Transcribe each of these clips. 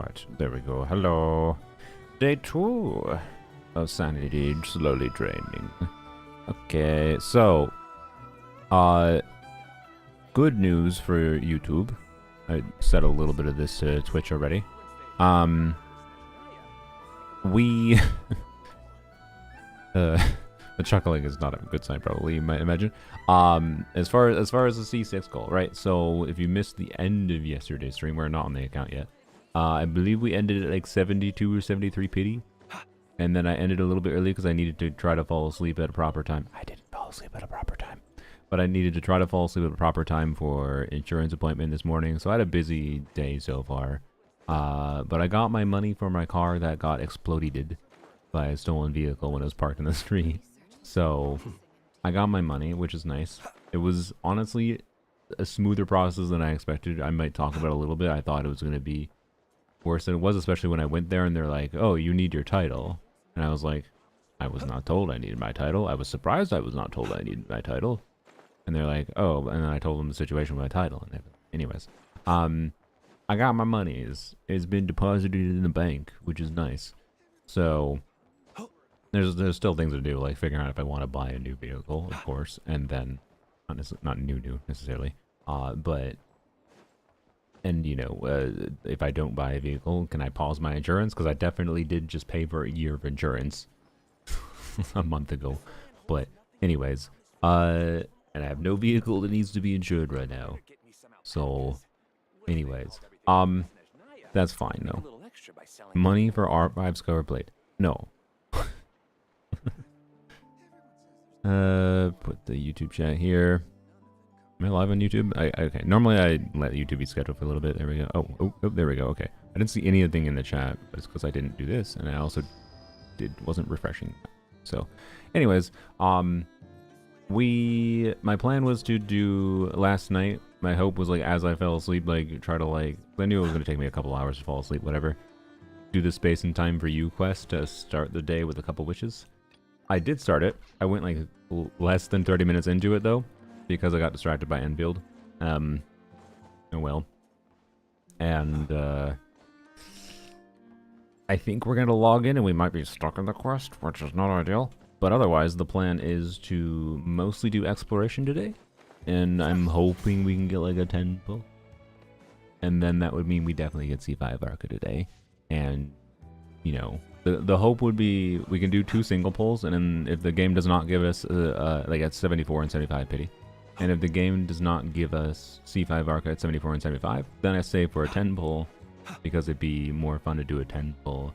Right, there we go. Hello. Day 2 of sanity slowly draining. Okay, so good news for YouTube. I said a little bit of this to Twitch already. We the chuckling is not a good sign, probably, you might imagine. As far as the C6 goal, right? So if you missed the end of yesterday's stream, we're not on the account yet. I believe we ended at like 72 or 73 pity. And then I ended a little bit early because I needed to try to fall asleep at a proper time. I didn't fall asleep at a proper time. But I needed to try to fall asleep at a proper time for insurance appointment this morning. So I had a busy day so far. But I got my money for my car that got exploded by a stolen vehicle when it was parked in the street. So I got my money, which is nice. It was honestly a smoother process than I expected. I might talk about it a little bit. I thought it was going to be worse than it was, especially when I went there and they're like, oh, you need your title. And I was like, I was not told I needed my title. I was surprised I was not told I needed my title. And they're like, oh, and then I told them the situation with my title. And anyways, I got my money. It's been deposited in the bank, which is nice. So there's still things to do, like figuring out if I want to buy a new vehicle, of course, and then not new necessarily, but. And, you know, if I don't buy a vehicle, can I pause my insurance? Because I definitely did just pay for a year of insurance a month ago. But anyways, and I have no vehicle that needs to be insured right now. So, anyways, that's fine, no. Money for R5 Scar Blade. No. Put the YouTube chat here. Am I live on YouTube? Okay. Normally I let YouTube be scheduled for a little bit. There we go. Oh, there we go. Okay. I didn't see anything in the chat, but it's because I didn't do this, and I also wasn't refreshing. So, anyways, my plan was to do last night. My hope was, like, as I fell asleep, like, try to, like, I knew it was going to take me a couple hours to fall asleep, whatever. Do the space and time for you quest to start the day with a couple wishes. I did start it. I went, like, less than 30 minutes into it, though, because I got distracted by Enfield. Oh well. And I think we're gonna log in and we might be stuck in the quest, which is not ideal. But otherwise, the plan is to mostly do exploration today. And I'm hoping we can get like a 10 pull. And then that would mean we definitely get C5 Barka today. And, you know, the hope would be we can do 2 single pulls. And then if the game does not give us, like at 74 and 75 pity. And if the game does not give us C5 Varka at 74 and 75, then I save for a 10 pull, because it'd be more fun to do a 10 pull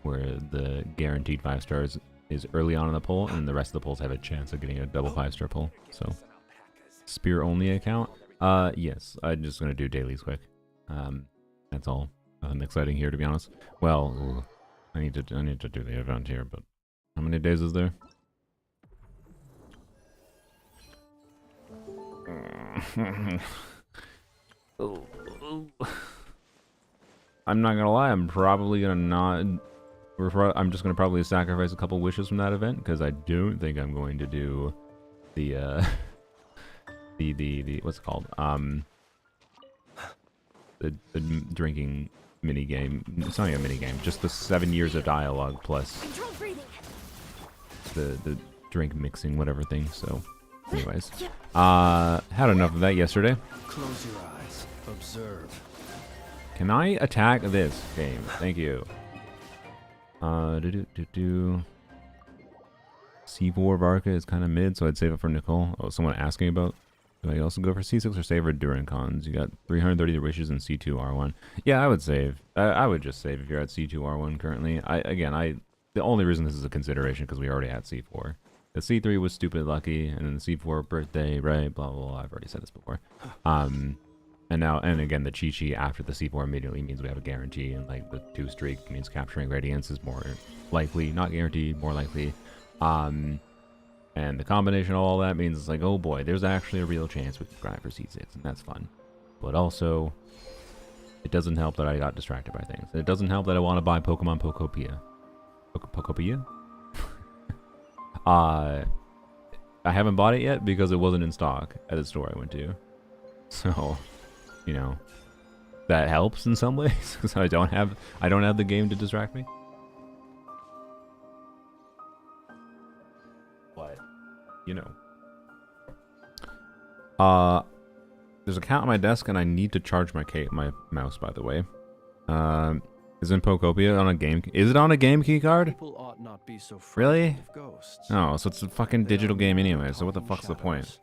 where the guaranteed 5 stars is early on in the pull, and the rest of the pulls have a chance of getting a double 5-star pull. So, spear only account? Yes, I'm just gonna do dailies quick. That's all. Nothing exciting here, to be honest. Well, I need to do the event here, but how many days is there? I'm not gonna lie, I'm probably gonna not. I'm just gonna probably sacrifice a couple wishes from that event, because I don't think I'm going to do the the what's it called? The drinking mini game. It's not even a mini game. Just the 7 years of dialogue plus the drink mixing whatever thing. So. Anyways, had enough of that yesterday. Close your eyes. Observe. Can I attack this game? Thank you. C4 Varka is kind of mid, so I'd save it for Nicole. Oh, someone asking about. Do I also go for C6 or save for during cons? You got 330 wishes in C2 R1. Yeah, I would save. I would just save if you're at C2 R1 currently. The only reason this is a consideration because we already had C4. The C3 was stupid lucky, and then the C4 birthday, right? Blah, blah, blah. I've already said this before. And again, the Chi-Chi after the C4 immediately means we have a guarantee, and like the 2 streak means capturing radiance is more likely, not guaranteed, more likely. And the combination of all that means it's like, oh boy, there's actually a real chance we can grind for C6, and that's fun. But also, it doesn't help that I got distracted by things. It doesn't help that I want to buy Pokemon Pokopia. Pokopia? I haven't bought it yet because it wasn't in stock at the store I went to. So, you know, that helps in some ways because I don't have the game to distract me. But you know, there's a cat on my desk and I need to charge my mouse. By the way, isn't Pokopia on a game? Is it on a game key card? People ought not be so Really? of ghosts. No, so it's a fucking They digital are game merely anyway. So what the haunting fuck's the point? shadows,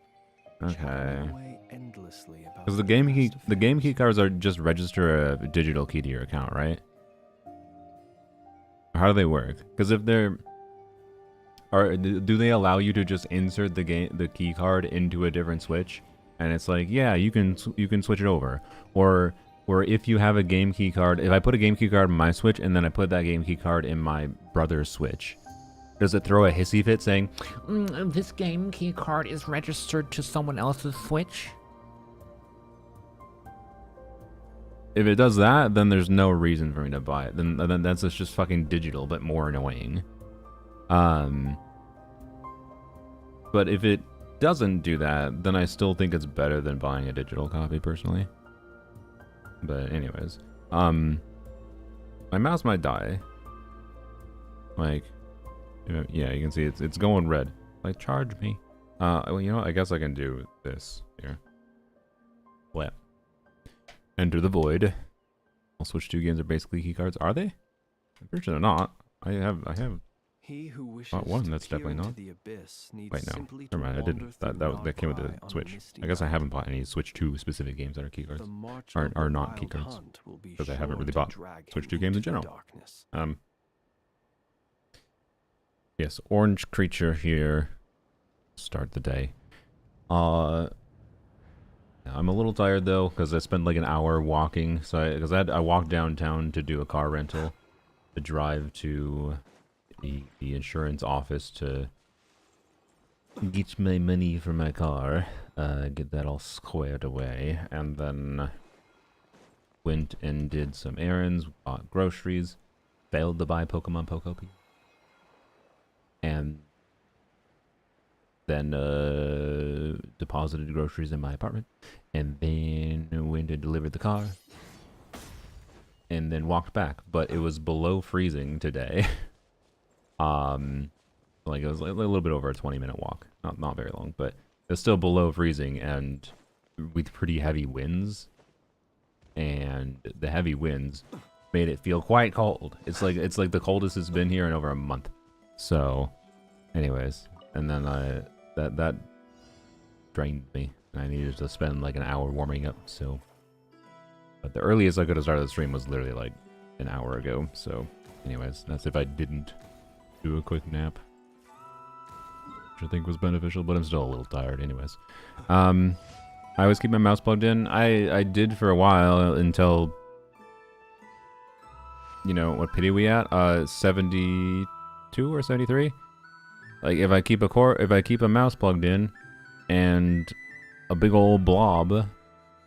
Okay. chattering away endlessly about Because the their game past key affairs. cards are just register a digital key to your account, right? How do they work? Because if they're do they allow you to just insert the key card into a different switch, and it's like, yeah, you can switch it over, or if you have a game key card, if I put a game key card in my switch and then I put that game key card in my brother's switch, does it throw a hissy fit saying, This game key card is registered to someone else's Switch? if it does that, then there's no reason for me to buy it. Then that's just fucking digital, but more annoying. But if it doesn't do that, then I still think it's better than buying a digital copy, personally. But anyways, my mouse might die. Like, yeah, you can see it's going red. Like, charge me. Well, you know, I guess I can do this here. What? Enter the void. All Switch 2 games are basically keycards. Are they? I'm pretty sure they're not. I have. He who wishes one, to that's peer definitely into not. the abyss needs Wait, no. simply to Never mind, I wander didn't. through That came with the Narvarai on Switch. misty I guess I night. haven't bought any Switch 2 specific games that are The keycards. march Are of the not wild keycards, hunt will be 'cause I haven't sure really to bought drag Switch him 2 games in into the general. darkness. Yes, orange creature here. Start the day. I'm a little tired though because I spent like an hour walking. So I walked downtown to do a car rental, to drive to the insurance office to get my money for my car, get that all squared away, and then went and did some errands, bought groceries, failed to buy Pokemon Pokopie, and then deposited groceries in my apartment, and then went and delivered the car, and then walked back. But it was below freezing today. Like it was like a little bit over a 20-minute walk, not very long, but it's still below freezing and with pretty heavy winds. And the heavy winds made it feel quite cold. It's like the coldest it's been here in over a month. So, anyways, and then that drained me. I needed to spend like an hour warming up. So, but the earliest I could have started the stream was literally like an hour ago. So, anyways, that's if I didn't do a quick nap, which I think was beneficial. But I'm still a little tired, anyways. I always keep my mouse plugged in. I did for a while until, you know, what pity we at? 72 or 73. Like if I keep a mouse plugged in, and a big old blob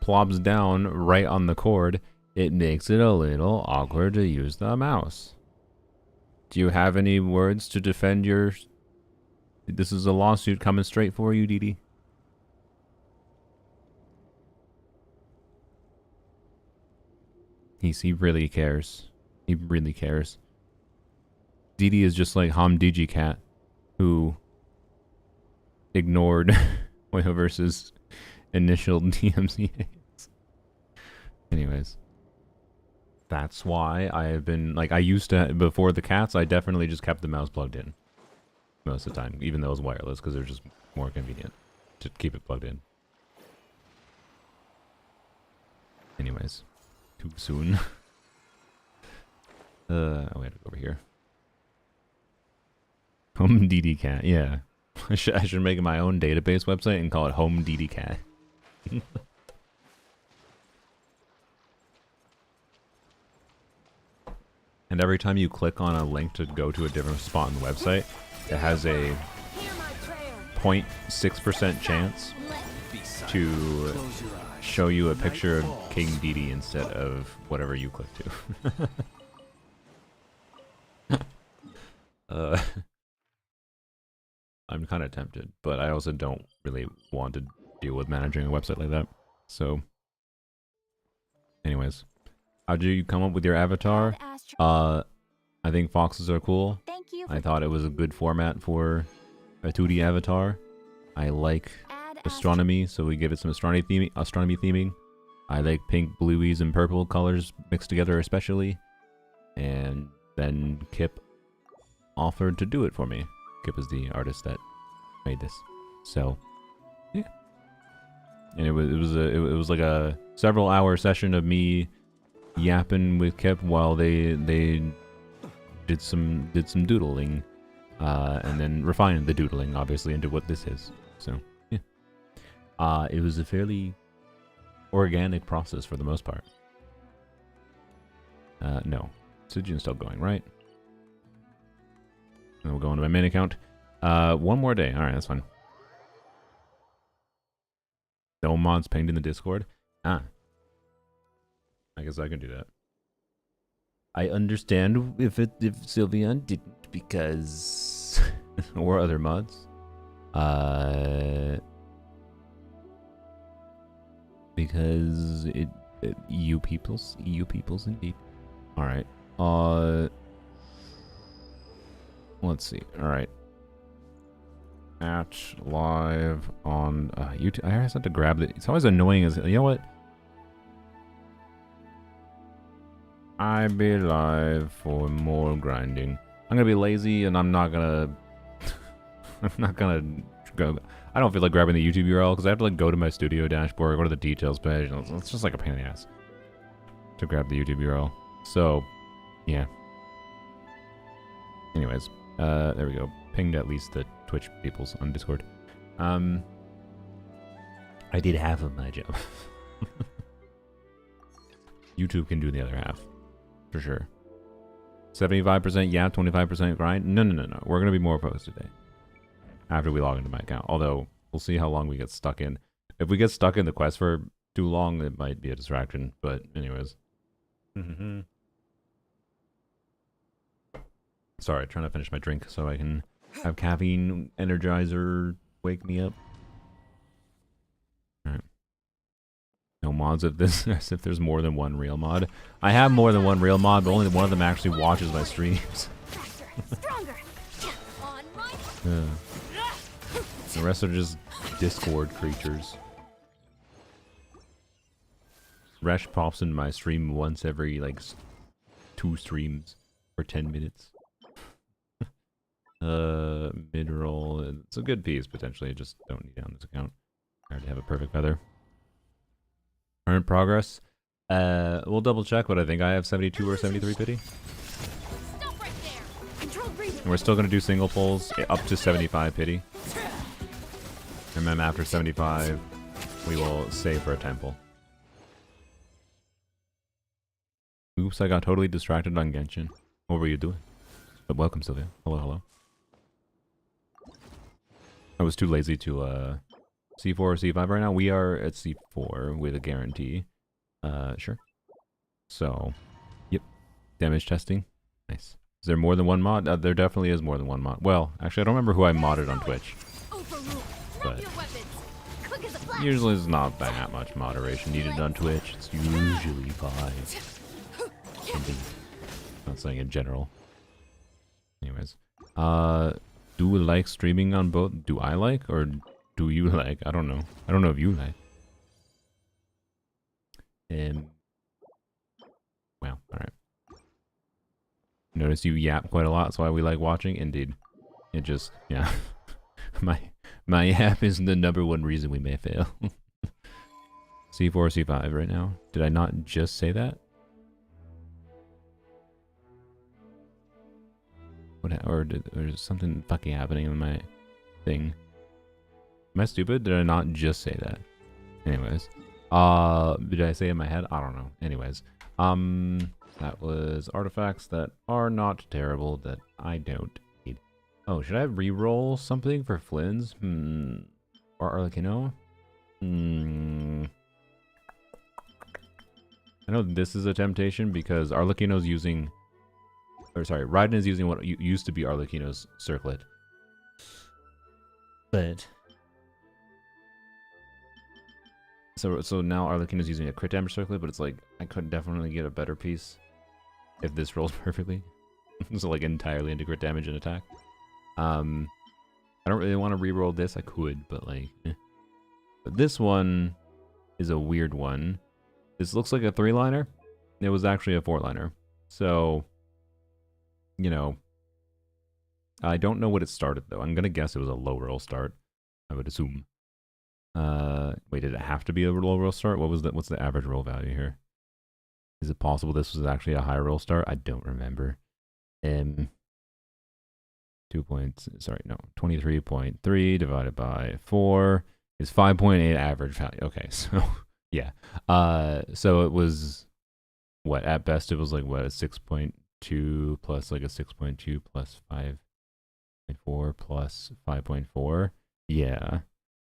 plops down right on the cord, it makes it a little awkward to use the mouse. Do you have any words to defend your? This is a lawsuit coming straight for you, Dee. He really cares. He really cares. Dee is just like Digi Cat, who ignored Hoyoverse's initial DMCAs. Anyways. That's why I have been, like, I used to, before the cats, I definitely just kept the mouse plugged in. Most of the time, even though it was wireless, because they're just more convenient to keep it plugged in. Anyways. Too soon. We have to go over here. Home DD Cat, yeah. I should make my own database website and call it Home DD Cat. And every time you click on a link to go to a different spot on the website, it has a 0.6% chance to show you a picture of King Dedede instead of whatever you click to. I'm kind of tempted, but I also don't really want to deal with managing a website like that. So, anyways, How'd you come up with your avatar? I think foxes are cool. Thank you. I thought it was a good format for a 2D avatar. I like astronomy, so we give it some astronomy theming. I like pink, blueies, and purple colors mixed together especially. And then Kip offered to do it for me. Kip is the artist that made this. So, yeah. And it was like a several hour session of me yapping with Kip while they did some doodling, and then refined the doodling obviously into what this is. So yeah, it was a fairly organic process for the most part. No, Sujin's still going, right? And we'll go into my main account. One more day. All right, that's fine. No mods pinged in the Discord. I guess I can do that. I understand if Sylveon didn't because or other mods. Because EU peoples indeed. All right. Let's see. All right. Match live on YouTube. I always have to grab it. It's always annoying. As you know what? I be live for more grinding. I'm gonna be lazy and I'm not gonna go. I don't feel like grabbing the YouTube URL because I have to like go to my studio dashboard, go to the details page. It's just like a pain in the ass to grab the YouTube URL. So, yeah. Anyways, there we go. Pinged at least the Twitch peoples on Discord. I did half of my job. YouTube can do the other half. For sure. 75% yeah, 25% grind? No. We're going to be more opposed today. After we log into my account. Although, we'll see how long we get stuck in. If we get stuck in the quest for too long, it might be a distraction. But anyways. Sorry, trying to finish my drink so I can have caffeine energizer wake me up. Alright. No mods of this, as if there's more than one real mod. I have more than one real mod, but only one of them actually watches my streams. The rest are just Discord creatures. Resh pops in my stream once every, like, 2 streams for 10 minutes. Mid-roll. It's a good piece, potentially. I just don't need it on this account. I already have a perfect feather. Current progress. We'll double check, but I think I have 72 or 73 pity. Stop right there. And we're still going to do single pulls up to 75 pity. And then after 75, we will save for a temple. Oops, I got totally distracted on Genshin. What were you doing? But welcome, Sylvia. Hello. I was too lazy to C4 or C5 right now. We are at C4 with a guarantee. Sure. So, yep. Damage testing. Nice. Is there more than one mod? There definitely is more than one mod. Well, actually, I don't remember who I modded on Twitch. But usually there's not that much moderation needed on Twitch. It's usually 5. Something. Not saying in general. Anyways. Do you like streaming on both? Do I like? Or do you like? I don't know. I don't know if you like. Well, alright. Notice you yap quite a lot. That's why we like watching. Indeed. It just, yeah. My yap is the #1 reason we may fail. C4, C5 right now. Did I not just say that? Or is something fucking happening in my thing? Am I stupid? Did I not just say that? Anyways. Did I say it in my head? I don't know. Anyways. That was artifacts that are not terrible that I don't need. Oh, should I re-roll something for Flynn's? Or Arlecchino? I know this is a temptation because Arlecchino's using... Or sorry, Raiden is using what used to be Arlecchino's circlet. But... So now Arlequin is using a crit damage circlet, but it's like I could definitely get a better piece if this rolls perfectly. So like entirely into crit damage and attack. I don't really want to reroll this. I could, but like, But this one is a weird one. This looks like a 3-liner. It was actually a 4-liner. So, you know, I don't know what it started though. I'm gonna guess it was a low roll start. I would assume. Wait, did it have to be a low roll start? What's the average roll value here? Is it possible this was actually a high roll start? I don't remember. 23.3 divided by 4 is 5.8 average value. Okay, so yeah. So it was what at best it was like what a 6.2 plus like a 6.2 plus 5.4 plus 5.4. Yeah.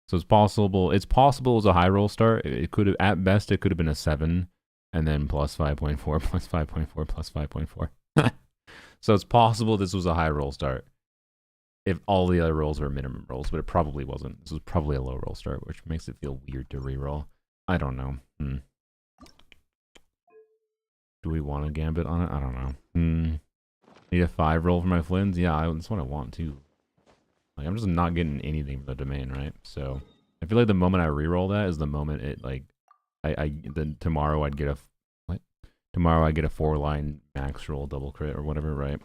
So it's possible. It's possible it was a high roll start. It could have at best it could have been a 7, and then plus 5.4 plus 5.4 plus 5.4. So it's possible this was a high roll start if all the other rolls were minimum rolls, but it probably wasn't. This was probably a low roll start, which makes it feel weird to reroll. I don't know. Do we want a gambit on it? I don't know. Need a 5 roll for my Flins? Yeah, that's what I want too. Like, I'm just not getting anything from the domain, right? So I feel like the moment I reroll that is the moment it like then tomorrow I'd get a Tomorrow I get a 4-line max roll double crit or whatever, right?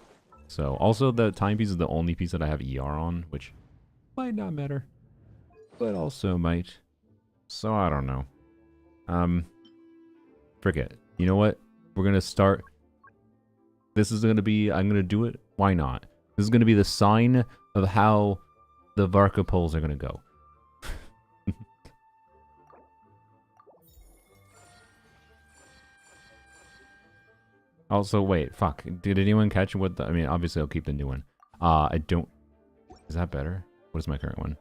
So also the timepiece is the only piece that I have ER on, which might not matter, but also might. So I don't know. Forget. You know what? We're gonna start. This is gonna be. I'm gonna do it. Why not? This is gonna be the sign of how the Varka polls are gonna go. Also, wait, fuck. Did anyone catch what the... I mean, obviously I'll keep the new one. I don't... Is that better? What is my current one?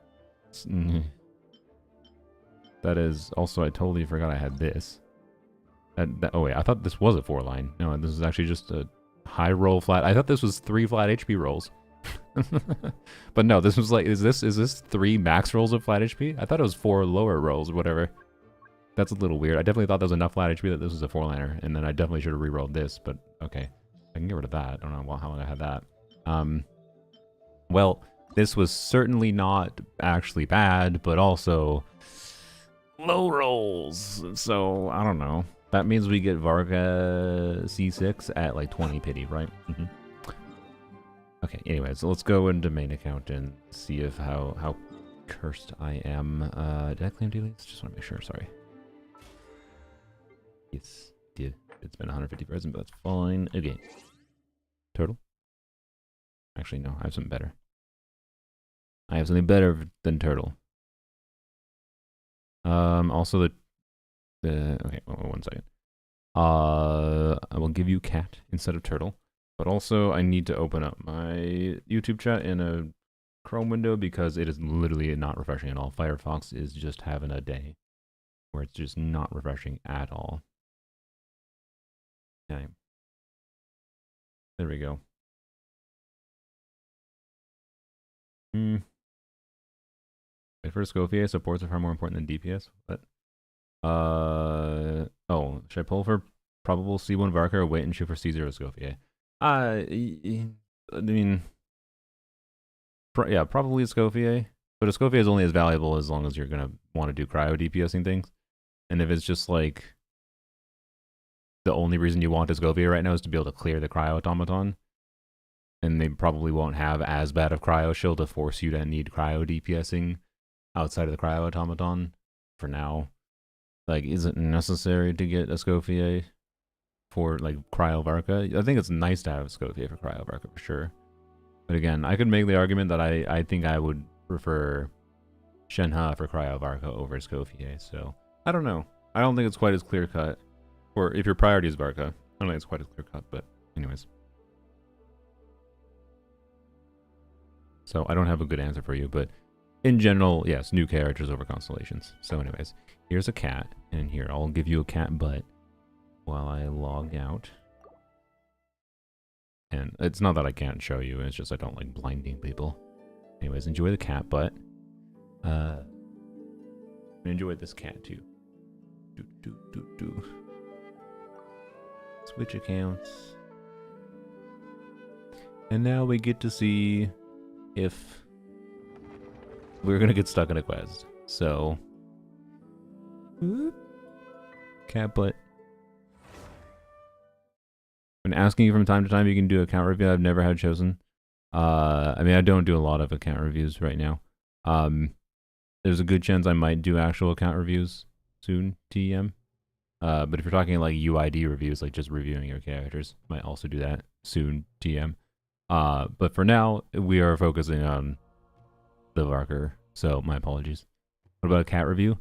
That is... Also, I totally forgot I had this. Oh, wait. I thought this was a 4-line. No, this is actually just a high roll flat. I thought this was 3 flat HP rolls. But no, this was like... Is this 3 max rolls of flat HP? I thought it was 4 lower rolls or whatever. That's a little weird. I definitely thought there was enough flat HP that this was a 4-liner, and then I definitely should have rerolled this, but okay. I can get rid of that. I don't know how long I had that. Well, this was certainly not actually bad, but also low rolls. So, I don't know. That means we get Varka C6 at like 20 pity, right? Okay, anyways, so let's go into main account and see if how cursed I am. Did I claim Dailies? Just want to make sure, sorry. Yes, did. It's been 150 present, but that's fine. Okay. Turtle? Actually, no, I have something better. I have something better than turtle. Also okay, one second. I will give you cat instead of turtle. But also, I need to open up my YouTube chat in a Chrome window because it is literally not refreshing at all. Firefox is just having a day where it's just not refreshing at all. Okay. There we go. Wait for Scofier, supports are far more important than DPS. What? Oh, should I pull for probable C1 Varka or wait and shoot for C0 Scofier? I mean, yeah, probably a Scofier. But a Scofier is only as valuable as long as you're gonna want to do cryo DPSing things. And if it's just like the only reason you want a Scofier right now is to be able to clear the cryo automaton, and they probably won't have as bad of cryo shield to force you to need cryo DPSing outside of the cryo automaton for now. Like, is it necessary to get a Scofier for like cryo Varka? I think it's nice to have a Scofier for cryo Varka for sure. But again, I could make the argument that I think I would prefer Shenhe for cryo Varka over Scofier. So I don't know. I don't think it's quite as clear cut. Or if your priority is Varka, I don't think it's quite as clear cut. But anyways. So I don't have a good answer for you, but in general, yes, new characters over constellations. So anyways, here's a cat, and here, I'll give you a cat butt while I log out. And it's not that I can't show you, it's just I don't like blinding people. Anyways, enjoy the cat butt. Enjoy this cat too. Switch accounts. And now we get to see if we're gonna get stuck in a quest. So, cat butt. When asking you from time to time, you can do account review. I've never had chosen. I mean, I don't do a lot of account reviews right now. There's a good chance I might do actual account reviews soon, TM. But if you're talking like UID reviews, like just reviewing your characters, might also do that soon, TM. But for now, we are focusing on the Varka, so my apologies. What about a cat review?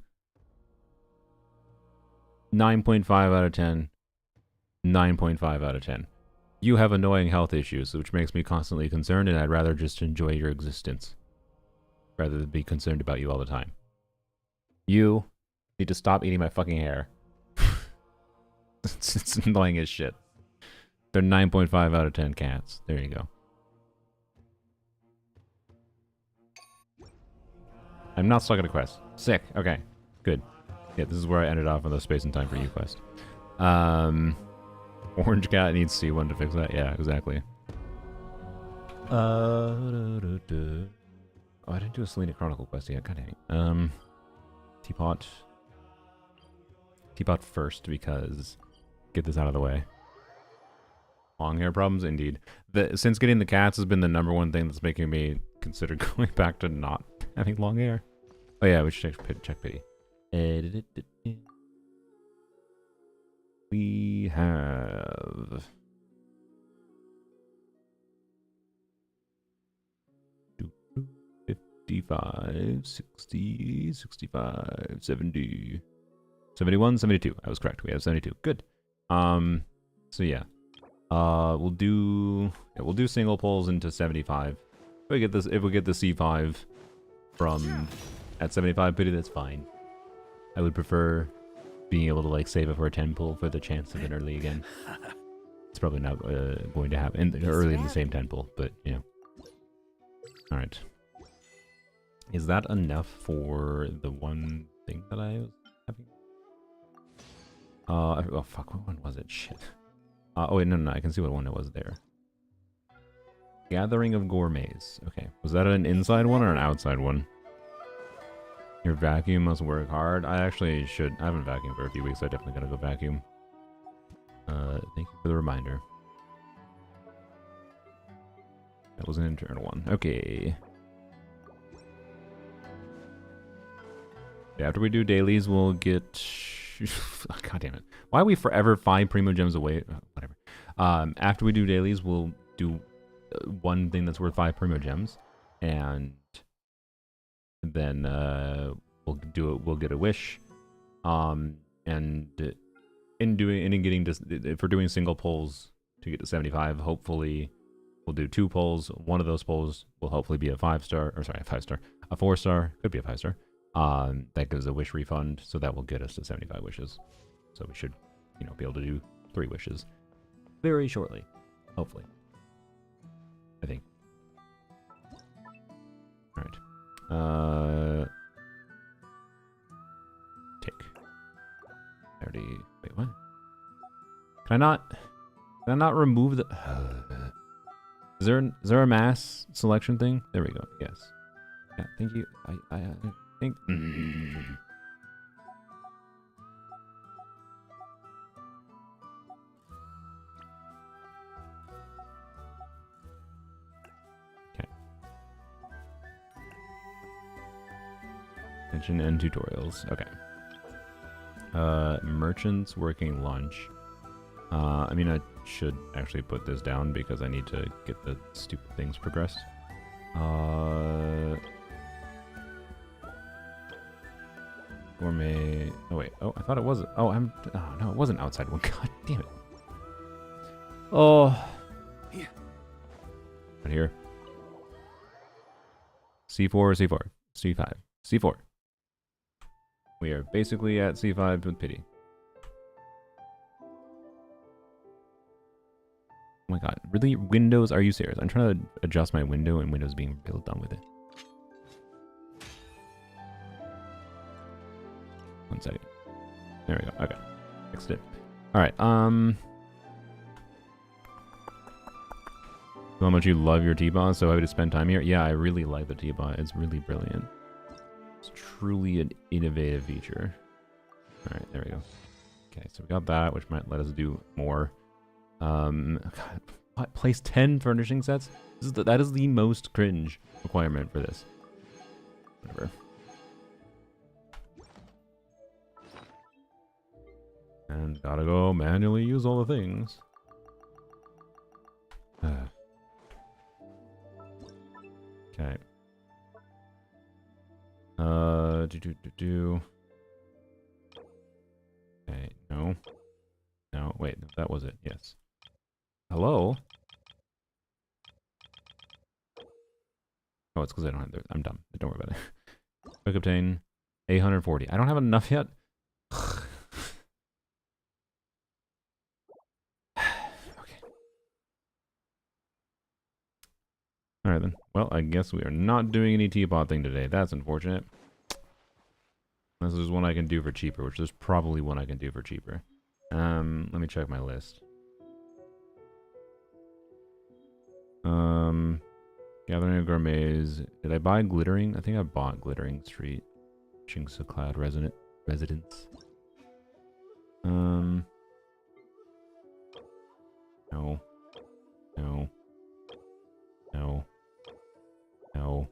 9.5 out of 10. 9.5 out of 10. You have annoying health issues, which makes me constantly concerned, and I'd rather just enjoy your existence rather than be concerned about you all the time. You need to stop eating my fucking hair. It's annoying as shit. They're 9.5 out of 10 cats. There you go. I'm not stuck in a quest. Sick. Okay. Good. Yeah, this is where I ended off on the space and time for you quest. Orange cat needs C1 to fix that. Yeah, exactly. Oh, I didn't do a Selena Chronicle quest yet. God dang. Teapot. Teapot first because get this out of the way. Long hair problems, indeed. Since getting the cats has been the #1 thing that's making me consider going back to not having long hair. Oh yeah, we should check pity. We have 55, 60, 65, 70, 71, 72. I was correct. We have 72. Good. So yeah. We'll do single pulls into 75. If we get the C5 from at 75 pity, that's fine. I would prefer being able to like save it for a 10 pull for the chance of an early again. It's probably not going to happen early in the same 10 pull, but you know. All right. Is that enough for the one thing that I was having? Oh fuck, what one was it? Shit. Oh wait, no, I can see what one it was there. Gathering of Gourmets. Okay, was that an inside one or an outside one? Your vacuum must work hard. I actually should. I haven't vacuumed for a few weeks. So I definitely gotta go vacuum. Thank you for the reminder. That was an internal one. Okay. Yeah, after we do dailies, we'll get. God damn it! Why are we forever 5 primogems away? Whatever. After we do dailies, we'll do one thing that's worth 5 primogems, and then we'll get a wish, and if we're doing single pulls to get to 75, hopefully we'll do 2 pulls. One of those pulls will hopefully be a 5-star, or sorry, a 5-star, a 4-star, could be a 5-star. That gives a wish refund, so that will get us to 75 wishes. So we should, you know, be able to do 3 wishes very shortly, hopefully. I think. All right. Tick. I already. Wait, what? Can I not remove the? Is there a mass selection thing? There we go. Yes. Yeah. Thank you. I think. Attention and tutorials. Okay. Merchants working lunch. I mean, I should actually put this down because I need to get the stupid things progressed. Gourmet. Oh wait. Oh, I thought it was. Oh, oh no, it wasn't outside one. God damn it. Oh. Right here. C4, C4, C5, C4. We are basically at C5 with pity. Oh my god. Really? Windows? Are you serious? I'm trying to adjust my window and Windows being real dumb with it. 1 second. There we go. Okay. Fixed it. Alright, how much you love your Teapot, so happy to spend time here. Yeah, I really like the Teapot. It's really brilliant. It's truly an innovative feature. Alright, there we go. Okay, so we got that, which might let us do more. God, place 10 furnishing sets? That is the most cringe requirement for this. Whatever. And gotta go manually use all the things. Okay. Okay, no. No, wait, that was it, yes. Hello? Oh, it's because I don't have I'm dumb. Don't worry about it. Quick obtain 840. I don't have enough yet. Okay. Alright then. Well, I guess we are not doing any Teapot thing today. That's unfortunate. Unless there's one I can do for cheaper, which there's probably one I can do for cheaper. Let me check my list. Gathering of Gourmets. Did I buy Glittering? I think I bought Glittering Street. Chingsa Cloud Residence. No. No. No. No.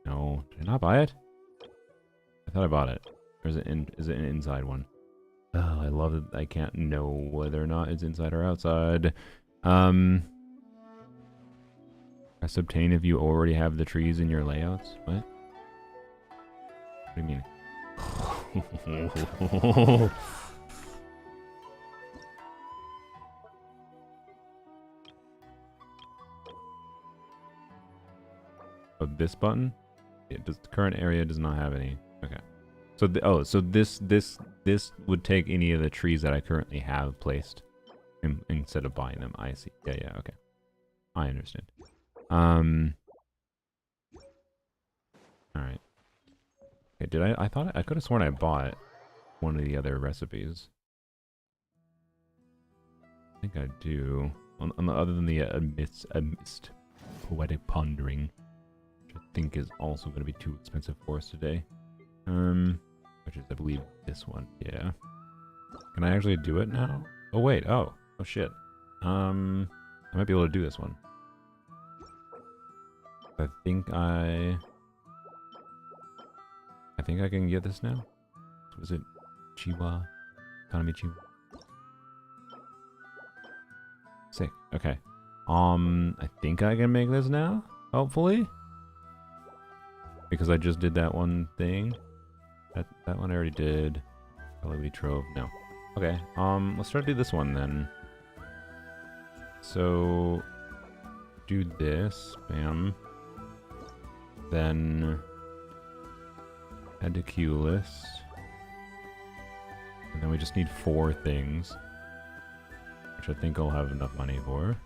No. Did I not buy it? I thought I bought it. Or is it an inside one? Oh, I love that I can't know whether or not it's inside or outside. Press obtain if you already have the trees in your layouts. What? What do you mean? Oh, this button? The current area does not have any. Okay. So so this would take any of the trees that I currently have placed instead of buying them. I see. Yeah, okay. I understand. Alright. Okay, did I thought I could have sworn I bought one of the other recipes. I think I do. Other than the amidst poetic pondering, which I think is also going to be too expensive for us today. Which is, I believe, this one. Yeah. Can I actually do it now? Oh, wait. Oh shit. I might be able to do this one. I think I can get this now. Was it Chiwa? Economy Chiwa? Sick. Okay. I think I can make this now. Hopefully. Because I just did that one thing. That one I already did. Probably Trove. No. Okay. Let's try to do this one then. So do this. Bam. Then Ediculus. And then we just need 4 things. Which I think I'll have enough money for.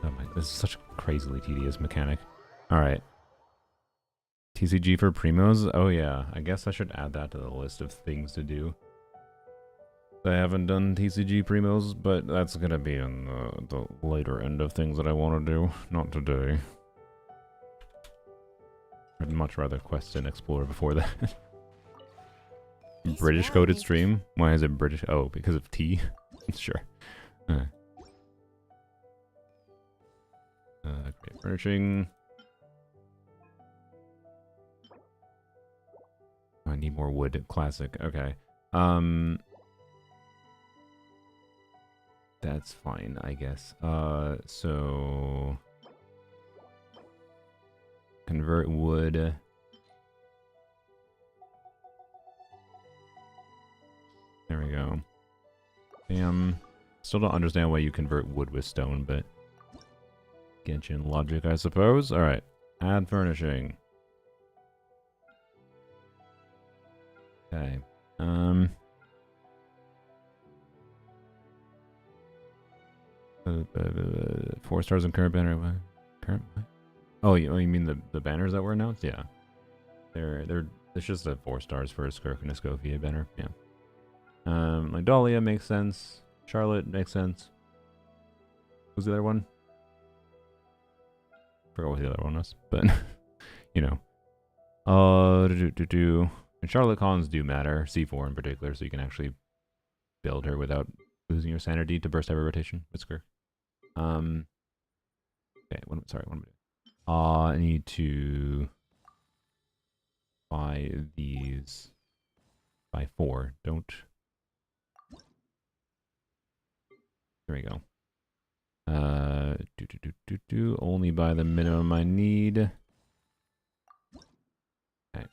Oh my, this is such a crazily tedious mechanic. Alright. TCG for primos? Oh yeah, I guess I should add that to the list of things to do. I haven't done TCG primos, but that's gonna be in the later end of things that I want to do. Not today. I'd much rather quest and explore before that. British coded stream? Why is it British? Oh, because of tea? Sure. Great furnishing. I need more wood. Classic. Okay. That's fine, I guess. So convert wood. There we go. Bam. Still don't understand why you convert wood with stone, but Genshin logic, I suppose. Alright. Add furnishing. Okay. 4 stars in current banner. Current what? Oh, you mean the banners that were announced? Yeah. They're It's just a 4 stars for a Skirk and a Scofier banner. Yeah. Like Dahlia makes sense. Charlotte makes sense. Who's the other one? Forgot what the other one was, but you know. And Charlotte cons do matter. C4 in particular, so you can actually build her without losing your sanity to burst every rotation with Skirk. Okay, what am I doing? I need to buy these by 4. Don't. There we go. Only buy the minimum I need. Okay.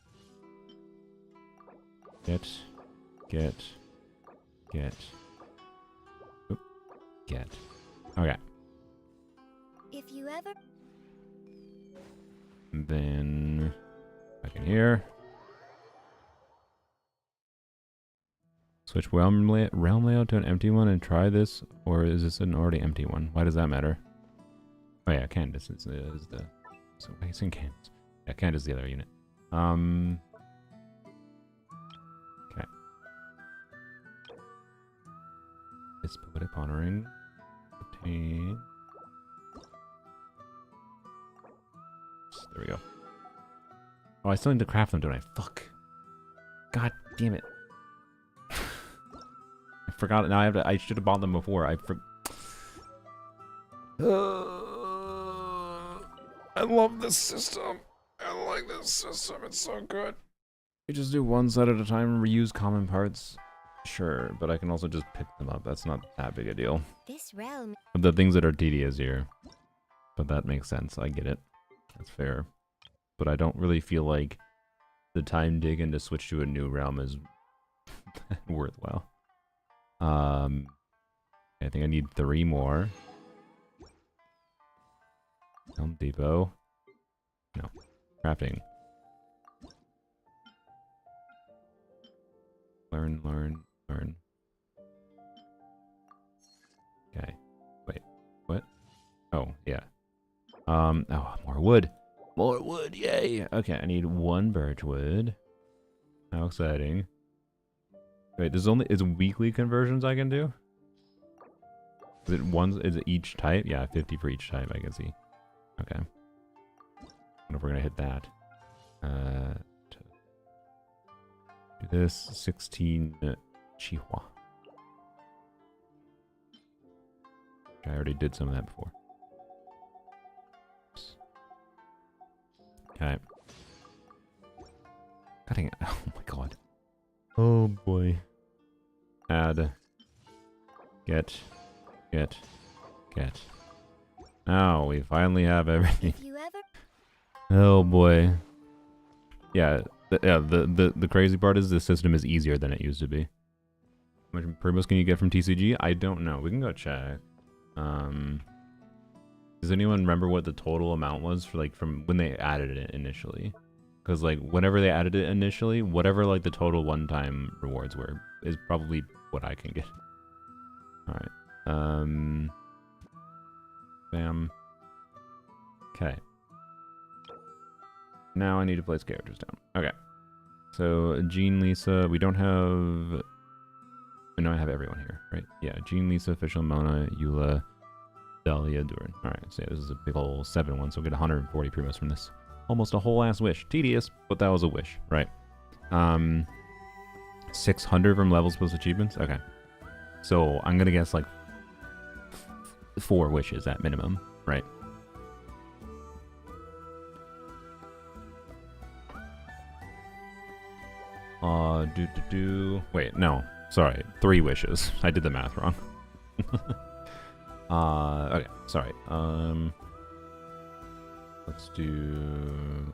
Get. Okay. If you ever And then back in here. Switch realm layout to an empty one and try this, or is this an already empty one? Why does that matter? Oh yeah, Candace is the so it's in Candace. Yeah, Candace is the other unit. Okay. It's poetic honoring. Obtain. There we go. Oh, I still need to craft them, don't I? Fuck. God damn it. I forgot it. Now I should have bought them before. I love this system. I like this system. It's so good. You just do one set at a time and reuse common parts. Sure, but I can also just pick them up. That's not that big a deal. this realm The things that are tedious here. But that makes sense. I get it. That's fair. But I don't really feel like the time taken to switch to a new realm is worthwhile. I think I need 3 more. Home Depot. No. Crafting. Learn. Okay. Wait. What? Oh, yeah. Oh, more wood. More wood, yay! Okay, I need 1 birch wood. How exciting. Wait, is it weekly conversions I can do? Is it each type? Yeah, 50 for each type, I can see. Okay. I wonder if we're gonna hit that. To do this 16 Chihuahua. I already did some of that before. Okay. Cutting it. Oh my god. Oh boy. Add. Get. Now we finally have everything. if you ever Oh boy. Yeah. The crazy part is the system is easier than it used to be. How much primos can you get from TCG? I don't know. We can go check. Does anyone remember what the total amount was for from when they added it initially? Because whenever they added it initially, whatever the total one-time rewards were is probably what I can get. All right. Bam. Okay. Now I need to place characters down. Okay. So Jean, Lisa, we don't have. No, I have everyone here, right? Yeah, Jean, Lisa, Official, Mona, Eula, Dahlia, Durin. Alright, so yeah, this is a big ol' 7 one, so we'll get 140 primos from this. Almost a whole ass wish. Tedious, but that was a wish, right? 600 from levels plus achievements? Okay. So I'm gonna guess 4 wishes at minimum, right? Wait, no. Sorry, 3 wishes. I did the math wrong. Okay, sorry. Let's do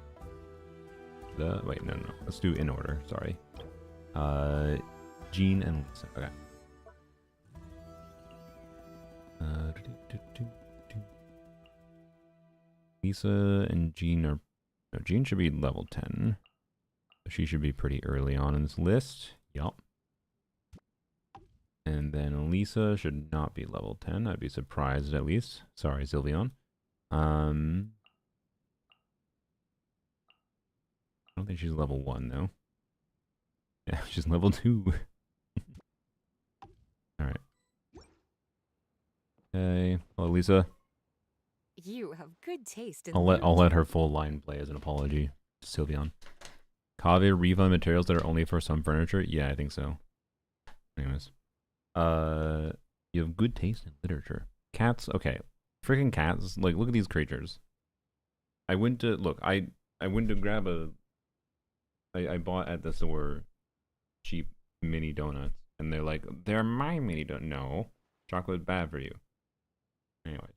wait, no. Let's do in order, sorry. Jean and Lisa. Okay. Lisa and Jean are no, Jean should be level 10. She should be pretty early on in this list. Yup. And then Lisa should not be level 10. I'd be surprised at least. Sorry, Sylveon. don't think she's level 1 though. Yeah, she's level 2. Alright. Okay. Hello, Lisa. You have good taste in I'll let her literature. full line play as an apology to Sylveon. Kave refund materials that are only for some furniture? Yeah, I think so. Anyways. You have good taste in literature. Cats, okay. Freaking cats, like look at these creatures. I went to grab I bought at the store cheap mini donuts and they're like, they're my mini donut. No. Chocolate's bad for you. Anyway.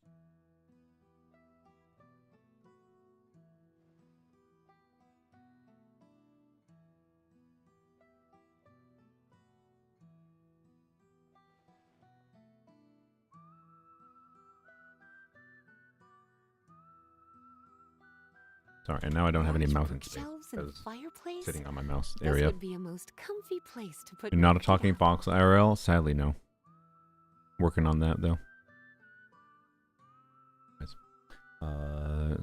Sorry, and now I don't have any Large mouse space bookshelves and because fireplace. sitting on my mouse This area. would be a most comfy place to put. You're not my a talking feet up. fox IRL? Sadly, no. Working on that though.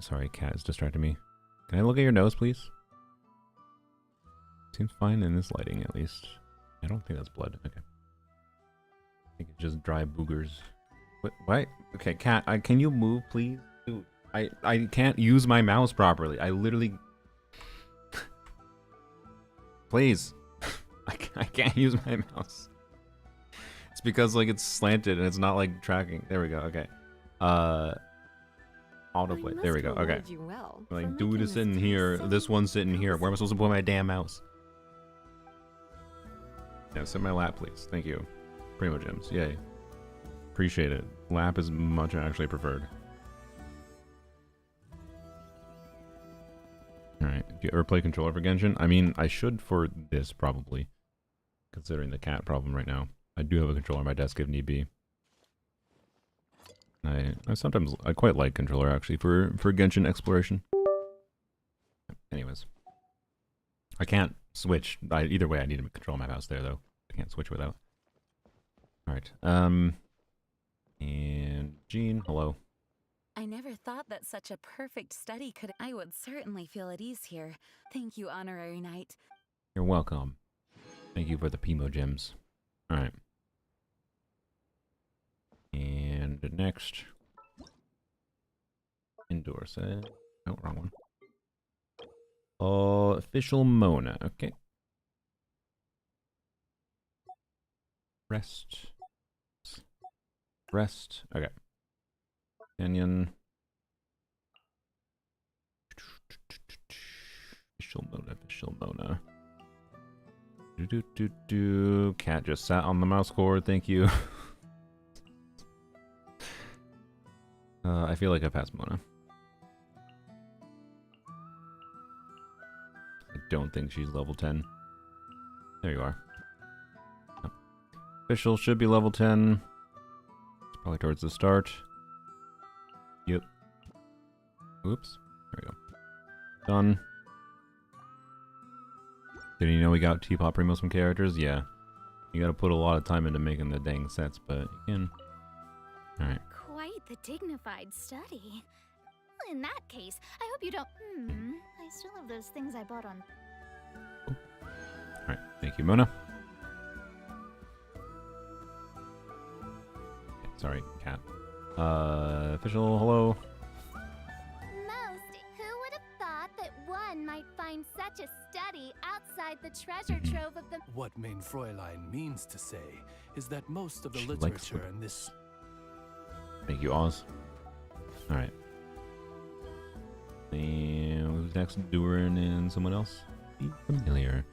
Sorry, cat is distracting me. Can I look at your nose, please? Seems fine in this lighting, at least. I don't think that's blood. Okay. I think it's just dry boogers. What? Okay, cat, can you move, please? Dude, I can't use my mouse properly. I literally... Please. I can't use my mouse. It's because, like, it's slanted and it's not, like, tracking. There we go, okay. Autoplay. I There we go. must Okay. reward you well for Like, making dude is this sitting taste here. so This one's sitting here. Where am I supposed to put my damn mouse? delicious. Yeah, sit in my lap, please. Thank you. Primogems. Yay. Appreciate it. Lap is much actually preferred. Alright. Do you ever play controller for Genshin? I mean, I should for this, probably. Considering the cat problem right now. I do have a controller on my desk if need be. I quite like controller actually for Genshin exploration. Anyways, I can't switch. Either way, I need to control my mouse there though. I can't switch without. All right. And Jean, hello. I never thought that such a perfect study could. I would certainly feel at ease here. Thank you, Honorary Knight. You're welcome. Thank you for the primogems. All right. And next, indoor set. Oh, wrong one. Official Mona. Okay. Rest. Okay. Canyon. Official Mona. Cat just sat on the mouse cord. Thank you. I feel like I passed Mona. I don't think she's level 10. There you are. Oh. Official should be level 10. It's probably towards the start. Yep. Oops. There we go. Done. Did you know we got Teapot Primo some characters? Yeah. You gotta put a lot of time into making the dang sets, but you can. Alright. Quite the dignified study. In that case, I hope you don't. I still have those things I bought on. Alright, thank you, Mona. Okay, sorry, cat. Official, hello. Most, who would have thought that one might find such a study outside the treasure trove of the. What Main Fräulein means to say is that most of the She likes literature women. in this. Thank you, Oz. Alright. And who's next? Durin and someone else? Be familiar.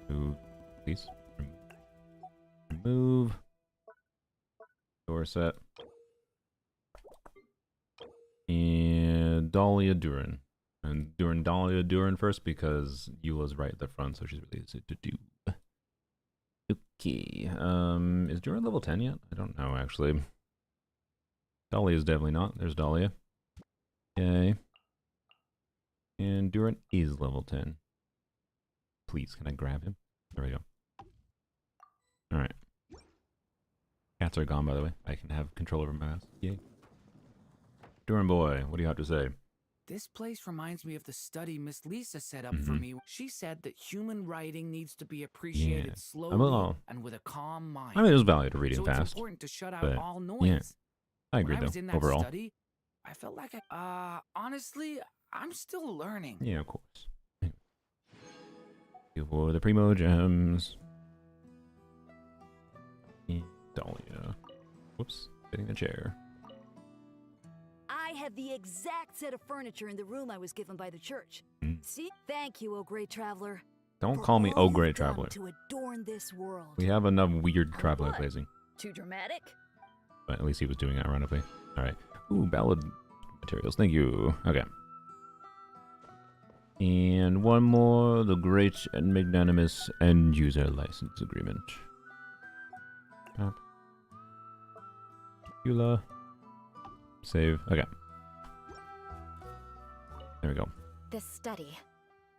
Move, please. Remove. Door set. And Dahlia Durin. And Dahlia Durin first because Eula's right at the front, so she's really easy to do. Okay. Is Durin level 10 yet? I don't know actually. Dahlia is definitely not. There's Dahlia. Okay. And Durin is level 10. Please, can I grab him? There we go. Alright. Cats are gone, by the way. I can have control over my mouse. Yay. Durin boy, what do you have to say? This place reminds me of the study Miss Lisa set up for me. She said that human writing needs to be appreciated slowly and with a calm mind. I mean, there's value to reading so fast. It's important to shut out but, all noise. Yeah, I agree when I was though, in that overall. study, I felt like honestly, I'm still learning. Yeah, of course. For the primogems. Dahlia. Whoops, hitting the chair. I have the exact set of furniture in the room I was given by the church. See? Thank you, O great traveler. Don't call me Oh Great you've done Traveler. to adorn this world. We have enough weird traveler What? glazing. Too dramatic? But at least he was doing it ironically. Alright. Ooh, ballad materials. Thank you. Okay. And one more. The Great and Magnanimous End User License Agreement. Top. Tequila. Save. Okay. There we go. This study,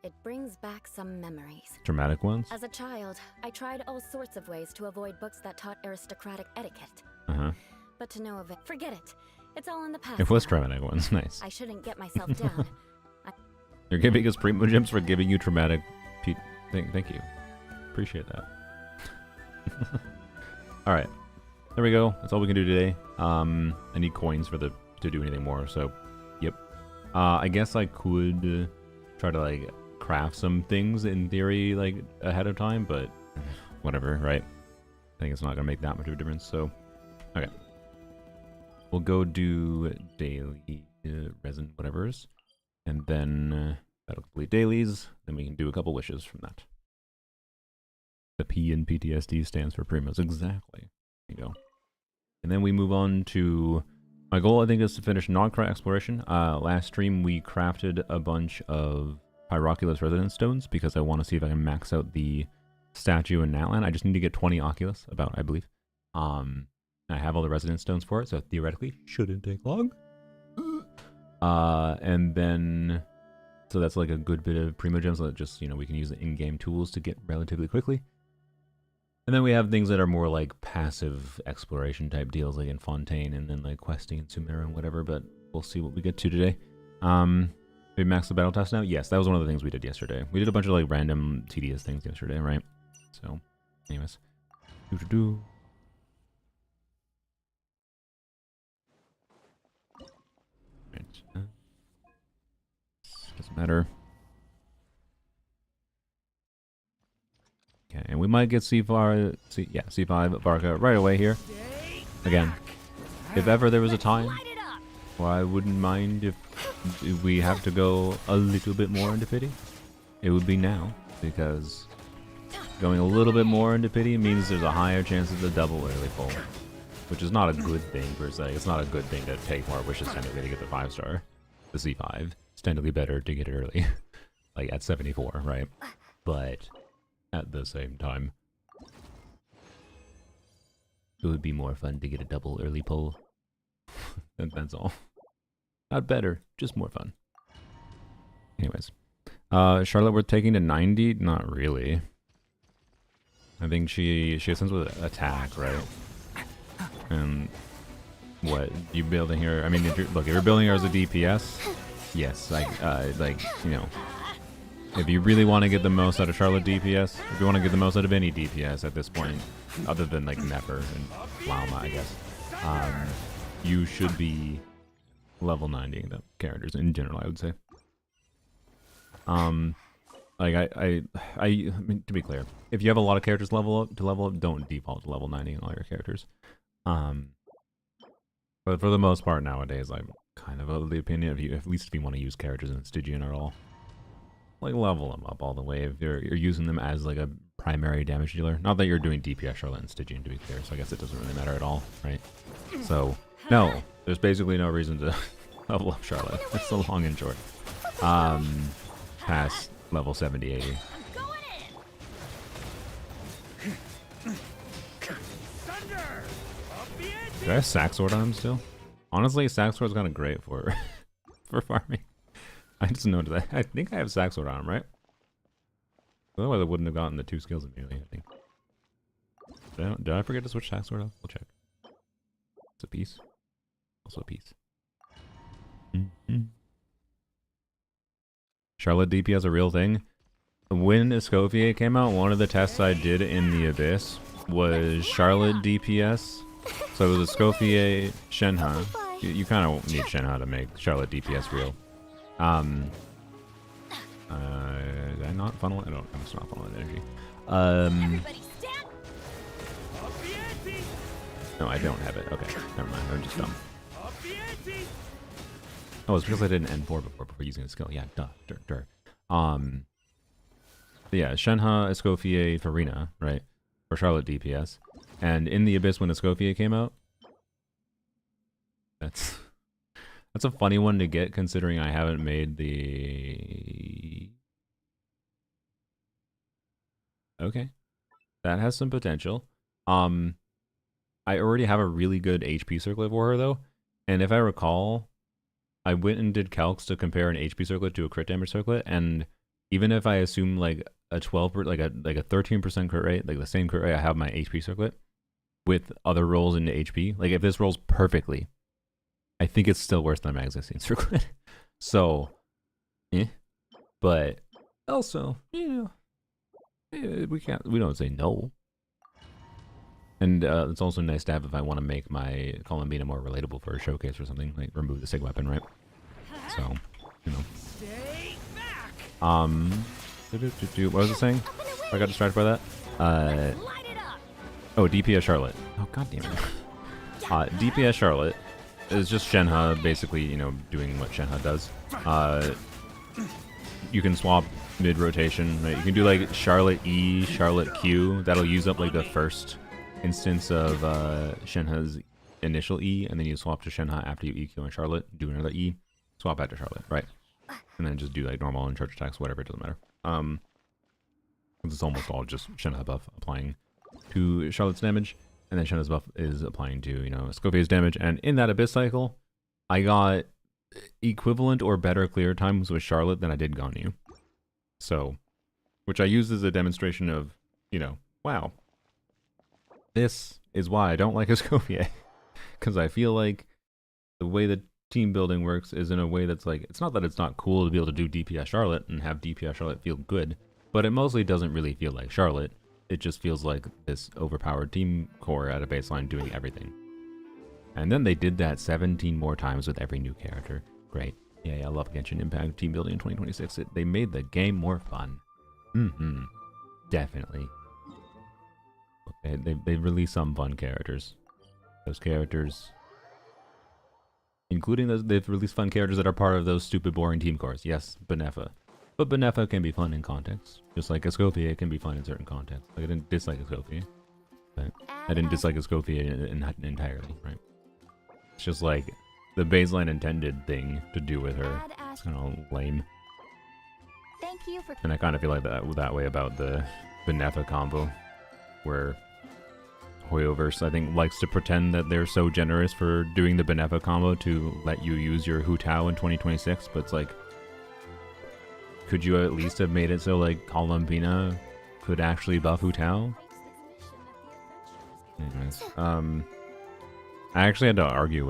it brings back some memories. Dramatic ones? As a child, I tried all sorts of ways to avoid books that taught aristocratic etiquette. Uh-huh. But to no avail. Forget it. It's all in the past. It was now. dramatic ones. Nice. I shouldn't get myself down. You're giving us primogems for giving you traumatic thank you. Appreciate that. Alright. There we go. That's all we can do today. I need coins for to do anything more, so yep. I guess I could try to like craft some things in theory like ahead of time, but whatever, right? I think it's not gonna make that much of a difference, so okay. We'll go do daily resin whatever's. And then that'll complete dailies. Then we can do a couple wishes from that. The P in PTSD stands for primos. Exactly. There you go. And then we move on to... My goal, I think, is to finish non-craft exploration. Last stream, we crafted a bunch of Pyroculus Resonance Stones because I want to see if I can max out the statue in Natlan. I just need to get 20 Oculus, about, I believe. I have all the Resonance Stones for it, so theoretically, shouldn't take long. And then, so that's like a good bit of primogems that just, you know, we can use the in-game tools to get relatively quickly. And then we have things that are more like passive exploration type deals, like in Fontaine, and then like questing in Sumera and whatever, but we'll see what we get to today. We maxed the battle test now? Yes, that was one of the things we did yesterday. We did a bunch of like random tedious things yesterday, right? So, anyways. Doo-doo-doo. Doesn't matter. Okay, and we might get C5 Barka right away here. Again, if ever there was a time where I wouldn't mind if we have to go a little bit more into pity, it would be now, because going a little bit more into pity means there's a higher chance of the double early pull, which is not a good thing per se. It's not a good thing to take more wishes technically to get the 5-star, the C5. It's technically better to get it early, like at 74, right? But at the same time, it would be more fun to get a double early pull. That's all. Not better, just more fun. Anyways, Charlotte, we're taking to 90? Not really. I think she ascends with attack, right? And what you building her? I mean, if you're building her as a DPS, yes, like you know, if you really want to get the most out of Charlotte DPS, if you want to get the most out of any DPS at this point, other than like Nefer and Lauma, I guess, you should be level 90 the characters in general, I would say. Like I mean, to be clear, if you have a lot of characters level up, don't default to level 90 in all your characters. But for the most part nowadays, I'm kind of of the opinion of at least if you want to use characters in Stygian at all, like level them up all the way if you're using them as like a primary damage dealer. Not that you're doing DPS Charlotte and Stygian, to be clear, so I guess it doesn't really matter at all, right? So no, there's basically no reason to level up Charlotte. That's the long and short. Past level 70, 80. Do I have Sack Sword on him still? Honestly, Sack Sword's kind of great for for farming. I just noticed that. I think I have Sack Sword on him, right? Otherwise I wouldn't have gotten the 2 skills immediately, I think. Did I forget to switch Sack Sword off? We'll check. It's a piece. Also a piece. Charlotte DPS a real thing? When Escoffier came out, one of the tests I did in the Abyss was Charlotte DPS. So it was Escoffier, Shenhe. You kind of need Shenhe to make Charlotte DPS real. Did I not funnel? I don't. I'm just not funneling energy. No, I don't have it. Okay, never mind. I'm just dumb. Oh, it's because I did an N4 before using the skill. Yeah, duh. Yeah, Shenhe, Escoffier, Farina, right? For Charlotte DPS. And in the Abyss when Escoffier came out, that's a funny one to get considering I haven't made the... Okay. That has some potential. I already have a really good HP circlet for her though. And if I recall, I went and did calcs to compare an HP circlet to a crit damage circlet, and even if I assume like a 12 like a 13% crit rate, like the same crit rate I have my HP circlet with other rolls into HP, like if this rolls perfectly, I think it's still worse than my existing circlet. So, but also, we don't say no. And it's also nice to have if I want to make my Columbina more relatable for a showcase or something, like remove the SIG weapon, right? So, you know. What was it saying? I got distracted by that. Oh, DPS Charlotte. Oh, god damn it. DPS Charlotte is just Shenhe, basically, you know, doing what Shenhe does. You can swap mid-rotation, right? You can do like Charlotte E, Charlotte Q. That'll use up like the first instance of Shenhe's initial E, and then you swap to Shenhe after you EQ on Charlotte, do another E, swap back to Charlotte, right? And then just do like normal and charge attacks, whatever, it doesn't matter. It's almost all just Shenhe buff applying to Charlotte's damage, and then Shenhe's buff is applying to, you know, Escoffier's damage. And in that Abyss cycle, I got equivalent or better clear times with Charlotte than I did Ganyu. So, which I used as a demonstration of, you know, wow, this is why I don't like Escoffier. Because I feel like the way that team building works is in a way that's like, it's not that it's not cool to be able to do DPS Charlotte and have DPS Charlotte feel good, but it mostly doesn't really feel like Charlotte. It just feels like this overpowered team core at a baseline doing everything. And then they did that 17 more times with every new character. Great. Yeah, I love Genshin Impact team building in 2026. They made the game more fun. Definitely. They released some fun characters. Those characters, including those, they've released fun characters that are part of those stupid, boring team cores. Yes, Benefa. But Benefa can be fun in context. Just like Escoffier can be fun in certain contexts. Like, I didn't dislike Escoffier. But I didn't dislike Escoffier entirely, right? It's just like the baseline intended thing to do with her. It's kind of lame. Thank you for. And I kind of feel like that way about the Benefa combo, where Hoyoverse, I think, likes to pretend that they're so generous for doing the Benefa combo to let you use your Hu Tao in 2026, but it's like, could you at least have made it so like Columbina could actually buff Hu Tao? Anyways, I actually had to argue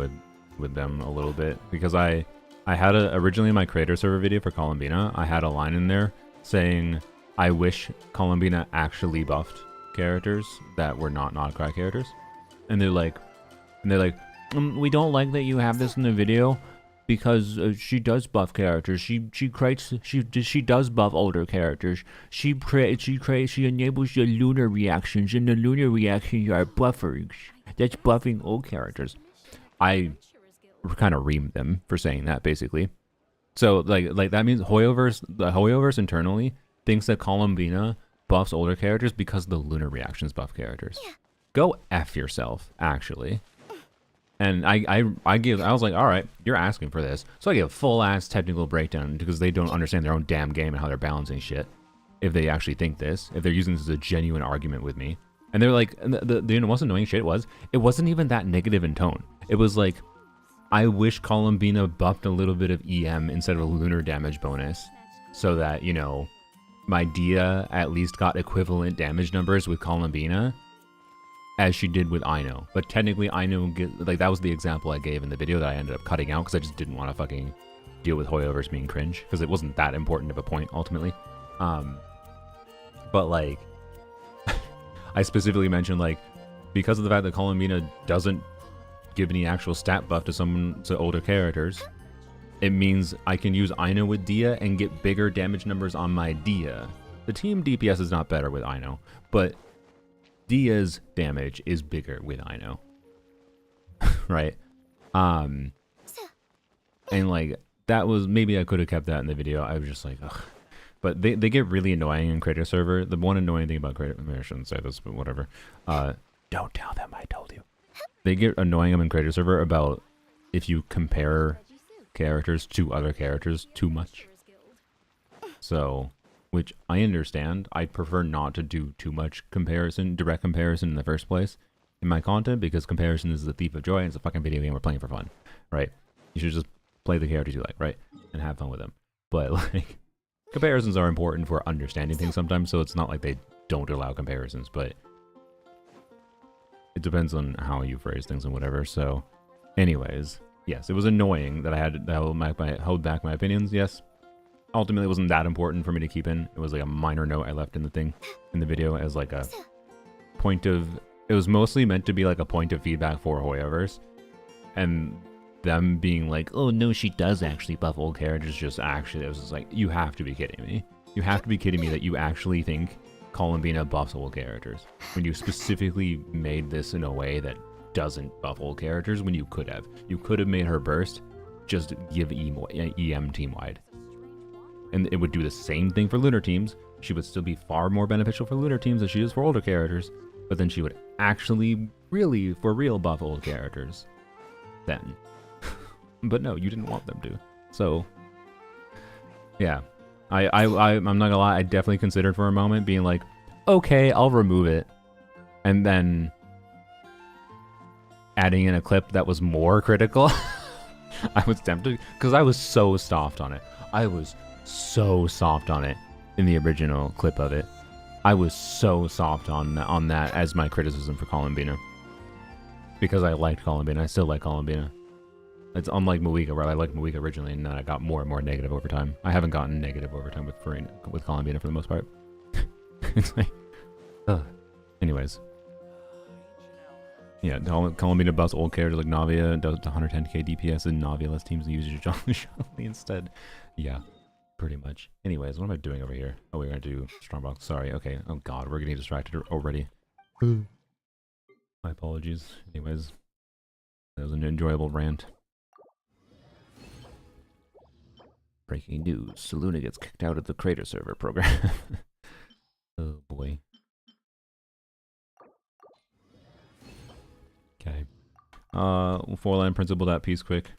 with them a little bit, because I had originally in my creator server video for Columbina, I had a line in there saying, I wish Columbina actually buffed characters that were not Nodcry characters. And they're like, we don't like that you have this in the video, because she does buff characters. She does buff older characters. She enables your lunar reactions, and the lunar reactions are buffers. That's buffing old characters. I kind of reamed them for saying that, basically. So like that means the Hoyoverse internally thinks that Columbina buffs older characters because the lunar reactions buff characters. Yeah. Go F yourself, actually. And I was like, all right, you're asking for this. So I give a full ass technical breakdown, because they don't understand their own damn game and how they're balancing shit. If they actually think this, if they're using this as a genuine argument with me. And they're like, the most annoying shit it wasn't even that negative in tone. It was like, I wish Columbina buffed a little bit of EM instead of a lunar damage bonus, so that, you know, my Dia at least got equivalent damage numbers with Columbina as she did with Aino. But technically Aino, like, that was the example I gave in the video that I ended up cutting out because I just didn't want to fucking deal with Hoyoverse being cringe, because it wasn't that important of a point ultimately. But like, I specifically mentioned like, because of the fact that Columbina doesn't give any actual stat buff to older characters, it means I can use Ino with Dia and get bigger damage numbers on my Dia. The team DPS is not better with Ino, but Dia's damage is bigger with Ino. Right? And like, that was, maybe I could have kept that in the video. I was just like, ugh. But they get really annoying in Creator Server. The one annoying thing about Creator, I shouldn't say this, but whatever. Don't tell them I told you. They get annoying them in Creator Server about if you compare characters to other characters too much. So, which I understand. I prefer not to do too much direct comparison in the first place in my content, because comparison is the thief of joy and it's a fucking video game we're playing for fun, right? You should just play the characters you like, right? And have fun with them. But like, comparisons are important for understanding things sometimes, so it's not like they don't allow comparisons, but it depends on how you phrase things and whatever. So anyways, yes, it was annoying that I had to hold back my opinions. Yes, ultimately it wasn't that important for me to keep in. It was like a minor note I left in the video as like a point of, it was mostly meant to be like a point of feedback for Hoyoverse, and them being like, oh no, she does actually buff old characters. Just actually, it was just like, you have to be kidding me. You have to be kidding me that you actually think Columbina buffs old characters when you specifically made this in a way that doesn't buff old characters, when you could have. You could have made her burst just give EM team wide. And it would do the same thing for lunar teams. She would still be far more beneficial for lunar teams than she is for older characters, but then she would actually really for real buff old characters then. But no, you didn't want them to. So yeah, I'm not gonna lie, I definitely considered for a moment being like, okay, I'll remove it, and then adding in a clip that was more critical. I was tempted, because I was so soft on it. I was so soft on it in the original clip of it. I was so soft on that as my criticism for Columbina, because I liked Columbina. I still like Columbina. It's unlike Moika, where I liked Moika originally, and then I got more and more negative over time. I haven't gotten negative over time with Columbina for the most part. It's like, ugh. Anyways. Yeah, Columbina buffs old characters like Navia, does 110k DPS, and Navia-less teams use Johnny instead. Yeah, pretty much. Anyways, what am I doing over here? Oh, we're gonna do strongbox. Sorry. Okay. Oh god, we're getting distracted already. My apologies. Anyways, that was an enjoyable rant. Breaking news: Saluna gets kicked out of the Crater Server program. Oh boy. Okay. 4-line principle.piece quick.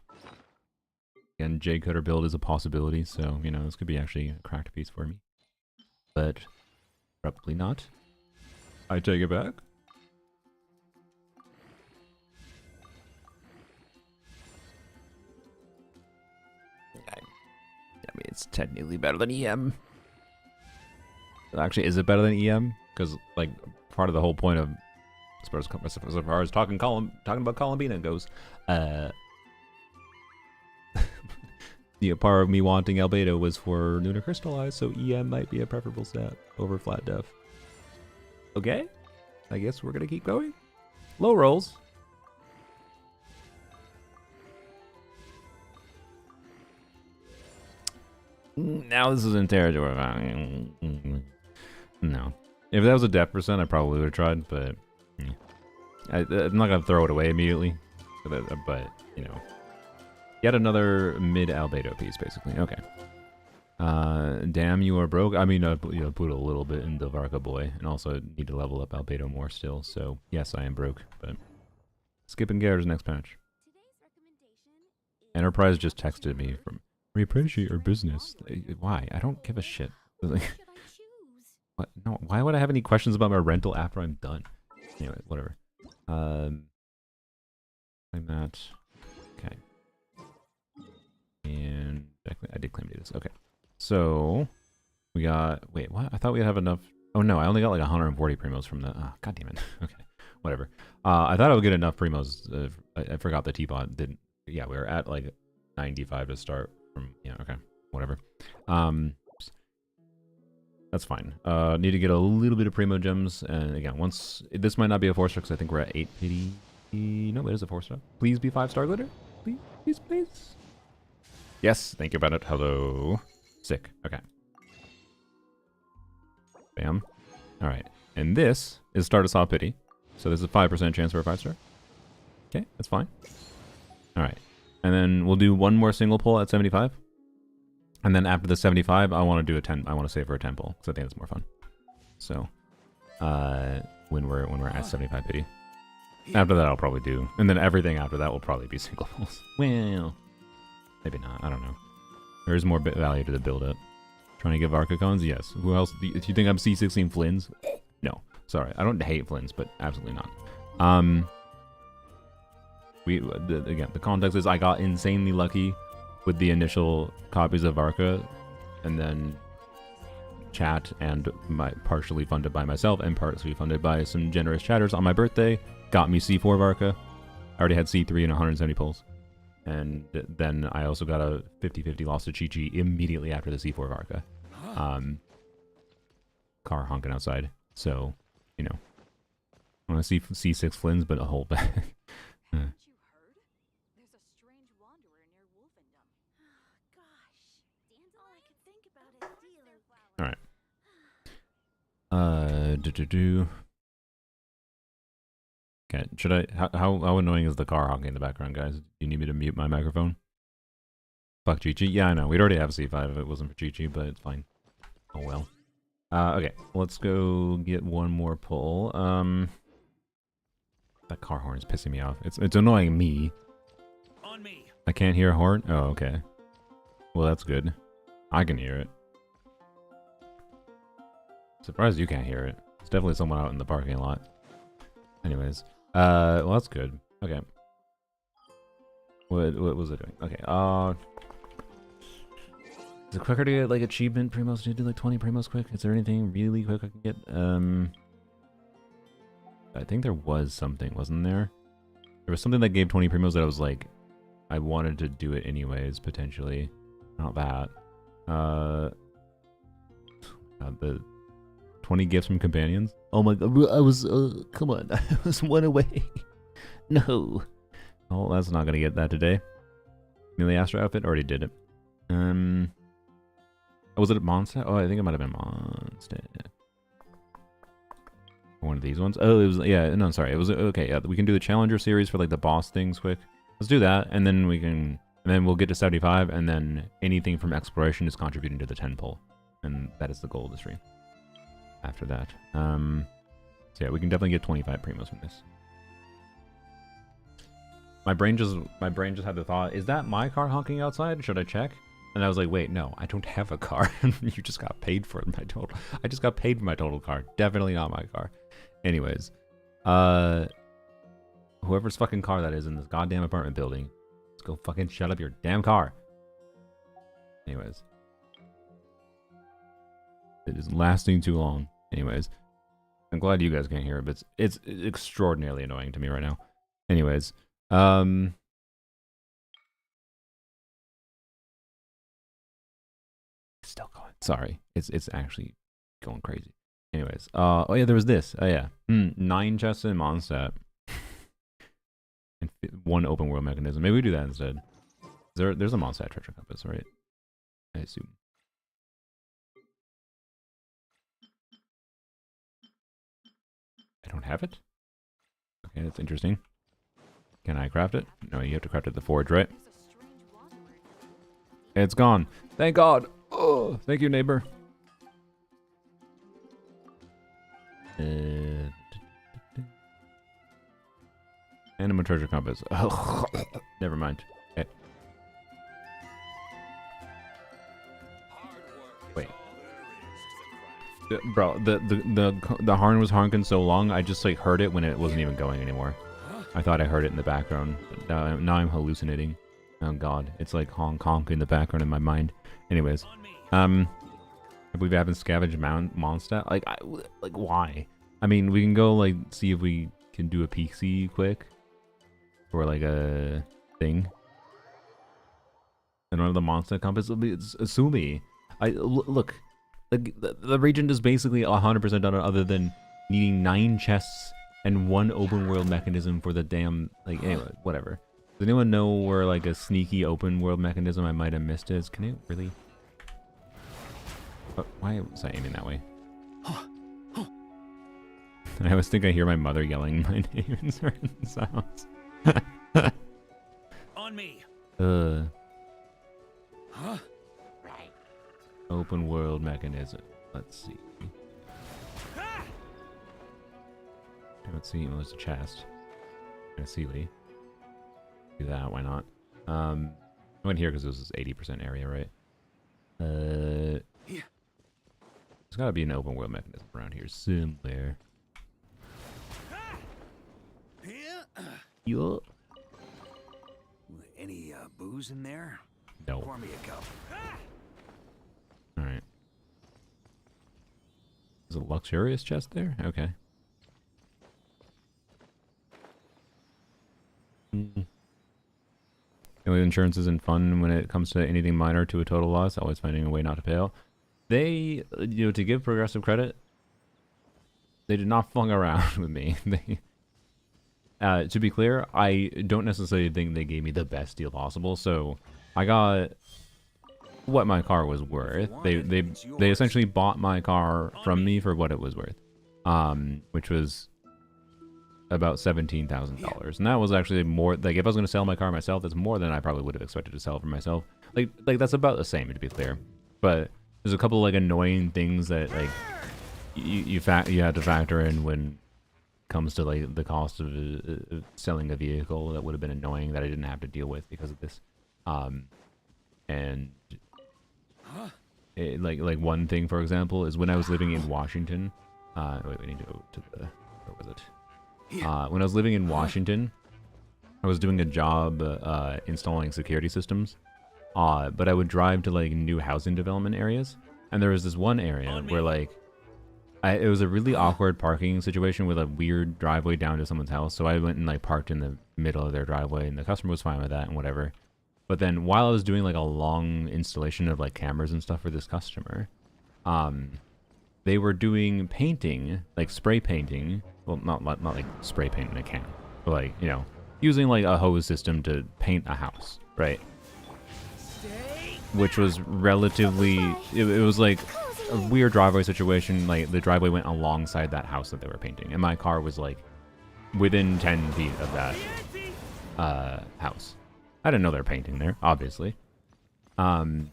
Again, J Cutter build is a possibility, so you know this could be actually a cracked piece for me, but probably not. I take it back. I mean, it's technically better than EM. Actually, is it better than EM? Because like part of the whole point of, as far as talking about Columbina goes, the part of me wanting Albedo was for Lunar Crystallize, so EM might be a preferable stat over Flat Def. Okay, I guess we're gonna keep going. Low rolls. Now this is in territory. No. If that was a def percent, I probably would have tried, but I'm not going to throw it away immediately. But, you know. Yet another mid-albedo piece, basically. Okay. Damn, you are broke. I mean, you know, put a little bit in the Varka boy, and also need to level up albedo more still. So, yes, I am broke, but skipping Garrett's next patch. Enterprise just texted me from, we appreciate your business. Why? I don't give a shit. What? No, why would I have any questions about my rental after I'm done? Anyway, whatever. Claim that. Okay. And I did claim datas. Okay. So we got, wait, what? I thought we'd have enough. Oh no, I only got like 140 primos from the, god damn it. Okay. Whatever. I thought I would get enough primos. I forgot the Teapot didn't. Yeah, we were at like 95 to start from, yeah, okay, whatever. That's fine. Need to get a little bit of primogems, and again, once this might not be a 4-star because I think we're at 8 pity. No, it is a 4-star. Please be 5-star glitter. Please, please, please. Yes, thank you, Bennett. Hello. Sick. Okay. Bam. All right, and this is start of soft pity, so there's a 5% chance for a 5-star. Okay, that's fine. All right, and then we'll do one more single pull at 75. And then after the 75, I want to do a 10. I want to save for a 10 pull because I think it's more fun. So, when we're at 75 pity, after that I'll probably do, and then everything after that will probably be single pulls. Well, maybe not. I don't know. There is more value to the build up. Trying to get Varka cones? Yes. Who else? Do you think I'm C16 Flins? No. Sorry, I don't hate Flins, but absolutely not. Again, the context is I got insanely lucky with the initial copies of Varka, and then chat and partially funded by myself and partially funded by some generous chatters on my birthday got me C4 Varka. I already had C3 and 170 pulls, and then I also got a 50-50 loss to Chi-Chi immediately after the C4 Varka. Car honking outside, so you know, I want to see C6 Flins, but a whole bag. Alright. Okay, should I... How annoying is the car honking in the background, guys? Do you need me to mute my microphone? Fuck Chi-Chi? Yeah, I know. We'd already have C5 if it wasn't for Chi-Chi, but it's fine. Oh well. Okay, let's go get one more pull. That car horn is pissing me off. It's annoying me. On me. I can't hear a horn? Oh, okay. Well, that's good. I can hear it. Surprised you can't hear it. It's definitely someone out in the parking lot. Anyways, well, that's good. Okay. What was it doing? Okay. Is it quicker to get like achievement primos? Do you do like 20 primos quick? Is there anything really quick I can get? I think there was something, wasn't there? There was something that gave 20 primos that I was like, I wanted to do it anyways, potentially. Not that. The 20 gifts from companions. Oh my god, I was, come on, I was one away. No. Oh, that's not gonna get that today. Melee Astro outfit, already did it. Was it at Mondstadt? Oh, I think it might have been Mondstadt. One of these ones. Oh, it was, yeah, no, sorry. It was, okay, yeah, we can do the Challenger series for like the boss things quick. Let's do that, and then we can, and then we'll get to 75, and then anything from exploration is contributing to the 10 pull. And that is the goal of the stream. After that. So yeah, we can definitely get 25 primos from this. My brain just had the thought, is that my car honking outside? Should I check? And I was like, wait, no, I don't have a car. You just got paid for my total. I just got paid for my total car. Definitely not my car. Anyways, whoever's fucking car that is in this goddamn apartment building, let's go fucking shut up your damn car. Anyways. It is lasting too long. Anyways, I'm glad you guys can't hear it, but it's extraordinarily annoying to me right now. Anyways, still going. Sorry, it's actually going crazy. Anyways, oh yeah, there was this. Oh yeah, 9 chests in Mondstadt, and 1 open world mechanism. Maybe we do that instead. There's a Mondstadt treasure compass, right? I assume. I don't have it? Okay, that's interesting. Can I craft it? No, you have to craft it at the forge, right? It's gone. Thank God. Oh, thank you, neighbor. Animal treasure compass. Oh, never mind. Okay. Wait. Bro, the horn was honking so long, I just like heard it when it wasn't even going anymore. I thought I heard it in the background. Now I'm hallucinating. Oh god, it's like honk in the background in my mind. Anyways, I believe I haven't scavenged Mondstadt. Like why? I mean, we can go like see if we can do a PC quick, or like a thing. And one of the Mondstadt compass will be Sumi. Look, the region is basically 100% done other than needing 9 chests and 1 open world mechanism for the damn, like, anyway, whatever. Does anyone know where, like, a sneaky open world mechanism I might have missed is? Can it really? Oh, why was I aiming that way? I always think I hear my mother yelling my name in certain sounds. On me. Huh? Open world mechanism. Let's see. Let's see. Well, there's a chest. And a Sealy. Do that. Why not? I went here because this is 80% area, right? There's gotta be an open world mechanism around here somewhere. Yup. Any booze in there? No. Pour me a cup. Alright. There's a luxurious chest there? Okay. Insurance isn't fun when it comes to anything minor to a total loss, always finding a way not to pay. They, you know, to give Progressive credit, they did not flung around with me. They, to be clear, I don't necessarily think they gave me the best deal possible, so I got what my car was worth. They essentially bought my car from me for what it was worth, which was about $17,000, and that was actually more. Like, if I was going to sell my car myself, that's more than I probably would have expected to sell for myself. Like that's about the same, to be clear. But there's a couple like annoying things that like you had to factor in when it comes to like the cost of selling a vehicle that would have been annoying that I didn't have to deal with because of this. And like one thing, for example, is when I was living in Washington. Wait, we need to go to the. Where was it? When I was living in Washington, I was doing a job installing security systems, but I would drive to like new housing development areas, and there was this one area where like it was a really awkward parking situation with a weird driveway down to someone's house, so I went and like parked in the middle of their driveway, and the customer was fine with that and whatever. But then while I was doing like a long installation of like cameras and stuff for this customer, they were doing painting, like spray painting. Well, not like spray paint in a can, but like, you know, using like a hose system to paint a house, right? Which was relatively, it was like a weird driveway situation. Like the driveway went alongside that house that they were painting, and my car was like within 10 feet of that house. I didn't know they were painting there, obviously. And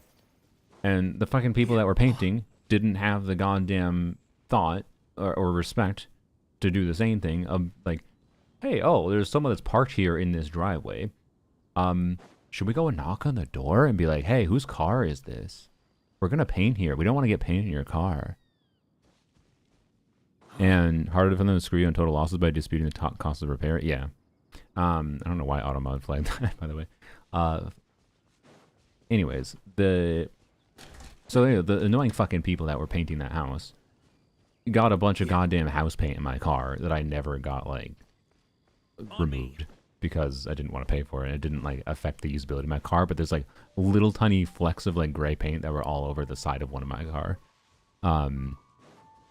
the fucking people that were painting didn't have the goddamn thought or respect to do the same thing of like, hey, oh, there's someone that's parked here in this driveway. Should we go and knock on the door and be like, hey, whose car is this? We're gonna paint here. We don't want to get paint in your car. And harder for them to screw you on total losses by disputing the top cost of repair. Yeah. I don't know why automod flagged that, by the way. Anyways, so anyway, the annoying fucking people that were painting that house got a bunch of goddamn house paint in my car that I never got like removed because I didn't want to pay for it. It didn't like affect the usability of my car, but there's like little tiny flecks of like gray paint that were all over the side of one of my car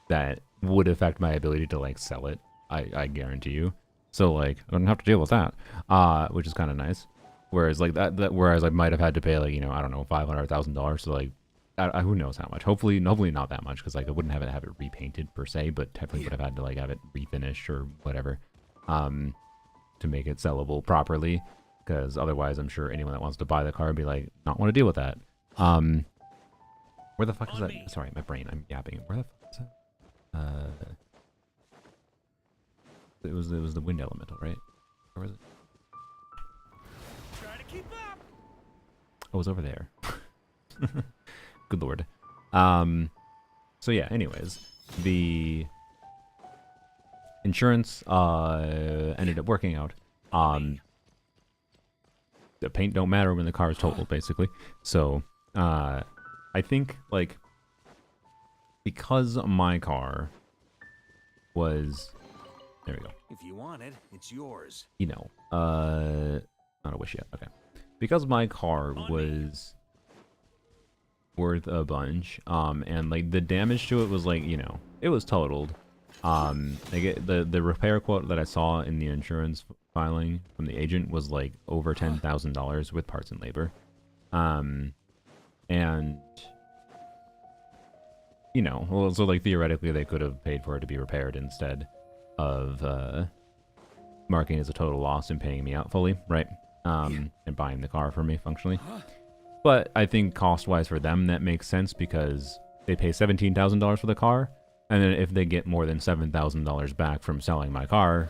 that would affect my ability to like sell it. I guarantee you. So like I don't have to deal with that, which is kind of nice. Whereas like whereas I might have had to pay like, you know, I don't know, $500,000 to like. Who knows how much? Hopefully not that much, because like I wouldn't have it repainted per se, but definitely would have had to like have it refinished or whatever, to make it sellable properly. Because otherwise, I'm sure anyone that wants to buy the car would be like, not want to deal with that. Where the fuck is that? Sorry, my brain. I'm yapping. Where the fuck is that? It was the wind elemental, right? Where was it? Try to keep up. Oh, it was over there. Good lord. So yeah, anyways, the insurance ended up working out. The paint don't matter when the car is totaled, basically. So I think like because my car was, there we go. If you want it, it's yours. You know, not a wish yet. Okay. because my car was worth a bunch, and like the damage to it was like, you know, it was totaled. Like the repair quote that I saw in the insurance filing from the agent was like over $10,000 with parts and labor. And you know, well, so like theoretically they could have paid for it to be repaired instead of marking it as a total loss and paying me out fully, right? And buying the car for me functionally. But I think cost-wise for them that makes sense because they pay $17,000 for the car, and then if they get more than $7,000 back from selling my car,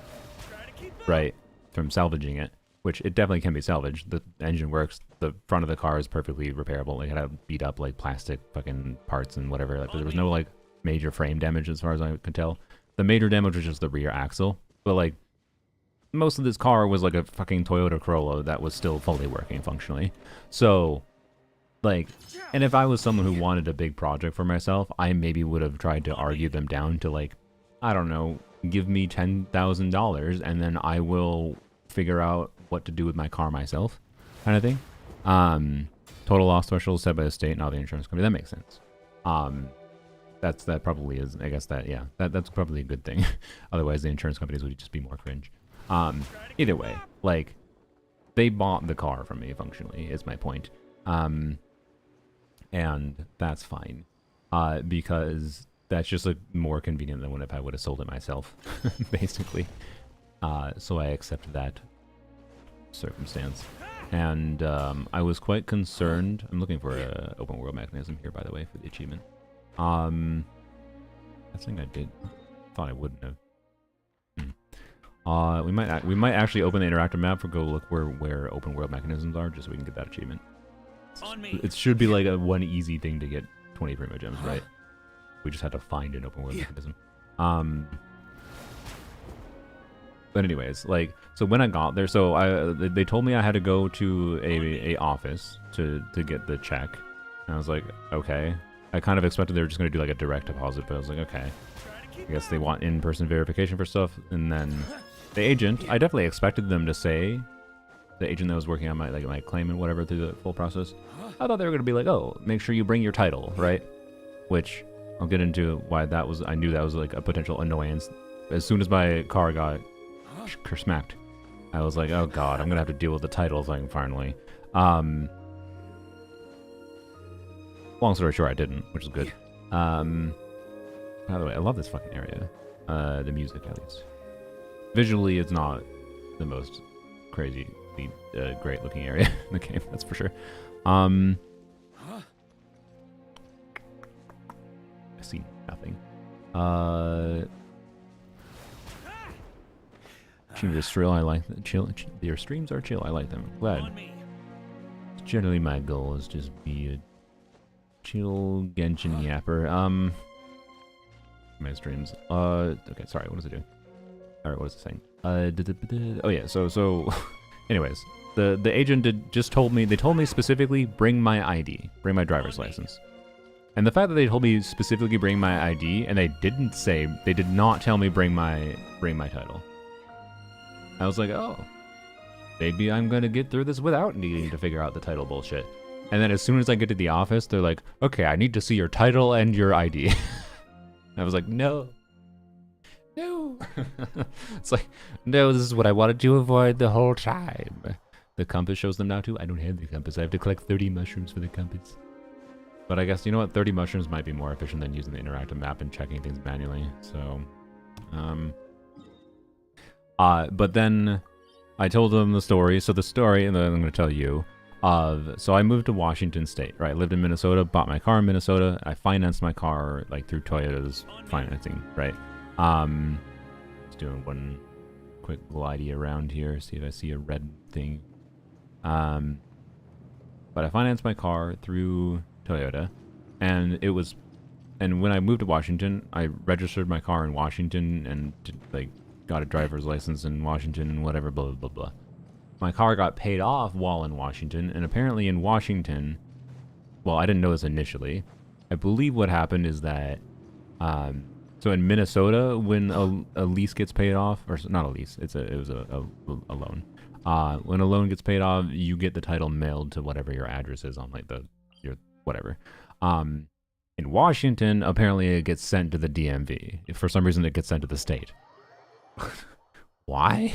right, from salvaging it, which it definitely can be salvaged. The engine works. The front of the car is perfectly repairable. It had beat up like plastic fucking parts and whatever. Like, there was no like major frame damage as far as I could tell. The major damage was just the rear axle. But like most of this car was like a fucking Toyota Corolla that was still fully working functionally. So like, and if I was someone who wanted a big project for myself, I maybe would have tried to argue them down to like, I don't know, give me $10,000 and then I will figure out what to do with my car myself, kind of thing. Total loss threshold set by the state, not the insurance company. That makes sense. That probably is. I guess that, yeah, that's probably a good thing. Otherwise, the insurance companies would just be more cringe. Either way, like they bought the car from me functionally. Is my point. And that's fine, because that's just like more convenient than if I would have sold it myself, basically. So I accept that circumstance. And I was quite concerned. I'm looking for a open world mechanism here, by the way, for the achievement. That's something I did. Thought I wouldn't have. We might actually open the interactive map for go look where open world mechanisms are, just so we can get that achievement. It should be like a one easy thing to get 20 primogems, right? We just had to find an open world mechanism. But anyways, like, so when I got there, so they told me I had to go to a office to get the check. And I was like, okay. I kind of expected they were just going to do like a direct deposit, but I was like, okay. I guess they want in-person verification for stuff. And then the agent, I definitely expected them to say, the agent that was working on my claim and whatever through the full process, I thought they were going to be like, oh, make sure you bring your title, right? Which I'll get into why that was. I knew that was like a potential annoyance. As soon as my car got smacked, I was like, oh god, I'm gonna have to deal with the title thing finally. Long story short, I didn't, which is good. By the way, I love this fucking area. The music, at least. Visually, it's not the most crazy, great looking area in the game, that's for sure. I see nothing. Streams are chill. I like that. Chill. Your streams are chill. I like them. I'm glad. Generally, my goal is just be a chill Genshin yapper. My streams. Okay. Sorry. What is it doing? All right. What is it saying? Oh yeah. So. Anyways, the agent just told me. They told me specifically bring my ID, bring my driver's license. And the fact that they told me specifically bring my ID, and they did not tell me bring my title. I was like, oh, maybe I'm gonna get through this without needing to figure out the title bullshit. And then as soon as I get to the office, they're like, okay, I need to see your title and your ID. I was like, no. It's like, no, this is what I wanted to avoid the whole time. The compass shows them now too. I don't have the compass. I have to collect 30 mushrooms for the compass. But I guess, you know what, 30 mushrooms might be more efficient than using the interactive map and checking things manually, so... but then I told them the story, so the story, and then I'm going to tell you, so I moved to Washington State, right? I lived in Minnesota, bought my car in Minnesota, I financed my car, like, through Toyota's financing, right? Just doing one quick glidey around here, see if I see a red thing. But I financed my car through Toyota, and when I moved to Washington, I registered my car in Washington and got a driver's license in Washington and whatever, blah, blah, blah, blah. My car got paid off while in Washington, and apparently in Washington, well, I didn't know this initially. I believe what happened is that, so in Minnesota, when a lease gets paid off, or not a lease, it was a loan. When a loan gets paid off, you get the title mailed to whatever your address is on like your whatever. In Washington, apparently it gets sent to the DMV. If for some reason it gets sent to the state. Why?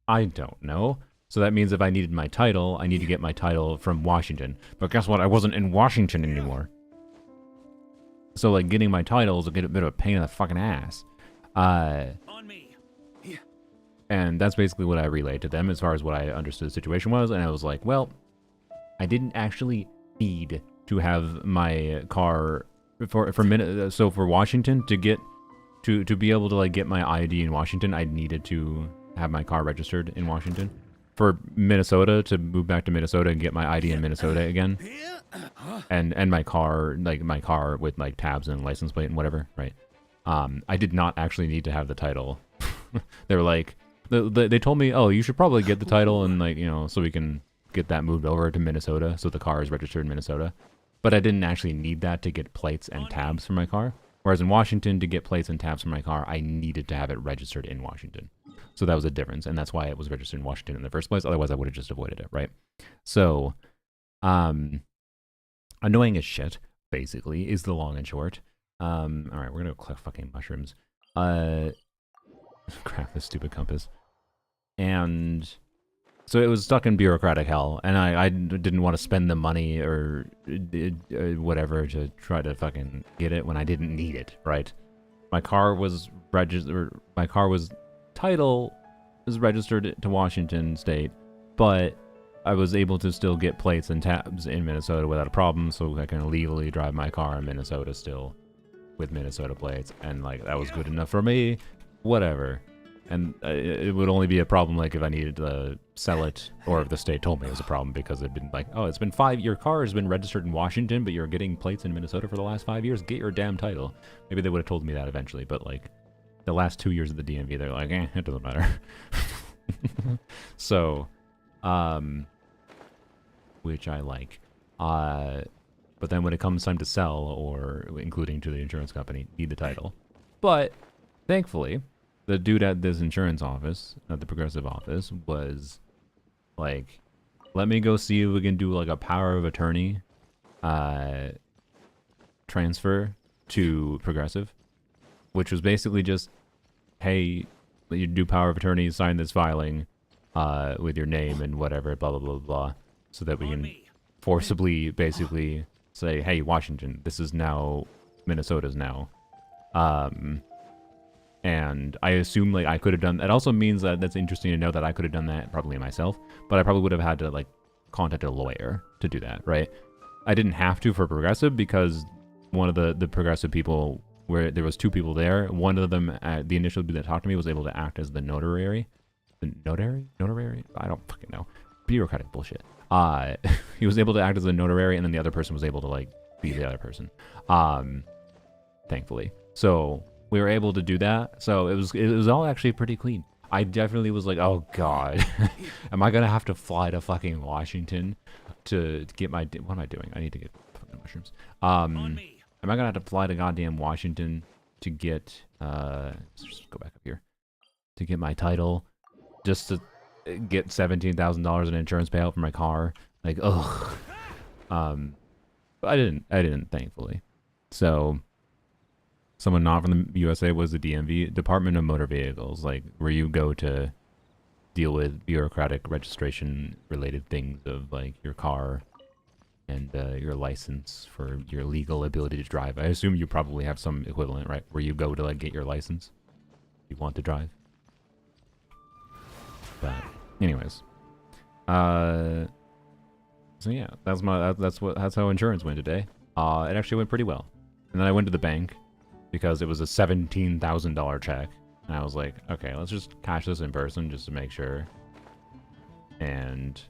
I don't know. So that means if I needed my title, I need to get my title from Washington. But guess what? I wasn't in Washington anymore. So like getting my title is a bit of a pain in the fucking ass. On me. Yeah. And that's basically what I relayed to them as far as what I understood the situation was. And I was like, well, I didn't actually need to have my car for Washington to get to be able to like get my ID in Washington. I needed to have my car registered in Washington. For Minnesota, to move back to Minnesota and get my ID in Minnesota again, and my car with like tabs and license plate and whatever, right? I did not actually need to have the title. They were like, they told me, oh, you should probably get the title and like, you know, so we can get that moved over to Minnesota, so the car is registered in Minnesota. But I didn't actually need that to get plates and tabs for my car. Whereas in Washington, to get plates and tabs for my car, I needed to have it registered in Washington. So that was a difference, and that's why it was registered in Washington in the first place. Otherwise, I would have just avoided it, right? So, annoying as shit, basically, is the long and short. All right, we're gonna go collect fucking mushrooms. Crap, this stupid compass. And so it was stuck in bureaucratic hell, and I didn't want to spend the money or whatever to try to fucking get it when I didn't need it, right? My car was registered. My car was title is registered to Washington State, but I was able to still get plates and tabs in Minnesota without a problem, so I can legally drive my car in Minnesota still with Minnesota plates, and like that was good enough for me. Whatever. And it would only be a problem like if I needed to sell it, or if the state told me it was a problem because it'd been like, oh, it's been your car has been registered in Washington, but you're getting plates in Minnesota for the last 5 years. Get your damn title. Maybe they would have told me that eventually, but like the last 2 years of the DMV, they're like, it doesn't matter. So, which I like. But then when it comes time to sell, or including to the insurance company, need the title. But thankfully, the dude at this insurance office, at the Progressive office, was like, let me go see if we can do like a power of attorney transfer to Progressive, which was basically just, hey, you do power of attorney, sign this filing with your name and whatever, blah, blah, blah, blah, so that we can forcibly basically say, hey, Washington, this is now Minnesota's now. And I assume like I could have done, it also means that that's interesting to know that I could have done that probably myself, but I probably would have had to like contact a lawyer to do that, right? I didn't have to for Progressive because one of the Progressive people, where there was two people there, one of them, the initial dude that talked to me was able to act as the notary. The notary? I don't fucking know. Bureaucratic bullshit. He was able to act as a notary, and then the other person was able to like be the other person. Thankfully. So we were able to do that. So it was all actually pretty clean. I definitely was like, oh god, am I gonna have to fly to fucking Washington to get my, what am I doing? I need to get fucking mushrooms. Am I gonna have to fly to goddamn Washington to get, let's just go back up here, to get my title, just to get $17,000 in insurance payout for my car? Like, ugh. But I didn't, thankfully. So someone not from the USA was the DMV, Department of Motor Vehicles, like where you go to deal with bureaucratic registration related things of like your car and your license for your legal ability to drive. I assume you probably have some equivalent, right? Where you go to like get your license if you want to drive. But anyways, so yeah, that's how insurance went today. It actually went pretty well. And then I went to the bank because it was a $17,000 check, and I was like, okay, let's just cash this in person just to make sure. And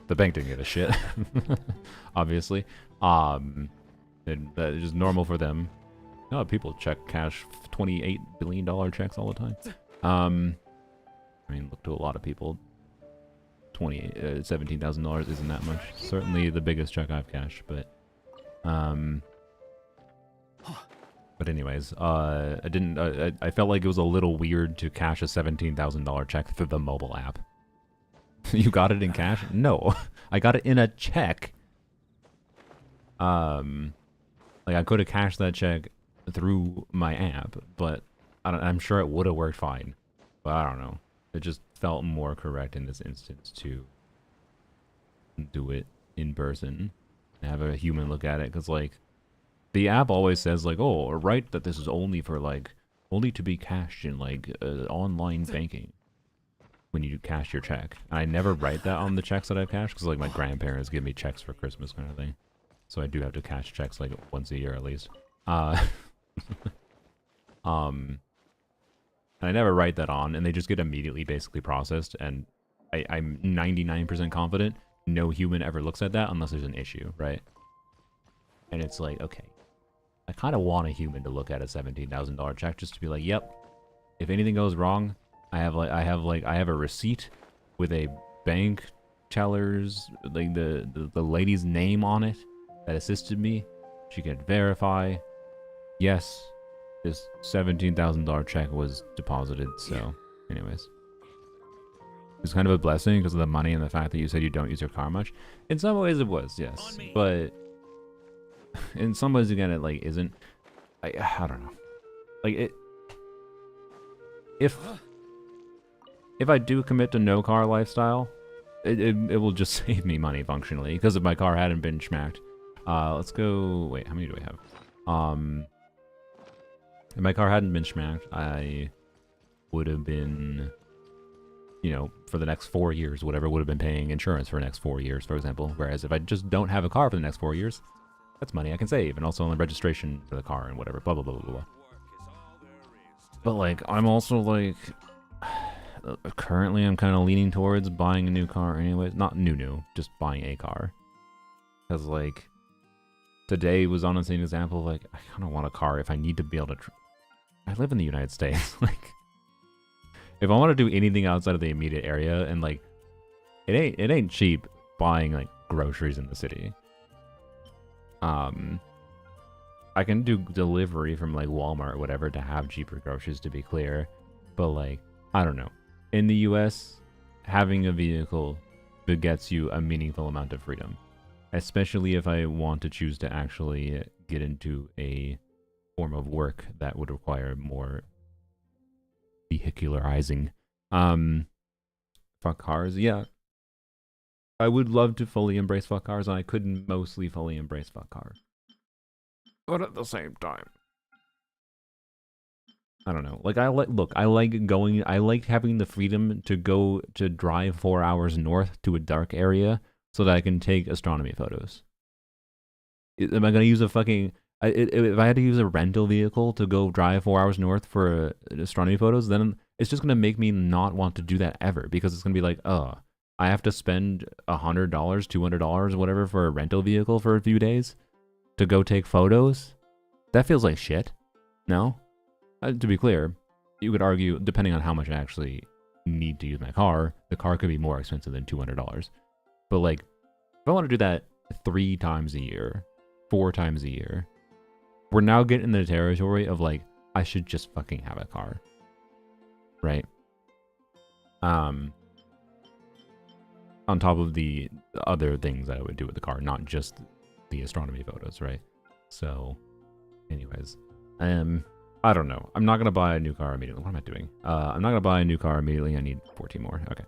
the bank didn't give a shit, obviously. It's just normal for them. Oh, people cash $28 billion checks all the time. I mean, look, to a lot of people, $17,000 isn't that much. Certainly the biggest check I've cashed, but anyways, I felt like it was a little weird to cash a $17,000 check through the mobile app. You got it in cash? No, I got it in a check. Like I could have cashed that check through my app, but I'm sure it would have worked fine. But I don't know. It just felt more correct in this instance to do it in person and have a human look at it, because like the app always says like, oh, write that this is only for like only to be cashed in like online banking when you cash your check. And I never write that on the checks that I cash because like my grandparents give me checks for Christmas kind of thing, so I do have to cash checks like once a year at least. And I never write that on, and they just get immediately basically processed, and I'm 99% confident no human ever looks at that unless there's an issue, right? And it's like, okay, I kind of want a human to look at a $17,000 check just to be like, yep, if anything goes wrong, I have a receipt with a bank teller's, like the lady's name on it that assisted me. She can verify, yes, this $17,000 check was deposited. So anyways, it's kind of a blessing because of the money and the fact that you said you don't use your car much. In some ways it was, yes, but in some ways again it like isn't. I don't know, like it, if I do commit to no car lifestyle, it will just save me money functionally, because if my car hadn't been schmacked. Let's go, wait, how many do I have? If my car hadn't been schmacked, I would have been, you know, for the next 4 years, whatever, would have been paying insurance for the next 4 years, for example. Whereas if I just don't have a car for the next 4 years, that's money I can save, and also on the registration for the car and whatever, blah, blah, blah, blah, blah. But, like, I'm also, like, currently I'm kind of leaning towards buying a new car anyways. Not new, just buying a car. Because, like, today was honestly an example of, like, I kind of want a car if I need to be able to... I live in the United States. Like, if I want to do anything outside of the immediate area, and, like, it ain't cheap buying, like, groceries in the city. I can do delivery from, like, Walmart or whatever to have cheaper groceries, to be clear. But, like, I don't know. In the US, having a vehicle begets you a meaningful amount of freedom. Especially if I want to choose to actually get into a form of work that would require more vehicularizing. Fuck cars, yeah. I would love to fully embrace fuck cars, and I could mostly fully embrace fuck cars. But at the same time, I don't know. Like, I like having the freedom to go to drive 4 hours north to a dark area so that I can take astronomy photos. Am I gonna use a fucking... if I had to use a rental vehicle to go drive 4 hours north for astronomy photos, then it's just gonna make me not want to do that ever, because it's gonna be like, oh, I have to spend $100, $200, whatever, for a rental vehicle for a few days to go take photos? That feels like shit. No? To be clear, you could argue, depending on how much I actually need to use my car, the car could be more expensive than $200. But, like, if I want to do that 3 times a year, 4 times a year, we're now getting in the territory of, like, I should just fucking have a car. Right? On top of the other things that I would do with the car, not just the astronomy photos, right? So, anyways, I don't know. I'm not gonna buy a new car immediately. What am I doing? I'm not gonna buy a new car immediately. I need 14 more. Okay,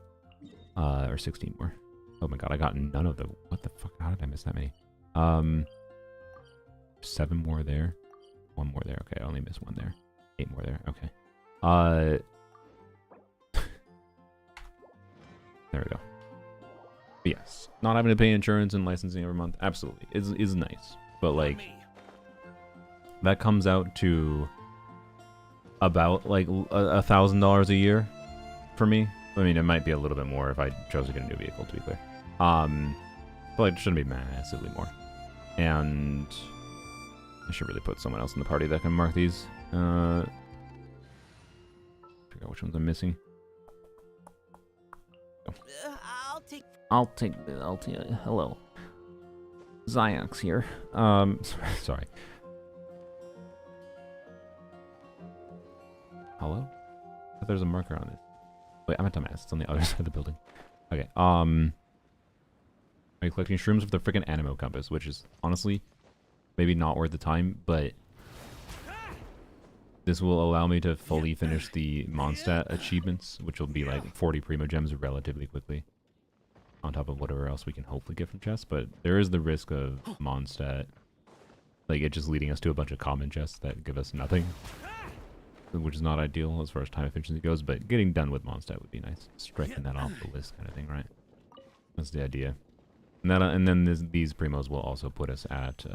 or 16 more. Oh my god, I got none of the... What the fuck? How did I miss that many? 7 more there. 1 more there. Okay, I only missed 1 there. 8 more there. Okay. There we go. But yes, not having to pay insurance and licensing every month, absolutely, is nice. But, like, that comes out to about, like, $1,000 a year for me. I mean, it might be a little bit more if I chose to get a new vehicle, to be clear. But it shouldn't be massively more. And I should really put someone else in the party that can mark these. Figure out which ones I'm missing. I'll take hello. Ziox here. Sorry. Hello? I thought there's a marker on it. Wait, I'm at dumbass. It's on the other side of the building. Okay. Are you collecting shrooms with the freaking Animo compass, which is honestly maybe not worth the time, but this will allow me to fully finish the Mondstadt achievements, which will be like 40 primogems relatively quickly, on top of whatever else we can hopefully get from chests. But there is the risk of Mondstadt, like it just leading us to a bunch of common chests that give us nothing, which is not ideal as far as time efficiency goes. But getting done with Mondstadt would be nice, striking that off the list, kind of thing, right? That's the idea. And then these primos will also put us at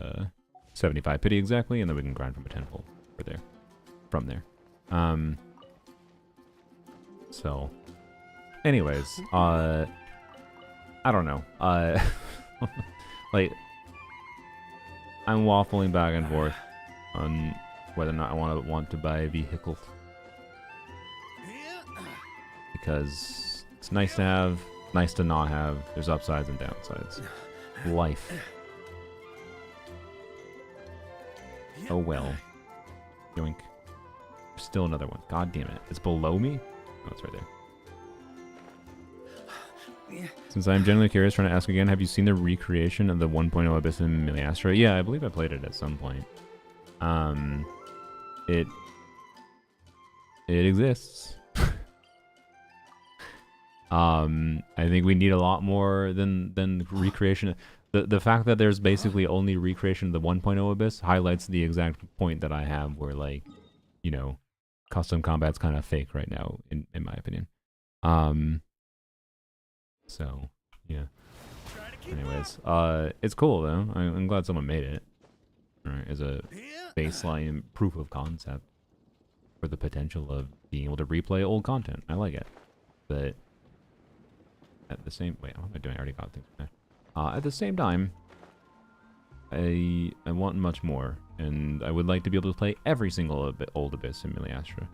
75 pity exactly, and then we can grind from a tenfold for there. From there. So anyways, I don't know. Like I'm waffling back and forth on whether or not I want to buy a vehicle, because it's nice to have, nice to not have. There's upsides and downsides. Life. Oh well. Yoink. Still another one. God damn it. It's below me? Oh, it's right there. Since I'm genuinely curious, trying to ask again, have you seen the recreation of the 1.0 Abyss in Miliastra? Yeah, I believe I played it at some point. It exists. I think we need a lot more than recreation. The fact that there's basically only recreation of the 1.0 Abyss highlights the exact point that I have, where, like, you know, custom combat's kind of fake right now, in my opinion. So yeah. Anyways, it's cool though. I'm glad someone made it. Right, as a baseline proof of concept for the potential of being able to replay old content. I like it, but at the same what am I doing? I already got things there. At the same time, I want much more, and I would like to be able to play every single old Abyss in Miliastra.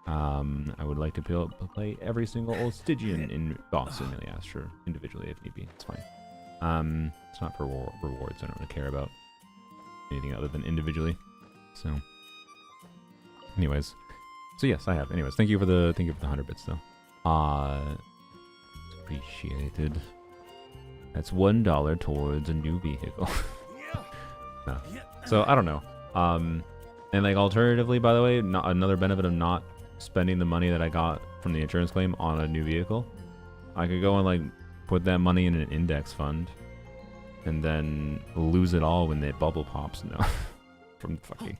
I would like to be able to play every single old Stygian in boss in Miliastra individually if need be. It's fine. It's not for rewards. I don't really care about anything other than individually. So, anyways, so yes, I have. Anyways, thank you for the 100 bits though. Appreciated. That's $1 towards a new vehicle. No. So I don't know. And like alternatively, by the way, not another benefit of not spending the money that I got from the insurance claim on a new vehicle, I could go and like put that money in an index fund and then lose it all when the bubble pops. No. From fucking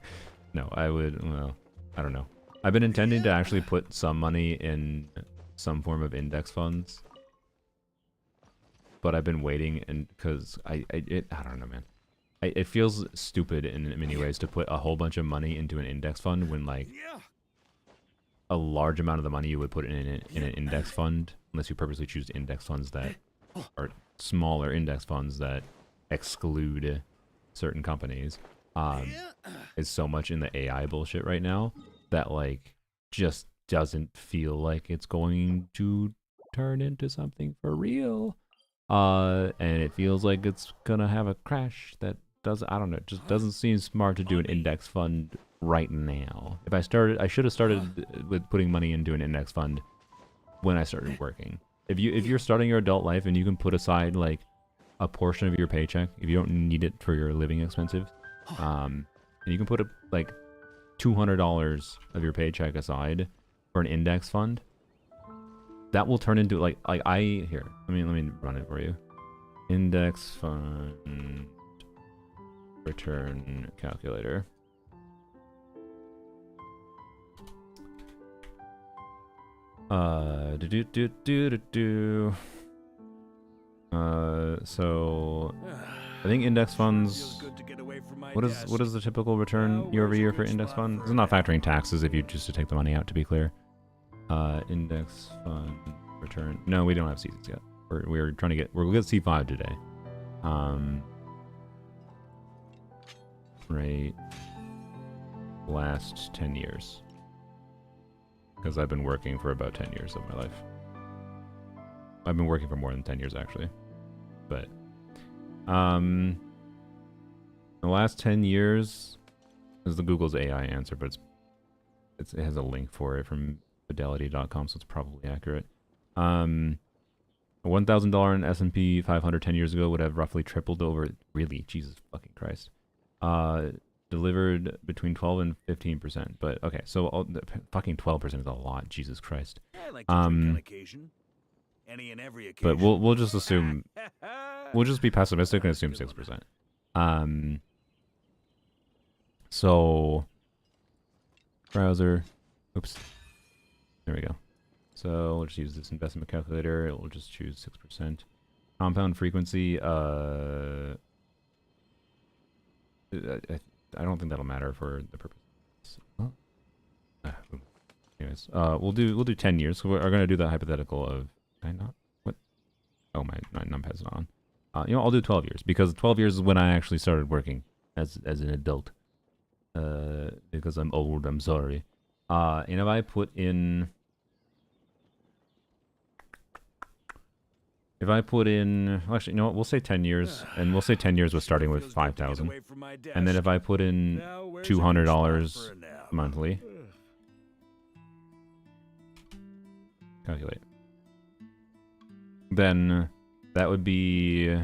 no, I would, well, I don't know. I've been intending to actually put some money in some form of index funds, but I've been waiting, and because I don't know, man. It feels stupid in many ways to put a whole bunch of money into an index fund when, like, a large amount of the money you would put in an index fund, unless you purposely choose index funds that are smaller index funds that exclude certain companies, is so much in the AI bullshit right now that, like, just doesn't feel like it's going to turn into something for real. And it feels like it's gonna have a crash that I don't know, it just doesn't seem smart to do an index fund right now. If I should have started with putting money into an index fund when I started working. If you're starting your adult life and you can put aside like a portion of your paycheck, if you don't need it for your living expenses, and you can put like $200 of your paycheck aside for an index fund, that will turn into like here. Let me run it for you. Index fund return calculator. So I think index funds. What is the typical return year over year for index funds? It's not factoring taxes if you choose to take the money out, to be clear. Index fund return. No, we don't have C6 yet. We're trying to we'll get C5 today. Right. Last 10 years. Because I've been working for about 10 years of my life. I've been working for more than 10 years actually. But the last 10 years is the Google's AI answer, but it has a link for it from fidelity.com, so it's probably accurate. The A $1,000 in S&P 500 10 years ago would have roughly tripled over. Really, Jesus fucking Christ. Delivered between 12 and 15%. But okay, so fucking 12% is a lot. Jesus Christ. I like to drink on occasion. Any and every occasion. But we'll just assume we'll just be pessimistic and assume 6%. So browser. Oops. There we go. So we'll just use this investment calculator. It will just choose 6%. Compound frequency. I don't think that'll matter for the purpose. Oh. Anyways, we'll do 10 years. So we're gonna do the hypothetical of. Can I not? What? Oh, my numpad's not on. I'll do 12 years because 12 years is when I actually started working as an adult. Because I'm old. I'm sorry. And if I put in. If I put in, actually, you know what? We'll say 10 years, and we'll say 10 years was starting with 5,000, and then if I put in $200 monthly, calculate, then that would be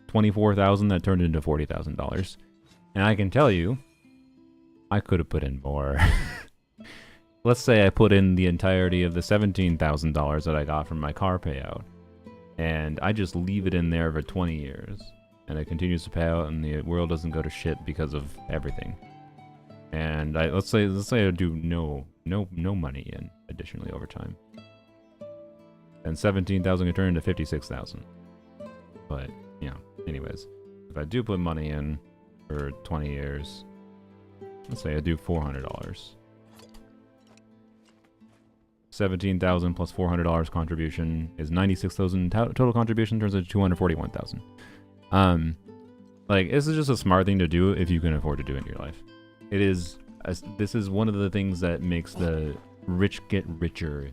24,000. That turned into $40,000, and I can tell you, I could have put in more. Let's say I put in the entirety of the $17,000 that I got from my car payout. And I just leave it in there for 20 years. And it continues to pay out and the world doesn't go to shit because of everything. And let's say I do no money in additionally over time. And 17,000 can turn into 56,000. But, anyways. If I do put money in for 20 years, let's say I do $400. 17,000 plus $400 contribution is 96,000. Total contribution turns into 241,000. Like, this is just a smart thing to do if you can afford to do it in your life. It is. This is one of the things that makes the rich get richer.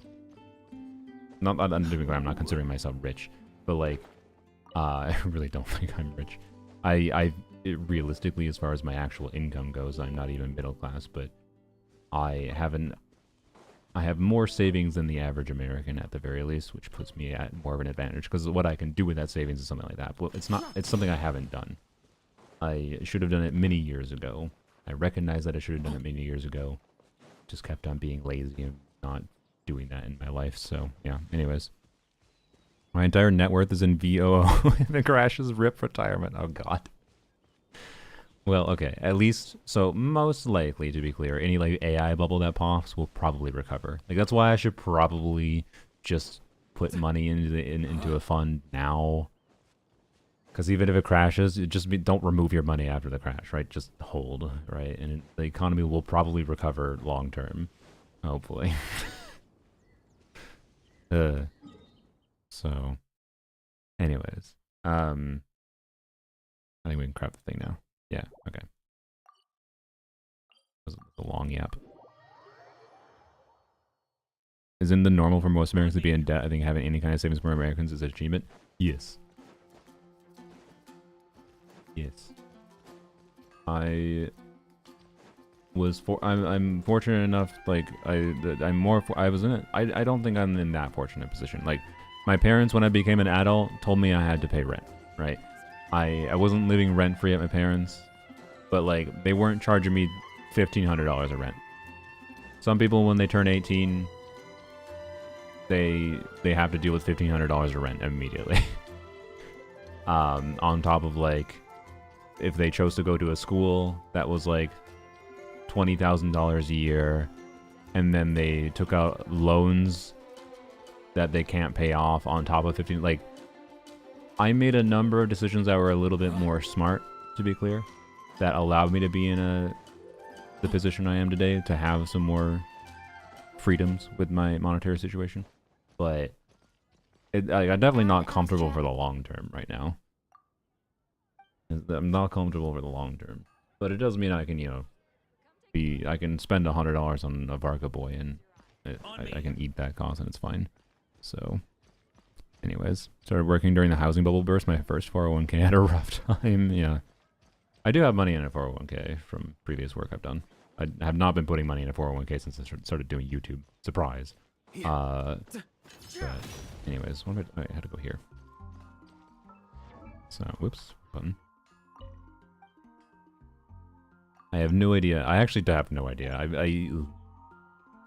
I'm not considering myself rich, but like, I really don't think I'm rich. Realistically, as far as my actual income goes, I'm not even middle class, but I have more savings than the average American at the very least, which puts me at more of an advantage because what I can do with that savings is something like that. Well, it's something I haven't done. I should have done it many years ago. I recognize that I should have done it many years ago. Just kept on being lazy and not doing that in my life. So yeah, anyways. My entire net worth is in VOO. If it crashes, rip retirement. Oh god. Well, okay, at least, so most likely, to be clear, any like AI bubble that pops will probably recover. Like, that's why I should probably just put money into a fund now. Because even if it crashes, don't remove your money after the crash, right? Just hold, right? And the economy will probably recover long term, hopefully. So, anyways, I think we can crap the thing now. Yeah, okay. That was a long yap. Isn't the normal for most Americans to be in debt? I think having any kind of savings for Americans is an achievement. Yes. Yes. I'm fortunate enough, like, I was in it. I don't think I'm in that fortunate position. Like, my parents, when I became an adult, told me I had to pay rent, right? I wasn't living rent-free at my parents', but like they weren't charging me $1,500 of rent. Some people, when they turn 18, they have to deal with $1,500 of rent immediately. On top of like, if they chose to go to a school that was like $20,000 a year, and then they took out loans that they can't pay off on top of 15, like. I made a number of decisions that were a little bit more smart, to be clear, that allowed me to be in the position I am today, to have some more freedoms with my monetary situation. But I'm definitely not comfortable for the long term right now. I'm not comfortable for the long term, but it does mean I can, I can spend $100 on a Varka boy and I can eat that cost and it's fine. So. Anyways, started working during the housing bubble burst. My first 401k had a rough time. Yeah. I do have money in a 401k from previous work I've done. I have not been putting money in a 401k since I started doing YouTube. Surprise. But Anyways, what am I had to go here. So, whoops, button. I have no idea. I actually have no idea.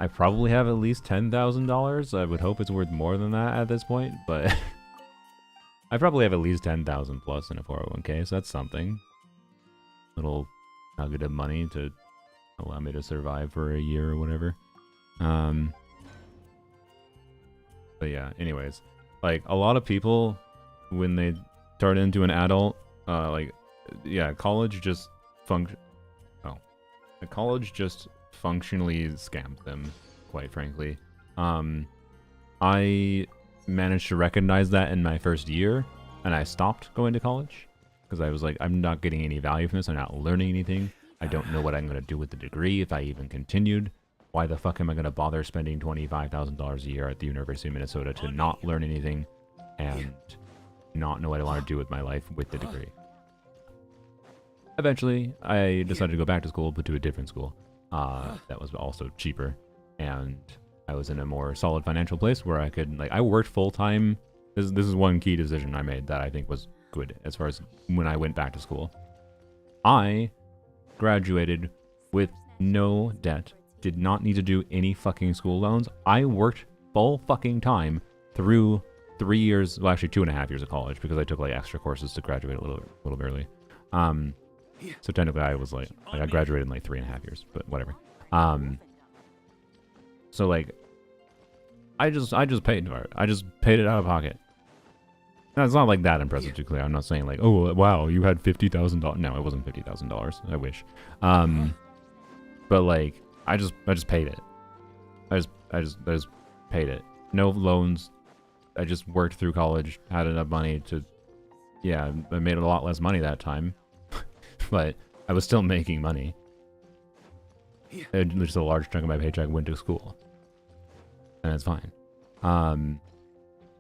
I probably have at least $10,000. I would hope it's worth more than that at this point, but I probably have at least 10,000 plus in a 401k, so that's something. Little nugget of money to allow me to survive for a year or whatever. But yeah, anyways, like a lot of people when they turn into an adult, college just college just functionally scammed them, quite frankly. I managed to recognize that in my first year, and I stopped going to college because I was like, I'm not getting any value from this. I'm not learning anything. I don't know what I'm going to do with the degree if I even continued. Why the fuck am I going to bother spending $25,000 a year at the University of Minnesota to not learn anything and not know what I want to do with my life with the degree? Eventually, I decided to go back to school, but to a different school that was also cheaper, and I was in a more solid financial place where I could, like, I worked full-time. This is one key decision I made that I think was good as far as when I went back to school. I graduated with no debt, did not need to do any fucking school loans. I worked full fucking time through 3 years, well, actually 2.5 years of college because I took like extra courses to graduate a little bit early. So technically I was like I graduated in like 3.5 years, but whatever. So like I just paid for it. I just paid it out of pocket. Now, it's not like that impressive, to be clear. I'm not saying like, oh wow, you had $50,000. No, it wasn't $50,000. I wish. But like I just paid it. I just paid it. No loans. I just worked through college, had enough money to, yeah, I made a lot less money that time. But I was still making money. Just a large chunk of my paycheck went to school. And it's fine.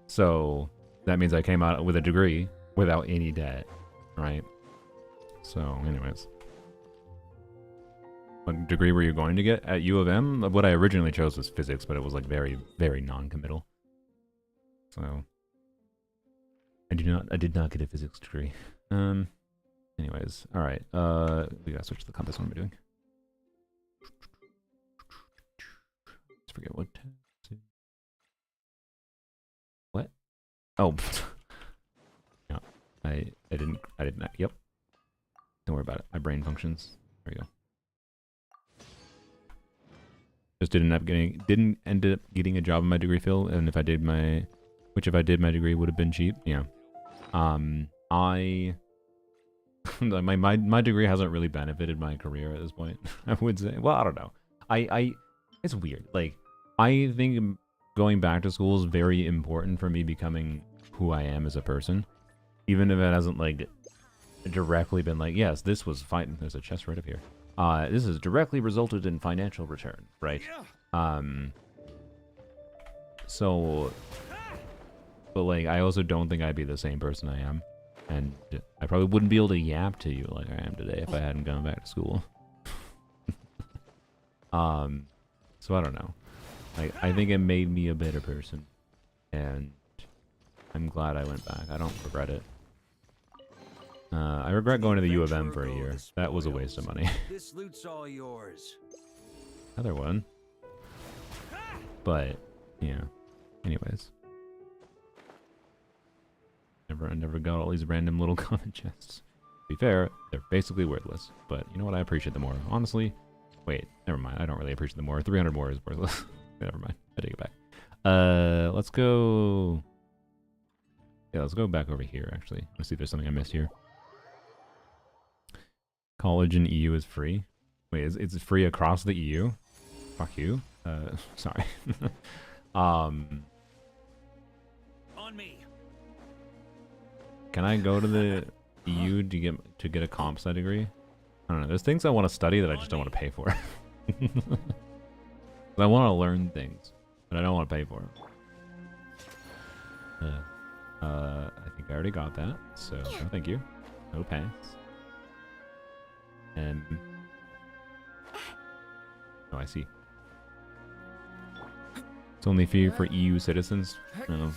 So that means I came out with a degree without any debt, right? So anyways. What degree were you going to get at U of M? What I originally chose was physics, but it was like very, very non-committal. So I did not get a physics degree. Anyways, all right. We gotta switch to the compass. What am I doing? Let's forget what. What? Oh, yeah. I didn't. Yep. Don't worry about it. My brain functions. There we go. Just didn't end up getting a job in my degree field, and if I did my degree would have been cheap. Yeah. My degree hasn't really benefited my career at this point. I would say. Well, I don't know. It's weird. Like, I think going back to school is very important for me becoming who I am as a person, even if it hasn't like directly been like, yes, this was fine. There's a chest right up here. This has directly resulted in financial return, right? So, but like, I also don't think I'd be the same person I am. And I probably wouldn't be able to yap to you like I am today if I hadn't gone back to school. So I don't know. Like, I think it made me a better person. And I'm glad I went back. I don't regret it. I regret going to the U of M for a year. That was a waste of money. This loot's all yours. Another one. But, yeah. Anyways. I never got all these random little common chests. To be fair, they're basically worthless. But you know what? I appreciate them more. Honestly, wait, never mind. I don't really appreciate them more. 300 more is worthless. Never mind. I take it back. Let's go. Yeah, let's go back over here, actually. Let's see if there's something I missed here. College in EU is free. Wait, it's free across the EU? Fuck you. Sorry. On me. Can I go to the EU to get a comp sci degree? I don't know. There's things I want to study that I just don't want to pay for. I want to learn things, but I don't want to pay for them. I think I already got that, so no thank you. No pass. And oh, I see. It's only free for EU citizens. I don't know.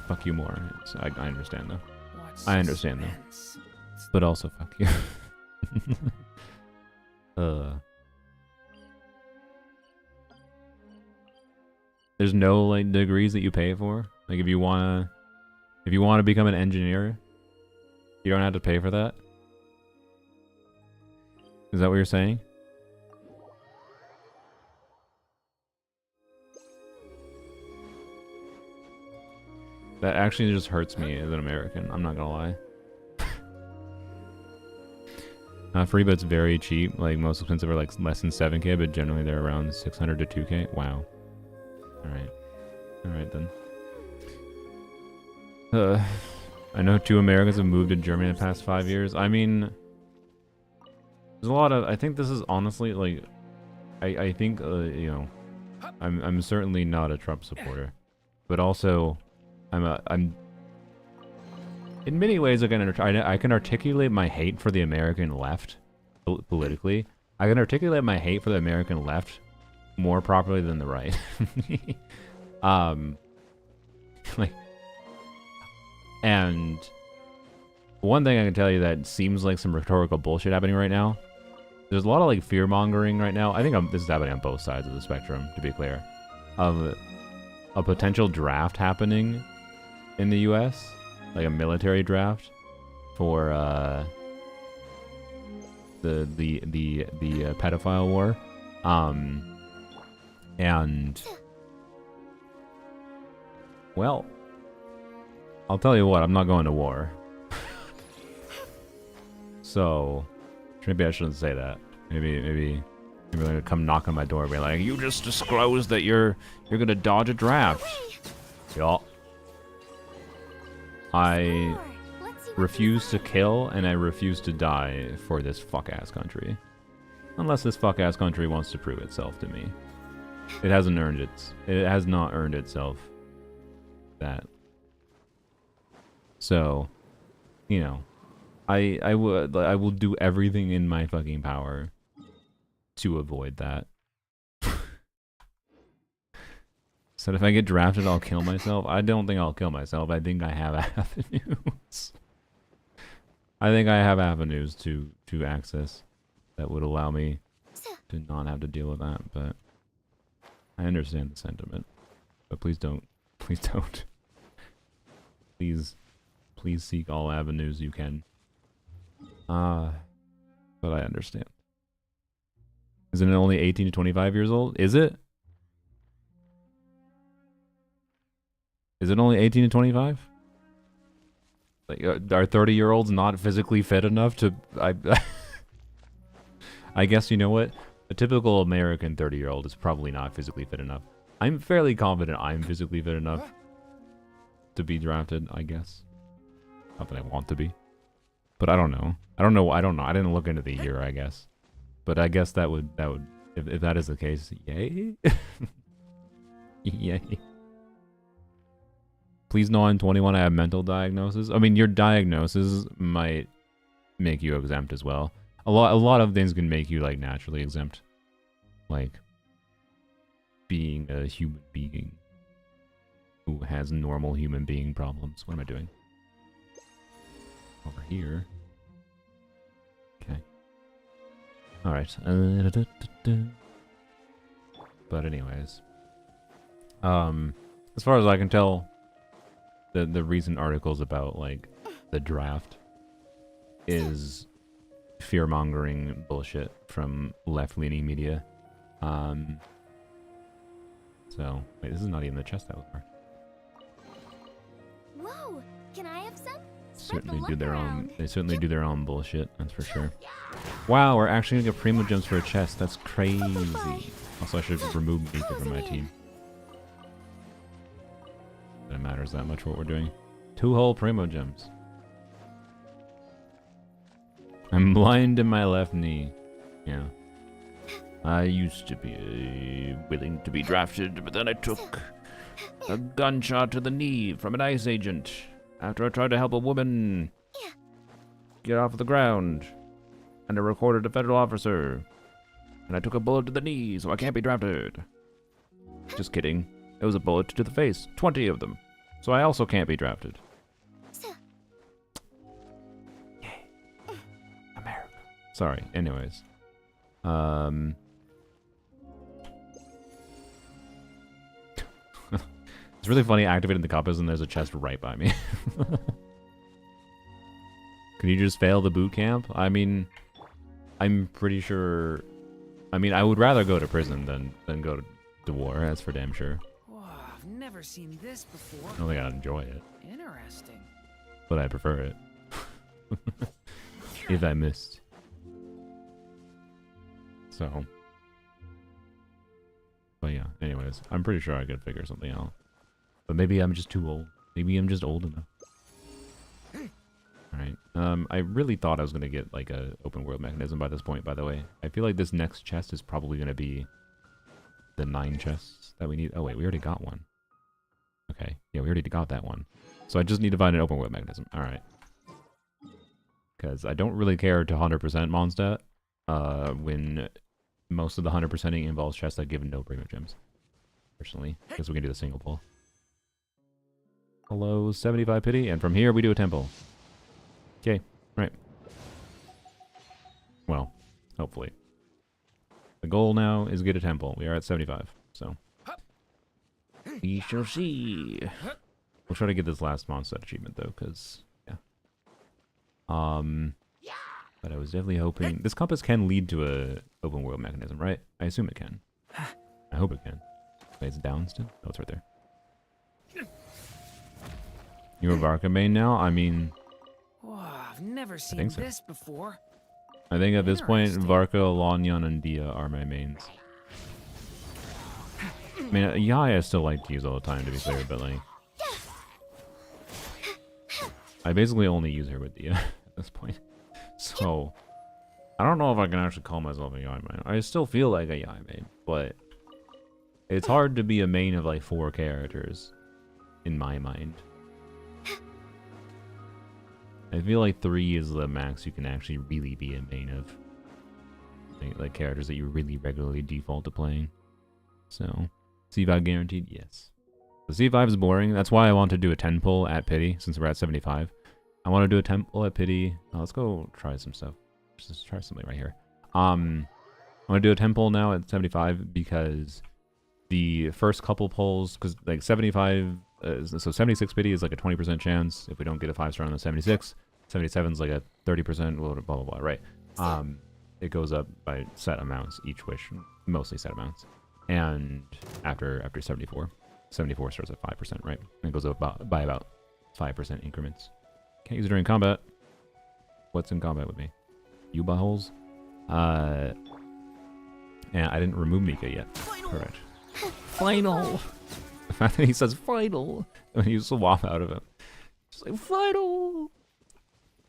fuck you more. I understand though. What's I understand though. suspense? But also fuck you. There's no like degrees that you pay for. Like if you wanna become an engineer, you don't have to pay for that. Is that what you're saying? That actually just hurts me as an American. I'm not gonna lie. Freebet's very cheap. Like most expensive are like less than 7K, but generally they're around 600 to 2K. Wow. All right then. I know 2 Americans have moved to Germany in the past 5 years. I mean, there's a lot of. I think this is honestly like, I think you know, I'm certainly not a Trump supporter, but also, I'm. In many ways, I can articulate my hate for the American left politically. I can articulate my hate for the American left more properly than the right. Like, and one thing I can tell you that seems like some rhetorical bullshit happening right now. There's a lot of like fear mongering right now. I think this is happening on both sides of the spectrum, to be clear, of a potential draft happening in the U.S. Like a military draft for the pedophile war, and well, I'll tell you what, I'm not going to war. So maybe I shouldn't say that. Maybe they're gonna come knock on my door and be like, "You just disclosed that you're gonna dodge a draft." Y'all. I refuse to kill and I refuse to die for this fuck-ass country. Unless this fuck-ass country wants to prove itself to me. It hasn't earned it has not earned itself that. So, you know, I will do everything in my fucking power to avoid that. So if I get drafted, I'll kill myself. I don't think I'll kill myself. I think I have avenues. I think I have avenues to access that would allow me to not have to deal with that. But I understand the sentiment. But please don't. Please don't. Please seek all avenues you can. But I understand. Isn't it only 18 to 25 years old? Is it? Is it only 18 to 25? Like, are 30-year-olds not physically fit enough to... I guess, you know what? A typical American 30-year-old is probably not physically fit enough. I'm fairly confident I'm physically fit enough to be drafted, I guess. Not that I want to be. But I don't know. I don't know. I didn't look into the year, I guess. But I guess that would... If that is the case, yay? Yay. Please know I'm 21, I have mental diagnosis. I mean, your diagnosis might make you exempt as well. A lot of things can make you, like, naturally exempt. Like, being a human being who has normal human being problems. What am I doing? Over here. Okay. Alright. But anyways. As far as I can tell, the recent articles about, like, the draft is fear-mongering bullshit from left-leaning media. So, wait, this is not even the chest that was marked. Whoa! Can I have some? Certainly do their own. They certainly do their own bullshit. That's for sure. Wow, we're actually gonna get primogems for a chest. That's crazy. Also, I should remove Mika from my team. That matters that much what we're doing. 2 whole primogems. I'm blind in my left knee. Yeah. I used to be willing to be drafted, but then I took a gunshot to the knee from an ICE agent after I tried to help a woman get off the ground. And I recorded a federal officer. And I took a bullet to the knee, so I can't be drafted. Just kidding. It was a bullet to the face. 20 of them. So I also can't be drafted. Yay. America. Sorry. Anyways. It's really funny activating the compass and there's a chest right by me. Can you just fail the boot camp? I mean, I'm pretty sure... I mean, I would rather go to prison than go to war, that's for damn sure. Whoa, I've never seen this before. I don't think I'd enjoy it. Interesting. But I prefer it. If I missed. So. But yeah, anyways, I'm pretty sure I could figure something out. But maybe I'm just too old. Maybe I'm just old enough. Alright, I really thought I was going to get, like, a open world mechanism by this point, by the way. I feel like this next chest is probably going to be the 9 chests that we need. Oh, wait, we already got one. Okay, yeah, we already got that one. So I just need to find an open world mechanism. Alright. Because I don't really care to 100% Mondstadt, when most of the 100%ing involves chests that give no primogems. Personally, because we can do the single pull. Hello, 75 pity, and from here we do a temple. Okay, right. Well, hopefully. The goal now is get a temple. We are at 75, so. We shall see. We'll try to get this last Mondstadt achievement, though, because, yeah. But I was definitely hoping... This compass can lead to a open world mechanism, right? I assume it can. I hope it can. Wait, it's down still? Oh, it's right there. You're a Varka main now? I mean... Whoa, I've never seen this before. I think at this point, Varka, Lanyan, and Dia are my mains. I mean, Yai I still like to use all the time, to be fair, but like... I basically only use her with Dia at this point. So, I don't know if I can actually call myself a Yai main. I still feel like a Yai main, but... It's hard to be a main of like 4 characters, in my mind. I feel like 3 is the max you can actually really be a main of. Like characters that you really regularly default to playing. So, C5 guaranteed? Yes. The C5 is boring. That's why I want to do a 10 pull at pity, since we're at 75. I want to do a 10 pull at pity. Oh, let's go try some stuff. Just try something right here. I want to do a 10 pull now at 75 because the first couple pulls, because like 75... so 76 pity is like a 20% chance if we don't get a 5-star on the 76. 77 is like a 30%, blah, blah, blah, blah, right? It goes up by set amounts each wish, mostly set amounts. And after 74 starts at 5%, right? And it goes up by about 5% increments. Can't use it during combat. What's in combat with me? You buttholes? And I didn't remove Mika yet. Correct. Final. The fact that he says final when you swap out of him. Just like, final!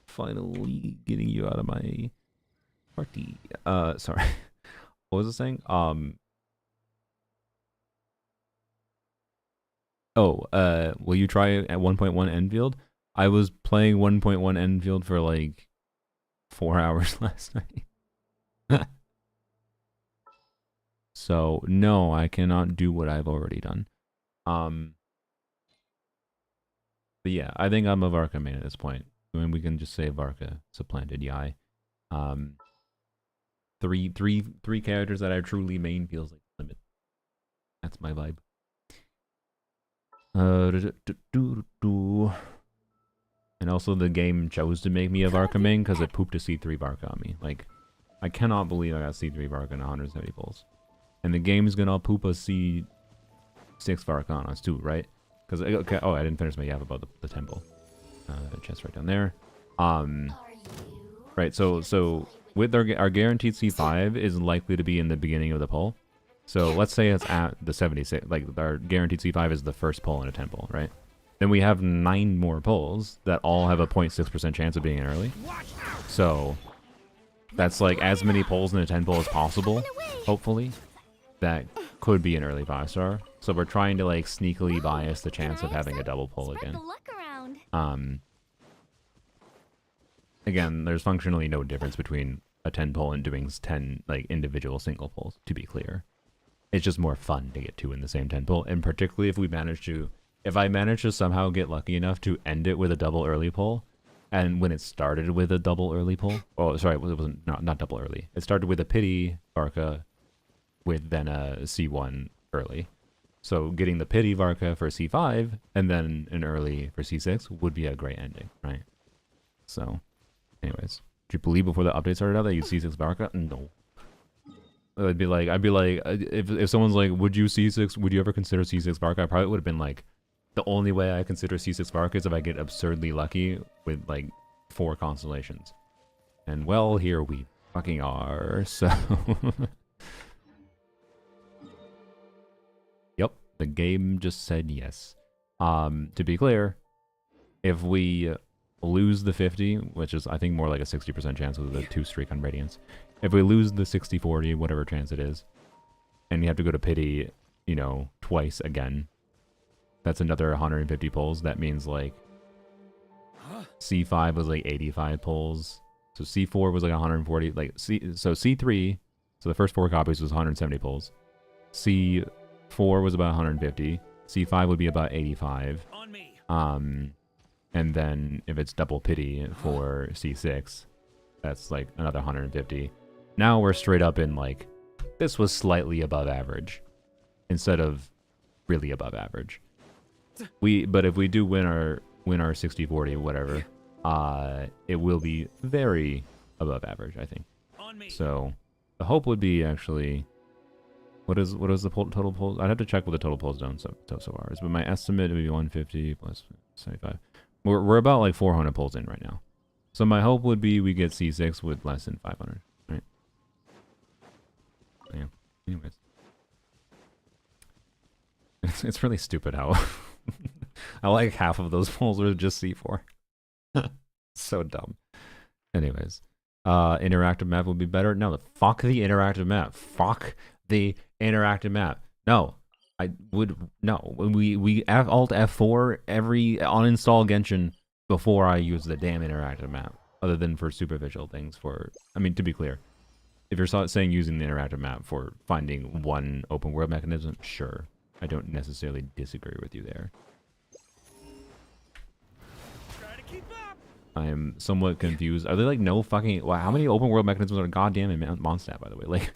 Finally getting you out of my party. Sorry. What was it saying? Will you try it at 1.1 Enfield? I was playing 1.1 Enfield for like 4 hours last night. So, no, I cannot do what I've already done. But yeah, I think I'm a Varka main at this point. I mean, we can just say Varka supplanted Yai. Three characters that I truly main feels like the limit. That's my vibe. And also the game chose to make me a Varka main because it pooped a C3 Varka on me. Like, I cannot believe I got C3 Varka in 170 pulls. And the game's gonna poop a C6 Barka on us too, right? Because, okay, oh, I didn't finish my yap about the temple. Chest right down there. Right, so with our guaranteed C5 is likely to be in the beginning of the pull. So let's say it's at the 76, like our guaranteed C5 is the first pull in a temple, right? Then we have 9 more pulls that all have a 0.6% chance of being in early. So that's like as many pulls in a 10 pull as possible, hopefully. That could be an early 5-star. So we're trying to like sneakily bias the chance of having a double pull again. Again, there's functionally no difference between a 10 pull and doing 10 like individual single pulls, to be clear. It's just more fun to get 2 in the same 10 pull, and particularly if we manage to if I managed to somehow get lucky enough to end it with a double early pull, and when it started with a double early pull, oh sorry, it wasn't not double early. It started with a pity Varka, with then a C1 early. So getting the pity Varka for C5 and then an early for C6 would be a great ending, right? So, anyways, do you believe before the update started out that you C6 Barka? No. I'd be like, if someone's like, would you ever consider C6 Barka? I probably would have been like, the only way I consider C6 Barka is if I get absurdly lucky with like 4 constellations. And well, here we fucking are, so. Yep, the game just said yes. To be clear, if we lose the 50, which is I think more like a 60% chance with the 2 streak on Radiance. If we lose the 60-40, whatever chance it is, and you have to go to pity, you know, twice again, that's another 150 pulls. That means like C5 was like 85 pulls. So C4 was like 140. Like so C3, so the first 4 copies was 170 pulls. C4 was about 150. C5 would be about 85. On me. And then if it's double pity for C6, that's like another 150. Now we're straight up in like, this was slightly above average instead of really above average. But if we do win our 60-40 whatever, it will be very above average, I think. On me. So the hope would be actually, what is the total polls? I'd have to check what the total polls done so far is, but my estimate would be 150 plus 75. We're about like 400 polls in right now. So my hope would be we get C6 with less than 500, right? Yeah. Anyways. It's really stupid how I like half of those polls are just C4. So dumb. Anyways. Interactive map would be better. No, fuck the interactive map. Fuck the interactive map. No. I would no. We Alt F4 every uninstall Genshin before I use the damn interactive map. Other than for superficial things. I mean, to be clear, if you're saying using the interactive map for finding one open world mechanism, sure. I don't necessarily disagree with you there. Try to keep up. I am somewhat confused. Are there like no fucking? Wow, how many open world mechanisms are goddamn in Mondstadt, by the way? Like,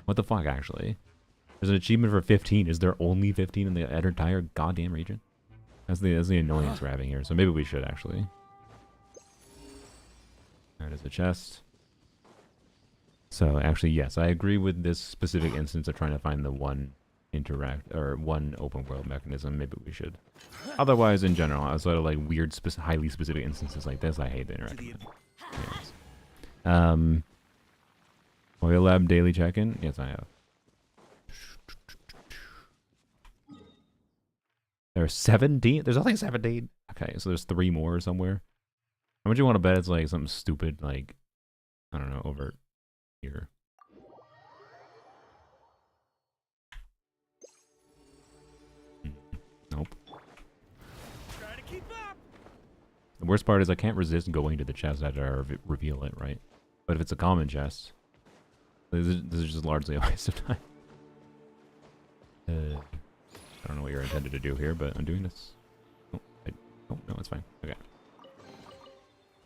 what the fuck, actually? There's an achievement for 15. Is there only 15 in the entire goddamn region? That's the annoyance we're having here. So maybe we should actually. That is a chest. So actually, yes, I agree with this specific instance of trying to find the one one open world mechanism. Maybe we should. Otherwise, in general, outside of like weird, highly specific instances like this, I hate the interactive map. Oil lab daily check-in. Yes, I have. There's 17? There's only 17? Okay, so there's 3 more somewhere. How much you want to bet it's like something stupid, like, I don't know, over here? Nope. Try to keep up. The worst part is I can't resist going to the chest after I reveal it, right? But if it's a common chest, this is just largely a waste of time. I don't know what you're intended to do here, but I'm doing this. Oh, no, it's fine. Okay.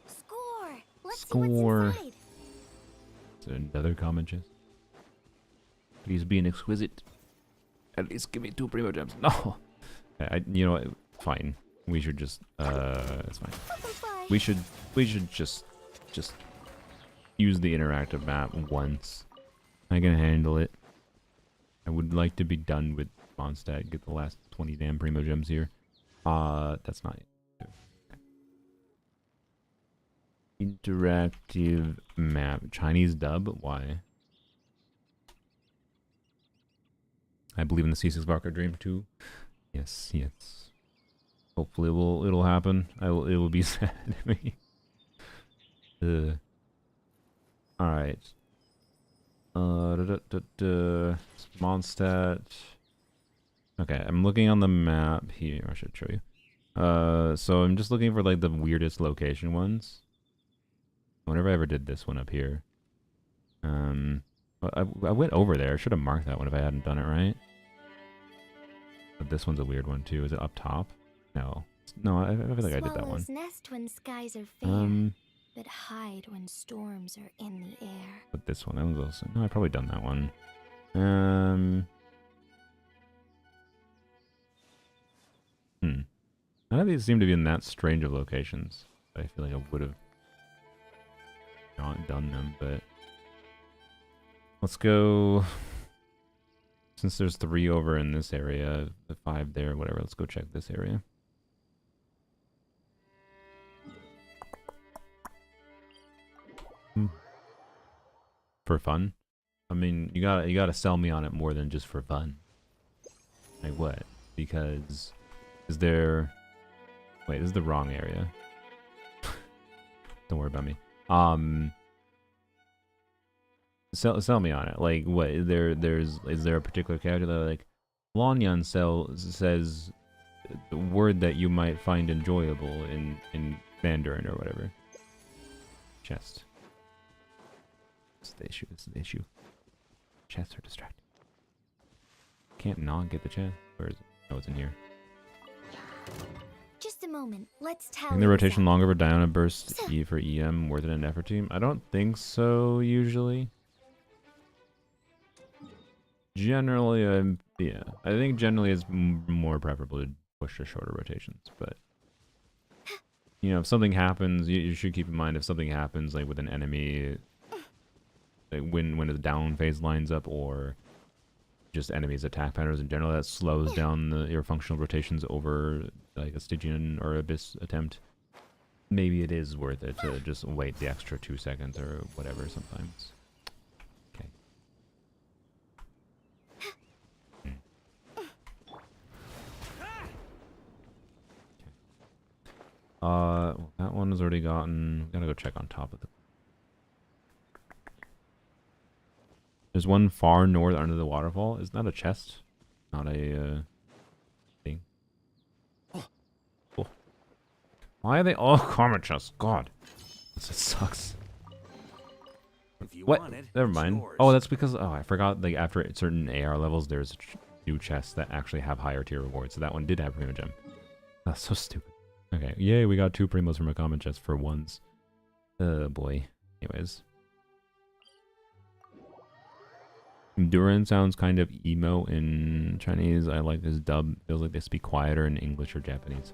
Score! Let's Score. see what's inside. Is there another common chest? Please be an exquisite. At least give me 2 primogems. No! You know what? Fine. We should just, it's fine. We should just use the interactive map once. I can handle it. I would like to be done with Mondstadt, get the last 20 damn primogems here. That's not it. Okay. Interactive map. Chinese dub? Why? I believe in the C6 Barka dream too. Yes, yes. Hopefully it'll happen. It will be sad to me. Alright. Mondstadt. Okay, I'm looking on the map here. I should show you. So I'm just looking for like the weirdest location ones. Whenever I ever did this one up here. I went over there. I should have marked that one if I hadn't done it right. But this one's a weird one too. Is it up top? No. No, I feel like I did that one. Swallows nest when skies are fair, but hide when storms are in the air. But this one, that was also... No, I've probably done that one. None of these seem to be in that strange of locations. I feel like I would have not done them, but... Let's go... Since there's 3 over in this area, the 5 there, whatever, let's go check this area. For fun? I mean, you gotta sell me on it more than just for fun. Like what? Because is there... Wait, this is the wrong area. Don't worry about me. Sell me on it. Like what? Is there a particular character that like Lonyan says the word that you might find enjoyable in Mandarin or whatever. Chest. This is the issue. This is the issue. Chests are distracting. Can't not get the chest. Where is it? Oh, it's in here. Just a moment. Let's tell. Making the rotation longer for Diana burst E for EM worth it in an effort team? I don't think so usually. Generally, yeah. I think generally it's more preferable to push to shorter rotations, but you know, if something happens, you should keep in mind if something happens like with an enemy, like when the down phase lines up, or just enemies' attack patterns in general, that slows down your functional rotations over like a Stygian or Abyss attempt. Maybe it is worth it to just wait the extra 2 seconds or whatever sometimes. Okay. Well, that one has already gotten. Gotta go check on top of the. There's one far north under the waterfall. Is that a chest? Not a thing. Cool. Why are they all karma chests? God, this sucks. If you What? want it, Never it's mind. yours. Oh, that's because I forgot. Like after certain AR levels, there's new chests that actually have higher tier rewards. So that one did have Primogem. That's so stupid. Okay, yay, we got 2 primos from a common chest for once. Oh boy. Anyways. Duran sounds kind of emo in Chinese. I like this dub. Feels like they speak quieter in English or Japanese.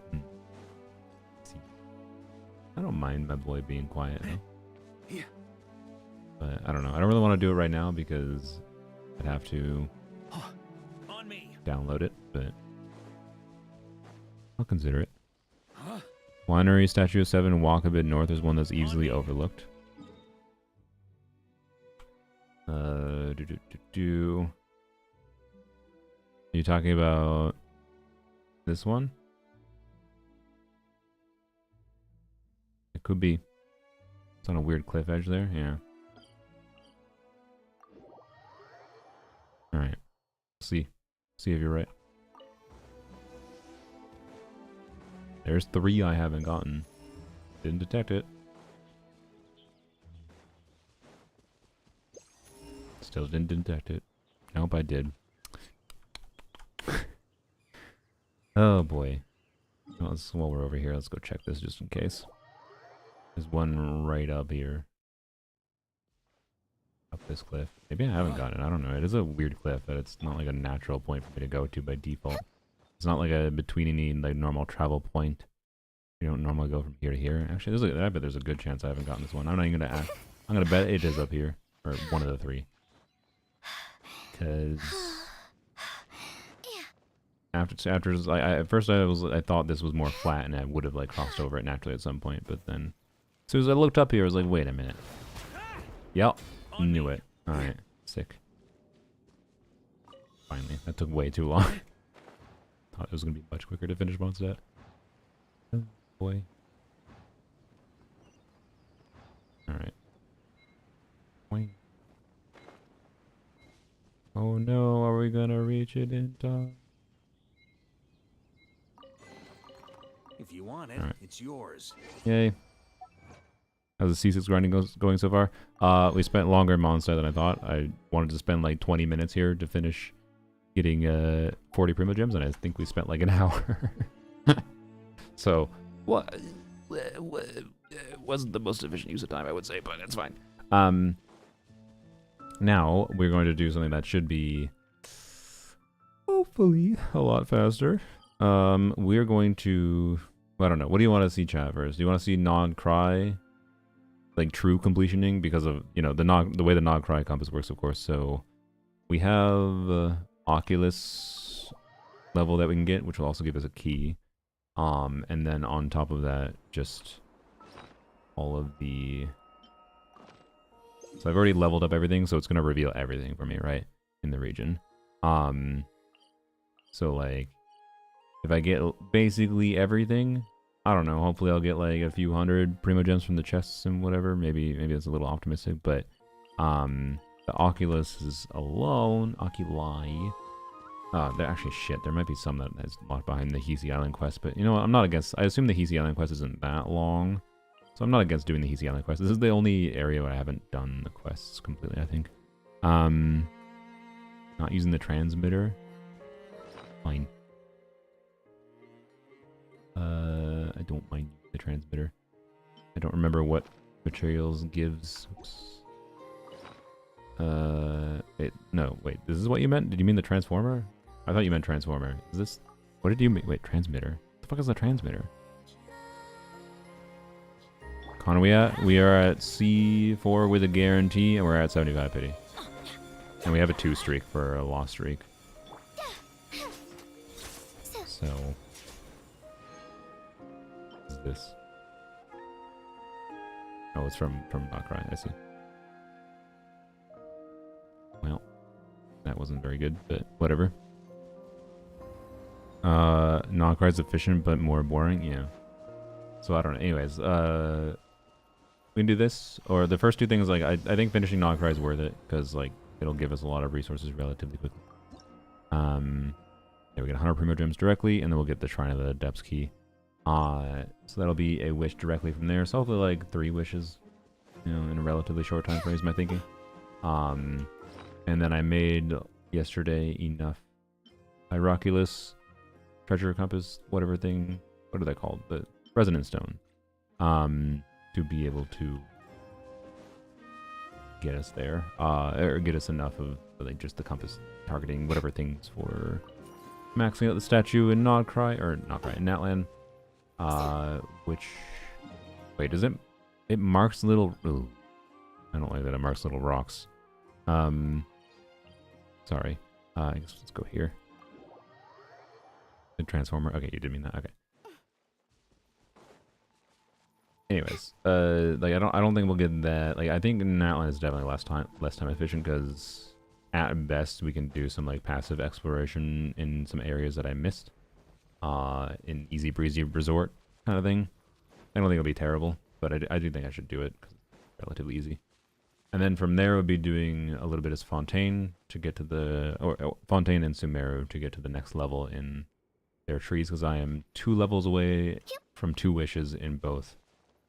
See. I don't mind my boy being quiet though. But I don't know. I don't really want to do it right now because I'd have to On me. download it, but I'll consider it. Winery Statue of 7 walk a bit north is one that's easily overlooked. Are you talking about this one? It could be. It's on a weird cliff edge there, yeah. Alright. See if you're right. There's 3 I haven't gotten. Didn't detect it. Still didn't detect it. Nope, I did. Oh boy. Well, while we're over here, let's go check this just in case. There's one right up here. Up this cliff. Maybe I haven't gotten it. I don't know. It is a weird cliff that it's not like a natural point for me to go to by default. It's not like a between any like normal travel point. You don't normally go from here to here. Actually, I bet there's a good chance I haven't gotten this one. I'm not even gonna ask. I'm gonna bet it is up here, or one of the 3. Cause at first I thought this was more flat and I would have like crossed over it naturally at some point, but then as soon as I looked up here, I was like, wait a minute. Yep, knew it. All right, sick. Finally, that took way too long. Thought it was gonna be much quicker to finish Mondstadt. Oh boy. All right. Wait. Oh no, are we gonna reach it in time? If you want it, Alright. it's yours. Yay. How's the C6 grinding going so far? We spent longer in Mondstadt than I thought. I wanted to spend like 20 minutes here to finish getting 40 primogems, and I think we spent like an hour. So, what wasn't the most efficient use of time, I would say, but it's fine. Now we're going to do something that should be hopefully a lot faster. We're going to, I don't know. What do you want to see, chat, first? Do you want to see Nod Cry, like true completioning, because of, you know, the way the Nod Cry compass works, of course. So we have Oculus level that we can get, which will also give us a key. And then on top of that, just all of the. So I've already leveled up everything, so it's gonna reveal everything for me, right, in the region. So like, if I get basically everything, I don't know. Hopefully I'll get like a few hundred primogems from the chests and whatever. Maybe that's a little optimistic, but the Oculus is alone. Oculi. They're actually shit. There might be some that is locked behind the Hisi Island quest, but you know what? I'm not against. I assume the Hisi Island quest isn't that long, so I'm not against doing the Hisi Island quest. This is the only area where I haven't done the quests completely, I think. Not using the transmitter. Fine. I don't mind the transmitter. I don't remember what materials gives. Oops. No, wait. This is what you meant? Did you mean the transformer? I thought you meant transformer. Is this? What did you mean? Wait, transmitter. What the fuck is a transmitter? Con are we at? We are at C4 with a guarantee, and we're at 75 pity. And we have a 2 streak for a lost streak. So, what is this? Oh, it's from Nokrai, I see. Well, that wasn't very good, but whatever. Nokrai's efficient, but more boring, yeah. So I don't know. Anyways, we can do this, or the first two things. Like I think finishing Nokrai is worth it because like it'll give us a lot of resources relatively quickly. Yeah, we get 100 primogems directly, and then we'll get the Shrine of the Depths key. So that'll be a wish directly from there. So hopefully like 3 wishes, you know, in a relatively short time frame is my thinking. And then I made yesterday enough Hieroculus, treasure compass, whatever thing. What are they called? The resonance stone. To be able to get us there, or get us enough of like just the compass targeting whatever things for maxing out the statue in Nodcry or Nodcry in Natlan. Which wait, does it? It marks little. Ooh, I don't like that it marks little rocks. Sorry. I guess let's go here. The transformer. Okay, you did mean that. Okay. Anyways, like I don't think we'll get that. Like I think Natlan is definitely less time efficient because at best we can do some like passive exploration in some areas that I missed. In easy breezy resort kind of thing. I don't think it'll be terrible, but I do think I should do it because it's relatively easy. And then from there we'll be doing a little bit of Fontaine to get to the Fontaine and Sumeru to get to the next level in their trees because I am 2 levels away from 2 wishes in both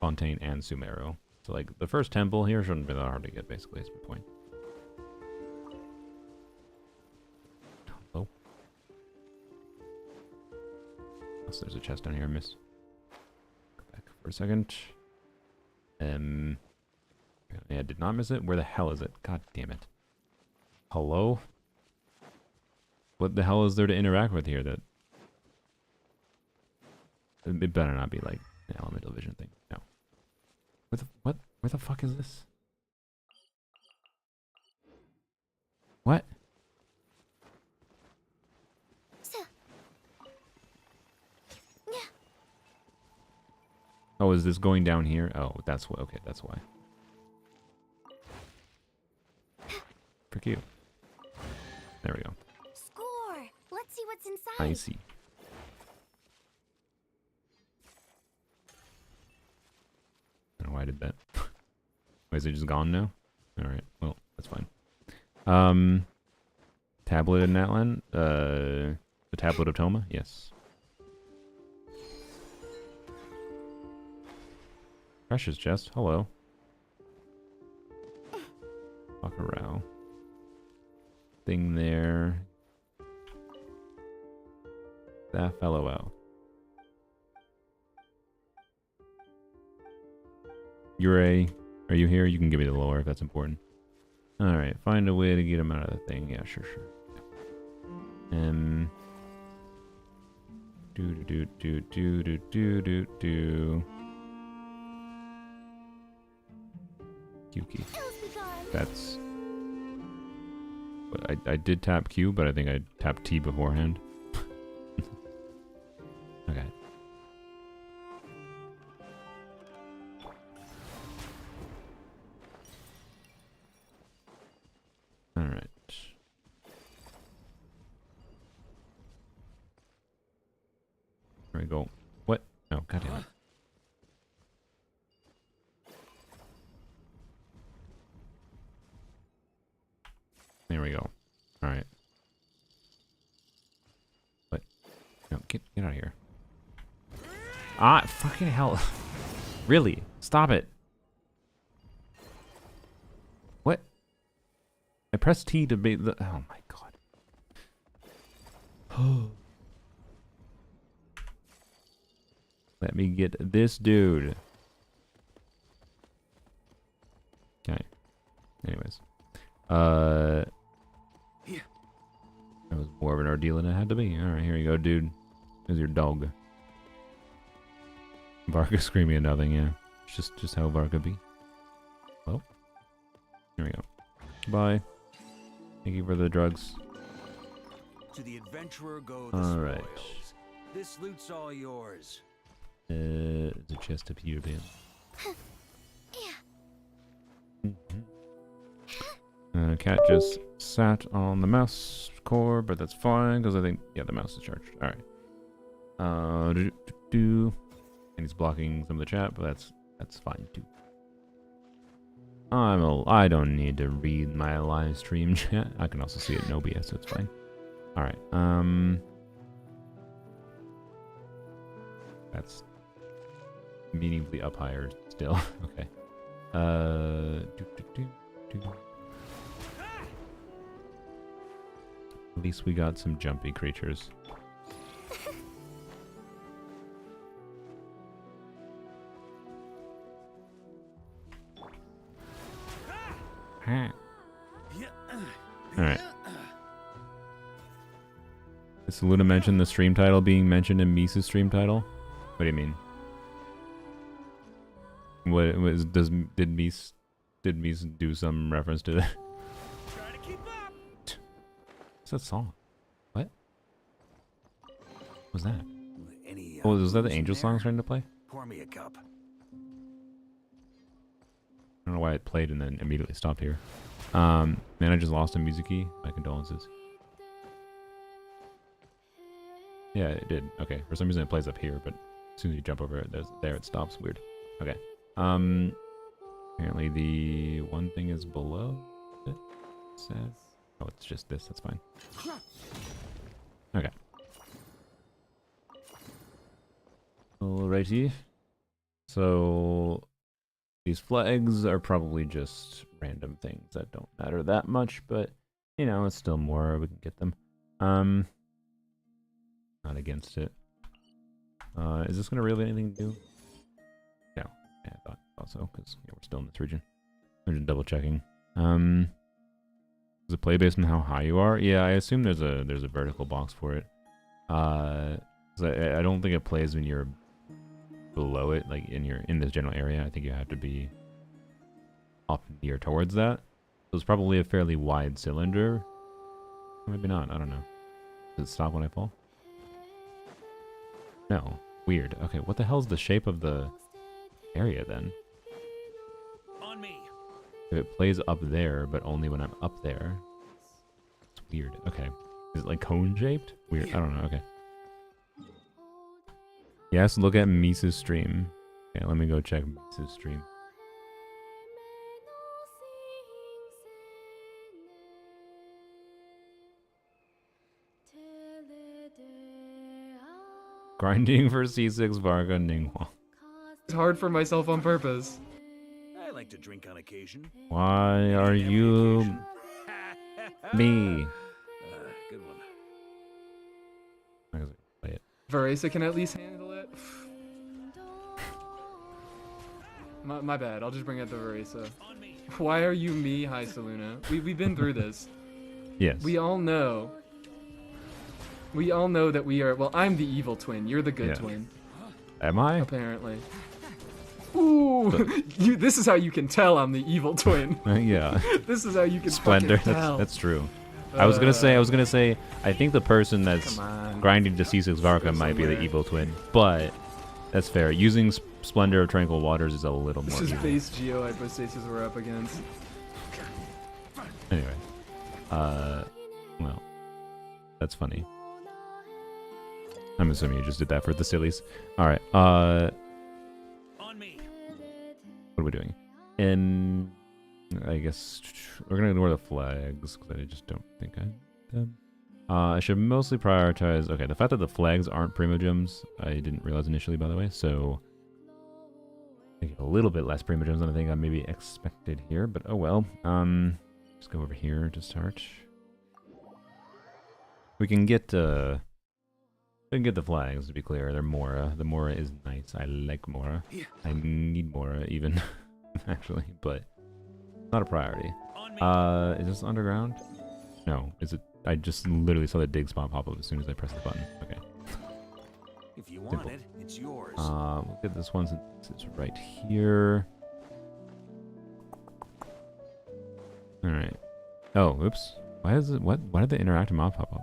Fontaine and Sumeru. So like the first temple here shouldn't be that hard to get basically, is my point. Oh. Also, there's a chest down here I missed. Go back for a second. Yeah, I did not miss it. Where the hell is it? God damn it. Hello? What the hell is there to interact with here that... It better not be like an elemental vision thing. No. What? Where the fuck is this? What? Oh, is this going down here? Oh, that's what. Okay, that's why. Frick you. There we go. Score! Let's see what's inside. I see. I don't know why I did that. Wait, is it just gone now? Alright, well, that's fine. Tablet in Natlan? The Tablet of Toma? Yes. Precious chest, hello. Fuck around. Thing there. That fellow out. Ure, are you here? You can give me the lore if that's important. Alright, find a way to get him out of the thing. Yeah, sure. Do. Q key. That's... I did tap Q, but I think I tapped T beforehand. Okay. Alright. There we go. What? No, goddamn it. There we go. Alright. What? No, get out of here. Ah, fucking hell. Really? Stop it. What? I pressed T to be the... Oh my god. Let me get this dude. Okay. Anyways. That was more of an ordeal than it had to be. Alright, here you go, dude. There's your dog. Varka screaming at nothing, yeah. It's just how Varka be. Well. Here we go. Bye. Thank you for the drugs. To the adventurer go the Alright. spoils. This loot's all yours. The chest of Peter Pan. Cat just sat on the mouse core, but that's fine because I think, yeah, the mouse is charged. All right. And he's blocking some of the chat, but that's fine too. I don't need to read my live stream chat. I can also see it in OBS, so it's fine. All right. That's meaningfully up higher still. Okay. At least we got some jumpy creatures. Alright. Does Luna mention the stream title being mentioned in Misa's stream title? What do you mean? What was did Mise do some reference to that? What's that song? What? What was that? Oh, was that the Angel song starting to play? Pour me a cup. I don't know why it played and then immediately stopped here. Man, I just lost a music key. My condolences. Yeah, it did. Okay, for some reason it plays up here, but as soon as you jump over it, there it stops. Weird. Okay. Apparently the one thing is below it. Says. Oh, it's just this. That's fine. Okay. Alrighty. So these flags are probably just random things that don't matter that much, but you know, it's still more. We can get them. Not against it. Is this gonna really anything to do? No. Yeah, I thought so, because yeah, we're still in this region. I'm just double checking. Does it play based on how high you are? Yeah, I assume there's a vertical box for it. I don't think it plays when you're below it, like in this general area. I think you have to be up near towards that. So it's probably a fairly wide cylinder. Or maybe not. I don't know. Does it stop when I fall? No. Weird. Okay, what the hell's the shape of the area then? On me. If it plays up there, but only when I'm up there. It's weird. Okay. Is it like cone shaped? Weird. I don't know. Okay. Yes, look at Misa's stream. Okay, let me go check Misa's stream. Grinding for C6 Barka Ninghuang. It's hard for myself on purpose. I like to drink on occasion. Why are you me? Good one. I guess I can play it. Varesa can at least handle it. My bad. I'll just bring out the Varisa. Why are you me? Hi, Saluna. We've been through this. Yes. We all know. We all know that we are. Well, I'm the evil twin. You're the good twin. Am I? Apparently. Ooh, this is how you can tell I'm the evil twin. Yeah. This is how you can Splendor. fucking tell. That's true. I was gonna say. I think the person that's grinding to C6 Barka might be the evil twin, but that's fair. Using Splendor of Tranquil Waters is a little more. This is evil. base Geo hypostasis we're up against. Anyway, well, that's funny. I'm assuming you just did that for the sillies. All right. What are we doing? And I guess we're gonna ignore the flags because I just don't think I did them. I should mostly prioritize. Okay, the fact that the flags aren't primogems, I didn't realize initially, by the way. So I think a little bit less primogems than I think I maybe expected here. But oh well. Just go over here to start. We can get the flags, to be clear. They're Mora. The Mora is nice. I like Mora. I need Mora even, actually, but not a priority. Is this underground? No. Is it? I just literally saw the dig spot pop up as soon as I pressed the button. Okay. If you want it, it's yours. We'll get this one since it's right here. Alright. Oh, oops. Why is it? Why did the interactive mob pop up?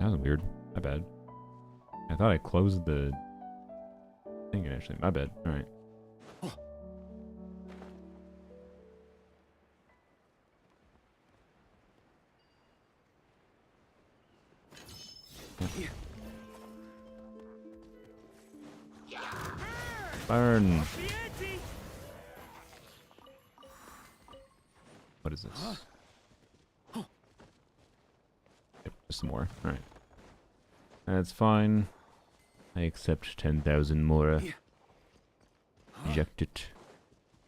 That was weird. My bad. I thought I closed the thing initially. My bad. Alright. Burn! What is this? Yep, just some more. Alright. That's fine. I accept 10,000 more. Eject it.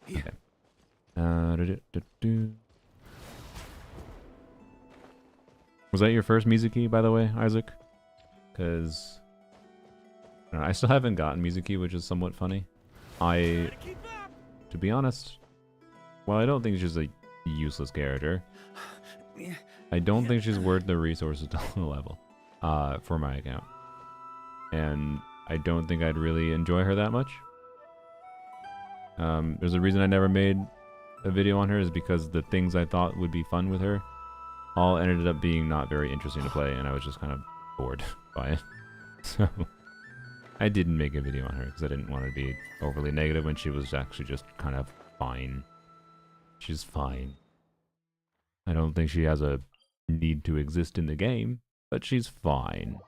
Okay. Was that your first Mizuki, by the way, Isaac? Because I still haven't gotten Mizuki, which is somewhat funny. To be honest, well, I don't think she's a useless character. I don't think she's worth the resources to level for my account. And I don't think I'd really enjoy her that much. There's a reason I never made a video on her is because the things I thought would be fun with her all ended up being not very interesting to play, and I was just kind of bored by it. So I didn't make a video on her because I didn't want to be overly negative when she was actually just kind of fine. She's fine. I don't think she has a need to exist in the game, but she's fine.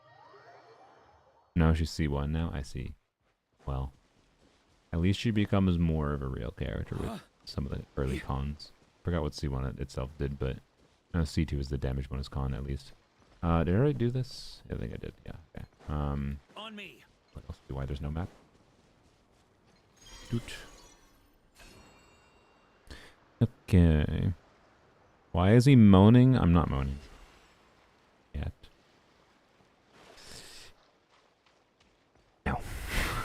No, she's C1 now. I see. Well, at least she becomes more of a real character with some of the early cons. Forgot what C1 itself did, but C2 is the damage bonus con at least. Did I already do this? I think I did. Yeah. Okay. On me. What else? Why there's no map? Doot. Okay. Why is he moaning? I'm not moaning. Yet. No.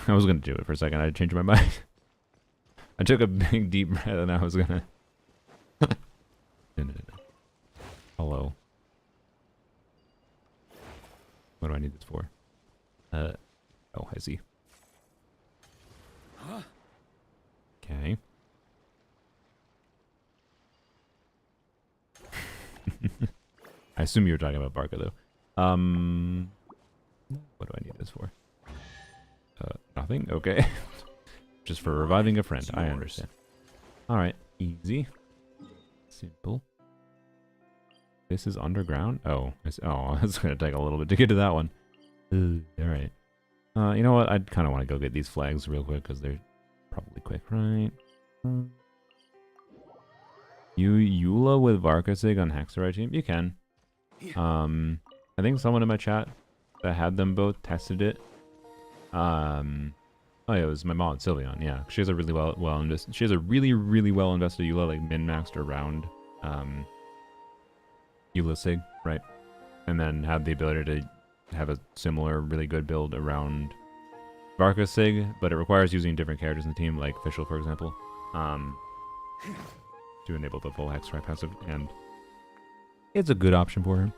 I was gonna do it for a second. I changed my mind. I took a big deep breath and I was gonna. No. Hello. What do I need this for? Oh, I see. Okay. I assume you were talking about Barka though. What do I need this for? Nothing? Okay. Just for reviving a friend. I understand. Alright. Easy. Simple. This is underground? Oh. It's gonna take a little bit to get to that one. Alright. You know what? I kind of want to go get these flags real quick because they're probably quick, right? You Eula with Varka Sig on Hexerite team? You can. I think someone in my chat that had them both tested it. Oh yeah, it was my mom, Sylveon. Yeah, she has a really she has a really well invested Eula, like min-maxed around Eula Sig, right? And then had the ability to have a similar really good build around Varka Sig, but it requires using different characters in the team, like Fischl, for example, to enable the full Hexcry passive, and it's a good option for her.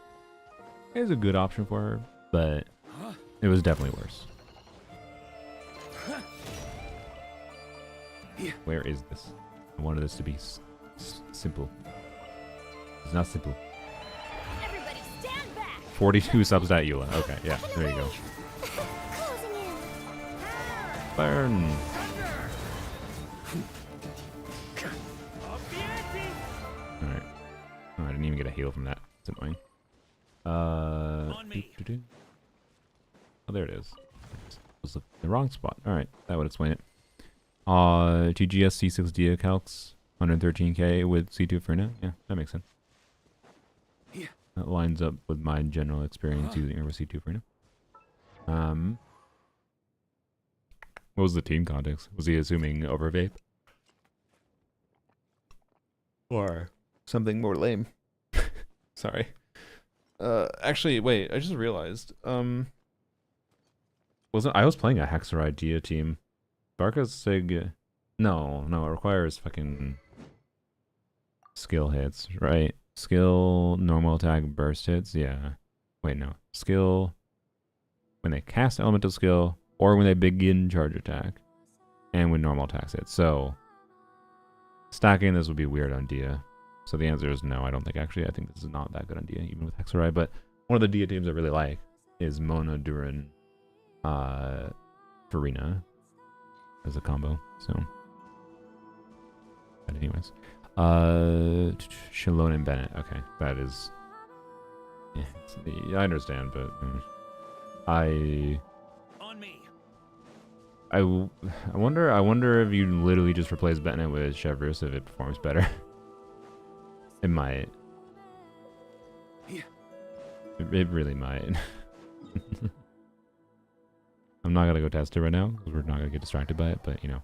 It's a good option for her, but it was definitely worse. Where is this? I wanted this to be simple. It's not simple. 42 subs at Eula. Okay, yeah, there you go. Burn. Alright. Oh, I didn't even get a heal from that. It's annoying. Oh, there it is. It was the wrong spot. Alright, that would explain it. TGS C6 Dia calcs, 113k with C2 Frina. Yeah, that makes sense. That lines up with my general experience using her with C2 Frina. What was the team context? Was he assuming overvape? Or something more lame? Sorry. Actually, wait, I just realized. I was playing a Hexer Idea team. Barka's Sig... No, it requires fucking... skill hits, right? Skill, normal attack, burst hits, yeah. Wait, no. Skill... when they cast elemental skill, or when they begin charge attack. And when normal attacks hit. So... stacking this would be weird on Dia. So the answer is no, I don't think actually. I think this is not that good on Dia, even with Hexerai. But one of the Dia teams I really like is Mona, Durin, Farina as a combo. So, but anyways, Shalon and Bennett. Okay, that is. Yeah, I understand, but I wonder if you literally just replace Bennett with Chevrus if it performs better. It might. It really might. I'm not gonna go test it right now because we're not gonna get distracted by it, but you know.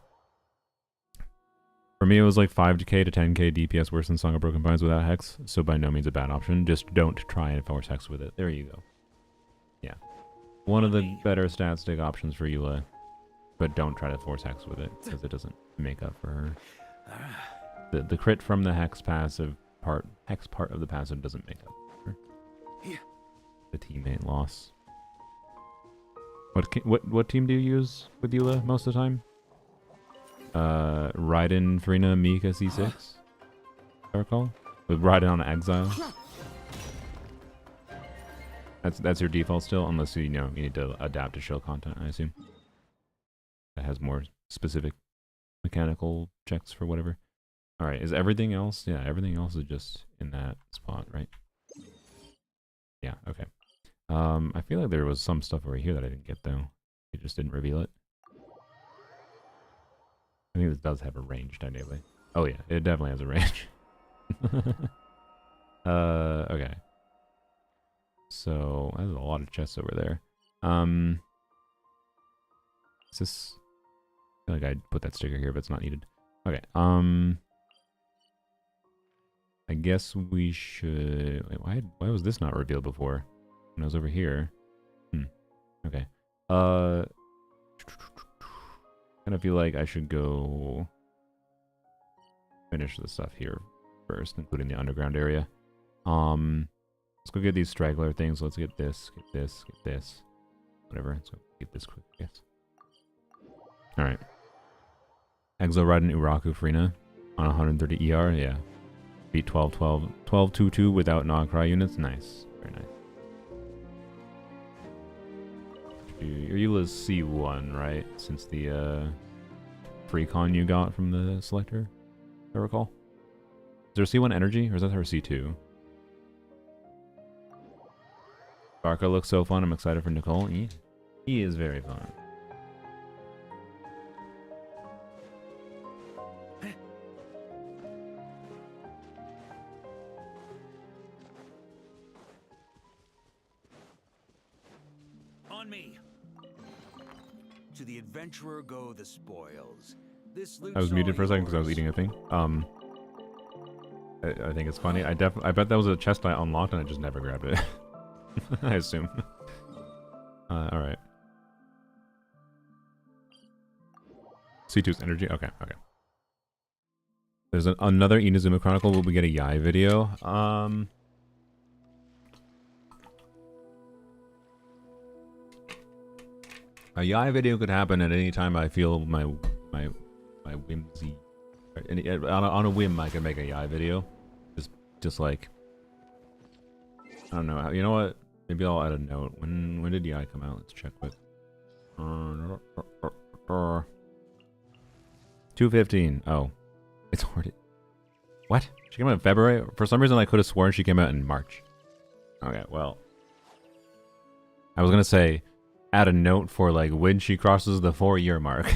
For me, it was like 5k to 10k DPS worse than Song of Broken Pines without Hex, so by no means a bad option. Just don't try and force Hex with it. There you go. Yeah. One of the better stat stick options for Eula, but don't try to force Hex with it because it doesn't make up for her. The crit from the Hex passive part, Hex part of the passive doesn't make up for her. The teammate loss. What team do you use with Eula most of the time? Raiden, Farina, Mika, C6. I recall. With Raiden on Exile. That's your default still, unless you need to adapt to shill content, I assume. That has more specific mechanical checks for whatever. Alright, is everything else? Yeah, everything else is just in that spot, right? Yeah, okay. I feel like there was some stuff over here that I didn't get though. It just didn't reveal it. I think this does have a range technically. Oh yeah, it definitely has a range. Okay. So there's a lot of chests over there. Is this? I feel like I'd put that sticker here, but it's not needed. Okay. I guess we should. Wait, why was this not revealed before? When I was over here. Okay. Kind of feel like I should go finish the stuff here first, including the underground area. Let's go get these straggler things. Let's get this, get this, get this. Whatever. Let's go get this quick, I guess. Alright. Exo Raiden Uraku Frina on 130 ER, yeah. Beat 12-2-2 without non-cry units. Nice. Very nice. Your Eula's C1, right? Since the free con you got from the selector, if I recall. Is there C1 energy, or is that her C2? Varka looks so fun. I'm excited for Nicole. He is very fun. On me. To the adventurer go the spoils. This I was muted for a second because I was eating a thing. I think it's funny. I bet that was a chest I unlocked and I just never grabbed it. I assume. Alright. C2's energy. Okay, okay. There's another Inazuma Chronicle. Will we get a Yai video? A Yai video could happen at any time I feel my whimsy. On a whim, I can make a Yai video. Just like, I don't know. You know what? Maybe I'll add a note. When did Yai come out? Let's check quick. 2/15. Oh, it's already. What? She came out in February? For some reason, I could have sworn she came out in March. Okay, well, I was gonna say, add a note for like when she crosses the 4-year mark.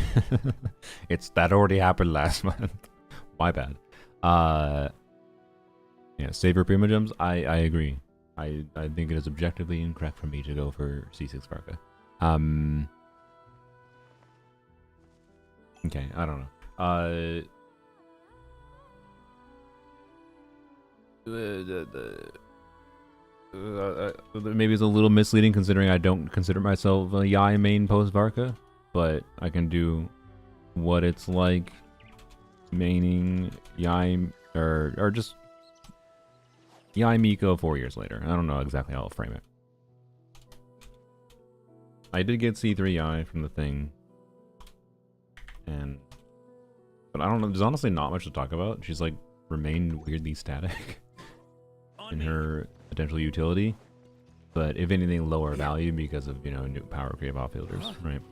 That already happened last month. My bad. Yeah, save your primogems. I agree. I think it is objectively incorrect for me to go for C6 Barka. Okay, I don't know. Maybe it's a little misleading considering I don't consider myself a Yai main post Varka, but I can do what it's like maining Yai or just Yai Miko 4 years later. I don't know exactly how I'll frame it. I did get C3 Yai from the thing, but I don't know. There's honestly not much to talk about. She's like remained weirdly static in her potential utility, but if anything, lower value because of, you know, new power creative outfielders, right?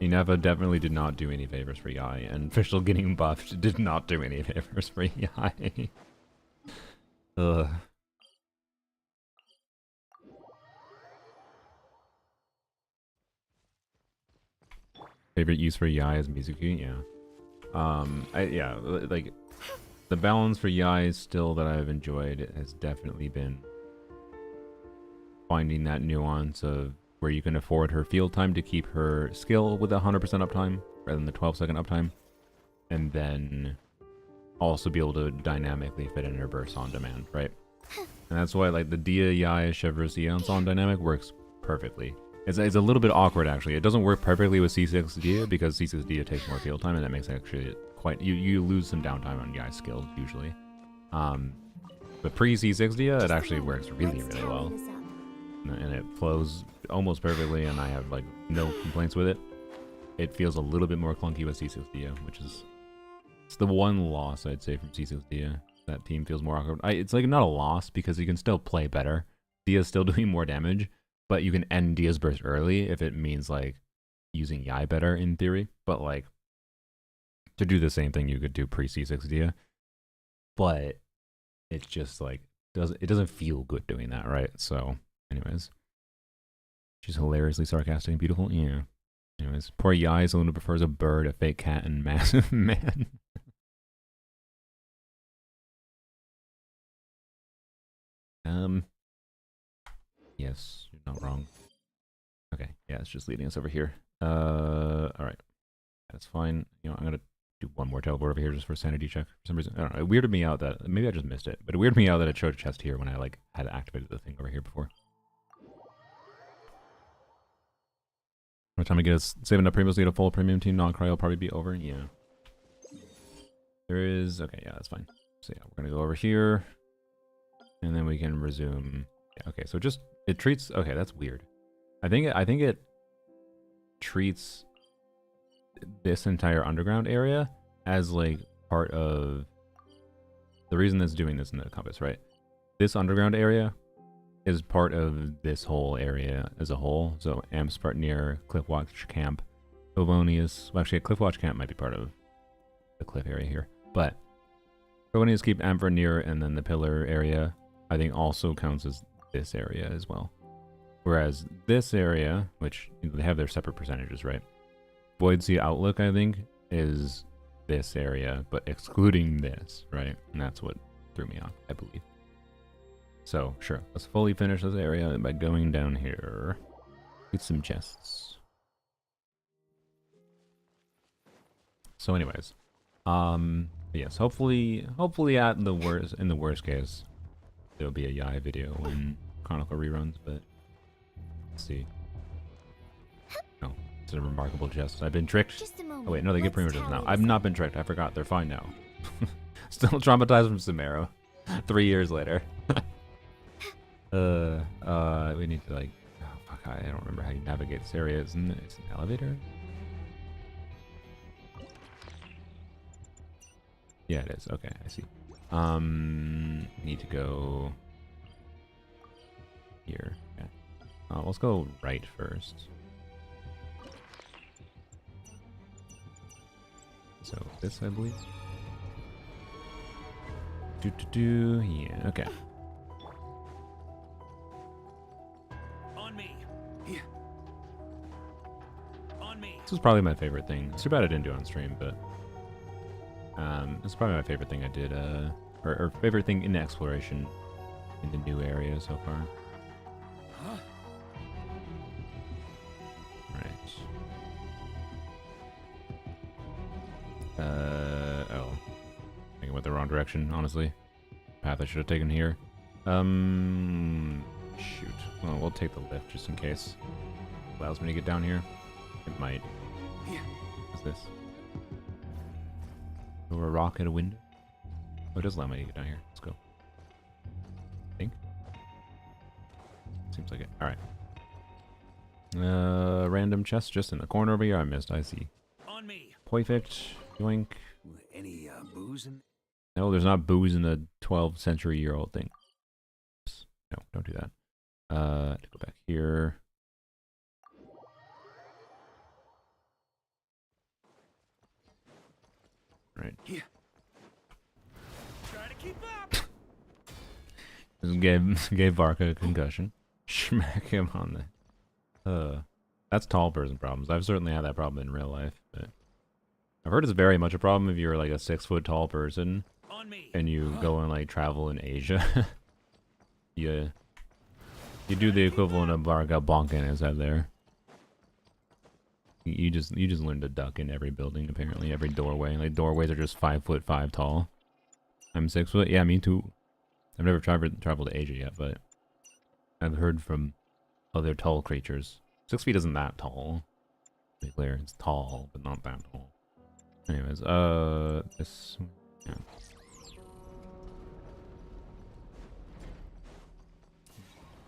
Inefa definitely did not do any favors for Yai, and Fischl getting buffed did not do any favors for Yai. Ugh. Favorite use for Yai is Mizuki, yeah. Like the balance for Yai still that I've enjoyed has definitely been finding that nuance of where you can afford her field time to keep her skill with 100% uptime rather than the 12-second uptime, and then also be able to dynamically fit in her bursts on demand, right? And that's why like the Dia Yai Chevreuse Eon's on dynamic works perfectly. It's a little bit awkward actually. It doesn't work perfectly with C6 Dia because C6 Dia takes more field time, and that makes actually quite you lose some downtime on Yai's skills usually. But pre C6 Dia it actually works really well, and it flows almost perfectly, and I have like no complaints with it. It feels a little bit more clunky with C6 Dia, which is it's the one loss I'd say from C6 Dia. That team feels more awkward. It's like not a loss because you can still play better. Dia's still doing more damage, but you can end Dia's burst early if it means like using Yai better in theory. But like to do the same thing you could do pre C6 Dia, but it's just like it doesn't feel good doing that, right? So, anyways, she's hilariously sarcastic and beautiful. Yeah. Anyways, poor Yai is the one who prefers a bird, a fake cat, and massive man. Yes, you're not wrong. Okay, yeah, it's just leading us over here. Alright. That's fine. You know, I'm gonna do one more teleport over here just for a sanity check. For some reason, I don't know, it weirded me out that, maybe I just missed it, but it weirded me out that it showed a chest here when I, like, had activated the thing over here before. By the time I get us saving up Primos, need a full premium team, non-cry will probably be over. Yeah. There is, okay, yeah, that's fine. So yeah, we're gonna go over here, and then we can resume. Yeah, okay, so just, it treats, okay, that's weird. I think it treats this entire underground area as like part of the reason it's doing this in the compass, right? This underground area is part of this whole area as a whole. So Amspart near Cliffwatch Camp, Ovonius, well actually Cliffwatch Camp might be part of the cliff area here, but Ovonius keep Amphor near, and then the pillar area I think also counts as this area as well. Whereas this area, which they have their separate percentages, right? Void Sea Outlook, I think, is this area, but excluding this, right? And that's what threw me off, I believe. So, sure, let's fully finish this area by going down here. Get some chests. So anyways, yes, hopefully in the worst case, there'll be a Yai video when Chronicle reruns, but let's see. No, It's a remarkable chest. I've been tricked. Just a moment. Oh wait, no, they get Let's primogems now. tally I've this not up. been tricked. I forgot. They're fine now. Still traumatized from Samaro. 3 years later. We need to like... Oh, fuck, I don't remember how you navigate this area. Isn't it? It's an elevator? Yeah, it is. Okay, I see. Need to go... here. Okay. Let's go right first. So this, I believe. Yeah, okay. On me. On me. This was probably my favorite thing. It's too bad I didn't do it on stream, but it's probably my favorite thing I did, or favorite thing in exploration in the new area so far. Oh. I think I went the wrong direction, honestly. Path I should have taken here. Shoot. Well, we'll take the lift just in case. Allows me to get down here. It might. What's this? Over a rock at a window? Oh, it does allow me to get down here. Let's go. I think. Seems like it. Alright. Random chest just in the corner over here. I missed. I see. On me. Perfect. Yoink. Any booze in? No, there's not booze in the 12th century year old thing. No, don't do that. To go back here. Right. Yeah. Try to keep up. Just gave Varka a concussion. Smack him on the... That's tall person problems. I've certainly had that problem in real life, but... I've heard it's very much a problem if you're like a 6 foot tall person and you go and like travel in Asia. You do the equivalent of Varka bonking his head there. You just learn to duck in every building apparently, every doorway. Like doorways are just 5'5" tall. I'm 6 foot. Yeah, me too. I've never traveled to Asia yet, but I've heard from other tall creatures. 6 feet isn't that tall. To be clear, it's tall, but not that tall. Anyways, this... Yeah.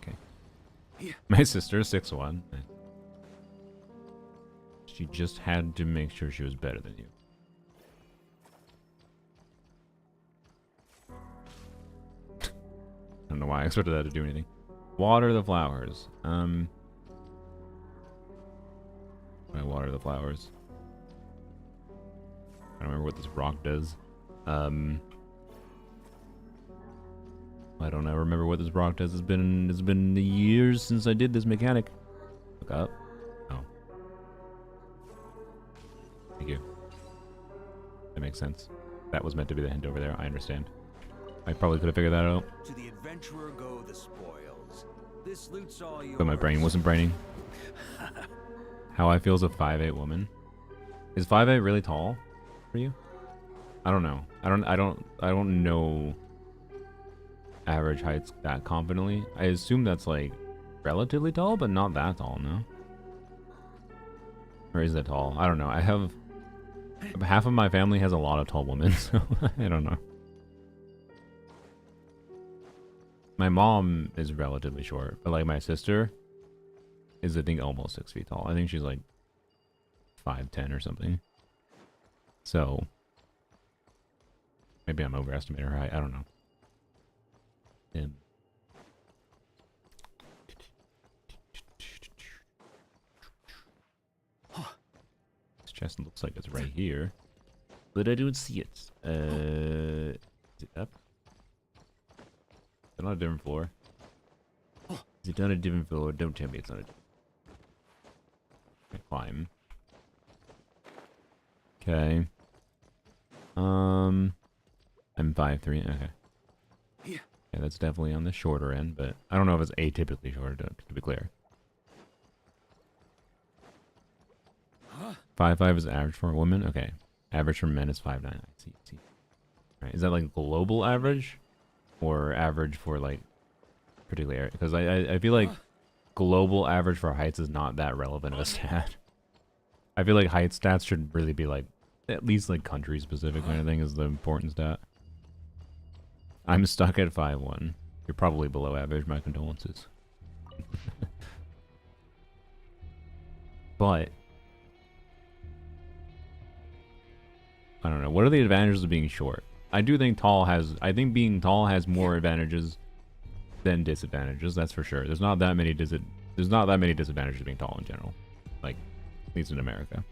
Okay. My sister, 6'1". She just had to make sure she was better than you. I don't know why I expected that to do anything. Water the flowers. I water the flowers. I don't remember what this rock does. I don't know. Remember what this rock does. It's been years since I did this mechanic. Look up. Oh. Thank you. That makes sense. That was meant to be the hint over there. I understand. I probably could have figured that out. To the adventurer go the spoils. This loot's all yours. But my brain wasn't braining. How I feel as a 5'8" woman. Is 5'8" really tall for you? I don't know. I don't know average heights that confidently. I assume that's like relatively tall, but not that tall, no? Or is that tall? I don't know. I have half of my family has a lot of tall women, so I don't know. My mom is relatively short, but like my sister is, I think, almost 6 feet tall. I think she's like 5'10" or something. So maybe I'm overestimating her height. I don't know. This chest looks like it's right here, but I don't see it. Is it up? Is it on a different floor? Is it on a different floor? Don't tell me it's on a... I climb. Okay. I'm 5'3". Okay. Yeah, that's definitely on the shorter end, but I don't know if it's atypically shorter, to be clear. 5'5" is average for a woman? Okay. Average for men is 5'9". I see. Right. Is that like global average? Or average for like particular area? Because I feel like global average for heights is not that relevant of a stat. I feel like height stats should really be like at least like country specific kind of thing is the important stat. I'm stuck at 5'1". You're probably below average. My condolences. But I don't know. What are the advantages of being short? I do think I think being tall has more advantages than disadvantages. That's for sure. There's not that many disadvantages to being tall in general. Like, at least in America.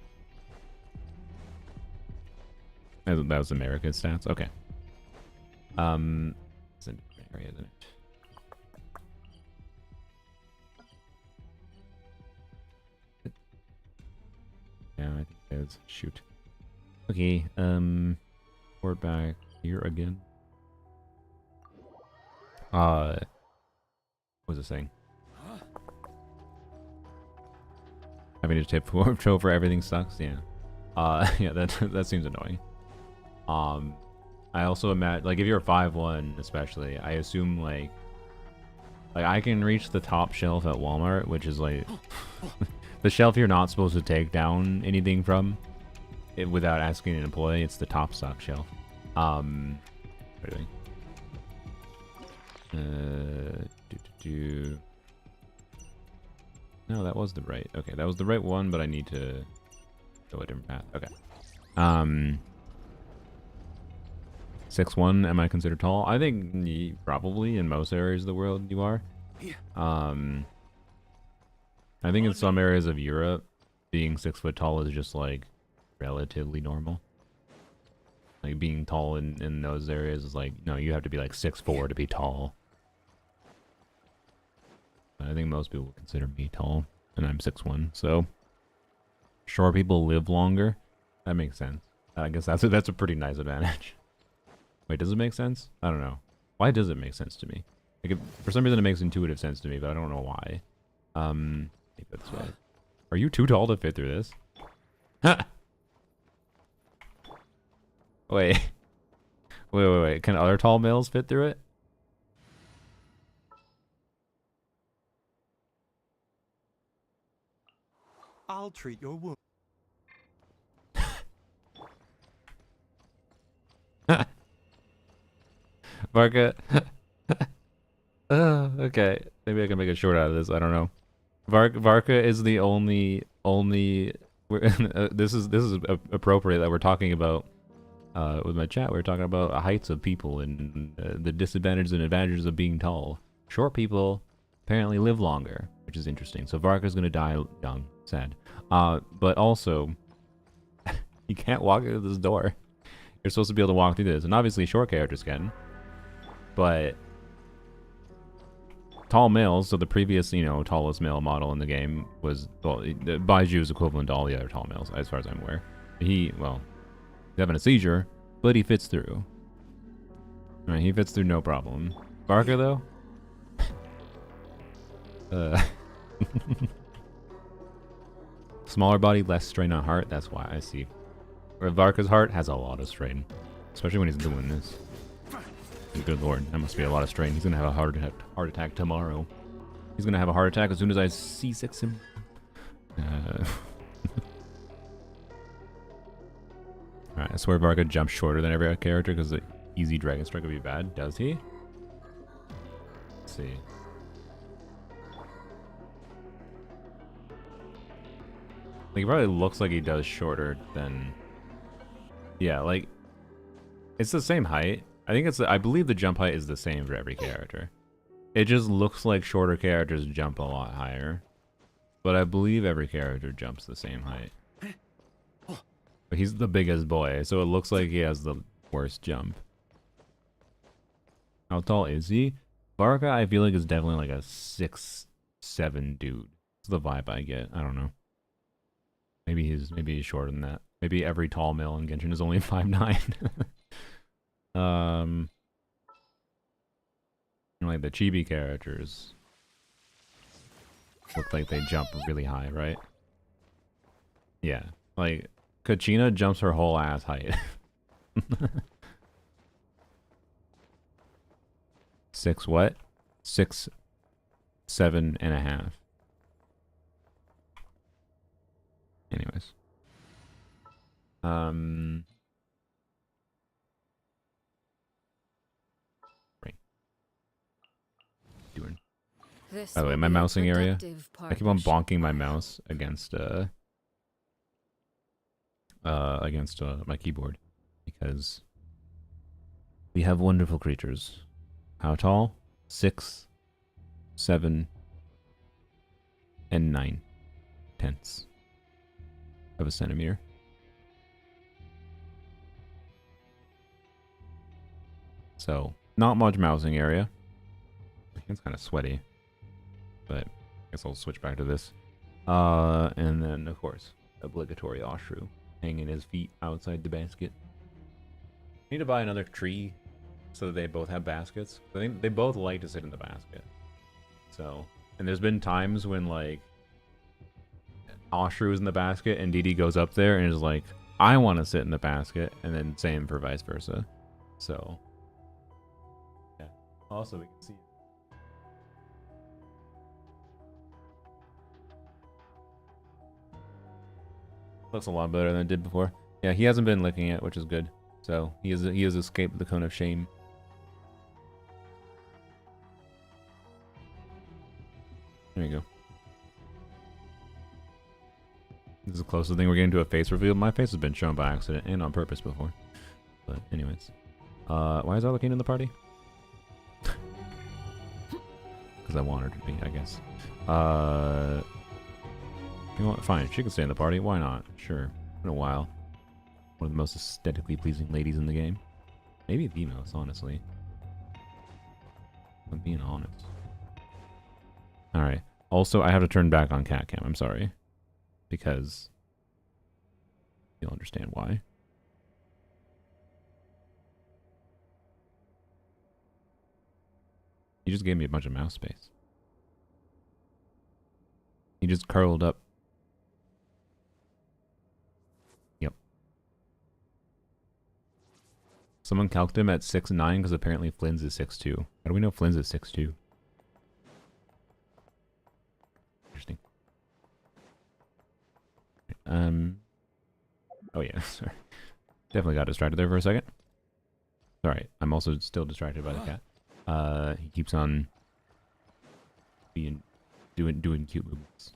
That was America's stats. Okay. It's a different area, isn't it? Yeah, I think it is. Shoot. Okay, port back here again. What was this saying? Having to tip for everything sucks, yeah. Yeah, that seems annoying. I also imagine, like, if you're 5'1", especially, I assume, like I can reach the top shelf at Walmart, which is, like, the shelf you're not supposed to take down anything from without asking an employee. It's the top stock shelf. Really. No, that was the right. Okay, that was the right one, but I need to go a different path. Okay. 6'1", am I considered tall? I think probably in most areas of the world you are. I think in some areas of Europe, being 6 foot tall is just like relatively normal. Like being tall in those areas is like, no, you have to be like 6'4" to be tall. I think most people consider me tall, and I'm 6'1", so short people live longer. That makes sense. I guess that's a pretty nice advantage. Wait, does it make sense? I don't know. Why does it make sense to me? Like, for some reason it makes intuitive sense to me, but I don't know why. Let me put it this way. Are you too tall to fit through this? Wait. Wait. Can other tall males fit through it? I'll treat your wound. Varka. Okay. Maybe I can make a short out of this. I don't know. Varka is the only. This is appropriate that we're talking about. With my chat, we were talking about heights of people and the disadvantages and advantages of being tall. Short people apparently live longer, which is interesting. So Varka's gonna die young. Sad. But also, you can't walk through this door. You're supposed to be able to walk through this, and obviously short characters can. But tall males, so the previous, tallest male model in the game was, well, Baiju is equivalent to all the other tall males, as far as I'm aware. He's having a seizure, but he fits through. Alright, he fits through no problem. Barka, though? Smaller body, less strain on heart, that's why I see. Where Varka's heart has a lot of strain. Especially when he's doing this. Good lord, that must be a lot of strain. He's gonna have a heart attack tomorrow. He's gonna have a heart attack as soon as I C6 him. Alright, I swear Varka jumps shorter than every other character because the easy Dragon Strike would be bad. Does he? Let's see. Like, he probably looks like he does shorter than... Yeah, like... It's the same height. I believe the jump height is the same for every character. It just looks like shorter characters jump a lot higher. But I believe every character jumps the same height. But he's the biggest boy, so it looks like he has the worst jump. How tall is he? Varka, I feel like, is definitely like a 6'7" dude. That's the vibe I get. I don't know. Maybe he's shorter than that. Maybe every tall male in Genshin is only 5'9". Like the chibi characters look like they jump really high, right? Yeah, like Kachina jumps her whole ass height. 6 what? 6'7.5". Anyways, Right. Doing. This By the way, will my be a mousing area. productive I keep on partnership. bonking my mouse against my keyboard because we have wonderful creatures. How tall? 6, 7, and 9/10 of a centimeter. So, not much mousing area. My hand's kind of sweaty, but I guess I'll switch back to this. And then, of course, obligatory Oshru hanging his feet outside the basket. I need to buy another tree so that they both have baskets. I think they both like to sit in the basket. So, and there's been times when, like, Oshru is in the basket and Didi goes up there and is like, I want to sit in the basket, and then same for vice versa. So, yeah. Also, we can see. Looks a lot better than it did before. Yeah, he hasn't been licking it, which is good. So he has escaped the cone of shame. There you go. This is the closest thing we're getting to a face reveal. My face has been shown by accident and on purpose before. But anyways. Why is Arlecane in the party? Because I want her to be, I guess. You know what? Fine, she can stay in the party. Why not? Sure. In a while. One of the most aesthetically pleasing ladies in the game. Maybe the most, honestly. I'm being honest. Alright. Also, I have to turn back on cat cam. I'm sorry. Because you'll understand why. He just gave me a bunch of mouse space. He just curled up. Yep. Someone calced him at 6'9" because apparently Flynn's is 6'2". How do we know Flynn's is 6'2"? Interesting. Oh yeah, sorry. Definitely got distracted there for a second. Sorry, I'm also still distracted by the cat. He keeps on doing cute movements.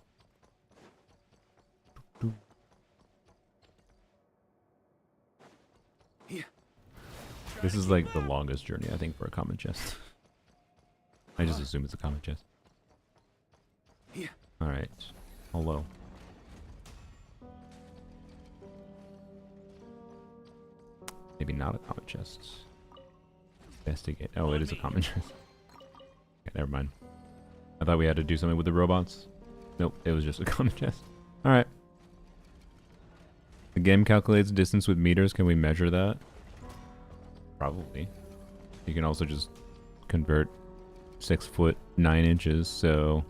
This is like the longest journey, I think, for a common chest. I just assume it's a common chest. Alright. Hello. Maybe not a common chest. Investigate. Oh, it is a common chest. Okay, never mind. I thought we had to do something with the robots. Nope, it was just a common chest. Alright. The game calculates distance with meters. Can we measure that? Probably. You can also just convert 6 foot 9 inches. So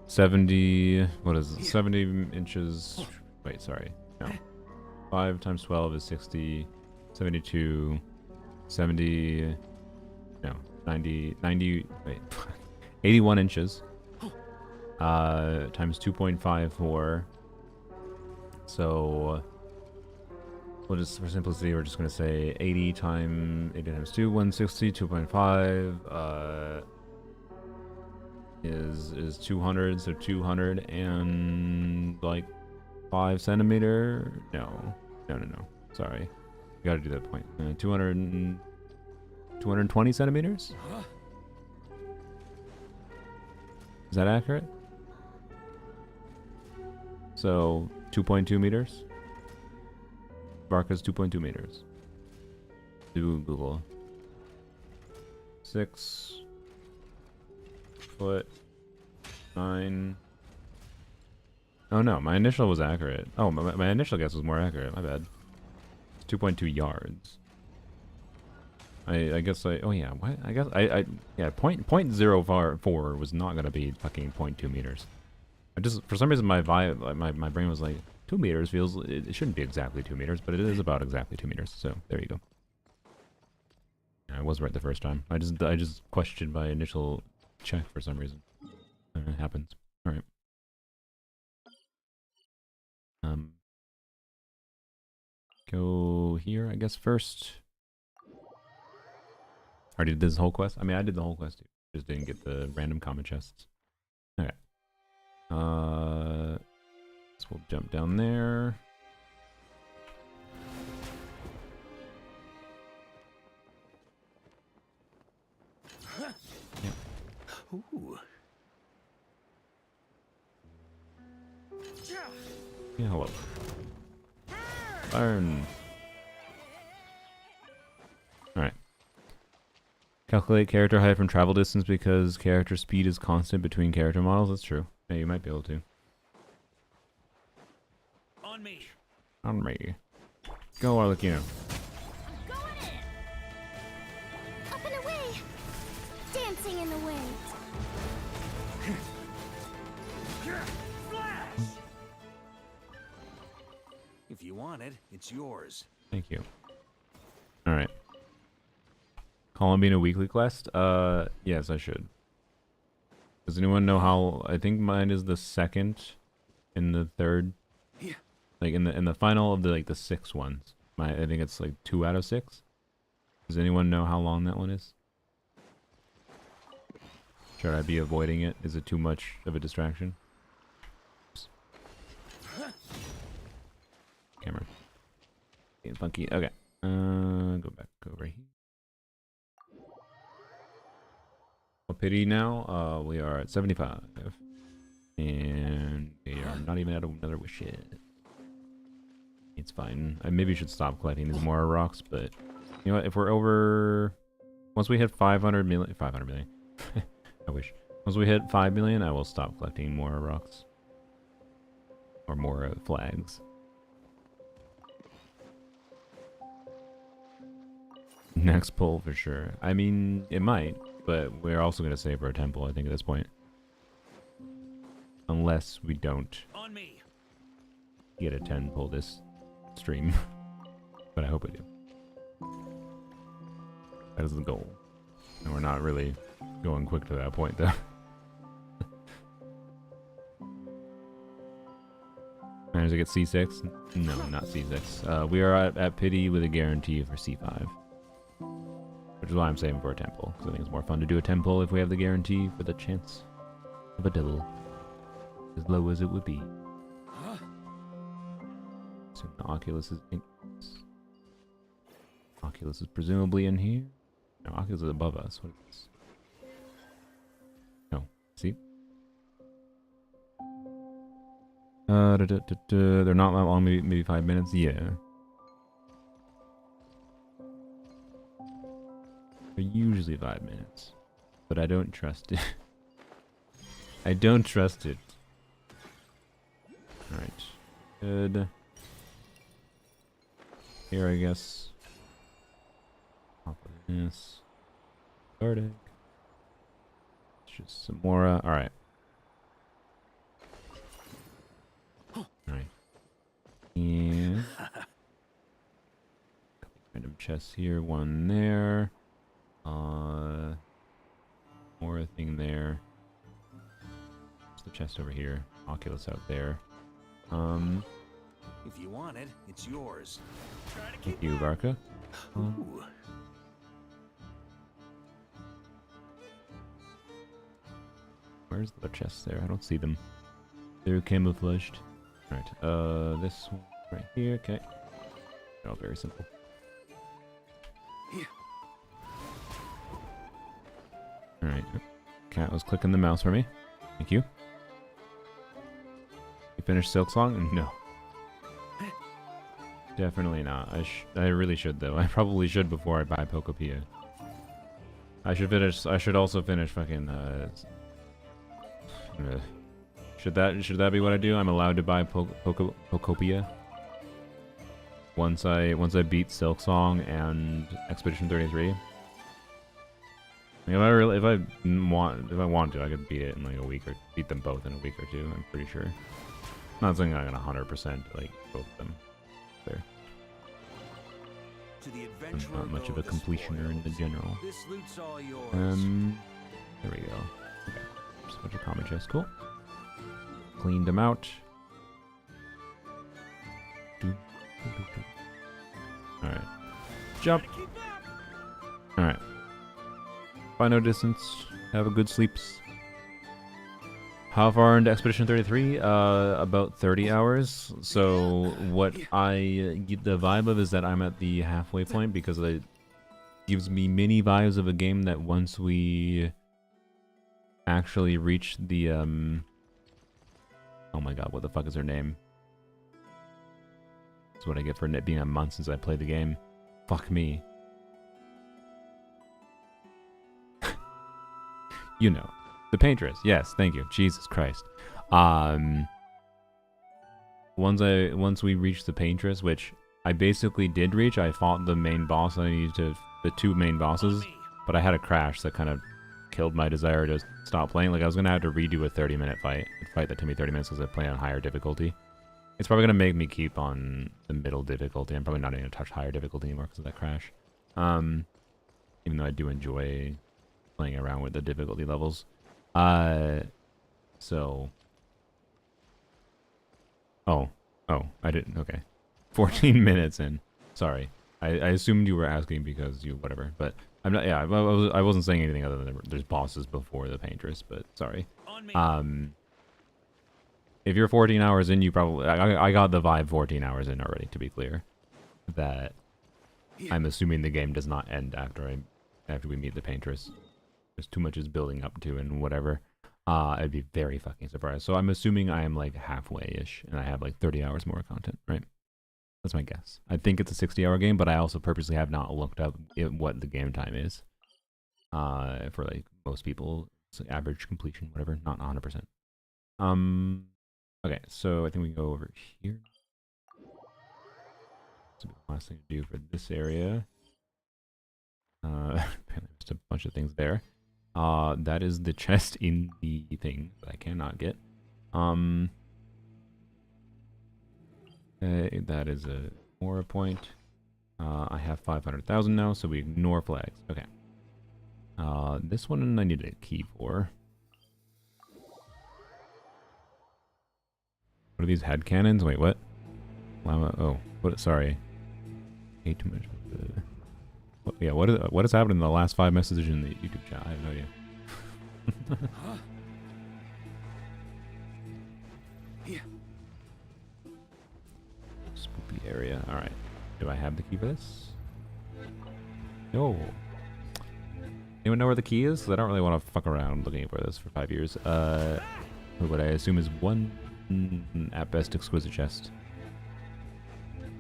70. What is it? 70 inches. Wait, sorry. No. 5 times 12 is 60. 72. 70. No. 90. Wait. 81 inches. Times 2.54. So we'll just, for simplicity, we're just going to say 80 times 2, 160, 2.5 is 200, so 200 and like 5 centimeter. No. Sorry, you got to do that point. 220 centimeters. Is that accurate? So 2.2 meters. Varka's 2.2 meters. Do Google. 6 foot 9. Oh no, my initial was accurate. Oh, my initial guess was more accurate. My bad. It's 2.2 yards. I guess oh yeah, what? I guess yeah, .04 was not gonna be fucking 0.2 meters. I just, for some reason, my brain was like, 2 meters feels, it shouldn't be exactly 2 meters, but it is about exactly 2 meters. So there you go. Yeah, I was right the first time. I just questioned my initial check for some reason. It happens. All right. go here, I guess, first. Already did this whole quest? I mean, I did the whole quest too. Just didn't get the random common chests. Okay. So we'll jump down there. Yep. Ooh. Yeah, hello. Burn. Alright. Calculate character height from travel distance because character speed is constant between character models. That's true. Yeah, you might be able to. On me. On me. Go, Arlecchino. Going in. Up and away. Dancing in the wind. If you want it, it's yours. Thank you. Alright. Columbine weekly quest? Yes, I should. Does anyone know how? I think mine is the second and the third. Yeah. Like in the final of the 6 ones. I think it's like 2 out of 6. Does anyone know how long that one is? Should I be avoiding it? Is it too much of a distraction? Oops. Camera. Getting funky. Okay. Go back over here. What pity now? We are at 75. And we are not even at another wish yet. It's fine. I maybe should stop collecting these more rocks, but you know what? If we're over... Once we hit 500 million... 500 million. I wish. Once we hit 5 million, I will stop collecting more rocks. Or more flags. Next pull for sure. I mean, it might, but we're also going to save our temple, I think, at this point. Unless we don't On me. get a 10 pull this stream. But I hope we do. That is the goal. And we're not really going quick to that point, though. Managed to get C6? No, not C6. We are at pity with a guarantee for C5. Which is why I'm saving for a temple, because I think it's more fun to do a temple if we have the guarantee for the chance of a double. As low as it would be. So the Oculus is in. Oculus is presumably in here. No, Oculus is above us. What is this? No. See? They're not that long, maybe 5 minutes. Yeah. They're usually 5 minutes. But I don't trust it. I don't trust it. Alright. Good. Here, I guess. Pop this. Bardic. It's just some more. Alright. Alright. And. Couple random chests here. One there. More thing there. There's the chest over here. Oculus out there. If you want it, it's yours. Thank you, Varka. Ooh. Where's the chest there? I don't see them. They're camouflaged. Alright, this one right here, okay. Oh, very simple. Alright. Cat was clicking the mouse for me. Thank you. You finished Silk Song? No. Definitely not. I really should though. I probably should before I buy Pokopia. I should also finish fucking should that be what I do? I'm allowed to buy Pokopia once I beat Silk Song and Expedition 33. I mean, if I want to, I could beat it in like a week or beat them both in a week or two. I'm pretty sure. Not saying I'm gonna 100% like both of them. There. To the I'm not much of a completioner in the general. This loot's all yours. There we go. Okay. Just a bunch of common chests. Cool. Cleaned them out. Jump. Alright. Final distance. Have a good sleeps. How far into Expedition 33? About 30 hours. So what I get the vibe of is that I'm at the halfway point because it gives me mini vibes of a game that once we actually reach the oh my god, what the fuck is her name? That's what I get for it being a month since I played the game. Fuck me. You know. The Paintress. Yes, thank you. Jesus Christ. Once we reach the Paintress, which I basically did reach, I fought the main boss. I needed to the two main bosses, but I had a crash that kind of killed my desire to stop playing. Like I was gonna have to redo a 30-minute fight. A fight that took me 30 minutes because I play on higher difficulty. It's probably gonna make me keep on the middle difficulty. I'm probably not gonna touch higher difficulty anymore because of that crash. Even though I do enjoy playing around with the difficulty levels. So. Oh, I didn't. Okay, 14 minutes in. Sorry, I assumed you were asking because you whatever, but I'm not. Yeah, I wasn't saying anything other than there's bosses before the Paintress, but sorry. If you're 14 hours in, you probably I got the vibe 14 hours in already. To be clear, that I'm assuming the game does not end after we meet the Paintress. There's too much is building up to and whatever. I'd be very fucking surprised. So I'm assuming I am like halfway-ish, and I have like 30 hours more content, right? That's my guess. I think it's a 60-hour game, but I also purposely have not looked up what the game time is. For like most people, it's like average completion, whatever, not 100%. Okay, so I think we can go over here. This will be the last thing to do for this area. Apparently just a bunch of things there. That is the chest in the thing that I cannot get. That is a Mora point. I have 500,000 now, so we ignore flags. Okay. This one I need a key for. What are these head cannons? Wait, what? Llama? Oh, what? Sorry. Hate too much. What, yeah, what has happened in the last 5 messages in the YouTube chat? I have no idea. Spooky area. All right. Do I have the key for this? No. Anyone know where the key is? 'Cause I don't really want to fuck around looking for this for 5 years. What I assume is one at best exquisite chest.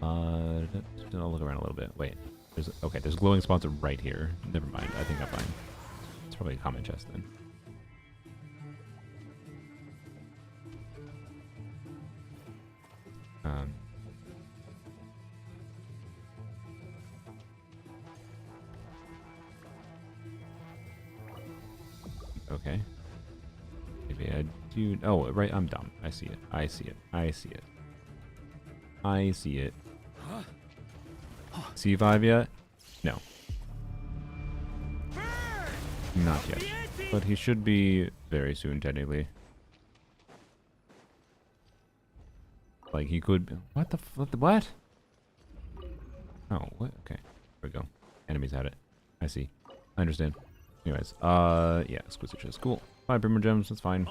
I'll look around a little bit. Wait. There's glowing spots right here. Never mind. I think I'm fine. It's probably a common chest then. Okay. Maybe I do. Oh, right. I'm dumb. I see it. I see it. I see it. I see it. C5 yet? No. Not yet. But he should be very soon, technically. Like, he could be... What the... What? Oh, what? Okay. There we go. Enemies had it. I see. I understand. Anyways, yeah, exquisite chest. Cool. 5 primogems, that's fine.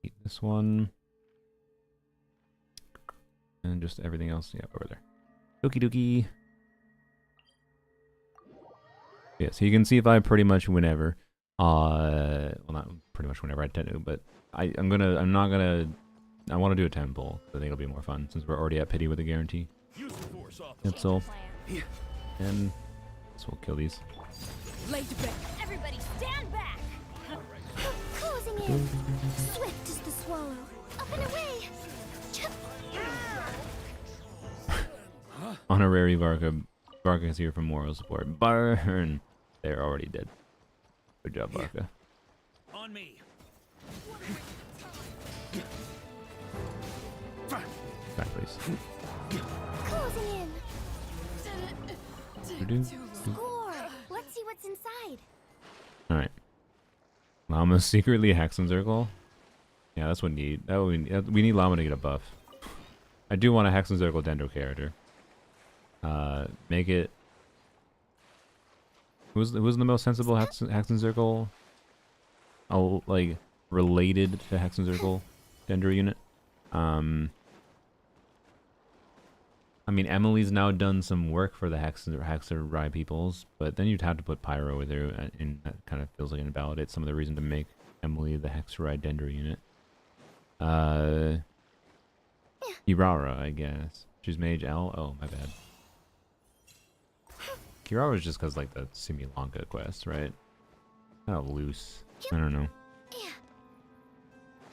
Eat this one. And just everything else, yeah, over there. Okie dokie. Yeah, so you can see if I pretty much whenever. Well, not pretty much whenever I tend to, but I want to do a temple. I think it'll be more fun since we're already at pity with a guarantee. That's all. And so we'll kill these. Everybody stand back! Closing in! Swift as the swallow! Up and away! Honorary Varka. Varka is here for moral support. Burn! They're already dead. Good job, Varka. On me. Back, please. Closing in! Score! Let's see what's inside. Alright. Llama's secretly a Hexen Circle? Yeah, that's what we need. We need Llama to get a buff. I do want a Hexen Circle Dendro character. Make it. Who's the most sensible Hexen Circle? Oh, like related to Hexen Circle Dendro unit. I mean, Emily's now done some work for the Hexerai peoples, but then you'd have to put Pyro with her, and that kind of feels like it invalidates some of the reason to make Emily the Hexerai Dendro unit. Kirara, I guess. She's Mage L? Oh, my bad. Kirara is just because, like, the Simi Lanka quest, right? Kind of loose. I don't know.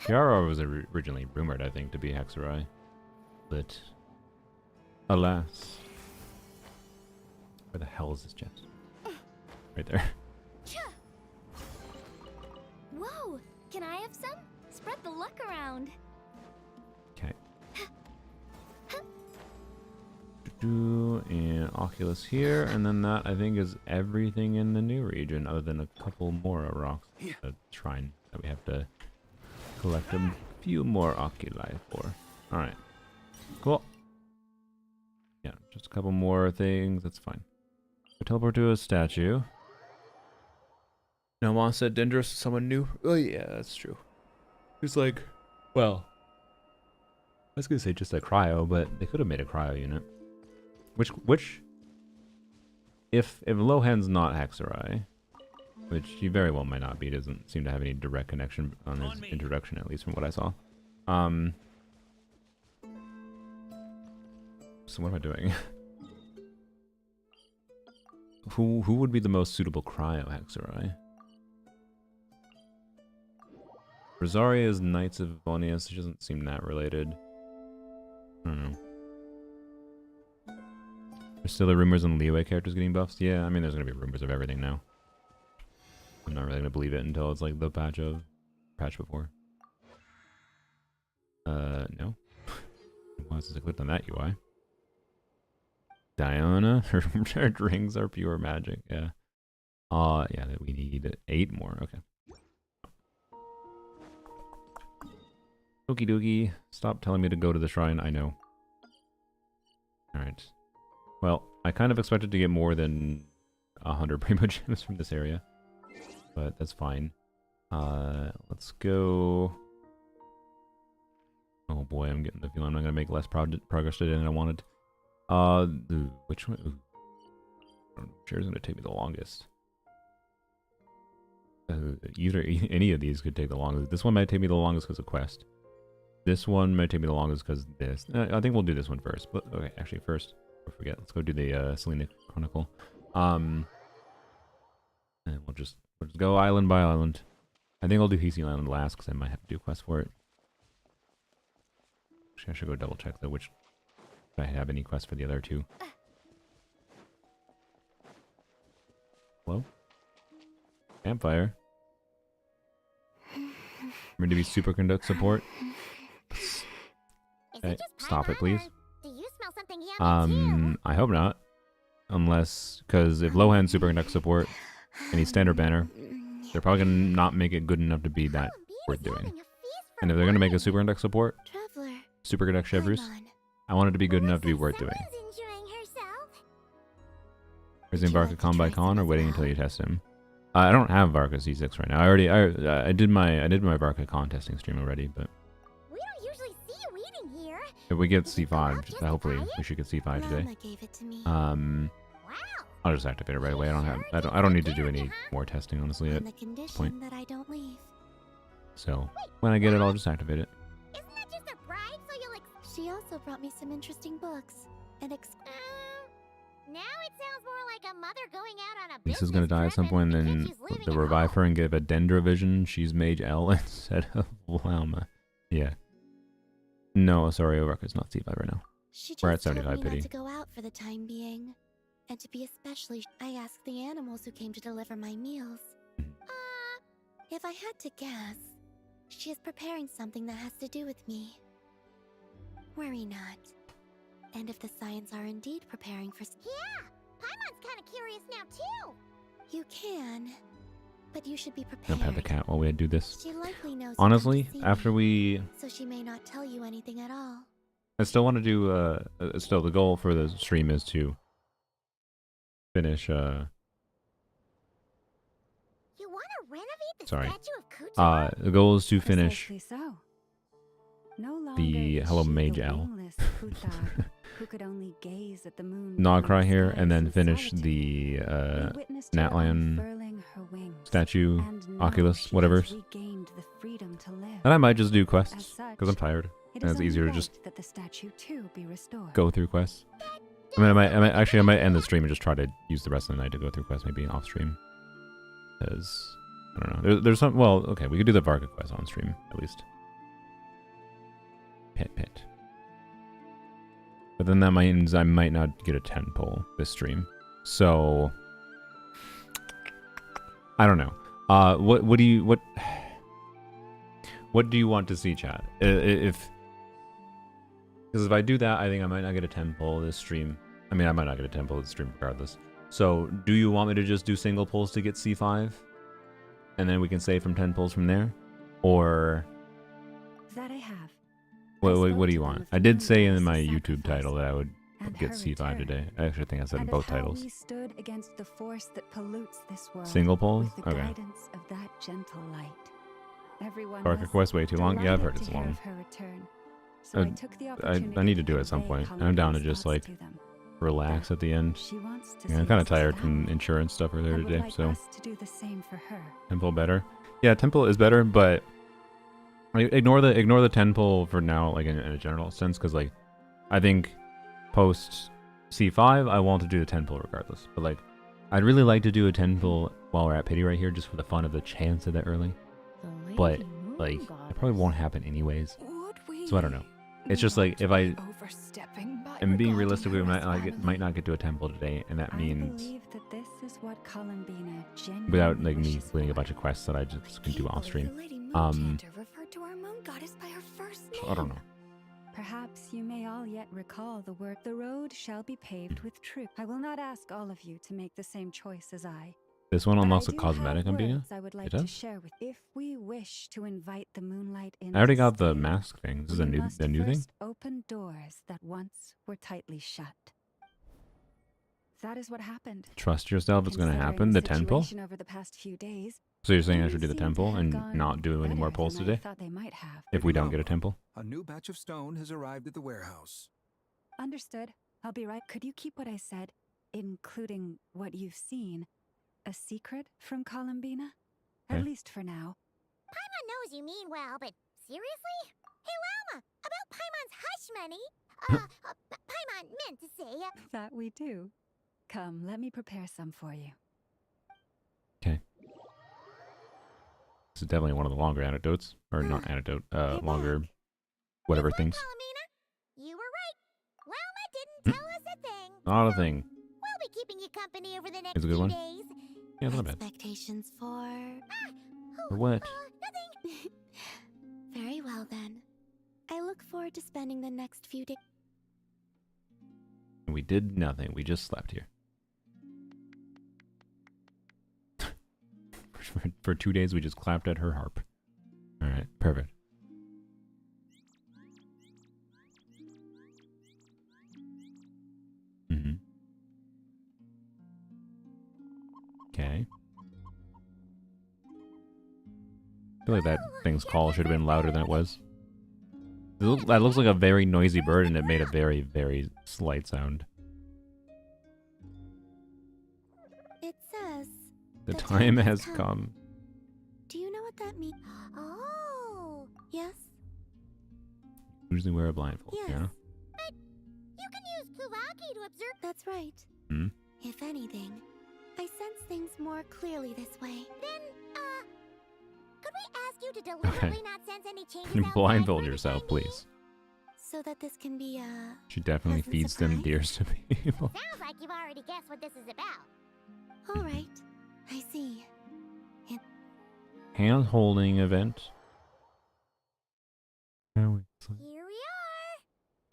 Kirara was originally rumored, I think, to be Hexerai. But alas. Where the hell is this chest? Right there. Whoa! Can I have some? Spread the luck around. Okay. And Oculus here, and then that I think is everything in the new region, other than a couple more rocks. A shrine that we have to collect a few more oculi for. Alright. Cool. Yeah, just a couple more things, that's fine. We teleport to a statue. Now Mondstadt Dendros is someone new. Oh yeah, that's true. It's like, well, I was gonna say just a cryo, but they could have made a cryo unit. Which, if Lohan's not Hexerai, which he very well might not be, doesn't seem to have any direct connection on his introduction, at least from what I saw. So what am I doing? Who would be the most suitable cryo Hexerai? Rosaria's Knights of Vonius, she doesn't seem that related. I don't know. There's still the rumors on Leeway characters getting buffs? Yeah, I mean there's gonna be rumors of everything now. I'm not really gonna believe it until it's like the patch before. No. Why is it clicked on that UI? Diana, her rings are pure magic, yeah. Yeah, that we need 8 more, okay. Okie dokie, stop telling me to go to the shrine, I know. Alright. Well, I kind of expected to get more than 100 primogems from this area, but that's fine. Let's go. Oh boy, I'm getting the feeling I'm not gonna make less progress today than I wanted. Which one? Ooh. Sure is gonna take me the longest. Any of these could take the longest. This one might take me the longest because of quest. This one might take me the longest because this. I think we'll do this one first. But okay, actually first. Don't forget, let's go do the Selena Chronicle. And we'll just go island by island. I think I'll do Hisi Island last because I might have to do a quest for it. Actually, I should go double check though which if I have any quest for the other two. Hello? Campfire. Remember to be superconduct support. Okay, stop it, please. Do you smell something yummy too? I hope not. Unless, because if Lohan's superconduct support and he's standard banner, they're probably gonna not make it good enough to be that worth doing. And if they're gonna make a superconduct support, superconduct Chevreuse, I want it to be good enough to be worth doing. Raising Varka con by con or waiting until you test him? I don't have Varka C6 right now. I did my Varka con testing stream already, but we don't usually see you eating here. If we get C5, hopefully we should get C5 today. I'll just activate it right away. I don't need to do any more testing honestly at this point. So when I get it, I'll just activate it. Isn't that just a bribe so you'll She also brought me some interesting books and now it sounds more like a mother going out on a Lisa's gonna die at some point, and then they'll revive her and give a Dendrovision. She's Mage L instead of Lauma. Yeah. No, sorry, Varka's not C5 right now. We're at 75 pity. To go out for the time being, and to be especially. I asked the animals who came to deliver my meals. If I had to guess, she is preparing something that has to do with me. Worry not. And if the Scions are indeed preparing for... Yeah! Paimon's kind of curious now, too! You can, but you should be prepared. Don't pet the cat while we do this. She likely knows. Honestly, after we... So she may not tell you anything at all. I still want to do. Still, the goal for the stream is to finish. You want to renovate the Sorry. statue of Kuchar? The goal is to finish Precisely so. No longer the is Hello she Mage the L. wingless Futhark who could only gaze at the moon Nogcry here, beyond and then skies finish solitude. the We witnessed her Natlan unfurling her wings, statue, and now Oculus, she whatever. has regained the freedom to live. And I might just do As quests such, because I'm tired, it and is it's only easier to right just that the statue too be restored. go through quests. I mean, I might end the stream and just try to use the rest of the night to go through quests, maybe off stream. Because I don't know. There's some. Well, okay, we could do the Varka quest on stream at least. Pet. But then that means I might not get a 10 pull this stream. So I don't know. What do you want to see, chat? Because if I do that, I think I might not get a 10 pull this stream. I mean, I might not get a 10 pull this stream regardless. So do you want me to just do single pulls to get C5? And then we can save from 10 pulls from there? Or That I have. what do you want? I did say in my YouTube title that I would get C5 today. I actually think I said in both titles. We stood against the force that pollutes this world. Single pulls? With the Okay. guidance of that gentle light. Everyone Barker was quest way too long? Yeah, I've heard delighted it's to hear long. of her return. So I took the I opportunity need to do it to at some convey point. I'm down to Columbia's just thoughts like to them. relax at the end. She wants to Yeah, I'm see kind of us as tired from family. insurance stuff earlier I would today, like so us to do the same for her. temple better. Yeah, temple is better, but ignore the 10 pull for now, like in a general sense, because like I think post C5 I want to do the 10 pull regardless. But like I'd really like to do a 10 pull while we're at pity right here, just for the fun of the chance of it early. But like it probably won't happen anyways. So I don't know. It's just like if I am being realistic, we might not get to a 10 pull today, and that means I believe that this is what Columbina without like genuinely me wishes winning a for. bunch of quests that I just can do off stream. Referred to our moon goddess by her first name. I don't know. Perhaps you may all yet recall the word, "The road shall be paved with truth." I will not ask all of you to make the same choice as I. This one But unlocks I a do cosmetic, have I'm being words I would like it to does? share with. If we wish to invite the moonlight in, I already to got the stay, mask thing. This is we a new must thing? first open doors that once were tightly shut. That is what happened. Trust yourself, it's gonna Considering happen. The 10 pull? situation over the past few days, So you're saying I things should do the seem 10 to pull have and gone not do any more better pulls than I today? thought they might have. If we don't get a temple? A new batch of stone has arrived at the warehouse. Understood. I'll be right. Could you keep what I said, including what you've seen, a secret from Columbina? At Okay. least for now. Paimon knows you mean well, but seriously? Hey, Llama, about Paimon's hush money. Paimon meant to say. That we do. Come, let me prepare some for you. Okay. This is definitely one of the longer anecdotes. Or not anecdote, longer whatever things. Palomina, you were right. Llama didn't tell us a thing. Not a thing. We'll be keeping you company over the next It's a good few one. days. Yeah, it's not bad. Expectations for... For what? Nothing. Very well, then. I look forward to spending the next few days. We did nothing. We just slept here. For 2 days, we just clapped at her harp. Alright, perfect. Okay. I feel like that thing's call should have been louder than it was. That looks like a very noisy bird, and it made a very, very slight sound. It says... The time has come. Do you know what that means? Oh, yes. Usually wear a blindfold, Yes. yeah? But you can use Kuvaki to observe. That's right. Hmm? If anything, I sense things more clearly this way. Then, could we ask you to deliberately not sense any changes outside Blindfold for the yourself, time being? please. So that this can be a... She definitely pleasant feeds them surprise? deers to people. Sounds like you've already guessed what this is about. All right, I see. Hand-holding event. Here we are.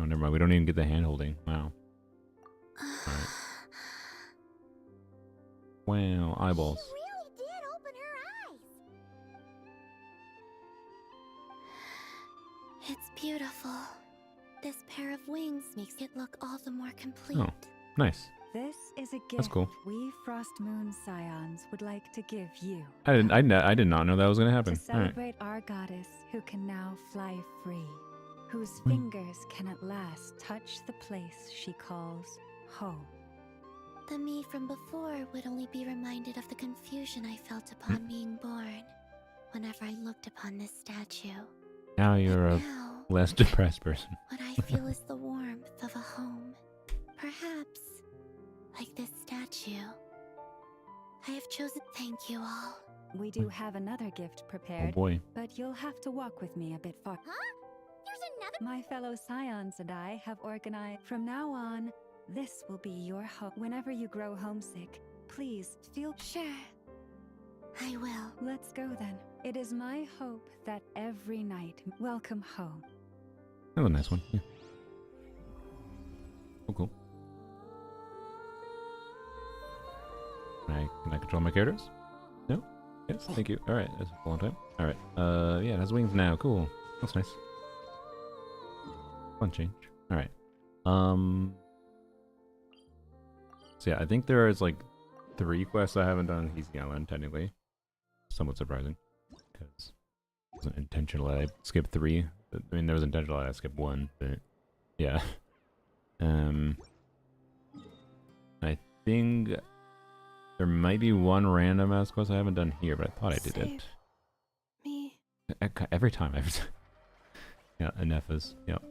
Oh, never mind. We don't even get the hand-holding. Wow. Alright. Wow, eyeballs. She really did open her eyes. It's beautiful. This pair of wings makes it look all the more complete. Oh, nice. This is a gift That's cool. we Frost Moon Scions would like to give you. I did not know that was gonna happen. To All right. celebrate our goddess who can now fly free, whose fingers can at last touch the place she calls home. The me from before would only be reminded of the confusion I felt upon being born, whenever I looked upon this statue. Now you're a Now, less depressed person. what I feel is the warmth of a home. Perhaps, like this statue. I have chosen. Thank you all. We do have another gift Oh prepared, boy. but you'll have to walk with me a bit far. Huh? There's another. My fellow Scions and I have organized. From now on, this will be your home. Whenever you grow homesick, please feel. Sure. I will. Let's go then. It is my hope that every night, welcome home. That was a nice one. Yeah. Oh, cool. Can I control my characters? No? Yes, thank you. Alright, that's a long time. Alright. Yeah, it has wings now. Cool. That's nice. Fun change. Alright. So yeah, I think there is like 3 quests I haven't done in Easy Island, technically. Somewhat surprising. Because it wasn't intentional that I skipped 3. I mean, there was intentional that I skipped 1, but yeah. I think there might be 1 random ass quest I haven't done here, but I thought I did it. Me. Every time. Yeah, Anepha's. Yep.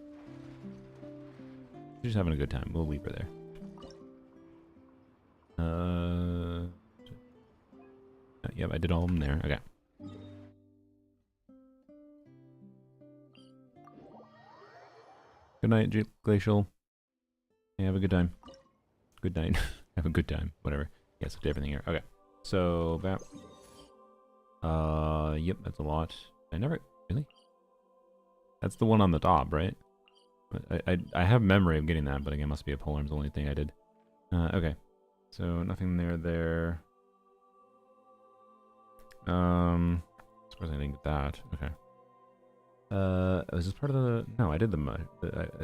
She's just having a good time. We'll leave her there. Yep, I did all of them there. Okay. Good night, Glacial. Yeah, have a good time. Good night. Have a good time. Whatever. Yes, I did everything here. Okay. So, yep, that's a lot. Really? That's the one on the top, right? I have memory of getting that, but again, must be a polearm's the only thing I did. Okay. So, nothing there. Suppose I didn't get that. Okay. Was this part of the... No, I did I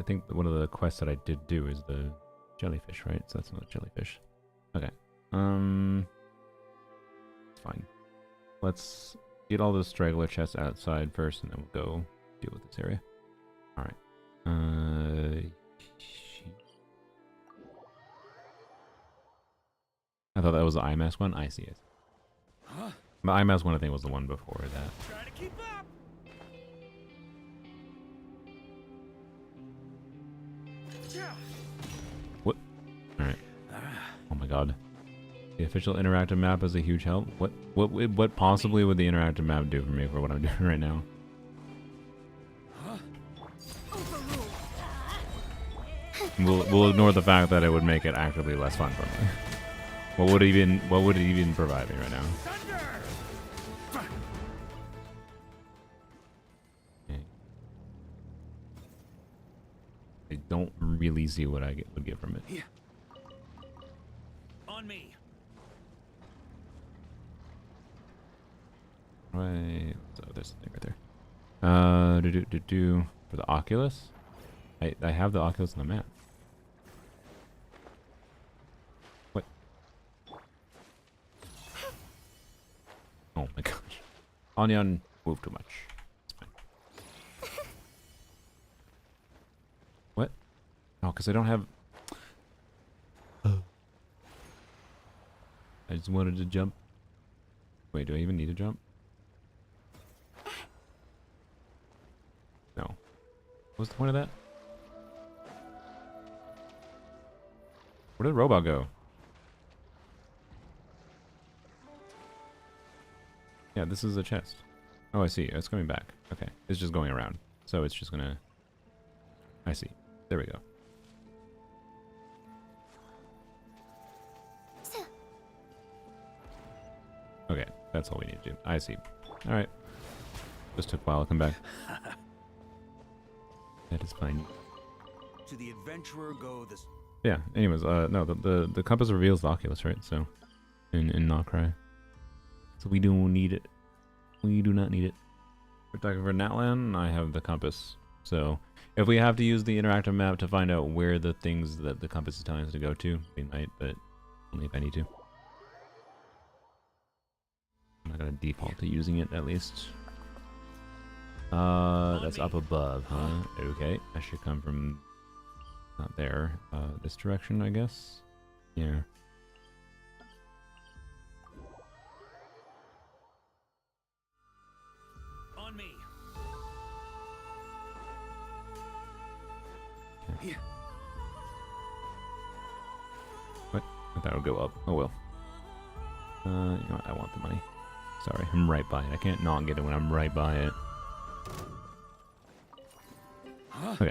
think one of the quests that I did do is the jellyfish, right? So that's not jellyfish. Okay. It's fine. Let's get all the straggler chests outside first, and then we'll go deal with this area. Alright. I thought that was the IMAS one. I see it. Huh? The IMAS one, I think, was the one before that. Try to keep up. What? Alright. Oh my god. The official interactive map is a huge help. What possibly would the interactive map do for me for what I'm doing right now? We'll ignore the fact that it would make it actively less fun for me. What would it even provide me right now? Okay. I don't really see what I would get from it. Here. On me. Right. So there's something right there. For the Oculus? I have the Oculus on the map. What? Oh my gosh. Onion moved too much. It's fine. What? Oh, because I don't have... I just wanted to jump. Wait, do I even need to jump? No. What's the point of that? Where did the robot go? Yeah, this is a chest. Oh, I see. It's coming back. Okay. It's just going around. So it's just gonna... I see. There we go. Okay, that's all we need to do. I see. Alright. Just took a while to come back. That is fine. To the adventurer go this. Yeah, anyways, no, the compass reveals the Oculus, right? So, in Not Cry. So we don't need it. We do not need it. We're talking for Natlan, I have the compass. So, If we have to use the interactive map to find out where the things that the compass is telling us to go to, we might, but only if I need to. I'm not gonna default to using it, at least. That's up above, huh? Okay, that should come from... not there. This direction, I guess? Yeah. On me. Okay. What? I thought it would go up. Oh well. You know what? I want the money. Sorry, I'm right by it. I can't not get it when I'm right by it. Okay.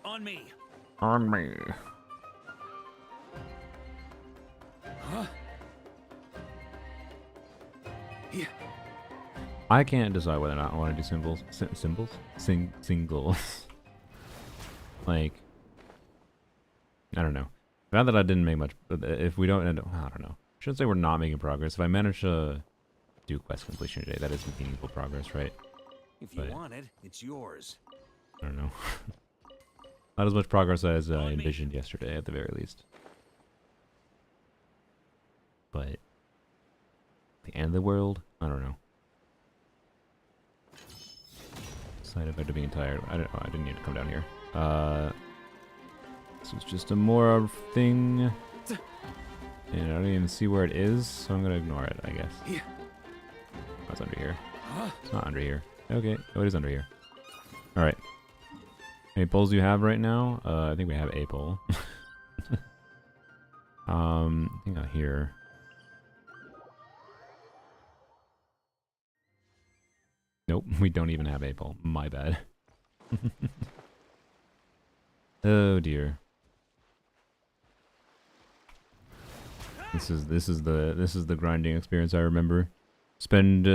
On me. On me. Yeah. I can't decide whether or not I want to do symbols. Singles. Like, I don't know. Not that I didn't make much. If we don't end up, I don't know. I shouldn't say we're not making progress. If I manage to do quest completion today, that is meaningful progress, right? If you want it, it's yours. I don't know. Not as much progress as I envisioned yesterday, at the very least. But the end of the world? I don't know. Side effect of being tired. I didn't need to come down here. This is just a more thing. And I don't even see where it is, so I'm gonna ignore it, I guess. Oh, it's under here. It's not under here. Okay, oh, it is under here. Alright. How many poles do you have right now? I think we have a pole. I think out here. Nope, we don't even have a pole. My bad. Oh dear. This is the grinding experience I remember. Spend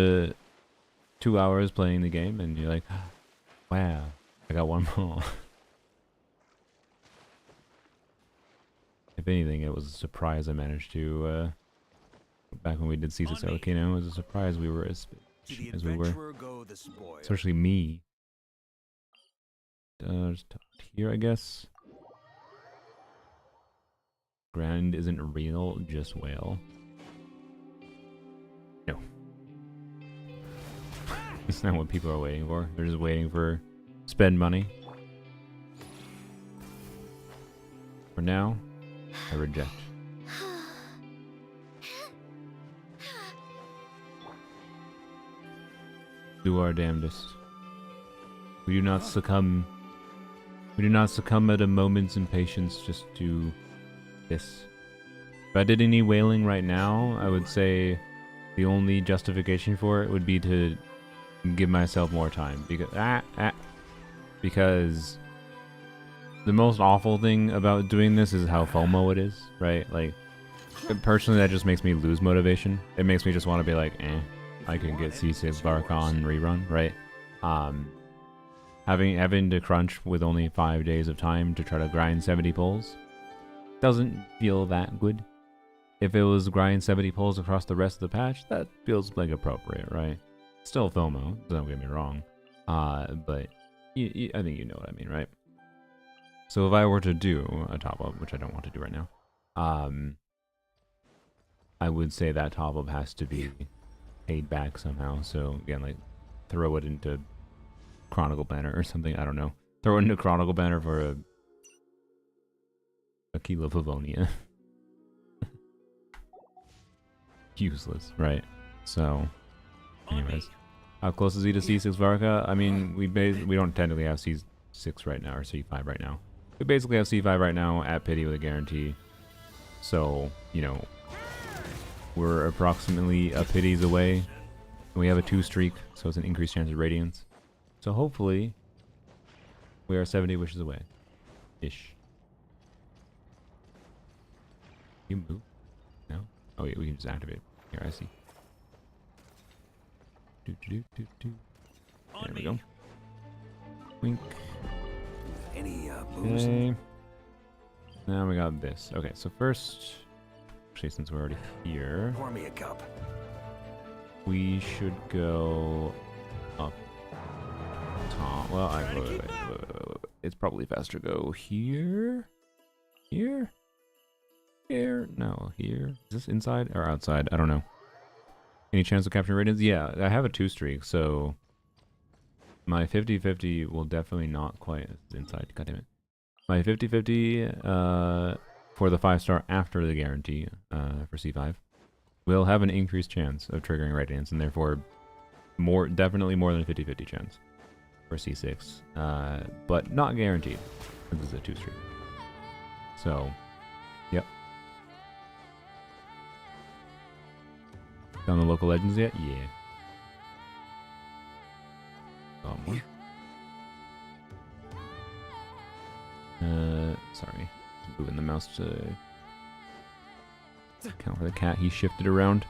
2 hours playing the game and you're like, wow, I got one more. If anything, it was a surprise I managed to back when we did C6 Volcano, it was a surprise we were as we were. Especially me. Just here, I guess. Grind isn't real, just whale. No. That's not what people are waiting for. They're just waiting for spend money. For now, I reject. Do our damnedest. We do not succumb. We do not succumb at a moment's impatience just to this. If I did any whaling right now, I would say the only justification for it would be to give myself more time. Because the most awful thing about doing this is how FOMO it is, right? Like, personally, that just makes me lose motivation. It makes me just want to be like, I can get C6 Barka on rerun, right? Having to crunch with only 5 days of time to try to grind 70 pulls doesn't feel that good. If it was grind 70 pulls across the rest of the patch, that feels like appropriate, right? Still FOMO, don't get me wrong. But I think you know what I mean, right? So if I were to do a top-up, which I don't want to do right now, I would say that top-up has to be paid back somehow. So again, like, throw it into Chronicle Banner or something, I don't know. Throw it into Chronicle Banner for a kilo of Livonia. Useless, right? So, anyways, how close is he to C6 Varka? I mean, we don't technically have C6 right now, or C5 right now. We basically have C5 right now at pity with a guarantee. So, you know, we're approximately a pities away. We have a 2 streak, so it's an increased chance of radiance. So hopefully, we are 70 wishes away, ish. You move? No? Oh wait, we can just activate. Here, I see. There we go. Wink. Any okay. Now we got this. Okay, so first, actually, since we're already here, pour me a cup. We should go up can't. Well, wait. It's probably faster to go here. Here? Here? No, here. Is this inside or outside? I don't know. Any chance of capturing radiance? Yeah, I have a 2 streak, so my 50-50 will definitely not quite inside. God damn it. My 50-50 for the 5-star after the guarantee for C5 will have an increased chance of triggering radiance, and therefore definitely more than a 50-50 chance for C6, but not guaranteed. This is a 2 streak. So, yep. Found the local legends yet? Yeah. More. Sorry. Moving the mouse to account for the cat. He shifted around.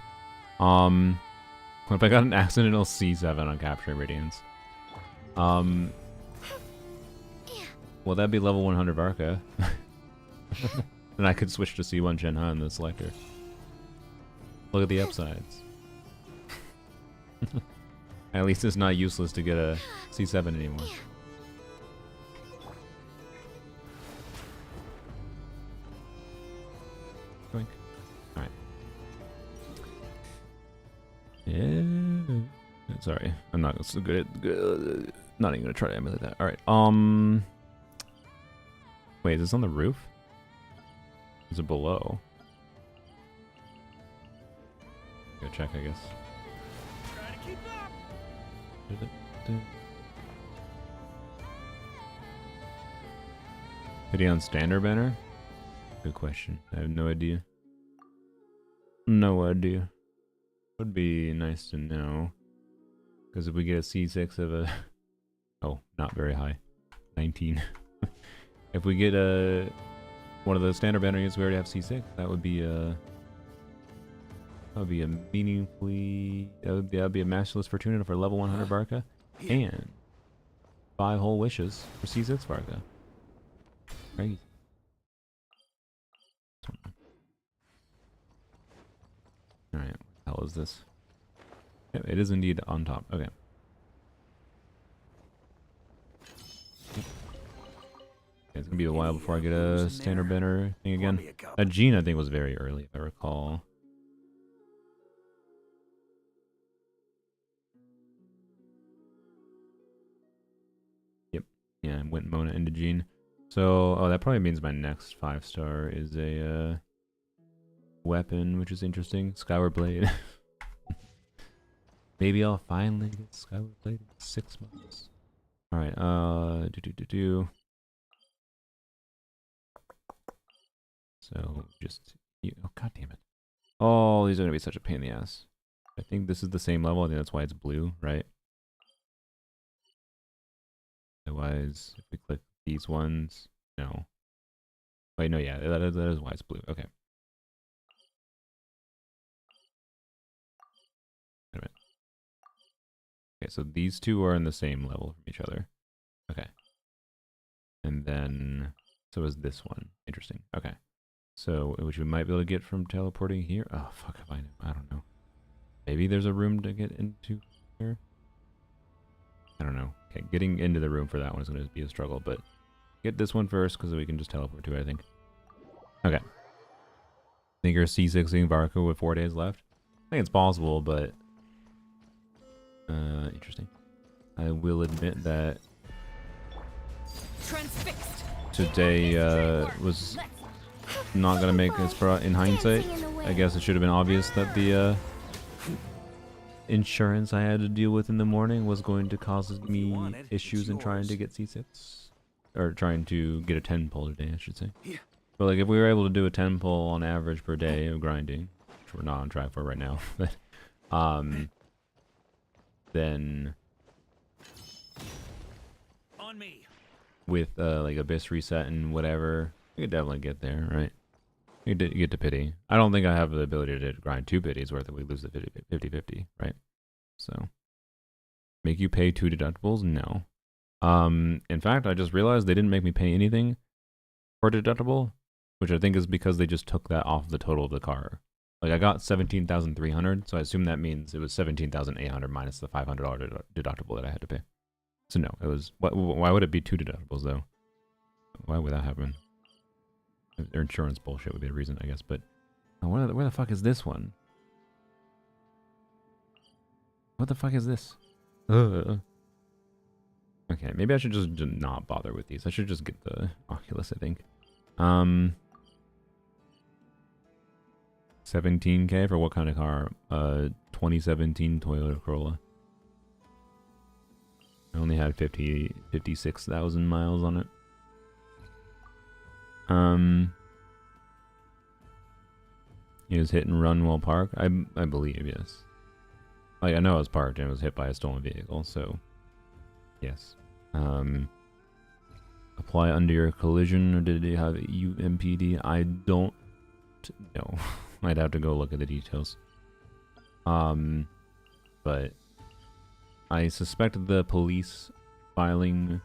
What if I got an accidental C7 on capturing radiance? Well, that'd be level 100 Varka. Then I could switch to C1 Shenhe in the selector. Look at the upsides. At least it's not useless to get a C7 anymore. Boink. Alright. Yeah. Sorry, I'm not so good at not even gonna try to emulate that. Alright, wait, is this on the roof? Is it below? Go check, I guess. Pity on standard banner? Good question. I have no idea. No idea. Would be nice to know. Because if we get a C6 of a... Oh, not very high. 19. If we get one of the standard banner units, we already have C6. That would be a... That would be a meaningfully... That would be a Masterless Fortuna for level 100 Barka. And 5 whole wishes for C6 Barka. Crazy. Alright, what the hell is this? Yep, it is indeed on top. Okay. It's gonna be a while before I get a standard banner thing again. That Gene, I think, was very early, if I recall. Yep. Yeah, I went Mona into Gene. So, oh, that probably means my next 5-star is a weapon, which is interesting. Skyward Blade. Maybe I'll finally get Skyward Blade in 6 months. Alright, So, just... Oh, god damn it. Oh, these are gonna be such a pain in the ass. I think this is the same level. I think that's why it's blue, right? Otherwise, if we click these ones... No. Wait, no, yeah, that is why it's blue. Okay. Wait a minute. Okay, so these two are in the same level from each other. Okay. And then, so is this one. Interesting. Okay. So, which we might be able to get from teleporting here. Oh, fuck if I know. I don't know. Maybe there's a room to get into here? I don't know. Okay, getting into the room for that one is going to be a struggle, but get this one first because we can just teleport to it, I think. Okay. Think you're C6ing Varka with 4 days left? I think it's possible, but... interesting. I will admit that today was not gonna make us in hindsight. I guess it should have been obvious that the insurance I had to deal with in the morning was going to cause me issues in trying to get C6, or trying to get a 10 pull today, I should say. But like, if we were able to do a 10 pull on average per day of grinding, which we're not on track for right now, but then On me. with like Abyss reset and whatever, you could definitely get there, right? You get to pity. I don't think I have the ability to grind 2 pities worth if we lose the 50-50, right? So, make you pay 2 deductibles? No. In fact, I just realized they didn't make me pay anything for deductible, which I think is because they just took that off the total of the car. Like, I got 17,300, so I assume that means it was 17,800 minus the $500 deductible that I had to pay. So no, it was. Why would it be 2 deductibles though? Why would that happen? Their insurance bullshit would be the reason, I guess. But where the fuck is this one? What the fuck is this? Okay, maybe I should just not bother with these. I should just get the Oculus, I think. 17K for what kind of car? 2017 Toyota Corolla. I only had 56,000 miles on it. He was hit and run while parked. I believe, yes. Like, I know I was parked and was hit by a stolen vehicle, so yes. Apply under your collision, or did he have UMPD? I don't know. I'd have to go look at the details. But I suspect the police filing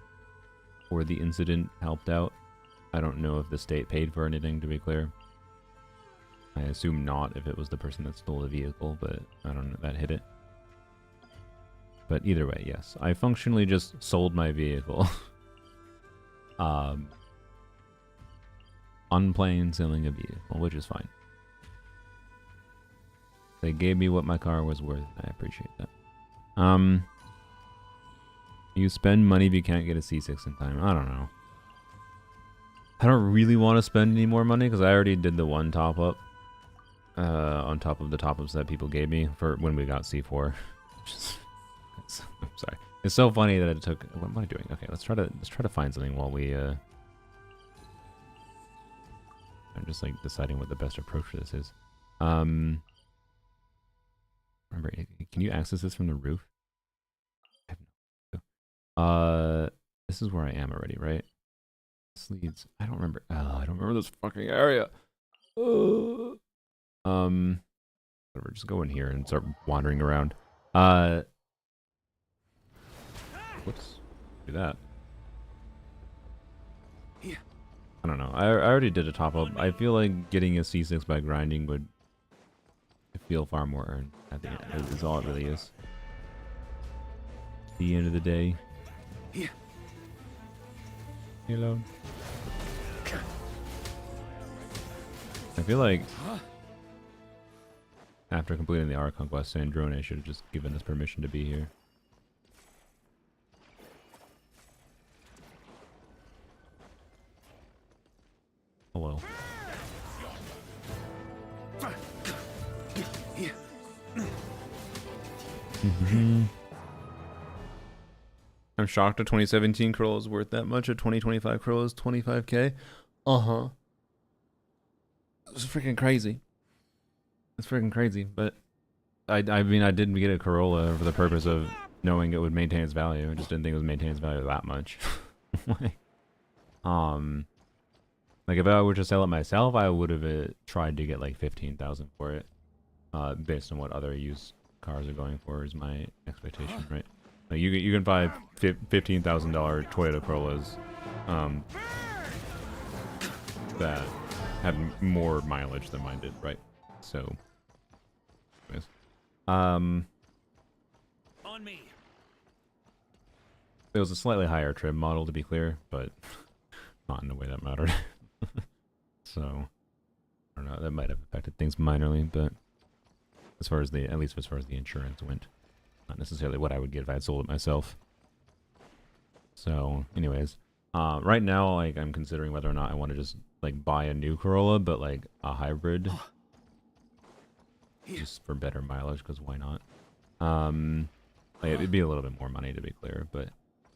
for the incident helped out. I don't know if the state paid for anything, to be clear. I assume not if it was the person that stole the vehicle, but I don't know, that hit it. But either way, yes. I functionally just sold my vehicle. Unplanned selling a vehicle, which is fine. They gave me what my car was worth. I appreciate that. You spend money if you can't get a C6 in time. I don't know. I don't really want to spend any more money because I already did the one top up. On top of the top ups that people gave me for when we got C4. I'm sorry. It's so funny that it took. What am I doing? Okay, let's try to find something while we. I'm just like deciding what the best approach for this is. Remember, can you access this from the roof? I have no. This is where I am already, right? This leads. I don't remember. Oh, I don't remember this fucking area. Whatever. Just go in here and start wandering around. Whoops. Do that. Yeah. I don't know. I already did a top up. I feel like getting a C6 by grinding would feel far more earned. I think is all it really is. At the end of the day. Yeah. Hello. I feel like after completing the Archon quest, Sandrone should have just given us permission to be here. Hello. I'm shocked a 2017 Corolla is worth that much. A 2025 Corolla is 25K. Uh-huh. It's freaking crazy. It's freaking crazy, but I mean, I didn't get a Corolla for the purpose of knowing it would maintain its value. I just didn't think it would maintain its value that much. Like if I were to sell it myself, I would have tried to get like 15,000 for it, based on what other used cars are going for is my expectation, right? Like you can buy $15,000 Toyota Corollas, that had more mileage than mine did, right? So, anyways. On me. It was a slightly higher trim model, to be clear, but not in a way that mattered. So, I don't know, that might have affected things minorly, but as far as at least as far as the insurance went, not necessarily what I would get if I had sold it myself. So, anyways, right now, like, I'm considering whether or not I want to just, like, buy a new Corolla, but, like, a hybrid. Just for better mileage, because why not? Like, it'd be a little bit more money, to be clear, but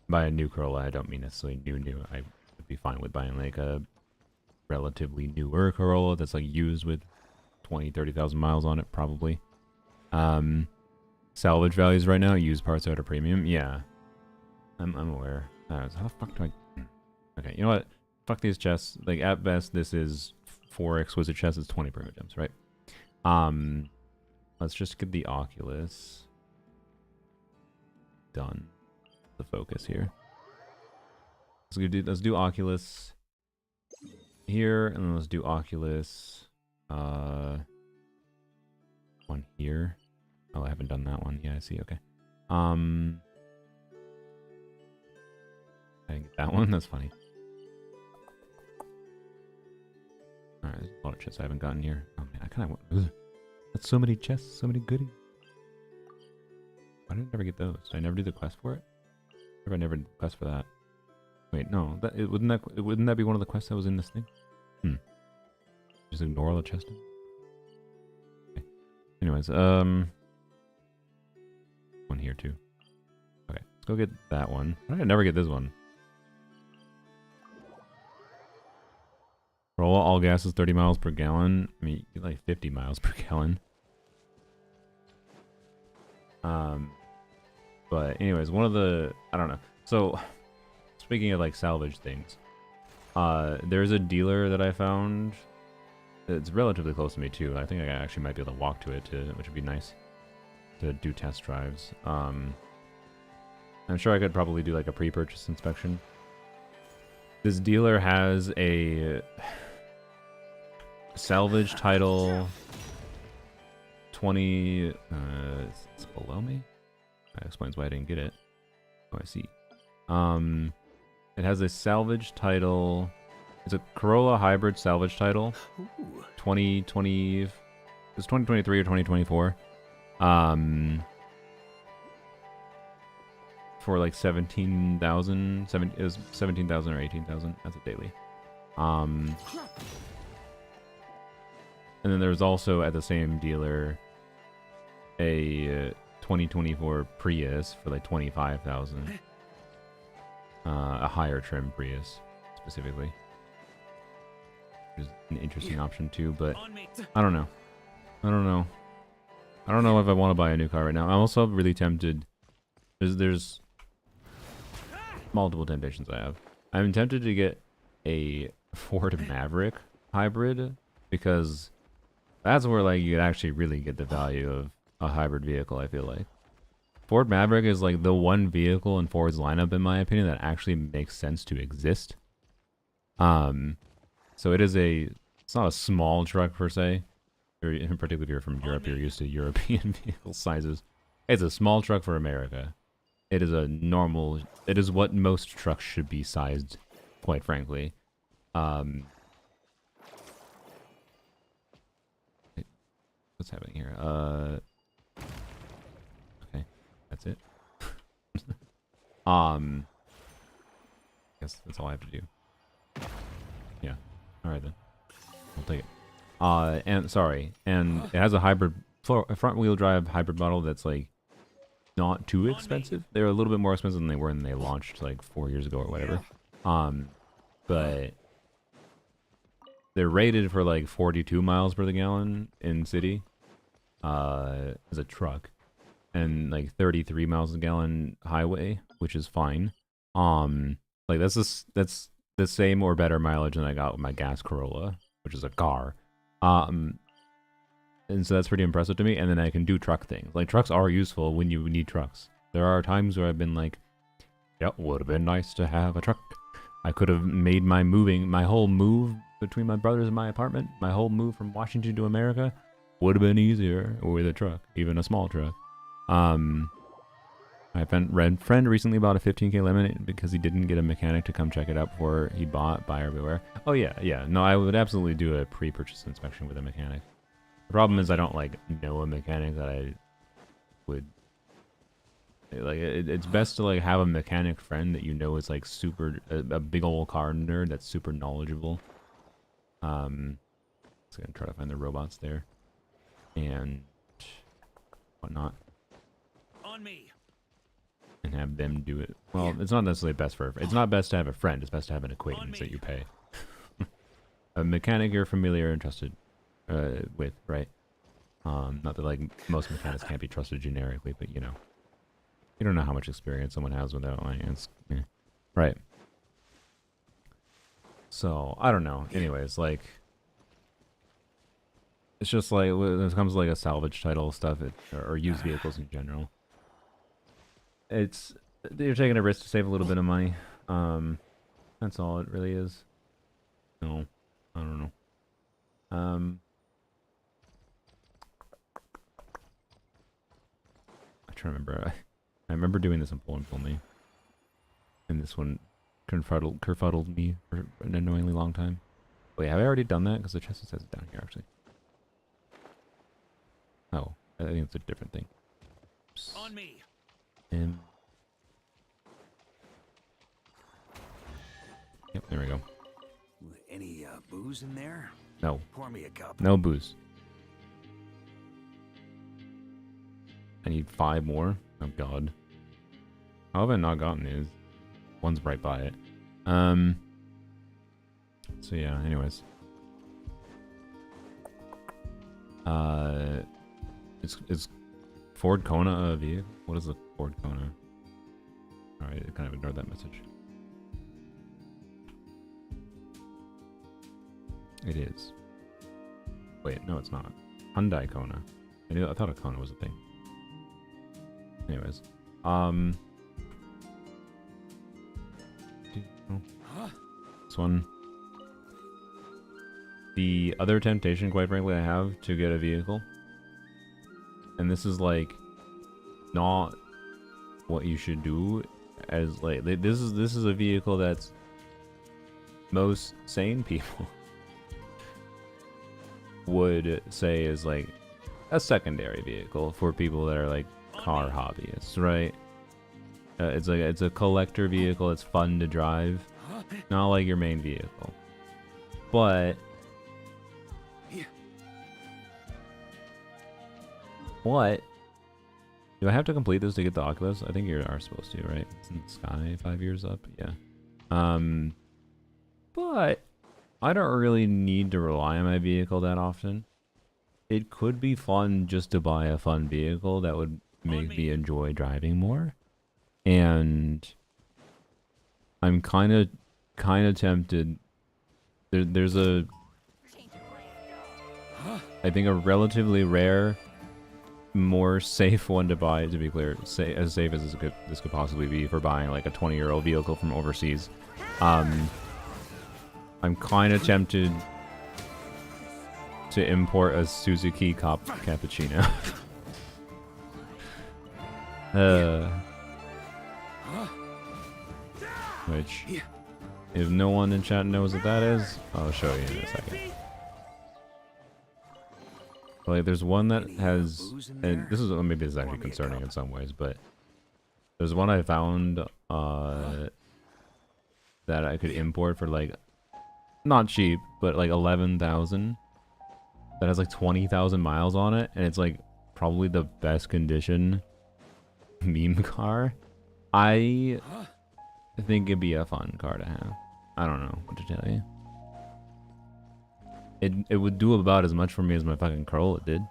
buy a new Corolla, I don't mean necessarily new. I would be fine with buying, like, a relatively newer Corolla that's, like, used with 20-30,000 miles on it, probably. Salvage values right now, used parts out of premium. Yeah, I'm aware. How the fuck do I... Okay, you know what? Fuck these chests. Like, at best, this is 4 exquisite chests. It's 20 primogems, right? Let's just get the Oculus done. The focus here. Let's do Oculus here, and then let's do Oculus one here. Oh, I haven't done that one. Yeah, I see. Okay. I didn't get that one. That's funny. Alright, there's a lot of chests I haven't gotten here. Oh man, I kind of want... That's so many chests, so many goodies. Why did I never get those? Did I never do the quest for it? Or I never did the quest for that? Wait, no. Wouldn't that be one of the quests that was in this thing? Just ignore all the chests. Okay. Anyways, one here too. Okay, let's go get that one. Why did I never get this one? Roll all gas is 30 miles per gallon. I mean, you get like 50 miles per gallon. But anyways, one of the, I don't know. So, speaking of like salvage things, there's a dealer that I found. It's relatively close to me too. I think I actually might be able to walk to it, which would be nice to do test drives. I'm sure I could probably do like a pre-purchase inspection. This dealer has a salvage title 20 it's below me. That explains why I didn't get it. Oh, I see. It has a salvage title. It's a Corolla hybrid salvage title. 2020. It's 2023 or 2024. For like 17,000. It was 17,000 or 18,000 as a daily. And then there's also at the same dealer a 2024 Prius for like 25,000. A higher trim Prius specifically. Which is an interesting option too, but I don't know. I don't know if I want to buy a new car right now. I'm also really tempted. There's multiple temptations I have. I'm tempted to get a Ford Maverick hybrid because that's where like you could actually really get the value of a hybrid vehicle, I feel like. Ford Maverick is like the one vehicle in Ford's lineup, in my opinion, that actually makes sense to exist. So it's not a small truck per se. In particular, if you're from Europe, you're used to European vehicle sizes. It's a small truck for America. It is what most trucks should be sized, quite frankly. What's happening here? Okay, that's it. Guess that's all I have to do. Yeah. All right then. I'll take it. And it has a hybrid front-wheel drive hybrid model that's like not too expensive. They're a little bit more expensive than they were when they launched like 4 years ago or whatever. But they're rated for like 42 miles per the gallon in city as a truck, and like 33 miles a gallon highway, which is fine. Like that's the same or better mileage than I got with my gas Corolla, which is a car. And so that's pretty impressive to me. And then I can do truck things. Like, trucks are useful when you need trucks. There are times where I've been like, yeah, would have been nice to have a truck. I could have made my whole move between my brothers and my apartment, my whole move from Washington to America would have been easier with a truck, even a small truck. My friend recently bought a 15K Lemon because he didn't get a mechanic to come check it out before he bought Buyer Beware. Oh yeah. No, I would absolutely do a pre-purchase inspection with a mechanic. The problem is I don't like know a mechanic that I would like. It's best to like have a mechanic friend that you know is like super a big old car nerd that's super knowledgeable. Just gonna try to find the robots there and whatnot. On me. And have them do it. Well, it's not necessarily best for. It's not best to have a friend. It's best to have an acquaintance that you pay. A mechanic you're familiar and trusted with, right? Not that like most mechanics can't be trusted generically, but you know, you don't know how much experience someone has without like right. So I don't know. Anyways, like it's just like when it comes to like a salvage title stuff, or used vehicles in general. You're taking a risk to save a little bit of money. That's all it really is. No, I don't know. I'm trying to remember. I remember doing this in Pull and Pull Me. And this one kerfuddled me for an annoyingly long time. Wait, have I already done that? Because the chest says it down here, actually. Oh, I think it's a different thing. Oops. On me. Yep, there we go. Any booze in there? No. Pour me a cup. No booze. I need 5 more. Oh god. How have I not gotten these? One's right by it. So yeah, anyways. Is Ford Kona a vehicle? What is the Ford Kona? Alright, I kind of ignored that message. It is. Wait, no it's not. Hyundai Kona. I thought a Kona was a thing. Anyways. This one. The other temptation, quite frankly, I have to get a vehicle. And this is like not what you should do as like this is a vehicle that's most sane people would say is like a secondary vehicle for people that are like car hobbyists, right? It's a collector vehicle. It's fun to drive, not like your main vehicle. But do I have to complete this to get the Oculus? I think you are supposed to, right? It's in the sky 5 years up, yeah. But I don't really need to rely on my vehicle that often. It could be fun just to buy a fun vehicle that would make me enjoy driving more. And I'm kind of tempted. There's a, I think a relatively rare, more safe one to buy, to be clear, as safe as this could possibly be for buying like a 20-year-old vehicle from overseas. I'm kind of tempted to import a Suzuki Cappuccino. Which, if no one in chat knows what that is, I'll show you in a second. Like, there's one that has, and this is maybe this is actually concerning in some ways, but there's one I found that I could import for like not cheap, but like 11,000. That has like 20,000 miles on it, and it's like probably the best condition meme car. I think it'd be a fun car to have. I don't know what to tell you. It would do about as much for me as my fucking Corolla did.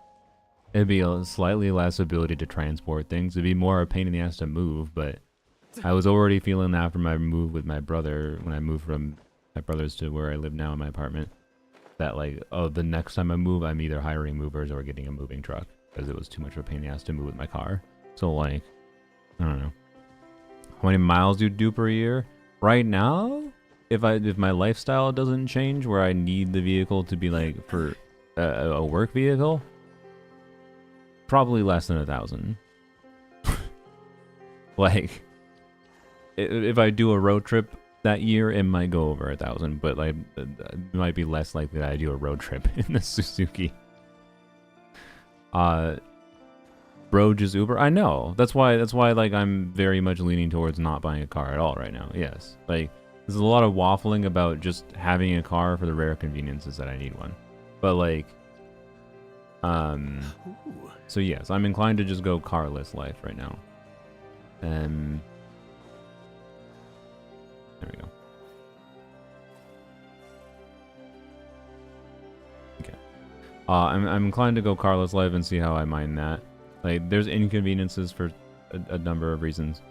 It'd be a slightly less ability to transport things. It'd be more a pain in the ass to move, but I was already feeling that after my move with my brother, when I moved from my brother's to where I live now in my apartment, that like, oh, the next time I move, I'm either hiring movers or getting a moving truck, because it was too much of a pain in the ass to move with my car. So like, I don't know. How many miles do you do per year? Right now, if my lifestyle doesn't change where I need the vehicle to be like for a work vehicle, probably less than 1,000. Like, if I do a road trip that year, it might go over 1,000, but like it might be less likely that I do a road trip in the Suzuki. Bro, just Uber. I know. That's why like I'm very much leaning towards not buying a car at all right now. Yes, like there's a lot of waffling about just having a car for the rare conveniences that I need one. But like, so yes, I'm inclined to just go carless life right now. There we go. Okay. I'm inclined to go carless life and see how I mind that. Like, there's inconveniences for a number of reasons.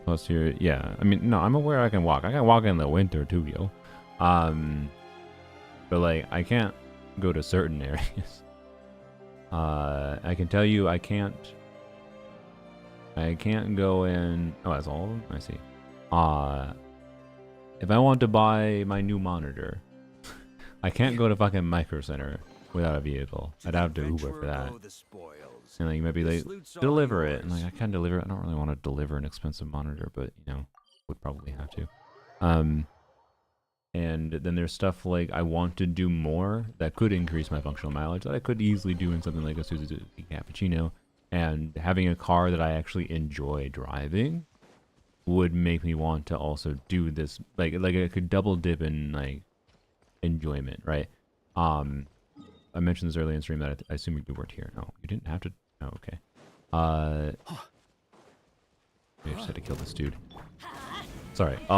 Plus here, yeah. I mean, no, I'm aware I can walk. I can walk in the winter too, yo. But like, I can't go to certain areas. I can tell you, I can't go in. Oh, that's all of them. I see. If I want to buy my new monitor, I can't go to fucking Micro Center without a vehicle. I'd have to Uber for that. And like maybe they deliver it, and like I can deliver it. I don't really want to deliver an expensive monitor, but you know, would probably have to. And then there's stuff like I want to do more that could increase my functional mileage that I could easily do in something like a Suzuki Cappuccino. And having a car that I actually enjoy driving would make me want to also do this. Like I could double dip in like enjoyment, right? I mentioned this earlier in stream that I assume you weren't here. No, you didn't have to. Oh, okay. I just had to kill this dude. Sorry. If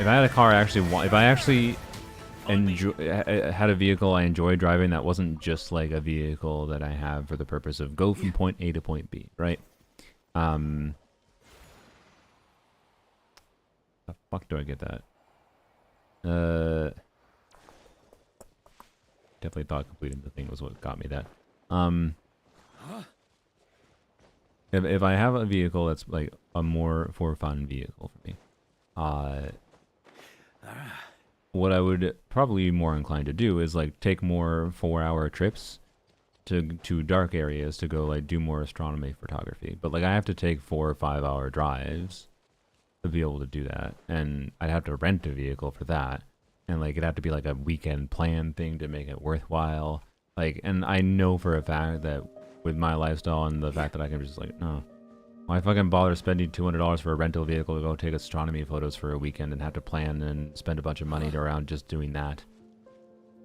I had a car I actually want, if I actually had a vehicle I enjoy driving that wasn't just like a vehicle that I have for the purpose of go from point A to point B, right? The fuck do I get that? Definitely thought completing the thing was what got me that. If I have a vehicle that's like a more for fun vehicle for me, what I would probably be more inclined to do is like take more 4-hour trips to dark areas to go like do more astronomy photography. But like I have to take 4 or 5 hour drives to be able to do that, and I'd have to rent a vehicle for that, and like it'd have to be like a weekend plan thing to make it worthwhile. Like, and I know for a fact that with my lifestyle and the fact that I can just like, no, why fucking bother spending $200 for a rental vehicle to go take astronomy photos for a weekend and have to plan and spend a bunch of money around just doing that?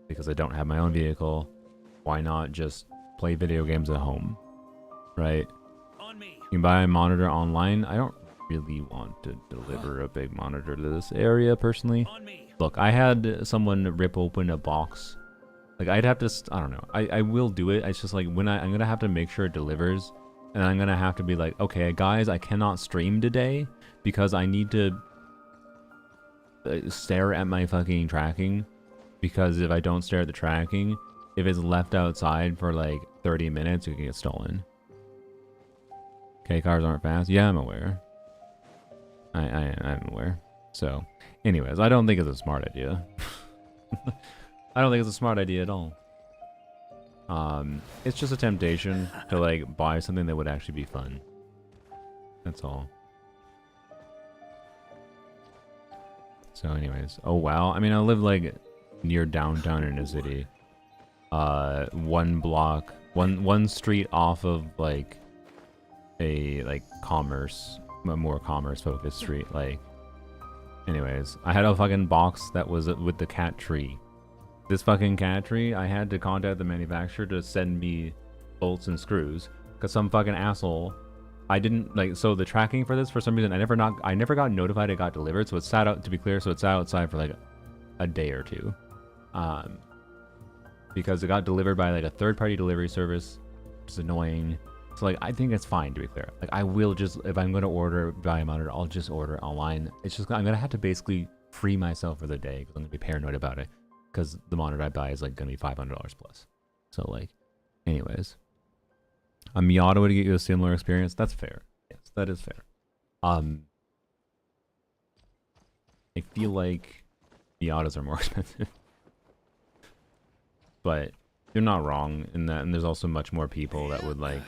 Because I don't have my own vehicle, why not just play video games at home, right? You can buy a monitor online. I don't really want to deliver a big monitor to this area personally. Look, I had someone rip open a box. Like, I'd have to, I don't know. I will do it. It's just like when I'm going to have to make sure it delivers. And I'm going to have to be like, okay, guys, I cannot stream today because I need to stare at my fucking tracking. Because if I don't stare at the tracking, if it's left outside for like 30 minutes, it can get stolen. Okay, cars aren't fast. Yeah, I'm aware. I'm aware. So, anyways, I don't think it's a smart idea. I don't think it's a smart idea at all. It's just a temptation to like buy something that would actually be fun. That's all. So anyways, oh wow. I mean, I live like near downtown in a city. One block, one street off of like a a more commerce focused street. Like, anyways, I had a fucking box that was with the cat tree. This fucking cat tree, I had to contact the manufacturer to send me bolts and screws because some fucking asshole, I didn't like, so the tracking for this, for some reason, I never got notified it got delivered. So it sat out, to be clear, so it sat outside for like a day or two. Because it got delivered by like a third-party delivery service. It's annoying. So like, I think it's fine, to be clear. Like, I will just, if I'm going to buy a monitor, I'll just order it online. It's just, I'm going to have to basically free myself for the day because I'm going to be paranoid about it. Because the monitor I buy is like going to be $500 plus. So like, anyways. A Miata would get you a similar experience. That's fair. Yes, that is fair. I feel like Miatas are more expensive. But you're not wrong in that, and there's also much more people that would like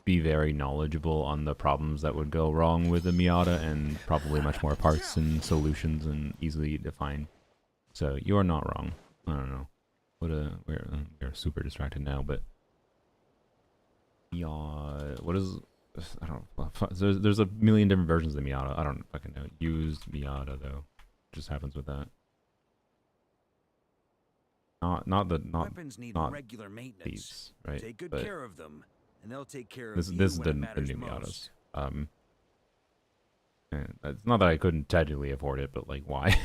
be very knowledgeable on the problems that would go wrong with the Miata, and probably much more parts and solutions and easily defined. So you're not wrong. I don't know. We're super distracted now, but yeah, what is? I don't know. There's a million different versions of the Miata. I don't fucking know. Used Miata though, just happens with that. Weapons need regular maintenance. These, right? Take good care of them, and they'll take care of this you is when the it matters new most. Miatas. And it's not that I couldn't technically afford it, but like why?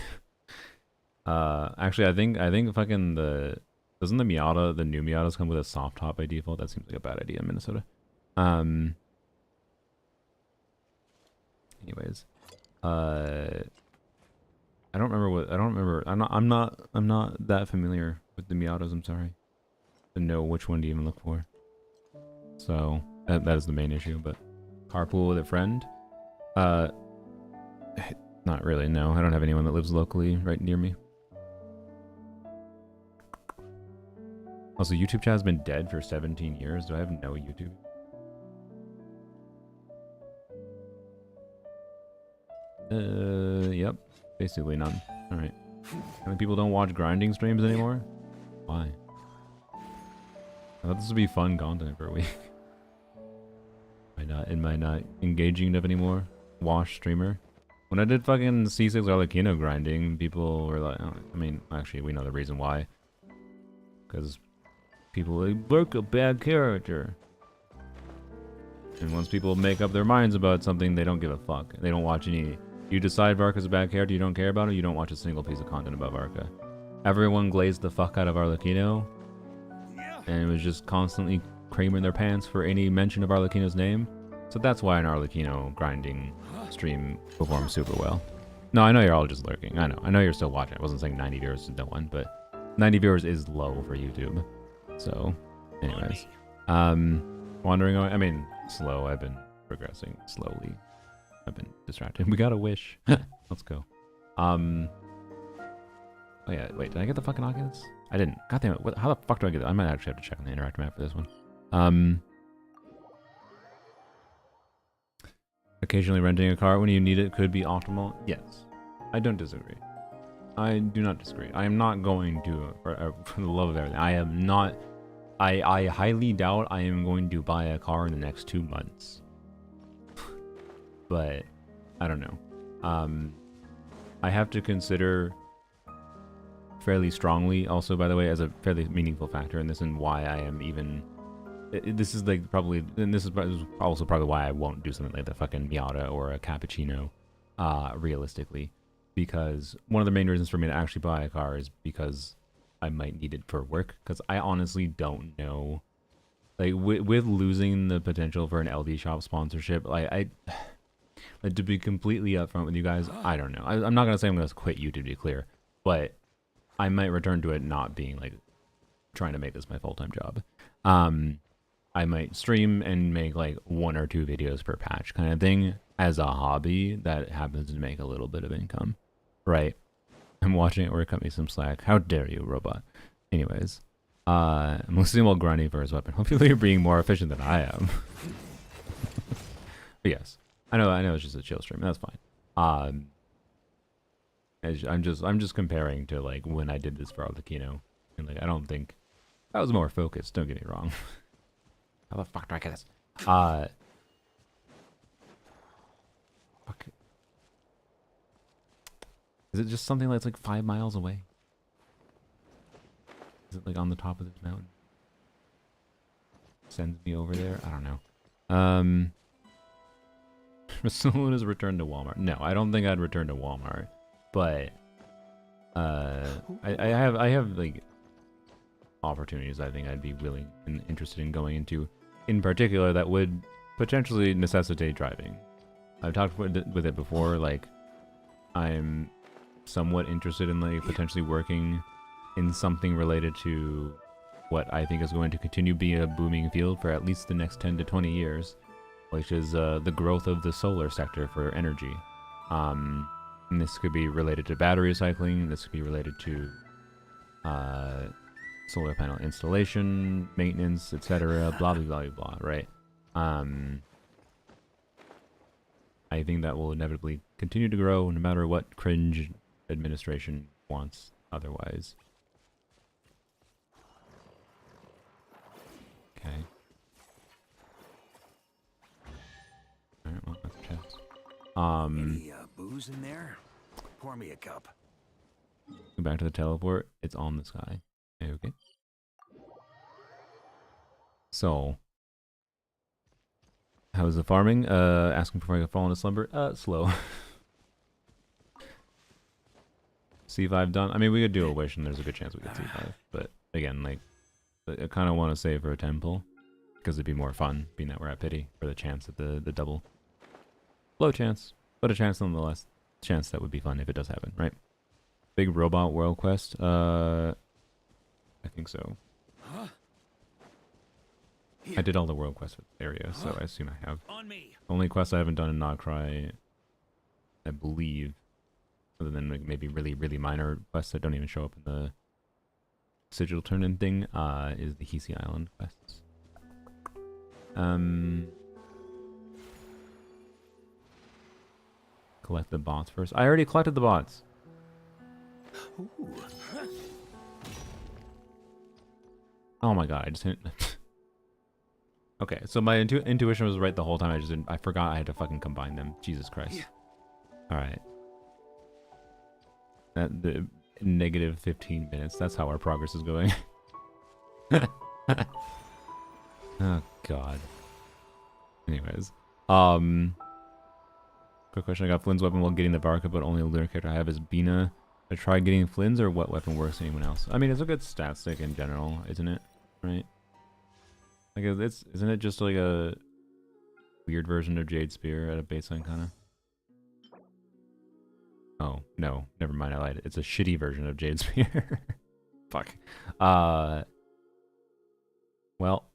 Actually, I think fucking doesn't the new Miatas come with a soft top by default? That seems like a bad idea in Minnesota. Anyways, I don't remember. I'm not that familiar with the Miatas. I'm sorry to know which one to even look for. So that is the main issue. But carpool with a friend. Not really, no. I don't have anyone that lives locally right near me. Also, YouTube chat has been dead for 17 years. Do I have no YouTube? Yep. Basically none. Alright. How many people don't watch grinding streams anymore? Why? I thought this would be fun content for a week. Am I not engaging enough anymore? Wash streamer? When I did fucking C6 Arlecchino grinding, people were like, oh, I mean, actually, we know the reason why. Because people like, Varka, bad character. And once people make up their minds about something, they don't give a fuck. They don't watch any. You decide Varka's a bad character, you don't care about it, you don't watch a single piece of content about Varka. Everyone glazed the fuck out of Arlecchino. And it was just constantly creaming their pants for any mention of Arlecchino's name. So that's why an Arlecchino grinding stream performs super well. No, I know you're all just lurking. I know you're still watching. I wasn't saying 90 viewers is no one, but 90 viewers is low for YouTube. So, anyways. Wandering away. I mean, slow. I've been progressing slowly. I've been distracted. We got a wish. Let's go. Oh yeah, wait, did I get the fucking Oculus? I didn't. God damn it. How the fuck do I get it? I might actually have to check on the interactive map for this one. Occasionally renting a car when you need it could be optimal. Yes. I don't disagree. I do not disagree. I am not going to, for the love of everything, I am not, I highly doubt I am going to buy a car in the next 2 months. But, I don't know. I have to consider fairly strongly, also, by the way, as a fairly meaningful factor in this and why I am even... This is like probably, and this is also probably why I won't do something like the fucking Miata or a Cappuccino, realistically. Because one of the main reasons for me to actually buy a car is because I might need it for work. Because I honestly don't know. Like, with losing the potential for an LD shop sponsorship, like, to be completely upfront with you guys, I don't know. I'm not going to say I'm going to quit YouTube, to be clear. But I might return to it not being, like, trying to make this my full-time job. I might stream and make like 1 or 2 videos per patch kind of thing as a hobby that happens to make a little bit of income, right? I'm watching it where it cut me some slack. How dare you, robot? Anyways, I'm listening while grinding for his weapon. Hopefully you're being more efficient than I am. But yes, I know it's just a chill stream. That's fine. I'm just comparing to like when I did this for Arlecchino, and like I don't think that was more focused. Don't get me wrong. How the fuck do I get this? Fuck. Is it just something that's like 5 miles away? Is it like on the top of this mountain? Sends me over there? I don't know. Someone has returned to Walmart. No, I don't think I'd return to Walmart. But I have like opportunities I think I'd be willing and interested in going into, in particular, that would potentially necessitate driving. I've talked with it before, like I'm somewhat interested in like potentially working in something related to what I think is going to continue being a booming field for at least the next 10 to 20 years, which is the growth of the solar sector for energy. And this could be related to battery recycling, this could be related to solar panel installation, maintenance, etc., blah, blah, blah, blah, right? I think that will inevitably continue to grow no matter what cringe administration wants otherwise. Okay. Alright, well, that's a chest. Any booze in there? Pour me a cup. Go back to the teleport. It's on the sky. Okay. So, how's the farming? Asking before I fall into slumber. Slow. C5 done. I mean, we could do a wish, and there's a good chance we get C5. But again, like, I kind of want to save for a temple because it'd be more fun, being that we're at pity for the chance at the double. Low chance, but a chance nonetheless. Chance that would be fun if it does happen, right? Big robot world quest. I think so. I did all the world quests for the area, so I assume I have. On me. Only quest I haven't done in Nagcry, I believe, other than like maybe really minor quests that don't even show up in the sigil turn-in thing, is the Hisi Island quests. Collect the bots first. I already collected the bots. Ooh. Oh my god, I just didn't. Okay, so my intuition was right the whole time. I forgot I had to fucking combine them. Jesus Christ. Yeah. All right. The negative 15 minutes. That's how our progress is going. Oh god. Anyways, quick question. I got Flynn's weapon while getting the Varka, but only a lunar character I have is Bina. I try getting Flynn's, or what weapon works for anyone else? I mean, it's a good stat stick in general, isn't it? Right? Like, isn't it just like a weird version of Jade Spear at a baseline, kind of? Oh, no. Never mind, I lied. It's a shitty version of Jade Spear. Fuck. Well.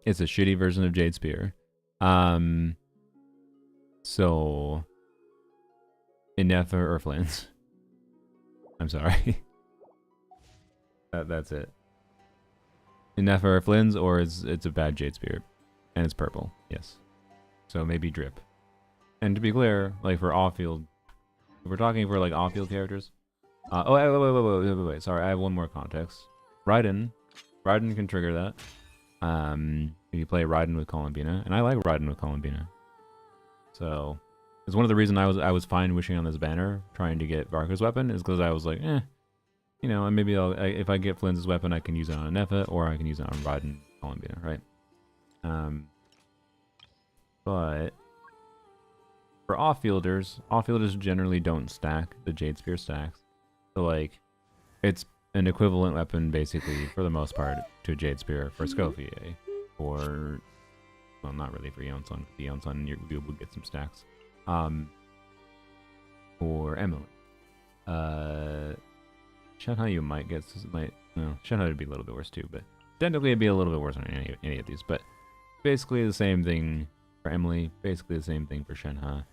It's a shitty version of Jade Spear. So... Inefa or Flynn's. I'm sorry. That's it. Inefa or Flynn's, or it's a bad Jade Spear. And it's purple, yes. So maybe Drip. And to be clear, like for off-field, if we're talking for like off-field characters. Wait. Sorry, I have one more context. Raiden can trigger that. If you play Raiden with Columbina, and I like Raiden with Columbina. So it's one of the reasons I was fine wishing on this banner, trying to get Varka's weapon, is because I was like, you know, and maybe if I get Flynn's weapon, I can use it on Nefa, or I can use it on Raiden Columbina, right? But for off-fielders generally don't stack the Jade Spear stacks. So like, it's an equivalent weapon basically for the most part to a Jade Spear for Scofier, or well, not really for Yeonsun. The Yeonsun you will get some stacks. Or Emily. Shenhe you might get Shenhe would be a little bit worse too, but technically it'd be a little bit worse on any of these. But basically the same thing for Emily. Basically the same thing for Shenhe.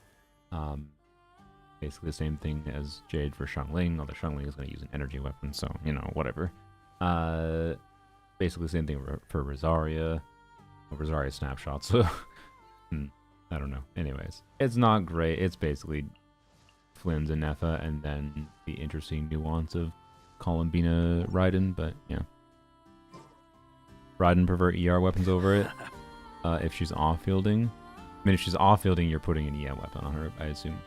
Basically the same thing as Jade for Xiangling, although Xiangling is going to use an energy weapon, so, you know, whatever. Basically the same thing for Rosaria. Well, Rosaria Snapshot, so... I don't know. Anyways, it's not great. It's basically Flynn's and Nefa, and then the interesting nuance of Columbina Raiden, but, yeah. Raiden prefer ER weapons over it. If she's off-fielding. I mean, if she's off-fielding, you're putting an EM weapon on her, I assume.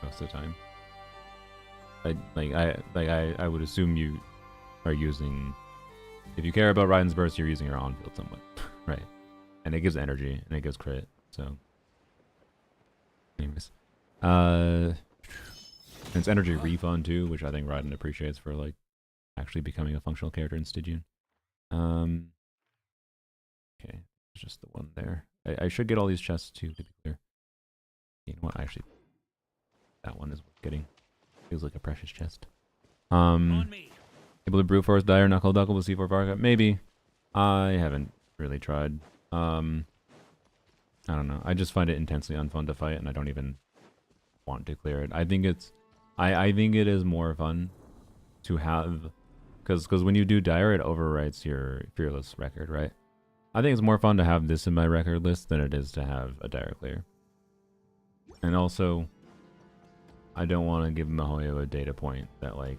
Most of the time. I would assume you are using... If you care about Raiden's burst, you're using her on-field somewhat. Right. And it gives energy, and it gives crit, so... Anyways. And it's energy refund, too, which I think Raiden appreciates for, like, actually becoming a functional character in Stygian. Okay. It's just the one there. I should get all these chests, too, to be clear. You know what, actually... That one is worth getting. Feels like a precious chest. Able to brute force dire knuckle duckle with C4 Barka? Maybe. I haven't really tried. I don't know. I just find it intensely unfun to fight, and I don't even want to clear it. I think it's... I think it is more fun to have... Because when you do dire, it overwrites your fearless record, right? I think it's more fun to have this in my record list than it is to have a dire clear. And also... I don't want to give Mihoyo a data point that like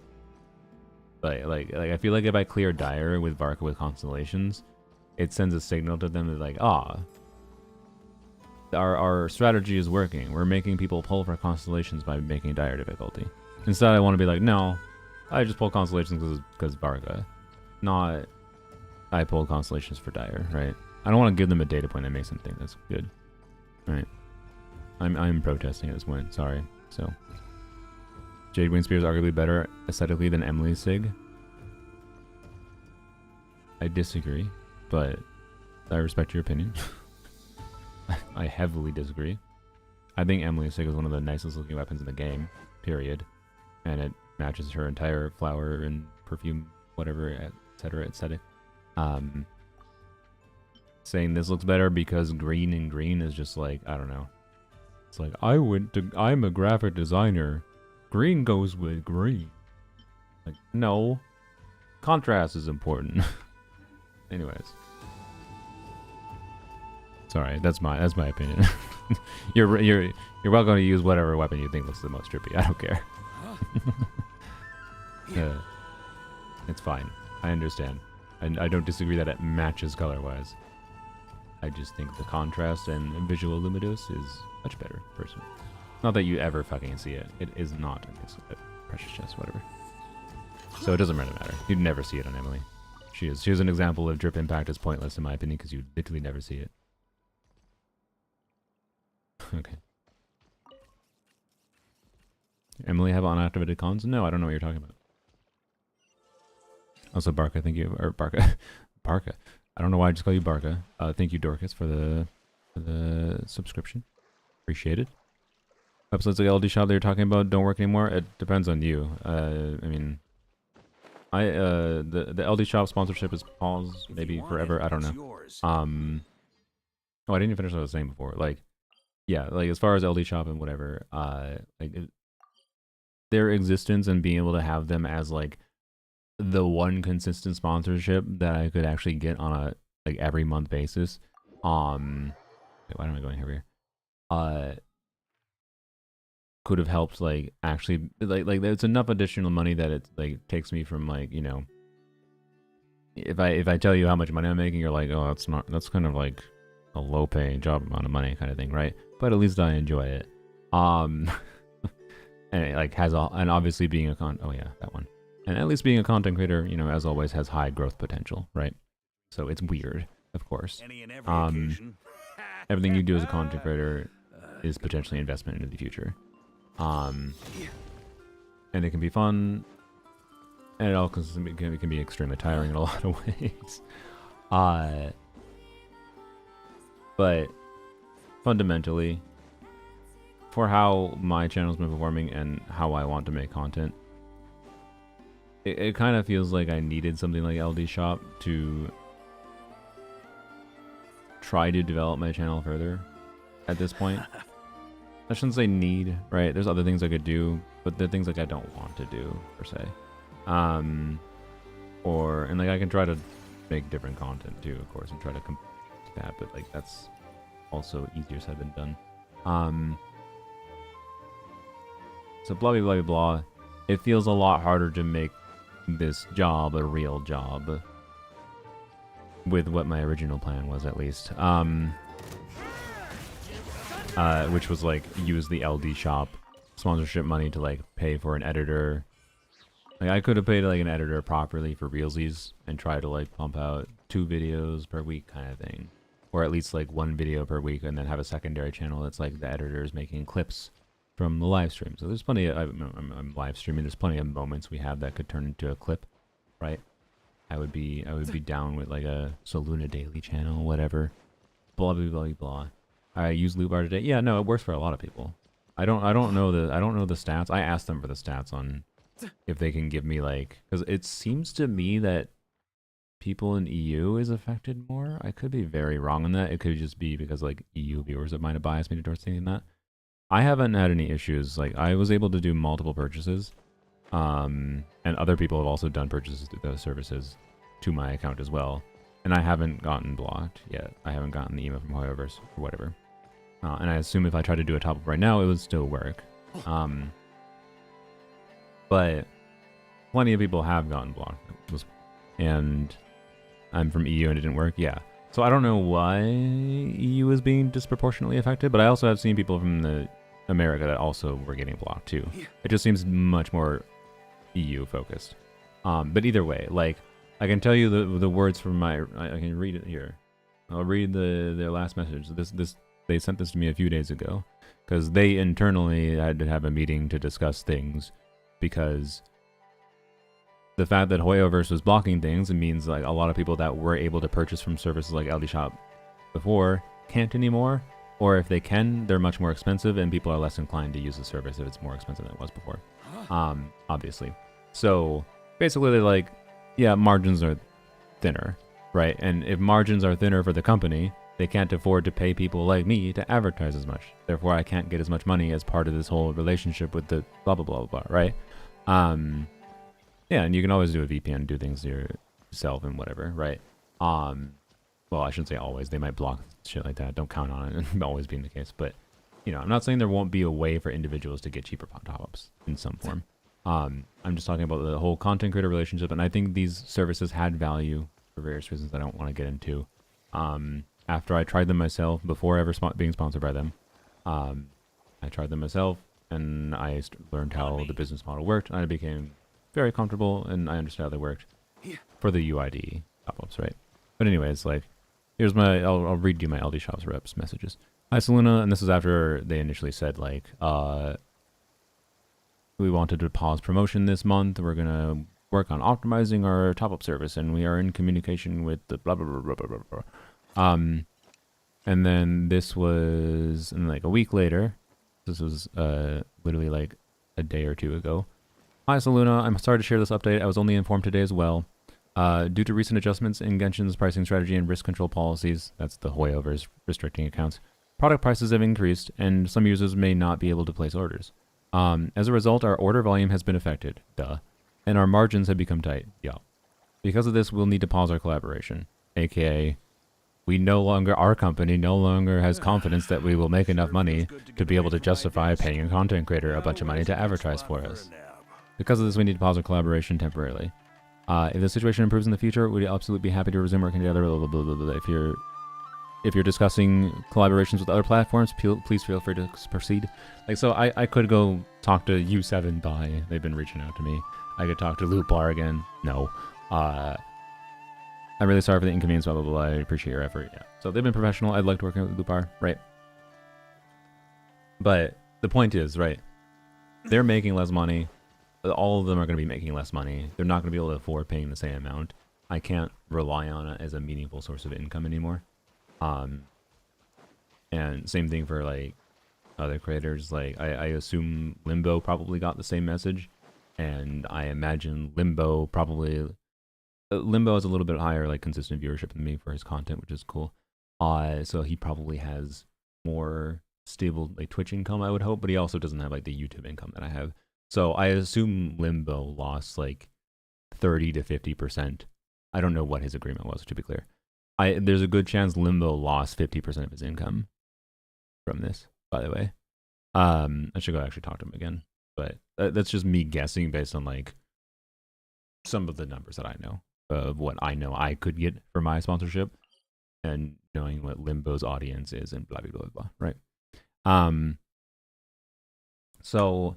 I feel like if I clear dire with Varka with constellations, it sends a signal to them that like, our strategy is working. We're making people pull for constellations by making dire difficulty. Instead, I want to be like, no, I just pull constellations because Varka, not I pull constellations for dire, right? I don't want to give them a data point that makes them think that's good, right? I'm protesting at this point. Sorry. So. Jade Windspear is arguably better aesthetically than Emily's Sig. I disagree, but I respect your opinion. I heavily disagree. I think Emily's Sig is one of the nicest looking weapons in the game, period. And it matches her entire flower and perfume, whatever, etc. aesthetic. Saying this looks better because green and green is just like, I don't know. It's like, I'm a graphic designer. Green goes with green. Like, no. Contrast is important. Anyways. Sorry, that's my opinion. you're welcome to use whatever weapon you think looks the most trippy. I don't care. It's fine. I understand. I don't disagree that it matches color-wise. I just think the contrast and visual luminous is much better, personally. Not that you ever fucking see it. It is not a precious chest, whatever. So it doesn't really matter. You'd never see it on Emily. She's an example of drip impact is pointless in my opinion because you literally never see it. Okay. Emily have unactivated cons? No, I don't know what you're talking about. Also, Barka, thank you. Or Barka. Barka. I don't know why I just call you Barka. Thank you, Dorcas, for the subscription. Appreciate it. Episodes of the LD shop that you're talking about don't work anymore. It depends on you. I mean, the LD shop sponsorship is paused maybe forever. I don't know. Oh, I didn't even finish what I was saying before. Like, yeah, like as far as LD shop and whatever, their existence and being able to have them as like the one consistent sponsorship that I could actually get on a like every month basis. Wait, why am I going here? Could have helped like actually like there's enough additional money that it like takes me from like, you know, if I tell you how much money I'm making, you're like, oh, that's kind of like a low paying job amount of money kind of thing, right? But at least I enjoy it. And it like has all, and obviously being a and at least being a content creator, you know, as always has high growth potential, right? So it's weird, of course. Everything you do as a content creator is potentially investment into the future. And it can be fun, and it also can be extremely tiring in a lot of ways. But fundamentally, for how my channel's been performing and how I want to make content, it kind of feels like I needed something like LD Shop to try to develop my channel further at this point. I shouldn't say need, right? There's other things I could do, but they're things like I don't want to do, per se. And like I can try to make different content too, of course, and try to complete that, but like that's also easier said than done. So blah blah blah blah. It feels a lot harder to make this job a real job with what my original plan was, at least. Which was like use the LD shop sponsorship money to like pay for an editor. Like I could have paid like an editor properly for realsies and try to like pump out 2 videos per week kind of thing, or at least like 1 video per week, and then have a secondary channel that's like the editor is making clips from the live stream. So there's plenty of, I'm live streaming, there's plenty of moments we have that could turn into a clip, right? I would be down with like a Soluna daily channel, whatever. Blah blah blah blah. I use loot bar today. Yeah, no, it works for a lot of people. I don't know the stats. I asked them for the stats on if they can give me like, because it seems to me that people in EU is affected more. I could be very wrong on that. It could just be because like EU viewers that might have biased me towards thinking that. I haven't had any issues. Like I was able to do multiple purchases, and other people have also done purchases through those services to my account as well, and I haven't gotten blocked yet. I haven't gotten the email from Hoyoverse or whatever, and I assume if I tried to do a top up right now, it would still work. But plenty of people have gotten blocked, and I'm from EU and it didn't work. Yeah. So I don't know why EU is being disproportionately affected, but I also have seen people from America that also were getting blocked too. It just seems much more EU focused. But either way, like I can tell you the words from I can read it here. I'll read their last message. They sent this to me a few days ago because they internally had to have a meeting to discuss things, because the fact that Hoyoverse was blocking things, it means like a lot of people that were able to purchase from services like LD Shop before can't anymore, or if they can, they're much more expensive and people are less inclined to use the service if it's more expensive than it was before. Obviously. So basically they're like, yeah, margins are thinner, right? And if margins are thinner for the company, They can't afford to pay people like me to advertise as much. Therefore, I can't get as much money as part of this whole relationship with the blah, blah, blah, blah, right? Yeah, and you can always do a VPN, do things yourself and whatever, right? Well, I shouldn't say always. They might block shit like that. Don't count on it always being the case. But, you know, I'm not saying there won't be a way for individuals to get cheaper top-ups in some form. I'm just talking about the whole content creator relationship, and I think these services had value for various reasons I don't want to get into. After I tried them myself, before ever being sponsored by them, I tried them myself, and I learned how the business model worked, and I became very comfortable, and I understood how they worked for the UID top-ups, right? But anyways, like, here's my, I'll read you my LD Shops reps messages. Hi, Seluna, and this is after they initially said, like, we wanted to pause promotion this month. We're going to work on optimizing our top-up service, and we are in communication with the blah, blah, blah, blah, blah, blah. And then this was like a week later. This was literally like a day or two ago. Hi, Seluna. I'm sorry to share this update. I was only informed today as well. Due to recent adjustments in Genshin's pricing strategy and risk control policies, that's the hoyovers restricting accounts, product prices have increased, and some users may not be able to place orders. As a result, our order volume has been affected, and our margins have become tight, Because of this, we'll need to pause our collaboration, aka our company no longer has confidence that we will make enough money to be able to justify paying a content creator a bunch of money to advertise for us. Because of this, we need to pause our collaboration temporarily. If the situation improves in the future, we'd absolutely be happy to resume working together. Blah, blah, blah, blah, blah. If you're discussing collaborations with other platforms, please feel free to proceed. Like, so I could go talk to U7 Buy. They've been reaching out to me. I could talk to Loopbar again. No. I'm really sorry for the inconvenience, blah, blah, blah. I appreciate your effort. Yeah. So they've been professional. I'd like to work with Loopbar, right? But the point is, right, they're making less money. All of them are going to be making less money. They're not going to be able to afford paying the same amount. I can't rely on it as a meaningful source of income anymore. And same thing for like other creators. Like I assume Limbo probably got the same message, and I imagine Limbo has a little bit higher like consistent viewership than me for his content, which is cool. So he probably has more stable like Twitch income, I would hope, but he also doesn't have like the YouTube income that I have. So I assume Limbo lost like 30 to 50%. I don't know what his agreement was, to be clear. There's a good chance Limbo lost 50% of his income from this, by the way. I should go actually talk to him again. But that's just me guessing based on like some of the numbers that I know of what I know I could get for my sponsorship and knowing what Limbo's audience is and blah, blah, blah, blah, right? So,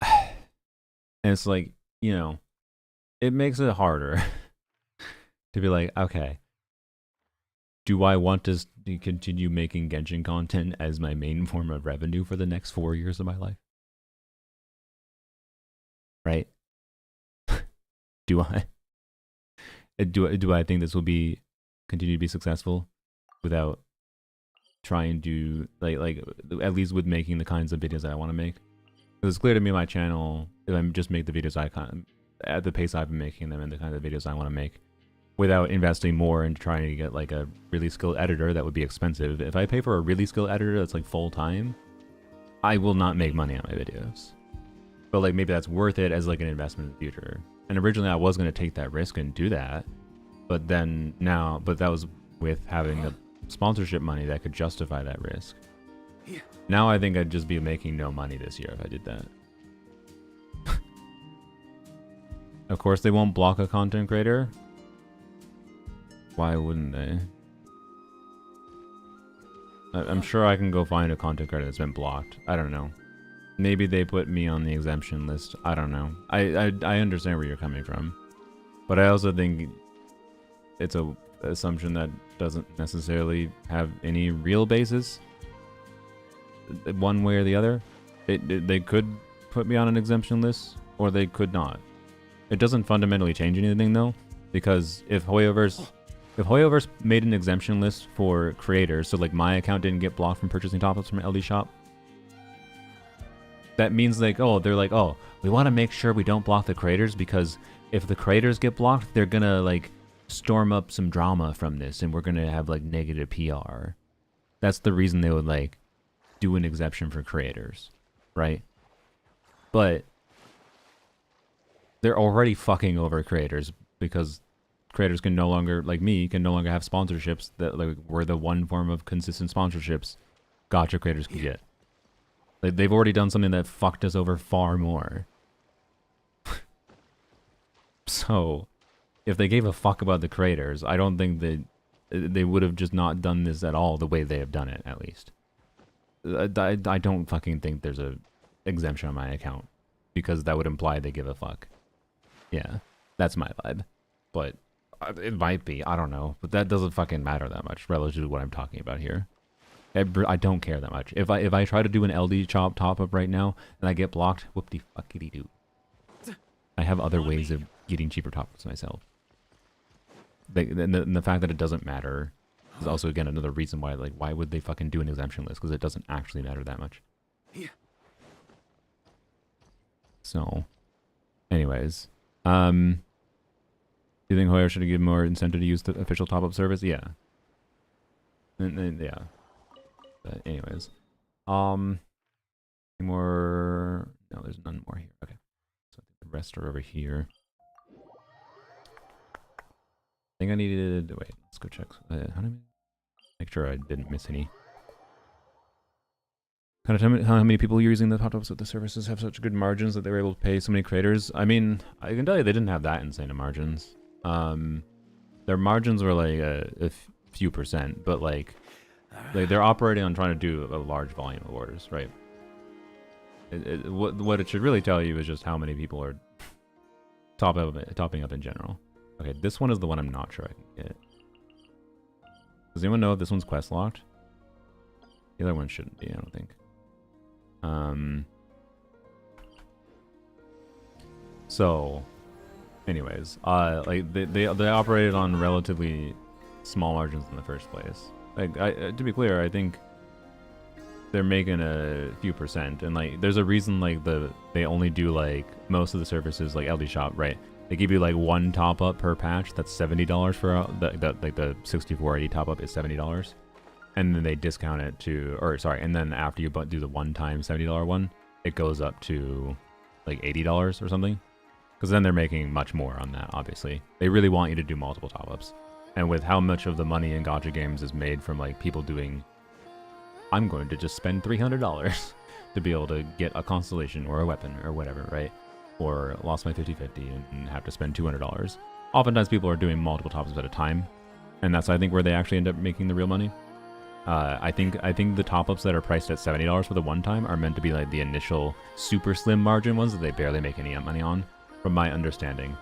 and it's like, you know, it makes it harder to be like, okay, do I want to continue making Genshin content as my main form of revenue for the next 4 years of my life? Right? Do I? Do I think this will continue to be successful without trying to like at least with making the kinds of videos that I want to make? Because it's clear to me my channel, if I just make the videos at the pace I've been making them and the kind of videos I want to make, without investing more into trying to get like a really skilled editor that would be expensive. If I pay for a really skilled editor that's like full time, I will not make money on my videos. But like maybe that's worth it as like an investment in the future. And originally I was going to take that risk and do that, but that was with having the sponsorship money that could justify that risk. Now I think I'd just be making no money this year if I did that. Of course they won't block a content creator. Why wouldn't they? I'm sure I can go find a content creator that's been blocked. I don't know. Maybe they put me on the exemption list. I don't know. I understand where you're coming from. But I also think it's a assumption that doesn't necessarily have any real basis. One way or the other. They could put me on an exemption list, or they could not. It doesn't fundamentally change anything though, because if Hoyoverse made an exemption list for creators, so like my account didn't get blocked from purchasing top-ups from LD Shop, that means like, they're like, we want to make sure we don't block the creators, because if the creators get blocked, they're gonna like storm up some drama from this and we're gonna have like negative PR. That's the reason they would like do an exception for creators, right? But they're already fucking over creators because creators can no longer, like me, can no longer have sponsorships that like were the one form of consistent sponsorships gacha creators could get. Like, they've already done something that fucked us over far more. So, if they gave a fuck about the creators, I don't think they would have just not done this at all the way they have done it, at least. I don't fucking think there's a exemption on my account, because that would imply they give a fuck. Yeah, that's my vibe. But it might be, I don't know. But that doesn't fucking matter that much relative to what I'm talking about here. I don't care that much. If I try to do an LD chop top up right now and I get blocked, whoop-de fuckity doo. I have other ways of getting cheaper top ups myself. The fact that it doesn't matter is also again another reason why, like, why would they fucking do an exemption list? Because it doesn't actually matter that much. So, anyways, do you think Hoyer should give more incentive to use the official top up service? Yeah. Yeah. But anyways, any more? No, there's none more here. Okay, so I think the rest are over here. I think I needed. Wait, let's go check. How do I make sure I didn't miss any? Kind of tell me how many people using the top ups of the services have such good margins that they were able to pay so many creators. I mean, I can tell you they didn't have that insane of margins. Their margins were like a few percent, but like they're operating on trying to do a large volume of orders, right? What it should really tell you is just how many people are topping up in general. Okay, this one is the one I'm not sure I can get. Does anyone know if this one's quest locked? The other one shouldn't be, I don't think. So, anyways, like they operated on relatively small margins in the first place. Like, to be clear, I think they're making a few percent, and like there's a reason like they only do like most of the services like LD Shop, right? They give you like one top up per patch. That's $70 for like the 6480 top up is $70, and then they discount it to, or sorry, and then after you do the one-time $70 one, it goes up to like $80 or something, because then they're making much more on that. Obviously, they really want you to do multiple top ups, and with how much of the money in gacha games is made from like people doing, I'm going to just spend $300 to be able to get a constellation or a weapon or whatever, right? Or lost my 50/50 and have to spend $200. Oftentimes people are doing multiple top-ups at a time, and that's I think where they actually end up making the real money. I think the top-ups that are priced at $70 for the one time are meant to be like the initial super slim margin ones that they barely make any money on, from my understanding,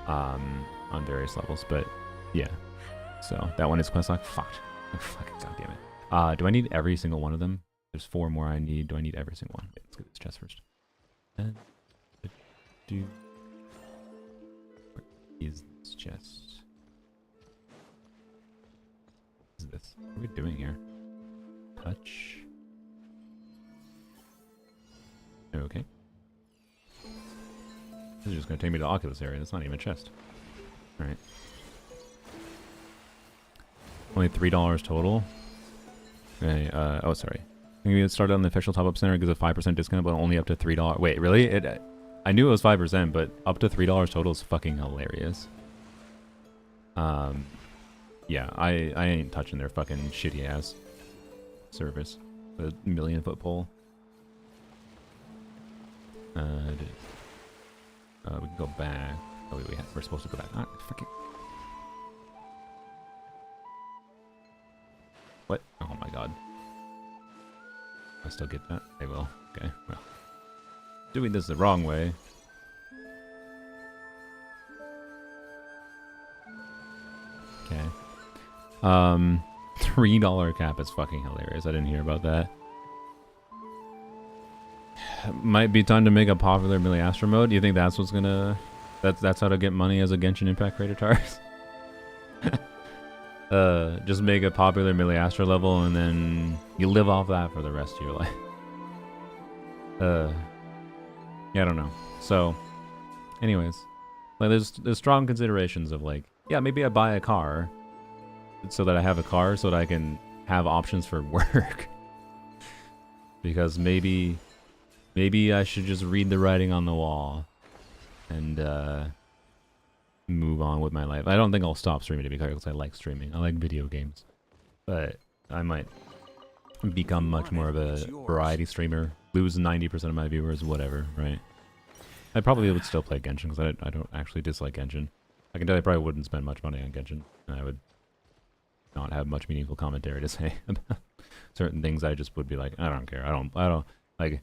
on various levels. But yeah, so that one is quest locked. Fucked. Fucking goddamn it. Do I need every single one of them? There's 4 more I need. Do I need every single one? Wait, let's get this chest first. Where is this chest? What is this? What are we doing here? Touch. Okay. This is just going to take me to the Oculus area. That's not even a chest. Alright. Only $3 total. Okay, oh, sorry. I think we started on the official top-up center. It gives a 5% discount, but only up to $3. Wait, really? I knew it was 5%, but up to $3 total is fucking hilarious. Yeah, I ain't touching their fucking shitty ass service. The 1,000,000-foot pole. We can go back. Oh wait, we're supposed to go back. Ah, fucking. What? Oh my god. I still get that? They will. Okay, well. Doing this the wrong way. Okay. $3 cap is fucking hilarious. I didn't hear about that. Might be time to make a popular Millie Astro mode. Do you think that's what's gonna... That's how to get money as a Genshin Impact creator, Tars? Just make a popular Millie Astro level and then you live off that for the rest of your life. Yeah, I don't know. So, anyways, like there's strong considerations of like yeah, maybe I buy a car so that I have a car so that I can have options for work. Because maybe I should just read the writing on the wall and move on with my life. I don't think I'll stop streaming, to be clear, because I like streaming. I like video games. But I might become much more of a variety streamer, lose 90% of my viewers, whatever, right? I probably would still play Genshin, because I don't actually dislike Genshin. I can tell you I probably wouldn't spend much money on Genshin, and I would not have much meaningful commentary to say about certain things. I just would be like, I don't care. I don't like.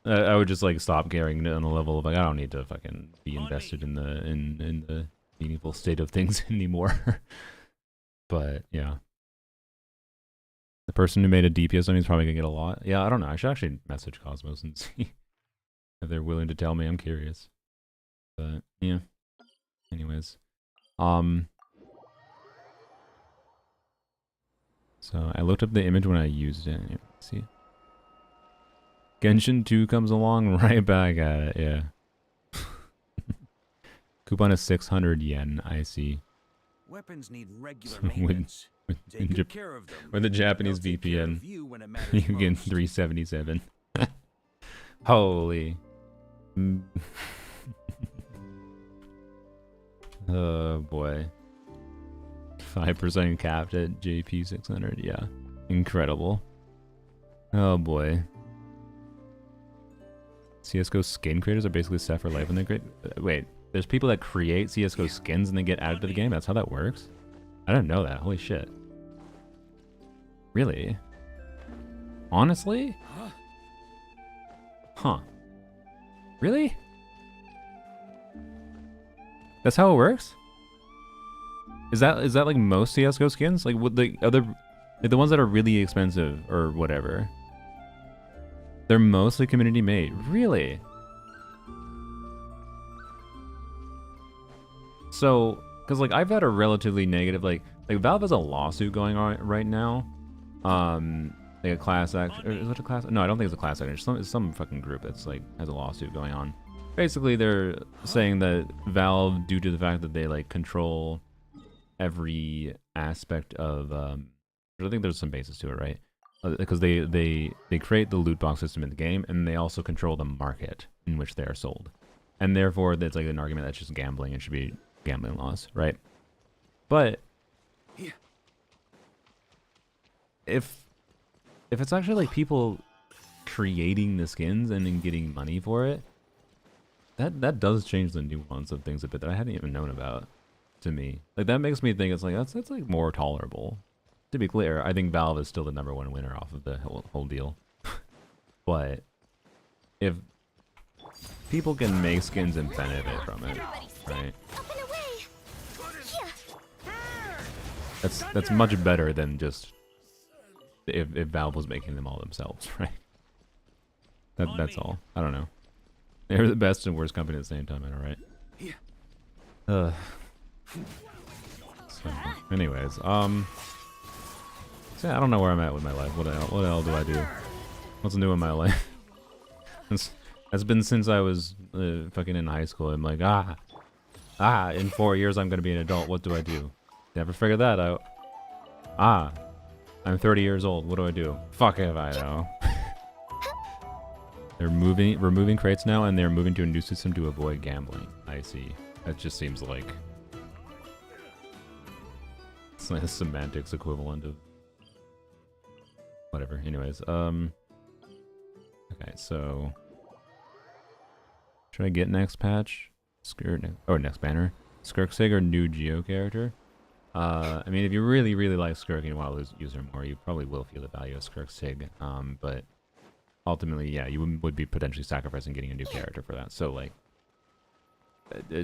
I would just like stop caring on the level of like I don't need to fucking be invested in the meaningful state of things anymore. But yeah, the person who made a DPS on me is probably gonna get a lot. Yeah, I don't know. I should actually message Cosmos and see if they're willing to tell me. I'm curious. But yeah. Anyways, so I looked up the image when I used it. Let's see. Genshin 2 comes along, right back at it, yeah. Coupon is 600 yen, I see. Weapons need regular maintenance. Take good care of them. With the Japanese VPN, you get 377. Holy. Oh boy. 5% capped at JP 600, yeah. Incredible. Oh boy. CSGO skin creators are basically set for life when they create. Wait, there's people that create CSGO skins and they get added to the game? That's how that works? I didn't know that. Holy shit. Really? Honestly? Huh. Really? That's how it works? Is that like most CSGO skins? Like what the other, like the ones that are really expensive or whatever? They're mostly community made. Really? So, because like I've had a relatively negative like Valve has a lawsuit going on right now. Like a class action. Is it a class? No, I don't think it's a class action. It's some fucking group that's like has a lawsuit going on. Basically, they're saying that Valve, due to the fact that they like control every aspect of, I think there's some basis to it, right? Because they create the loot box system in the game, and they also control the market in which they are sold, and therefore that's like an argument that's just gambling and should be gambling laws, right? But if it's actually like people creating the skins and then getting money for it, that does change the nuance of things a bit that I hadn't even known about. To me, like that makes me think it's like that's like more tolerable. To be clear, I think Valve is still the #1 winner off of the whole deal. But if people can make skins and benefit from it, right? That's much better than just if Valve was making them all themselves, right? That's all. I don't know. They're the best and worst company at the same time, I know, right? So, anyways, so yeah, I don't know where I'm at with my life. What the hell do I do? What's new in my life? That's been since I was fucking in high school. I'm like, in 4 years I'm gonna be an adult. What do I do? Never figured that out. I'm 30 years old. What do I do? Fuck if I know. They're removing crates now, and they're moving to a new system to avoid gambling. I see. That just seems like it's like a semantics equivalent of whatever. Anyways, okay, so should I get next patch? Next banner. Skirksig or new Geo character? I mean, if you really like Skirk and you want to use her more, you probably will feel the value of Skirksig. But ultimately, yeah, you would be potentially sacrificing getting a new character for that. So like,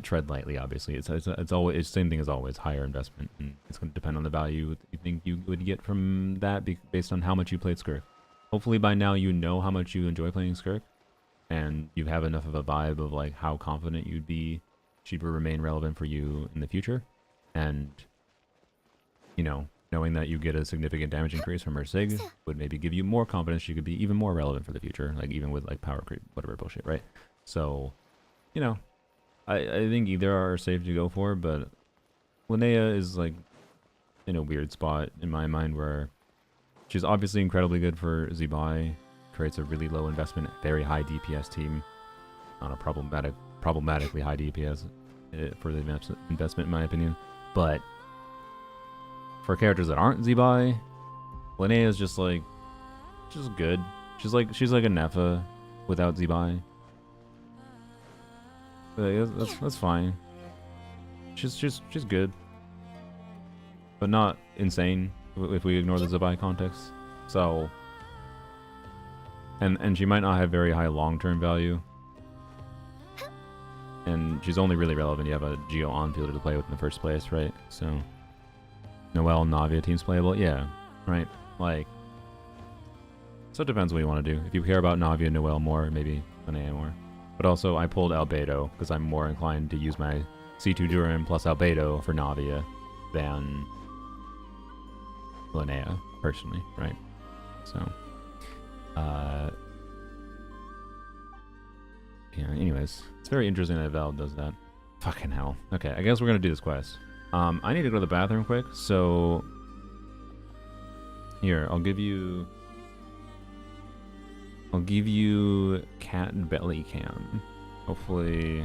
tread lightly. Obviously, it's always same thing as always. Higher investment, and it's going to depend on the value you think you would get from that, based on how much you played Skirk. Hopefully, by now you know how much you enjoy playing Skirk, and you have enough of a vibe of like how confident you'd be she would remain relevant for you in the future, and you know, knowing that you get a significant damage increase from her Sig would maybe give you more confidence she could be even more relevant for the future, like even with like power creep, whatever bullshit, right? So, you know, I think either are safe to go for, but Linnea is like in a weird spot in my mind where she's obviously incredibly good for Zibai, creates a really low investment, very high DPS team on a problematically high DPS for the investment in my opinion. But for characters that aren't Zibai, Linnea is just like, she's good. She's like a Nefa without Zibai. That's fine. She's good, but not insane if we ignore the Zibai context. So, and she might not have very high long-term value, and she's only really relevant. You have a Geo on-fielder to play with in the first place, right? So, Noelle and Navia teams playable, yeah, right. Like, so it depends what you want to do. If you care about Navia and Noelle more, maybe Linnea more. But also, I pulled Albedo because I'm more inclined to use my C2 Durin plus Albedo for Navia than Linnea, personally, right? So, yeah, anyways. It's very interesting that Val does that. Fucking hell. Okay, I guess we're gonna do this quest. I need to go to the bathroom quick, so... Here, I'll give you cat and belly cam. Hopefully...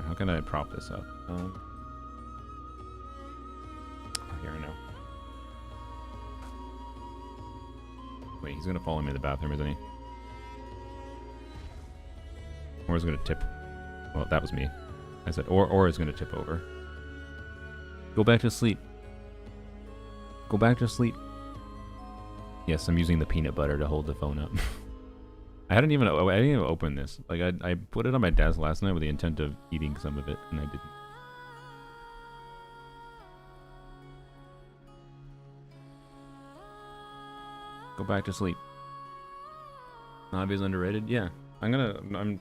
How can I prop this up? Oh, here, I know. Wait, he's gonna follow me to the bathroom, isn't he? Or he's gonna tip. Well, that was me. I said, or is gonna tip over. Go back to sleep. Go back to sleep. Yes, I'm using the peanut butter to hold the phone up. I didn't even open this. Like I put it on my desk last night with the intent of eating some of it, and I didn't. Go back to sleep. Navi's underrated. Yeah, I'm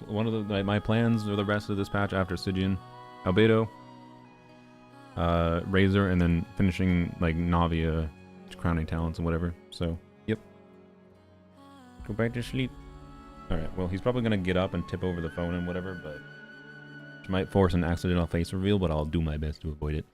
one of my plans for the rest of this patch after Sidian, Albedo, Razor, and then finishing like Navia, crowning talents and whatever. So, yep. Go back to sleep. Alright, well, he's probably gonna get up and tip over the phone and whatever, but... Which might force an accidental face reveal, but I'll do my best to avoid it.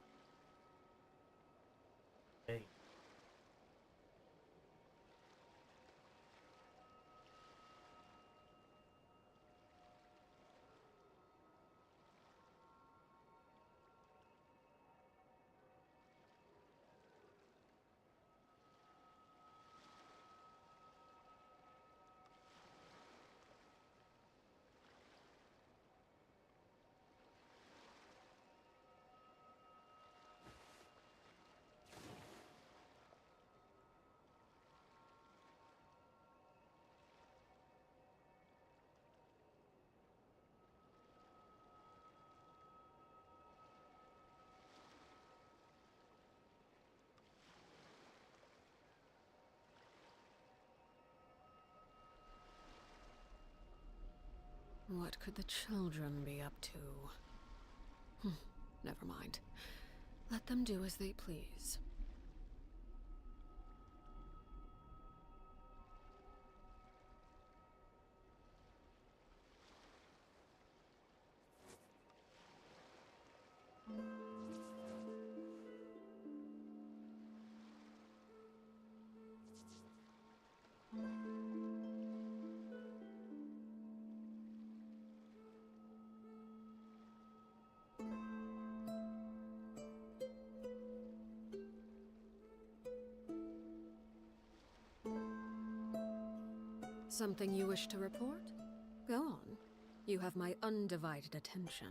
What could the children be up to? Never mind. Let them do as they please. Something you wish to report? Go on. You have my undivided attention.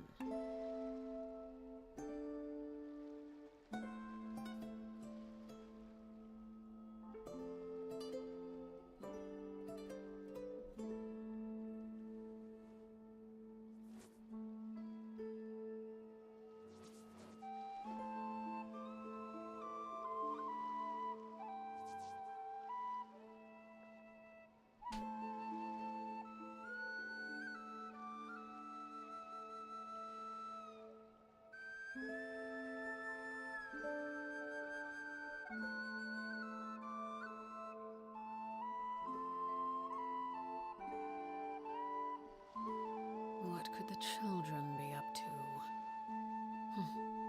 What could the children be up to?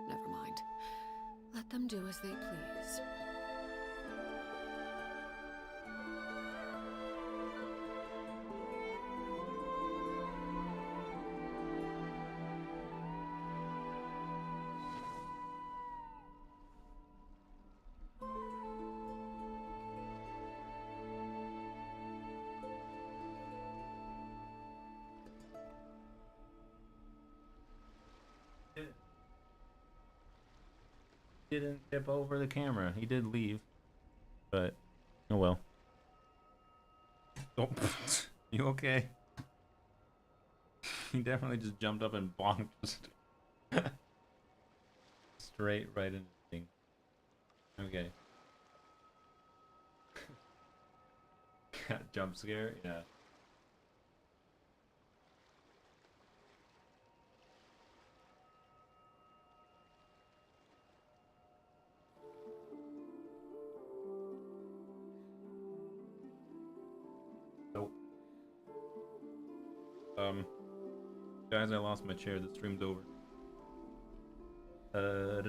Never mind. them do as they please. Didn't tip over the camera. He did leave, but oh well. Oh, you okay? He definitely just jumped up and bonked just straight right into the thing. Okay. Jump scare? Yeah. Guys, I lost my chair. The stream's over. Oh,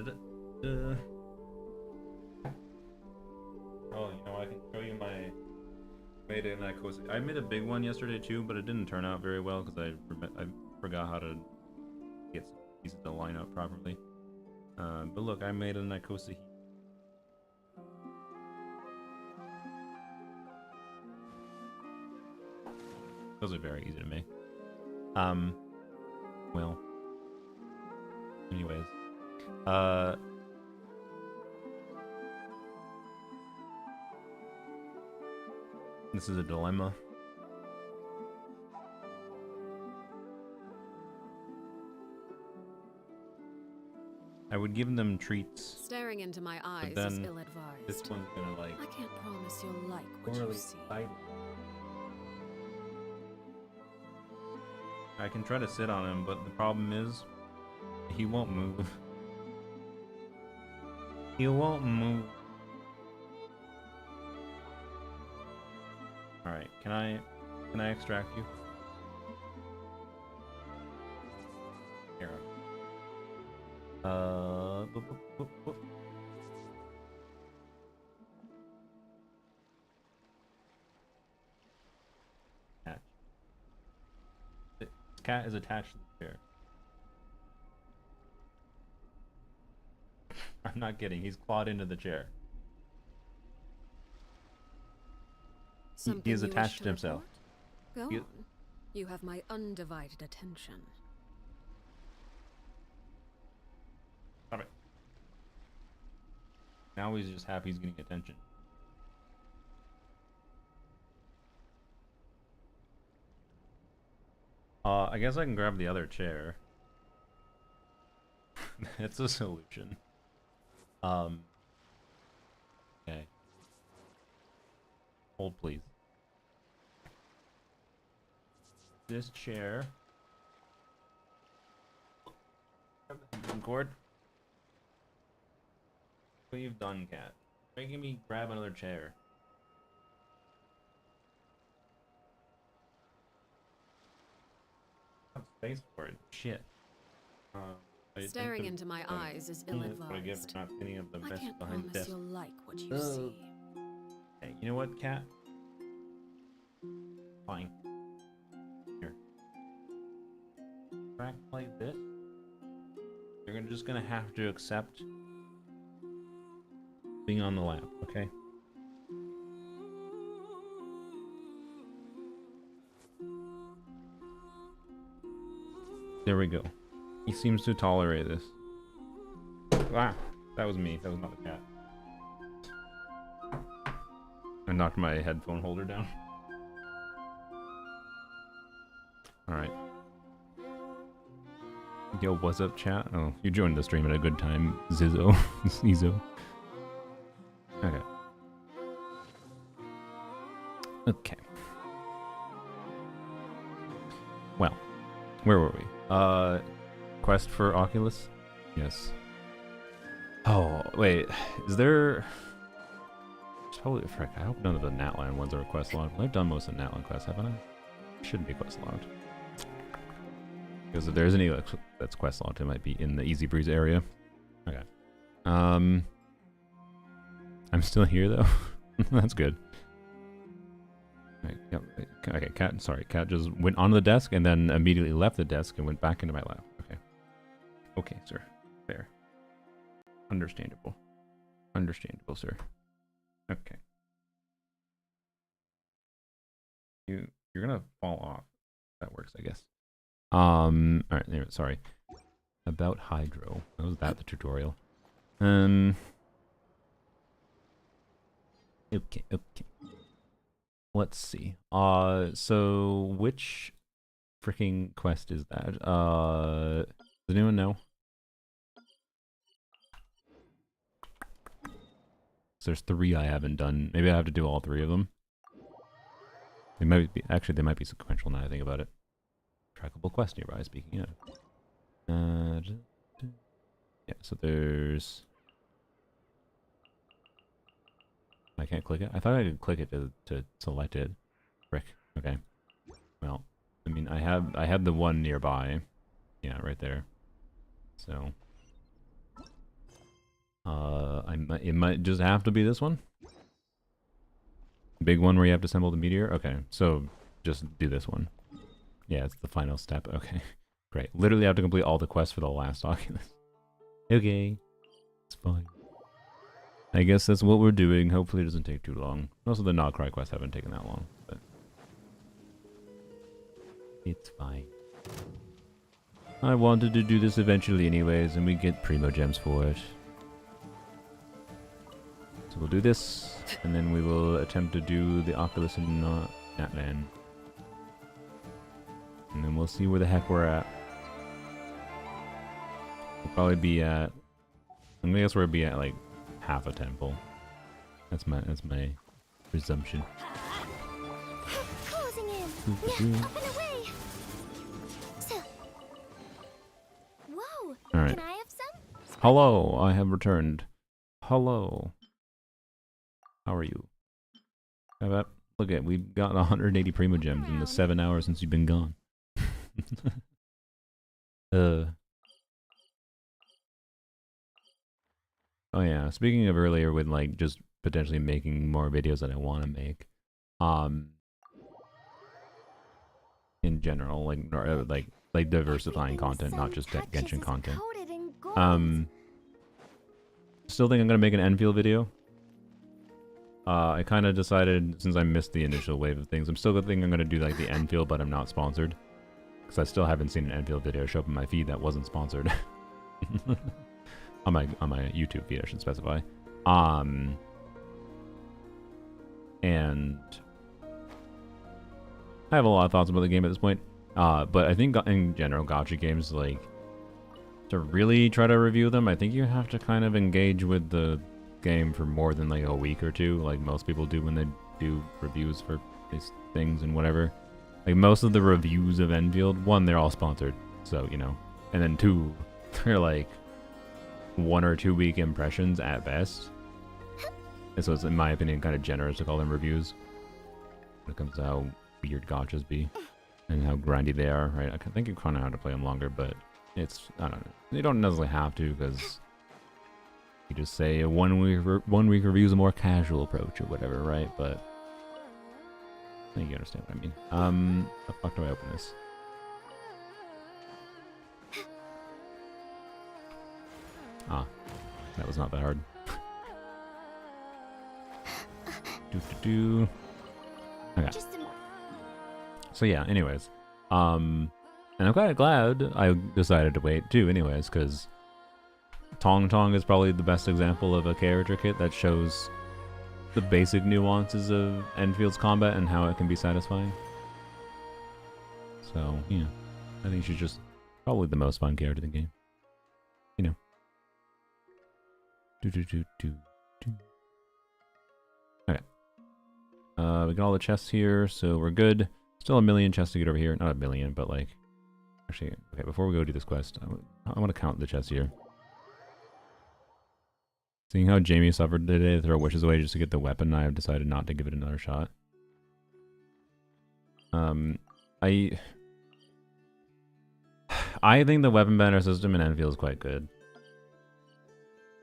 you know, I can show you my made it Nicosia. I made a big one yesterday too, but it didn't turn out very well because I forgot how to get some pieces to line up properly. But look, I made a Nicosia. Those are very easy to make. Well, anyways, this is a dilemma. I would give them treats. Staring into my eyes but then is ill-advised. This one's gonna like. I can't promise you'll like what you see. I can try to sit on him, but the problem is, he won't move. He won't move. All right, can I extract you? Here. Boop, boop, boop, boop. Cat is attached to the chair. I'm not kidding. He's clawed into the chair. He is attached to himself. Go on. You have my undivided attention. Stop it. Now he's just happy he's getting attention. I guess I can grab the other chair. It's a solution. Okay. Hold, please. This chair. Cord. What you've done, cat? Making me grab another chair. Space for it. Shit. Staring into my eyes is ill-advised. Not any of the I best can't behind promise you'll like what you see. Hey, you know what, cat? Fine. Here. Track like this. You're just gonna have to accept being on the lap, okay? There we go. He seems to tolerate this. Ah, that was me. That was not the cat. I knocked my headphone holder down. Alright. Yo, what's up, chat? Oh, you joined the stream at a good time, Zizzo. Zizzo. Okay. Okay. Well, where were we? Quest for Oculus? Yes. Oh, wait. Is there... Holy frick, I hope none of the Natline ones are quest logged. I've done most of the Natline quests, haven't I? Shouldn't be quest logged. Because if there's any that's quest logged, it might be in the Easy Breeze area. Okay. I'm still here though. That's good. Right, yep. Okay, cat. Sorry, cat just went onto the desk and then immediately left the desk and went back into my lap. Okay. Okay, sir. Fair. Understandable. Understandable, sir. Okay. You're gonna fall off. That works, I guess. All right. There. Sorry. About hydro. How was that the tutorial? Okay. Okay. Let's see. So which freaking quest is that? Does anyone know? So there's 3 I haven't done. Maybe I have to do all 3 of them. They might be actually they might be sequential now I think about it. Trackable quest nearby, speaking of. Yeah, so there's I can't click it? I thought I could click it to select it. Frick. Okay. Well, I mean I had the one nearby. Yeah, right there. So it might just have to be this one. Big one where you have to assemble the meteor? Okay, so just do this one. Yeah, it's the final step. Okay, great. Literally have to complete all the quests for the last Oculus. Okay, it's fine. I guess that's what we're doing. Hopefully it doesn't take too long. Also, the Not Cry quests haven't taken that long, but it's fine. I wanted to do this eventually anyways, and we get primogems for it. So we'll do this, and then we will attempt to do the Oculus in Natlan. And then we'll see where the heck we're at. We'll probably be at... I'm gonna guess we'll be at like half a temple. That's my presumption. Closing in. Up and away. Whoa. Alright. Can I have some? Hello, I have returned. Hello. How are you? Look at, we've got 180 primogems in the 7 hours since you've been gone. Oh yeah, speaking of earlier with like just potentially making more videos that I want to make. In general, like diversifying content, not just Genshin content. Still think I'm gonna make an Enfield video. I kind of decided, since I missed the initial wave of things, I'm still thinking I'm gonna do like the Enfield, but I'm not sponsored. Because I still haven't seen an Enfield video show up in my feed that wasn't sponsored. on my YouTube feed, I should specify. And I have a lot of thoughts about the game at this point. But I think in general, gacha games, like, to really try to review them, I think you have to kind of engage with the game for more than like a week or two, like most people do when they do reviews for these things and whatever. Like most of the reviews of Enfield, 1, they're all sponsored, so you know, and then 2, they're like 1 or 2 week impressions at best. And so it's, in my opinion, kind of generous to call them reviews when it comes to how weird gachas be and how grindy they are, right? I think you kind of have to play them longer, but it's, I don't know, you don't necessarily have to, because you just say a 1 week review is a more casual approach or whatever, right? But I think you understand what I mean. How the fuck do I open this? Ah, that was not that hard. Okay. So yeah, anyways. And I'm kind of glad I decided to wait too, anyways, because Tong Tong is probably the best example of a character kit that shows the basic nuances of Enfield's combat and how it can be satisfying. So, yeah. I think she's just probably the most fun character in the game. You know. Okay. We got all the chests here, so we're good. Still a million chests to get over here. Not a million, but like... Actually, okay, before we go do this quest, I want to count the chests here. Seeing how Jamie suffered today to throw wishes away just to get the weapon, I have decided not to give it another shot. I think the weapon banner system in Enfield is quite good.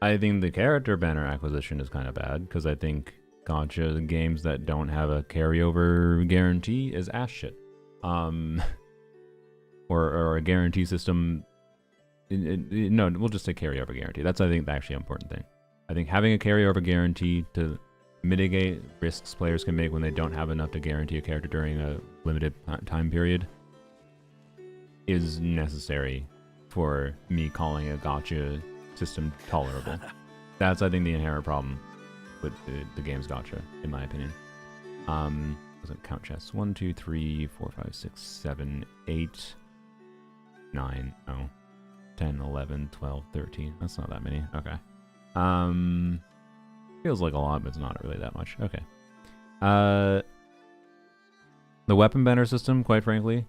I think the character banner acquisition is kind of bad, because I think gacha games that don't have a carryover guarantee is ass shit. Or a guarantee system. No, we'll just say carryover guarantee. That's, I think, actually an important thing. I think having a carryover guarantee to mitigate risks players can make when they don't have enough to guarantee a character during a limited time period is necessary for me calling a gacha system tolerable. That's, I think, the inherent problem with the game's gacha, in my opinion. Doesn't count chests. 1, 2, 3, 4, 5, 6, 7, 8, 9, 10, 11, 12, 13. That's not that many. Okay. Feels like a lot, but it's not really that much. Okay. The weapon banner system, quite frankly,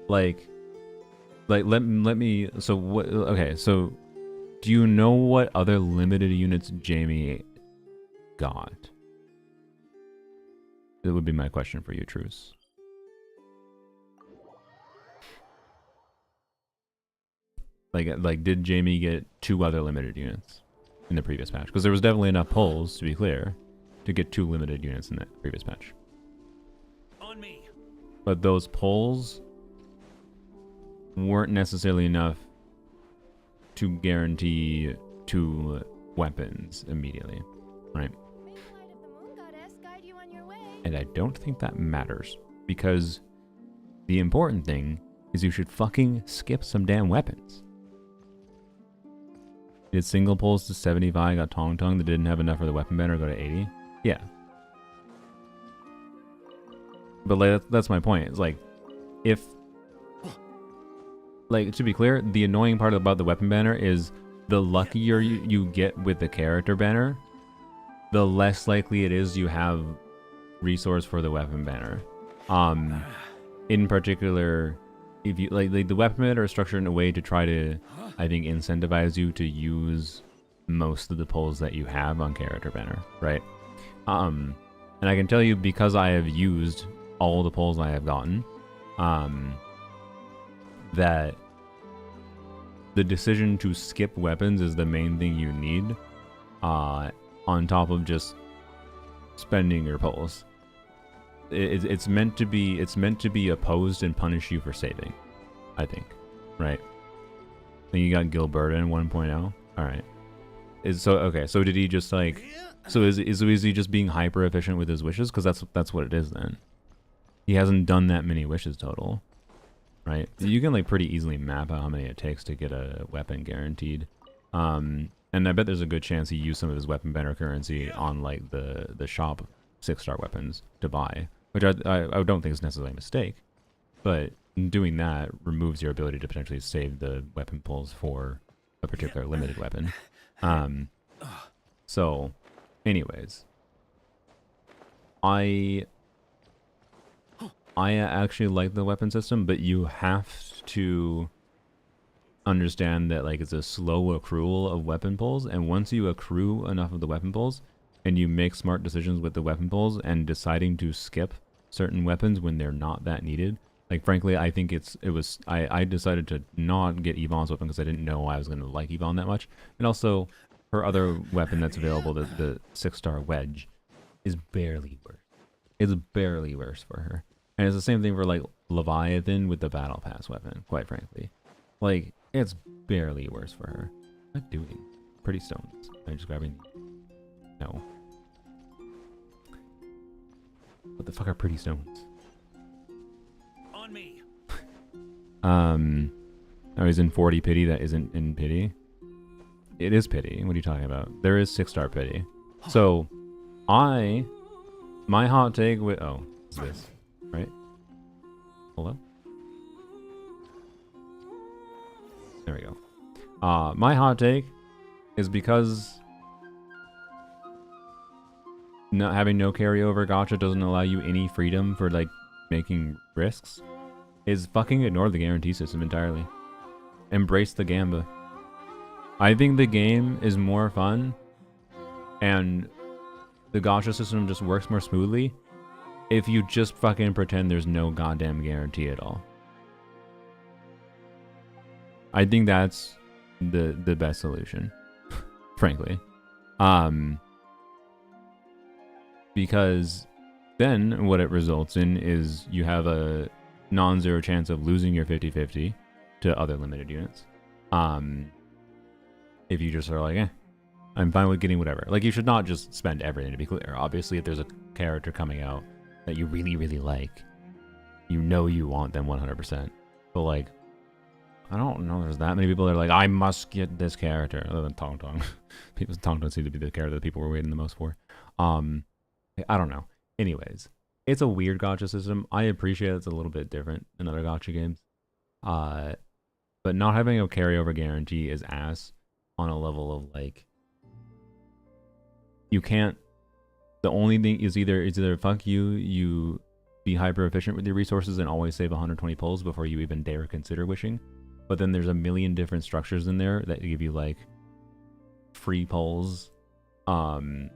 let me. So what? Okay. So, do you know what other limited units Jamie got? That would be my question for you, Truce. Like, did Jamie get 2 other limited units in the previous patch? Because there was definitely enough pulls, to be clear, to get 2 limited units in that previous patch. On me. But those pulls weren't necessarily enough to guarantee 2 weapons immediately, right? And I don't think that matters, because the important thing is you should fucking skip some damn weapons. Did single pulls to 75 got Tong Tong that didn't have enough for the weapon banner go to 80? Yeah. But like, that's my point. It's like, if... Like, to be clear, the annoying part about the weapon banner is the luckier you get with the character banner, the less likely it is you have resource for the weapon banner. In particular, if you like the weapon banner is structured in a way to try to, I think, incentivize you to use most of the pulls that you have on character banner, right? And I can tell you, because I have used all the pulls I have gotten, that the decision to skip weapons is the main thing you need, on top of just spending your pulls. It's meant to be opposed and punish you for saving, I think, right? Then you got Gilberta in 1.0. All right. So did he just like? So is he just being hyper efficient with his wishes? Because that's what it is then. He hasn't done that many wishes total, right? You can like pretty easily map out how many it takes to get a weapon guaranteed. And I bet there's a good chance he used some of his weapon banner currency on like the shop 6-star weapons to buy, which I don't think is necessarily a mistake, but doing that removes your ability to potentially save the weapon pulls for a particular limited weapon. So, anyways, I actually like the weapon system, but you have to understand that like it's a slow accrual of weapon pulls, and once you accrue enough of the weapon pulls and you make smart decisions with the weapon pulls and deciding to skip certain weapons when they're not that needed, like frankly I think I decided to not get Yvonne's weapon because I didn't know I was going to like Yvonne that much, and also her other weapon that's available, the 6-star wedge, is barely worse. It's barely worse for her, and it's the same thing for like Leviathan with the battle pass weapon, quite frankly. Like, it's barely worse for her. What am I doing? Pretty stones. Am I just grabbing? No. What the fuck are pretty stones? On me. Oh, he's in 40 pity. That isn't in pity. It is pity. What are you talking about? There is 6-star pity. So, my hot take with is this, right? Hello. There we go. My hot take is because not having no carryover gacha doesn't allow you any freedom for like making risks, is fucking ignore the guarantee system entirely. Embrace the gamba. I think the game is more fun and the gacha system just works more smoothly if you just fucking pretend there's no goddamn guarantee at all. I think that's the best solution, frankly. Because then what it results in is you have a non-zero chance of losing your 50/50 to other limited units. If you just are like, I'm fine with getting whatever. Like, you should not just spend everything, to be clear. Obviously, if there's a character coming out that you really, really like, you know you want them 100%. But, like, I don't know there's that many people that are like, I must get this character. Other than Tong Tong. Tong Tong seems to be the character that people were waiting the most for. I don't know. Anyways, it's a weird gacha system. I appreciate it's a little bit different than other gacha games. But not having a carryover guarantee is ass on a level of, like, you can't. The only thing is either fuck you be hyper efficient with your resources and always save 120 pulls before you even dare consider wishing. But then there's a million different structures in there that give you, like, free pulls that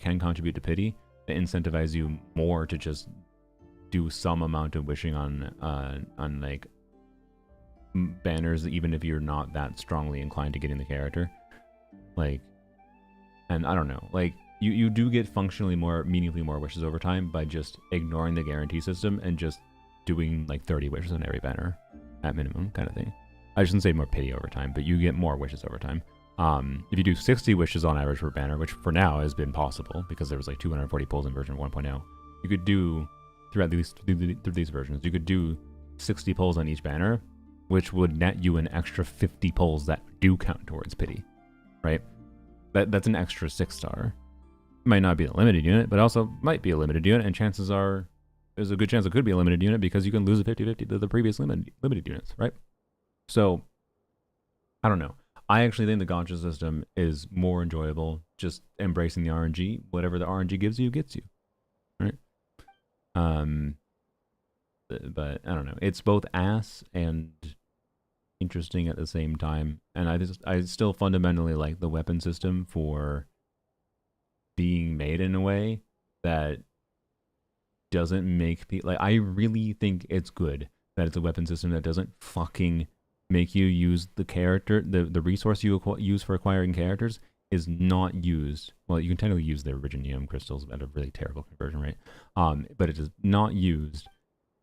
can contribute to pity, that incentivize you more to just do some amount of wishing on like banners, even if you're not that strongly inclined to getting the character. Like, and I don't know, like, you do get functionally meaningfully more wishes over time by just ignoring the guarantee system and just doing like 30 wishes on every banner at minimum, kind of thing. I shouldn't say more pity over time, but you get more wishes over time. If you do 60 wishes on average per banner, which for now has been possible because there was like 240 pulls in version 1.0, you could do through these versions, you could do 60 pulls on each banner, which would net you an extra 50 pulls that do count towards pity, right? That's an extra 6-star. Might not be a limited unit, but also might be a limited unit, and chances are there's a good chance it could be a limited unit because you can lose a 50/50 to the previous limited units, right? So, I don't know. I actually think the gacha system is more enjoyable just embracing the RNG. Whatever the RNG gives you, gets you, right? But I don't know. It's both ass and interesting at the same time. And I still fundamentally like the weapon system for being made in a way that doesn't make people, like, I really think it's good that it's a weapon system that doesn't fucking make you use the character, the resource you use for acquiring characters is not used. Well, you can technically use the Originium crystals at a really terrible conversion rate, but it is not used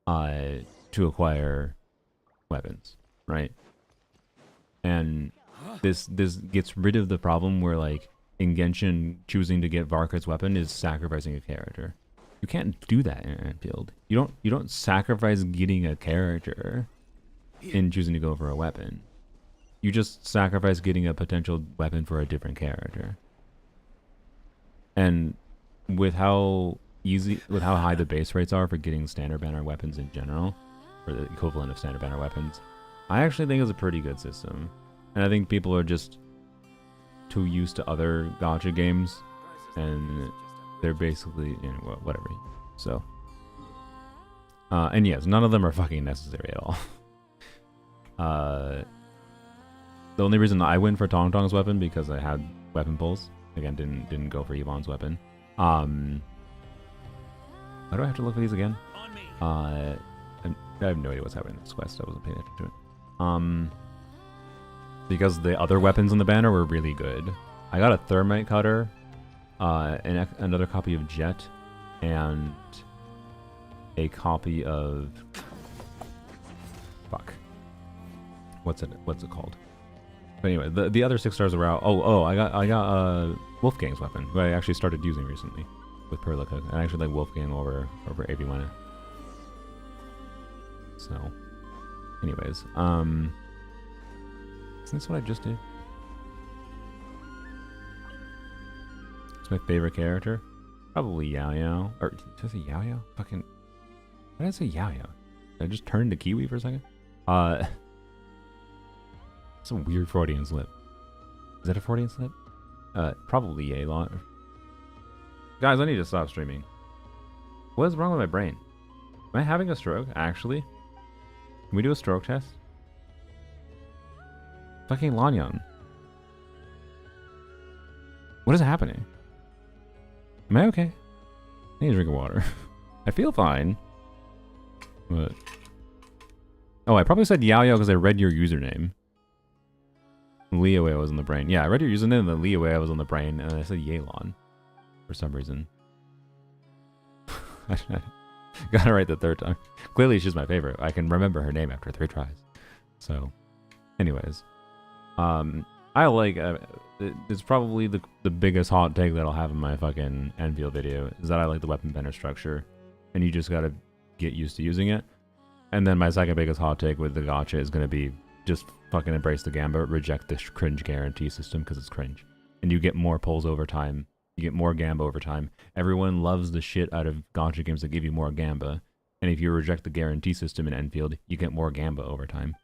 to acquire weapons, right? And this gets rid of the problem where, like, in Genshin, choosing to get Varka's weapon is sacrificing a character. You can't do that in Anfield. You don't sacrifice getting a character in choosing to go for a weapon. You just sacrifice getting a potential weapon for a different character. And with how high the base rates are for getting standard banner weapons in general, or the equivalent of standard banner weapons, I actually think it's a pretty good system. And I think people are just too used to other gacha games, and they're basically, you know, whatever. So, and yes, none of them are fucking necessary at all. The only reason I went for Tong Tong's weapon because I had weapon pulls. Again, didn't go for Yvonne's weapon. Why do I have to look for these again? I have no idea what's happening in this quest. I wasn't paying attention to it. Because the other weapons on the banner were really good. I got a thermite cutter, another copy of Jet, and a copy of what's it called? But anyway, the other 6 stars were out. I got Wolfgang's weapon, who I actually started using recently with Perlica. I actually like Wolfgang over Aviwana. So, anyways, isn't this what I just did? It's my favorite character. Probably Yao Yao. Or, did I say Yao Yao? Fucking, why did I say Yao Yao? Did I just turn into Kiwi for a second? It's a weird Freudian slip. Is that a Freudian slip? Probably a lot. Guys, I need to stop streaming. What is wrong with my brain? Am I having a stroke, actually? Can we do a stroke test? Fucking Lanyan. What is happening? Am I okay? I need a drink of water. I feel fine. But... oh, I probably said Yao Yao because I read your username. Leeway was on the brain. Yeah, I read your username and the Leeway was on the brain, and I said Yelan for some reason. Got it right the third time. Clearly, she's my favorite. I can remember her name after 3 tries. So, anyways, I like. It's probably the biggest hot take that I'll have in my fucking Enfield video is that I like the weapon bender structure, and you just gotta get used to using it. And then my second biggest hot take with the gacha is gonna be just fucking embrace the gamba, reject this cringe guarantee system because it's cringe, and you get more pulls over time. You get more gamba over time. Everyone loves the shit out of gacha games that give you more gamba, and if you reject the guarantee system in Enfield, you get more gamba over time.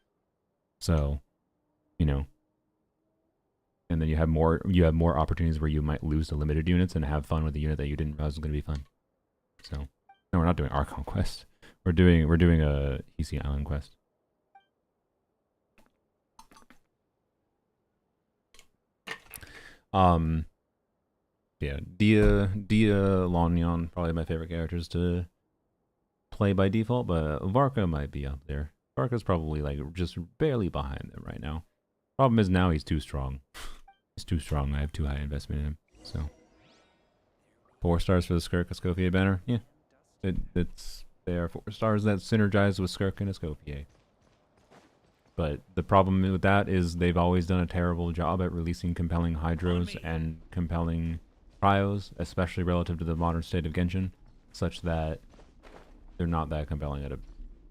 So, you know. And then you have more opportunities where you might lose to limited units and have fun with a unit that you didn't realize was going to be fun. So, no, we're not doing Archon quest. We're doing a EC Island quest. Yeah, Dia Lonyon, probably my favorite characters to play by default, but Varka might be up there. Varka's probably like just barely behind them right now. Problem is now he's too strong. He's too strong. I have too high investment in him. So 4 stars for the Skirk Escoffier banner. Yeah, they are 4 stars that synergize with Skirk and Escoffier. But the problem with that is they've always done a terrible job at releasing compelling hydros and compelling cryos, especially relative to the modern state of Genshin, such that they're not that compelling at a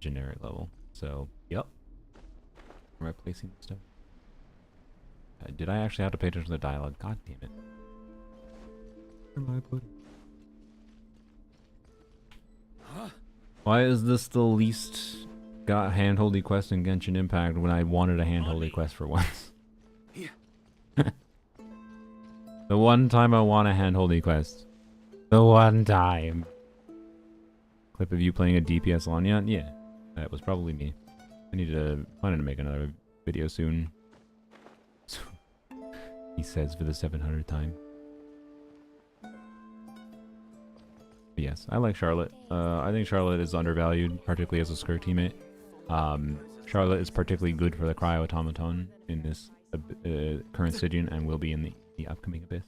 generic level. So, yep. Am I placing stuff? Did I actually have to pay attention to the dialogue? God damn it. Where am I putting? Why is this the least got handholdy quest in Genshin Impact when I wanted a handholdy quest for once? The one time I want a handholdy quest. The one time. Clip of you playing a DPS Lanya? Yeah. That was probably me. Planning to make another video soon. He says for the 700th time. But yes, I like Charlotte. I think Charlotte is undervalued, particularly as a Skirk teammate. Charlotte is particularly good for the Cryo Automaton in this current Stygian and will be in the upcoming Abyss.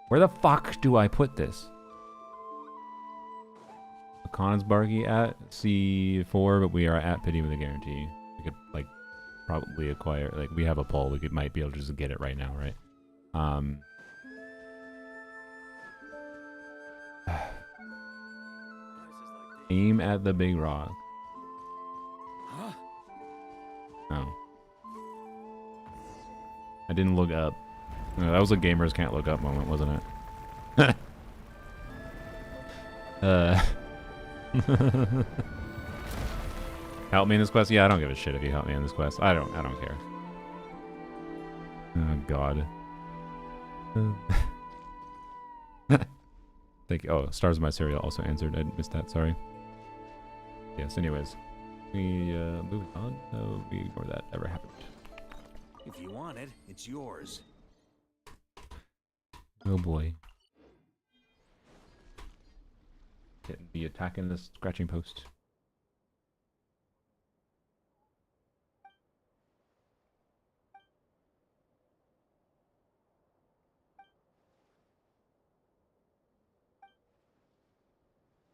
Where the fuck do I put this? Conan's Barky at C4, but we are at Pity with a guarantee. We could like probably acquire, like we have a poll, we might be able to just get it right now, right? Aim at the big rock. Oh. I didn't look up. No, that was a gamers can't look up moment, wasn't it? Help me in this quest? Yeah, I don't give a shit if you help me in this quest. I don't care. Oh god. Thank you. Oh, Stars of My Cereal also answered. I missed that, sorry. Yes, anyways. We moving on. No, we ignore that ever happened. If you want it, it's yours. Oh boy. Getting the attack in the scratching post.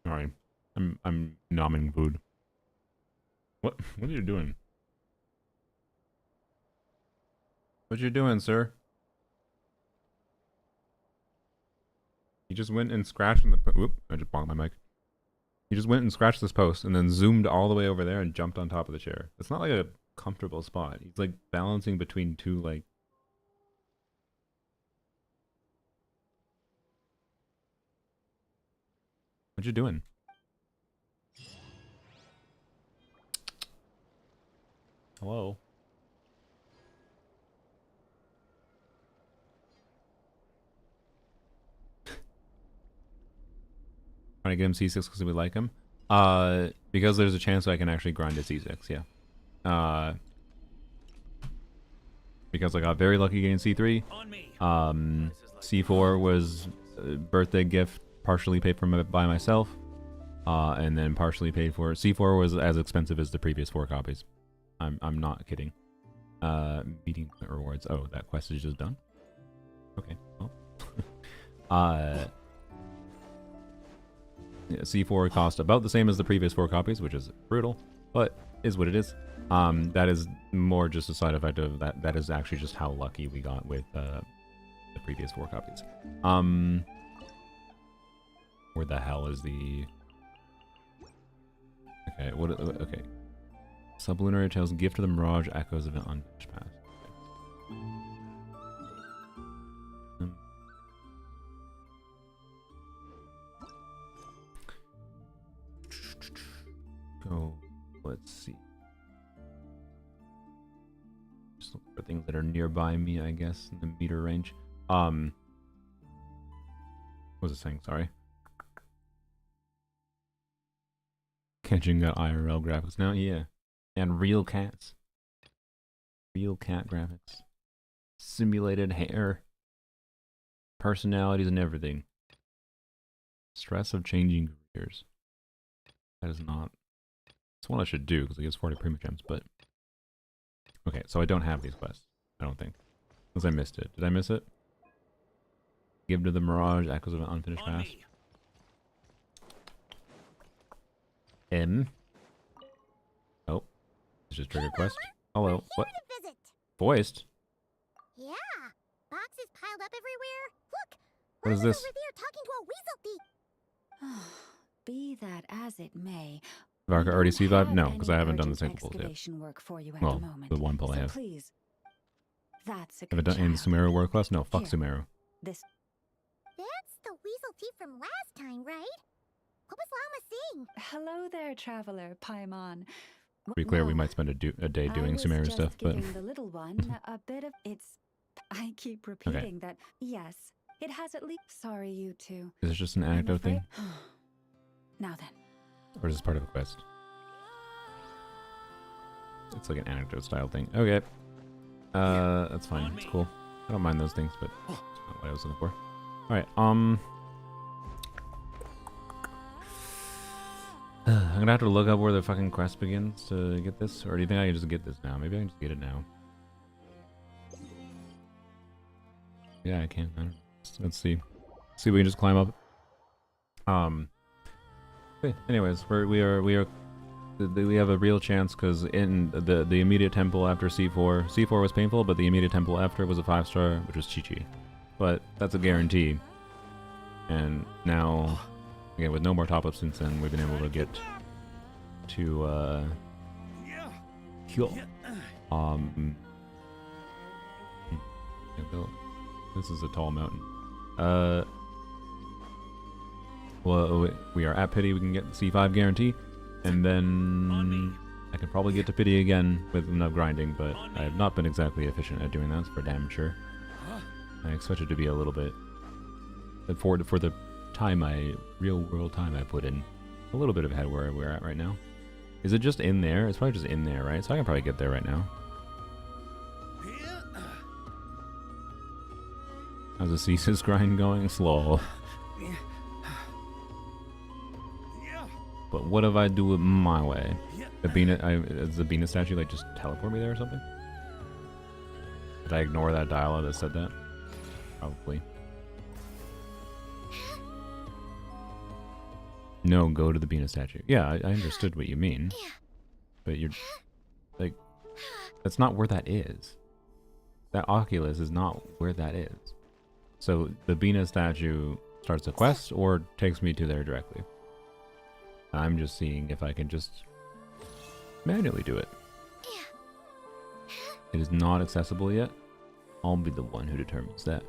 Alright. I'm nomming food. What are you doing? What you doing, sir? He just went and scratched in the whoop, I just bonked my mic. He just went and scratched this post and then zoomed all the way over there and jumped on top of the chair. It's not like a comfortable spot. He's like balancing between two like what you doing? Hello? Trying to get him C6 because we like him. Because there's a chance I can actually grind a C6, yeah. Because I got very lucky getting C3. C4 was a birthday gift partially paid for by myself. And then partially paid for. C4 was as expensive as the previous 4 copies. I'm not kidding. Meeting point rewards. Oh, that quest is just done? Okay, well. Yeah, C4 cost about the same as the previous 4 copies, which is brutal, but is what it is. That is more just a side effect of that. That is actually just how lucky we got with the previous 4 copies. Where the hell is the... Okay, what... Okay. Sublunary Tales, Gift of the Mirage, Echoes of an Unfinished Past. Okay. Go... Let's see. Just look for things that are nearby me, I guess, in the meter range. What was it saying? Sorry. Genshin got IRL graphics now? Yeah. And real cats. Real cat graphics. Simulated hair. Personalities and everything. Stress of changing careers. That is not... It's one I should do because it gives 40 primogems, but... Okay, so I don't have these quests. I don't think. Unless I missed it. Did I miss it? Give to the Mirage, Echoes of an Unfinished Past. M. Oh. It's just trigger quest. Hello. What? Voiced? Yeah. Boxes piled up everywhere. Look. What is this? Over there talking to a weasel thief. Be that as it may. Varka already C5? No, because I haven't done the single pulls yet. Work for you at Well, the moment. the one pull I have. Please. That's a Have I good done any of the Sumeru work quest? No, fuck Here. Sumeru. This. That's the weasel thief from last time, right? What was Llama saying? Hello there, traveler, Paimon. To be clear, we might spend a day doing Sumeru stuff, but... The little one a bit of... It's... I keep repeating that, yes, it has at least... Sorry, you two. Is this just an anecdote thing? Now then. Or is this part of a quest? It's like an anecdote style thing. Okay. That's fine. It's cool. I don't mind those things, but it's not what I was looking for. Alright, I'm gonna have to look up where the fucking quest begins to get this, or do you think I can just get this now? Maybe I can just get it now. Yeah, I can. I don't know. Let's see. See if we can just climb up. Okay, anyways, we have a real chance because in the immediate temple after C4 was painful, but the immediate temple after was a 5-star, which was Chi-Chi. But that's a guarantee. And now, again, with no more top-ups since then, we've been able to get to this is a tall mountain. Well, we are at Pity. We can get the C5 guarantee, and then I can probably get to Pity again with enough grinding. But I have not been exactly efficient at doing that, for damn sure. I expect it to be a little bit for the time real world time I put in, a little bit of ahead where we're at right now. Is it just in there? It's probably just in there, right? So I can probably get there right now. How's the C6 grind going? Slow. But what if I do it my way? Does the Bina statue like just teleport me there or something? Did I ignore that dialogue that said that? Probably. No, go to the Bina statue. Yeah, I understood what you mean. But you're... like... that's not where that is. That Oculus is not where that is. So, the Bina statue starts a quest or takes me to there directly. I'm just seeing if I can just manually do it. It is not accessible yet. I'll be the one who determines that.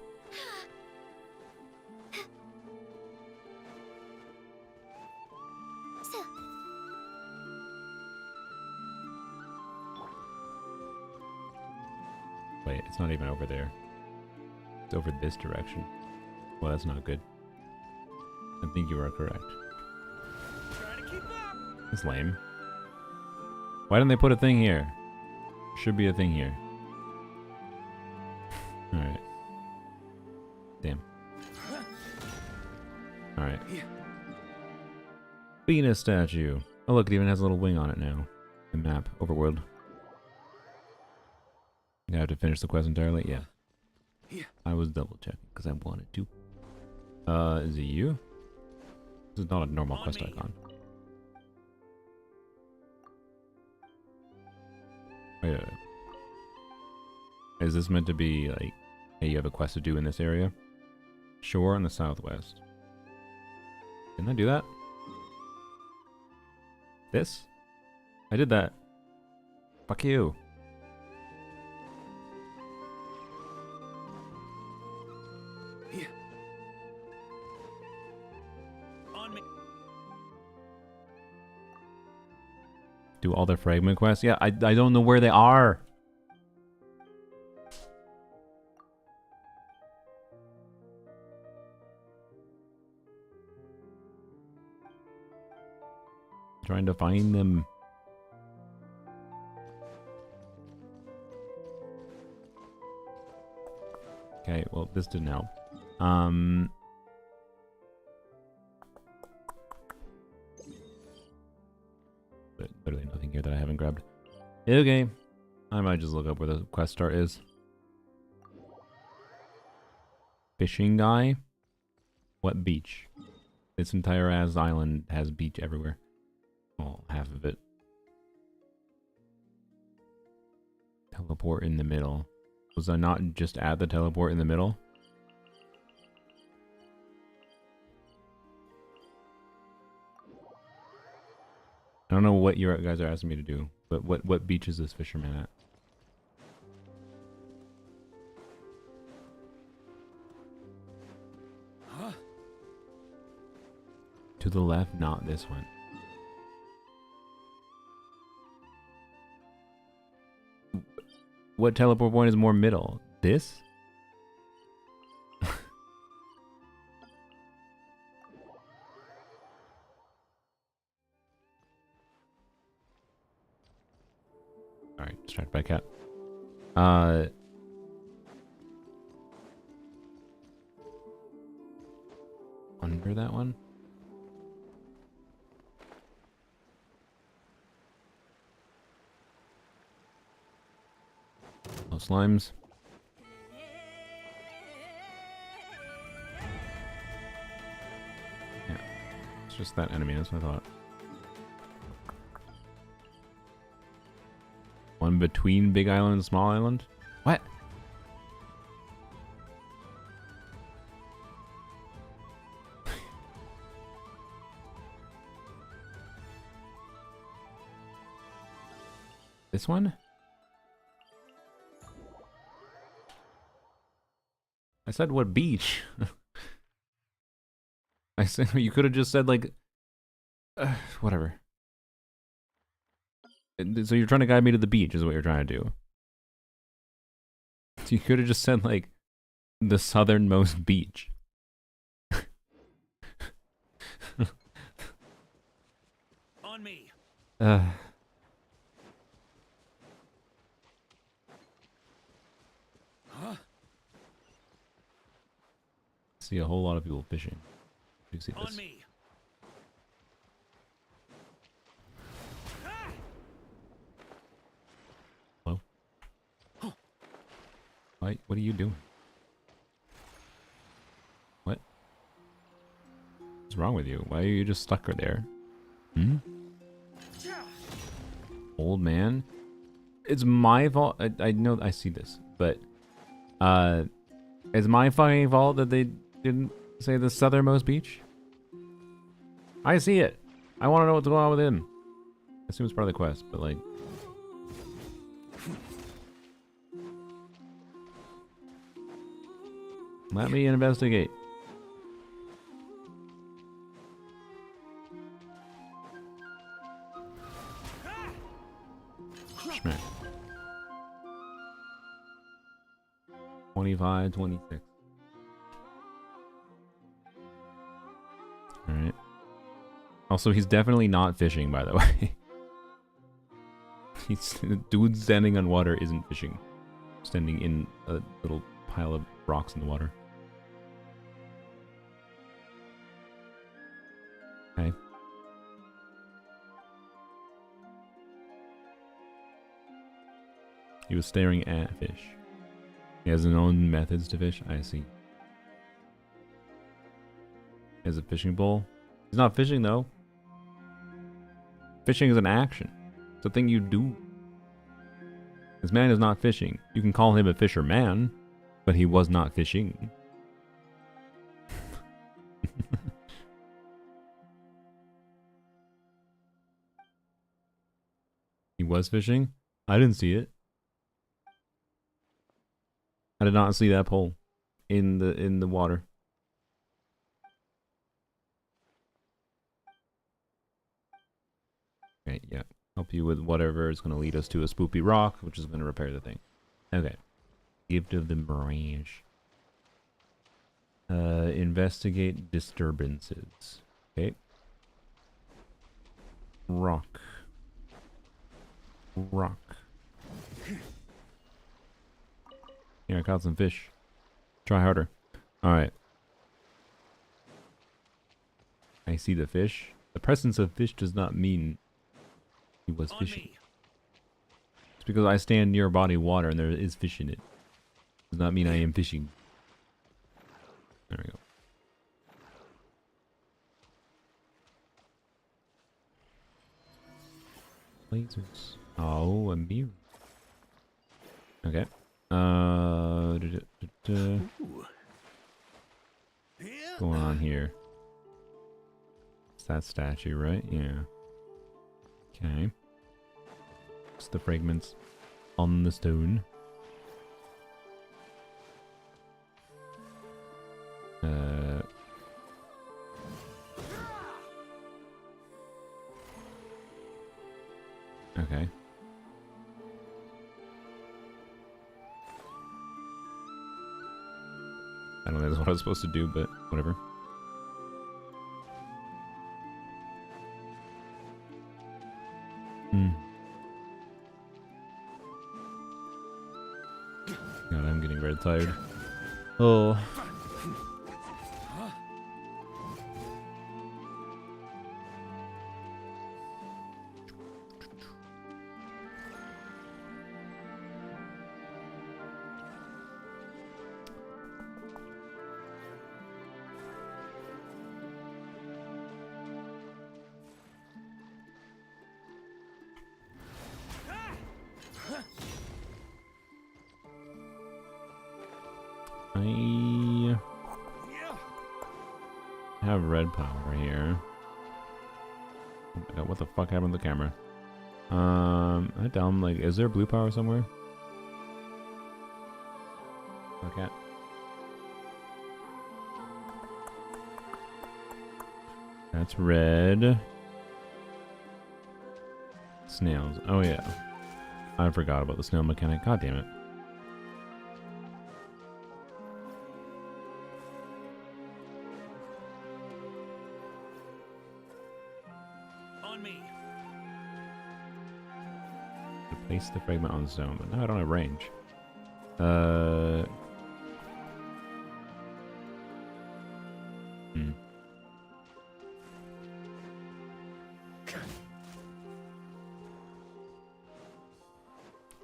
Wait, it's not even over there. It's over this direction. Well, that's not good. I think you are correct. That's lame. Why didn't they put a thing here? Should be a thing here. Alright. Damn. Alright. Venus statue. Oh look, it even has a little wing on it now. The map. Overworld. You have to finish the quest entirely? Yeah. I was double checking because I wanted to. Is it you? This is not a normal quest icon. Wait. Is this meant to be like, hey, you have a quest to do in this area? Shore in the southwest. Didn't I do that? This? I did that. Fuck you. Do all the fragment quests? Yeah, I don't know where they are. Trying to find them. Okay, well, this didn't help. But literally nothing here that I haven't grabbed. Okay. I might just look up where the quest start is. Fishing guy? What beach? This entire ass island has beach everywhere. Well, half of it. Teleport in the middle. Was I not just at the teleport in the middle? I don't know what you guys are asking me to do, but what beach is this fisherman at? Huh? To the left, not this one. What teleport point is more middle? This? Alright, distracted by cat. Under that one? No slimes. Yeah. It's just that enemy, that's what I thought. One between Big Island and Small Island? What? This one? I said what beach? I said you could have just said like whatever. So you're trying to guide me to the beach is what you're trying to do. So you could have just said like the southernmost beach. On me. Huh? See a whole lot of people fishing. You see this? On me. Hello? Why? What are you doing? What? What's wrong with you? Why are you just stuck right there? Hmm? Old man? It's my fault. I know I see this, but it's my fucking fault that they didn't say the southernmost beach. I see it. I want to know what's going on with him. I assume it's part of the quest, but like. Let me investigate. Schmack. 25, 26. Alright. Also, he's definitely not fishing, by the way. Dude standing on water isn't fishing. Standing in a little pile of rocks in the water. Okay. He was staring at fish. He has his own methods to fish. I see. He has a fishing pole. He's not fishing though. Fishing is an action. It's a thing you do. This man is not fishing. You can call him a fisherman, but he was not fishing. He was fishing? I didn't see it. I did not see that pole in the water. Okay, yeah. Help you with whatever is going to lead us to a spoopy rock, which is going to repair the thing. Okay. Gift of the Mirage. Investigate disturbances. Okay. Rock. Rock. Here, I caught some fish. Try harder. Alright. I see the fish. The presence of fish does not mean he was fishing. It's because I stand near body water and there is fish in it. Does not mean I am fishing. There we go. Lasers. Oh, a mirror. Okay. What's going on here? It's that statue, right? Yeah. Okay. It's the fragments on the stone. Okay. I don't know if that's what I was supposed to do, but whatever. God, I'm getting very tired. Oh. I have red power here. What the fuck happened to the camera? I tell him, like, is there blue power somewhere? Okay. That's red. Snails. Oh yeah. I forgot about the snail mechanic. God damn it. Place the fragment on stone, but now I don't have range. Oh,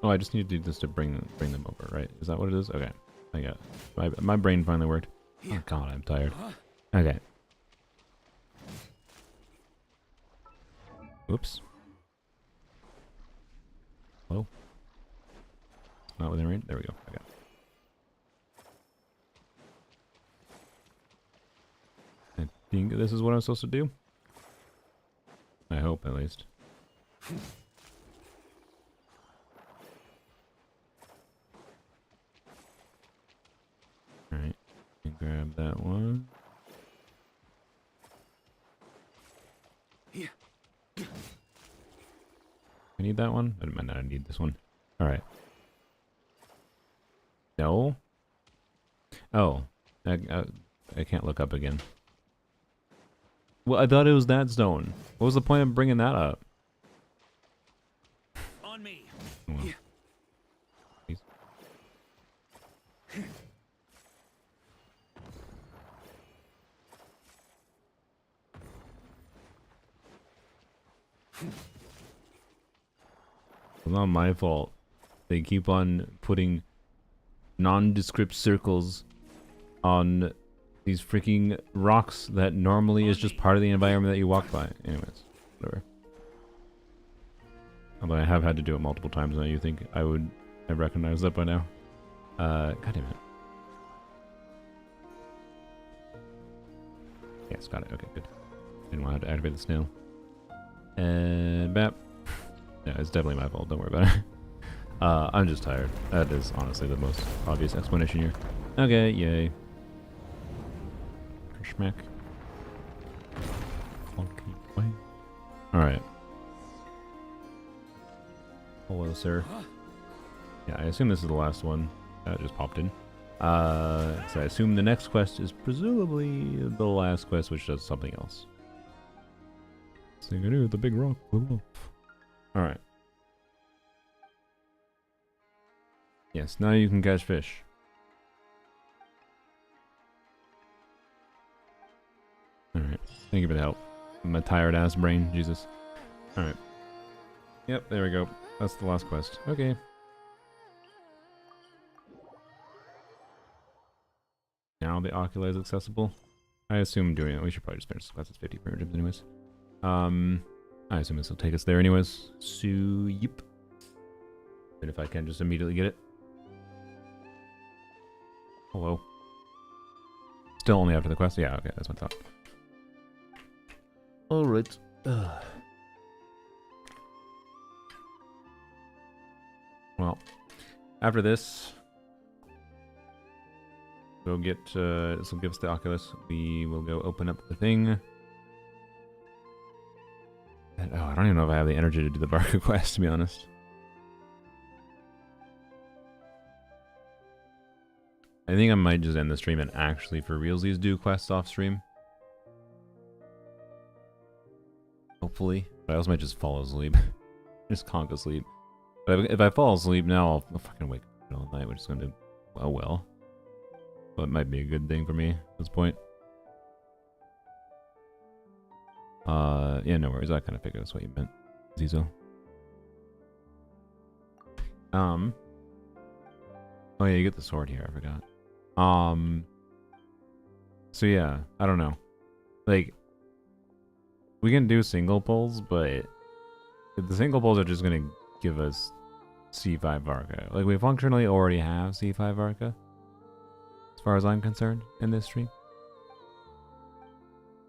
I just need to do this to bring them over, right? Is that what it is? Okay, I got it. My brain finally worked. Oh god, I'm tired. Okay. Oops. Hello? Not within range? There we go. I got it. I think this is what I'm supposed to do. I hope, at least. Alright. Grab that one. I need that one? I might not need this one. Alright. No? Oh. I can't look up again. Well, I thought it was that stone. What was the point of bringing that up? On me. Well, please. It's not my fault They keep on putting nondescript circles on these freaking rocks that normally is just part of the environment that you walk by. Anyways, whatever. Although I have had to do it multiple times now, you think I would have recognized that by now. God damn it. Yes, got it. Okay, good. Didn't want to activate the snail. And bap. Yeah, it's definitely my fault. Don't worry about it. I'm just tired. That is honestly the most obvious explanation here. Okay, yay. Schmack. Alright. Hello, sir. Yeah, I assume this is the last one. That just popped in. So I assume the next quest is presumably the last quest, which does something else. Sing the big rock blew off. Alright. Yes, now you can catch fish. Alright. Thank you for the help. My tired ass brain, Jesus. Alright. Yep, there we go. That's the last quest. Okay. Now the oculi is accessible. I assume doing it. We should probably just finish this class. It's 50 primogems anyways. I assume this will take us there anyways. So, yep. And if I can just immediately get it. Hello. Still only after the quest? Yeah, okay, that's what I thought. Alright. Well, after this, we'll get, this will give us the Oculus. We will go open up the thing. And, oh, I don't even know if I have the energy to do the Barka quest, to be honest. I think I might just end the stream and actually for realsies do quests off stream. Hopefully. But I also might just fall asleep. Just conk asleep. But if I fall asleep now, I'll fucking wake up in the middle of the night, which is going to... Oh well. But it might be a good thing for me at this point. Yeah, no worries. I kind of figured that's what you meant, Zizo. Oh yeah, you get the sword here, I forgot. So yeah, I don't know. Like, we can do single pulls, but the single pulls are just gonna give us C5 Varka. Like, we functionally already have C5 Varka, as far as I'm concerned, in this stream.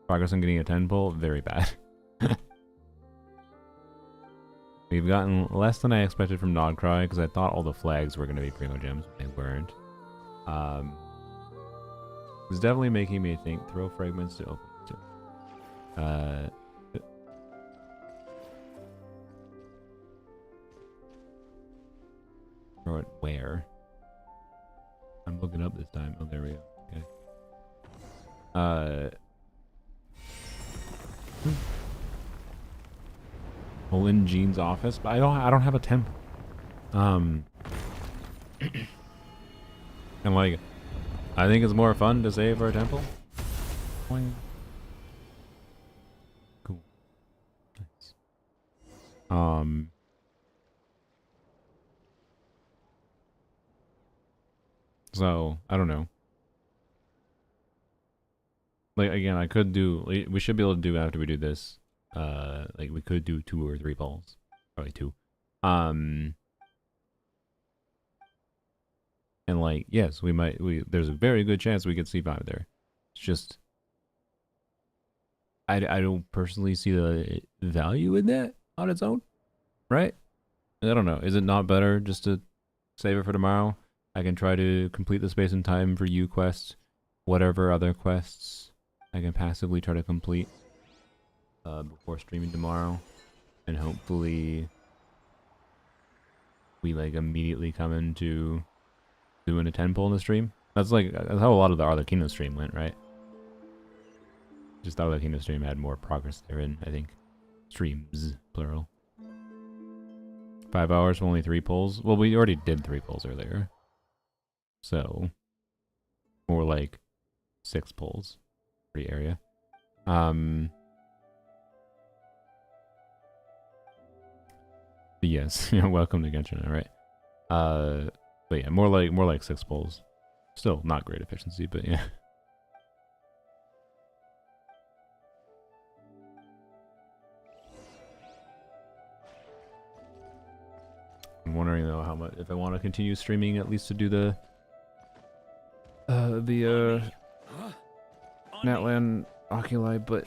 Progress on getting a 10 pull, very bad. We've gotten less than I expected from Nodcry, because I thought all the flags were going to be primogems, but they weren't. It's definitely making me think, throw fragments to open to. Throw it where? I'm looking up this time. Oh, there we go. Okay. In Jean's office, but I don't have a temp. And like, I think it's more fun to save for a temple. Cool. Nice. So I don't know. Like, again, I could do. We should be able to do after we do this. Like, we could do 2 or 3 balls. Probably 2. And like, yes, we might. There's a very good chance we could C5 there. It's just, I don't personally see the value in that on its own, right? I don't know. Is it not better just to save it for tomorrow? I can try to complete the space and time for you quests, whatever other quests I can passively try to complete before streaming tomorrow, and hopefully we like immediately come into doing a 10 pull in the stream. That's how a lot of the other Kingdom stream went, right? Just thought the Kingdom stream had more progress therein, I think. Streams, plural. 5 hours for only 3 pulls? Well, we already did 3 pulls earlier. So, more like 6 pulls. Free area. But yes, welcome to Genshin, alright. But yeah, more like 6 bowls. Still not great efficiency, but yeah. I'm wondering though how much if I want to continue streaming at least to do the Natlan Oculi, but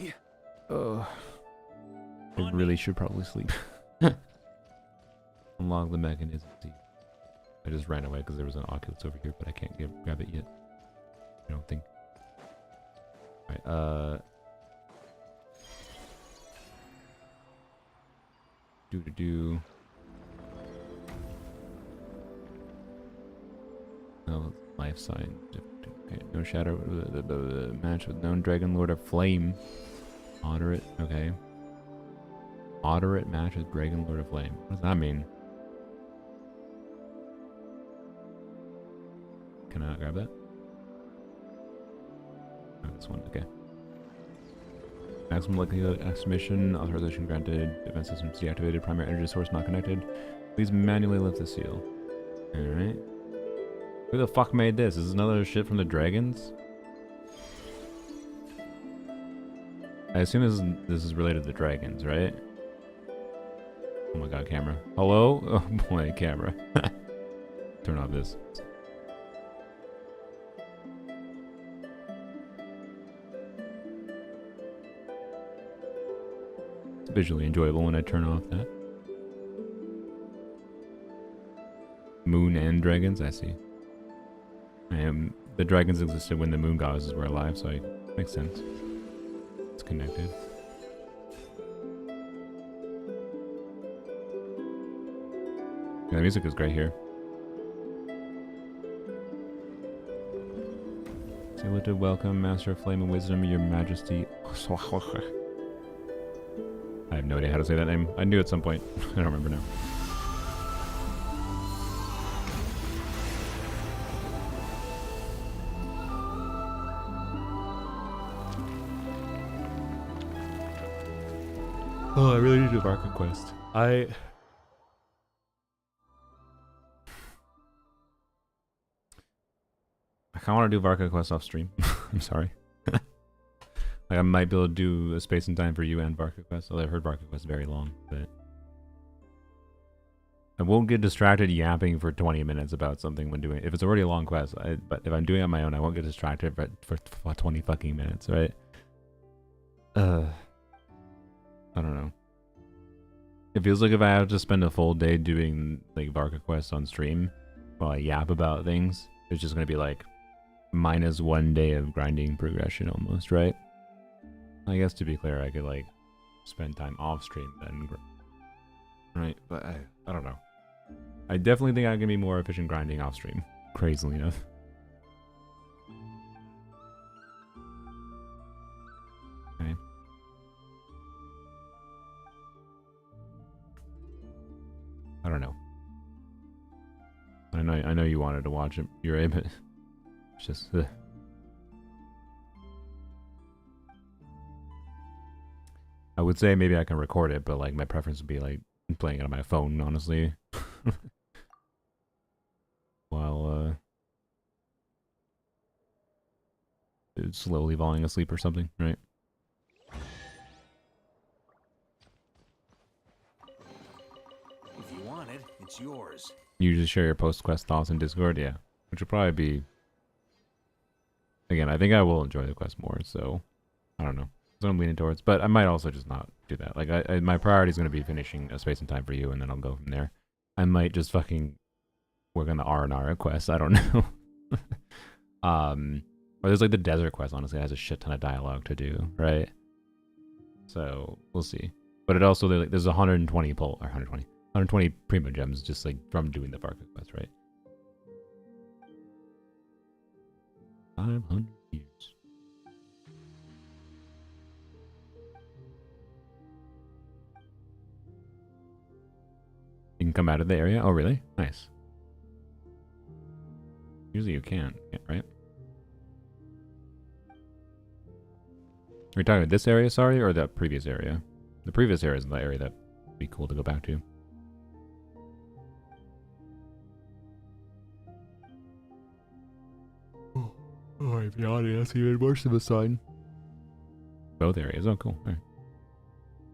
I really should probably sleep. Unlock the mechanism. I just ran away because there was an Oculus over here, but I can't grab it yet. I don't think. Alright, do. No, life sign. Okay, no shadow. The match with known Dragon Lord of Flame. Moderate. Okay. Moderate match with Dragon Lord of Flame. What does that mean? Can I not grab that? Oh, this one. Okay. Maximum likelihood exclamation. Authorization granted. Defense system deactivated. Primary energy source not connected. Please manually lift the seal. Alright. Who the fuck made this? Is this another shit from the dragons? I assume this is related to dragons, right? Oh my god, camera. Hello? Oh boy, camera. Turn off this. It's visually enjoyable when I turn off that. Moon and dragons, I see. The dragons existed when the moon goddesses were alive, so it makes sense. It's connected. Yeah, the music is great here. Saluted, welcome, Master of Flame and Wisdom, Your Majesty. I have no idea how to say that name. I knew at some point. I don't remember now. Oh, I really need to do Varka quest. I kind of want to do Varka quest off stream. I'm sorry. Like I might be able to do a space and time for you and Varka quest. Although I've heard Varka quest very long, but I won't get distracted yapping for 20 minutes about something when doing it. If it's already a long quest, but if I'm doing it on my own, I won't get distracted for 20 fucking minutes, right? I don't know. It feels like if I have to spend a full day doing like Varka quests on stream while I yap about things, it's just gonna be like -1 day of grinding progression almost, right? I guess to be clear, I could like spend time off stream then, right? But I don't know. I definitely think I can be more efficient grinding off stream, crazily enough. Okay. I don't know. I know you wanted to watch it, Uri, but it's just I would say maybe I can record it, but like my preference would be like playing it on my phone, honestly. While it's slowly falling asleep or something, right? If you want it, it's yours. You just share your post-quest thoughts in Discord, yeah. Which will probably be... Again, I think I will enjoy the quest more, so... I don't know. That's what I'm leaning towards. But I might also just not do that. Like, my priority is going to be finishing A Space and Time for You, and then I'll go from there. I might just fucking work on the R&R quest. I don't know. Or there's like the desert quest, honestly. It has a shit ton of dialogue to do, right? So, we'll see. But it also, there's 120 pull... Or 120 primogems just like from doing the Varka quest, right? 500 years. You can come out of the area? Oh, really? Nice. Usually you can't, right? Are you talking about this area, sorry, or that previous area? The previous area is the area that would be cool to go back to. Oh, if you're on it, that's even worse of a sign. Both areas. Oh, cool. All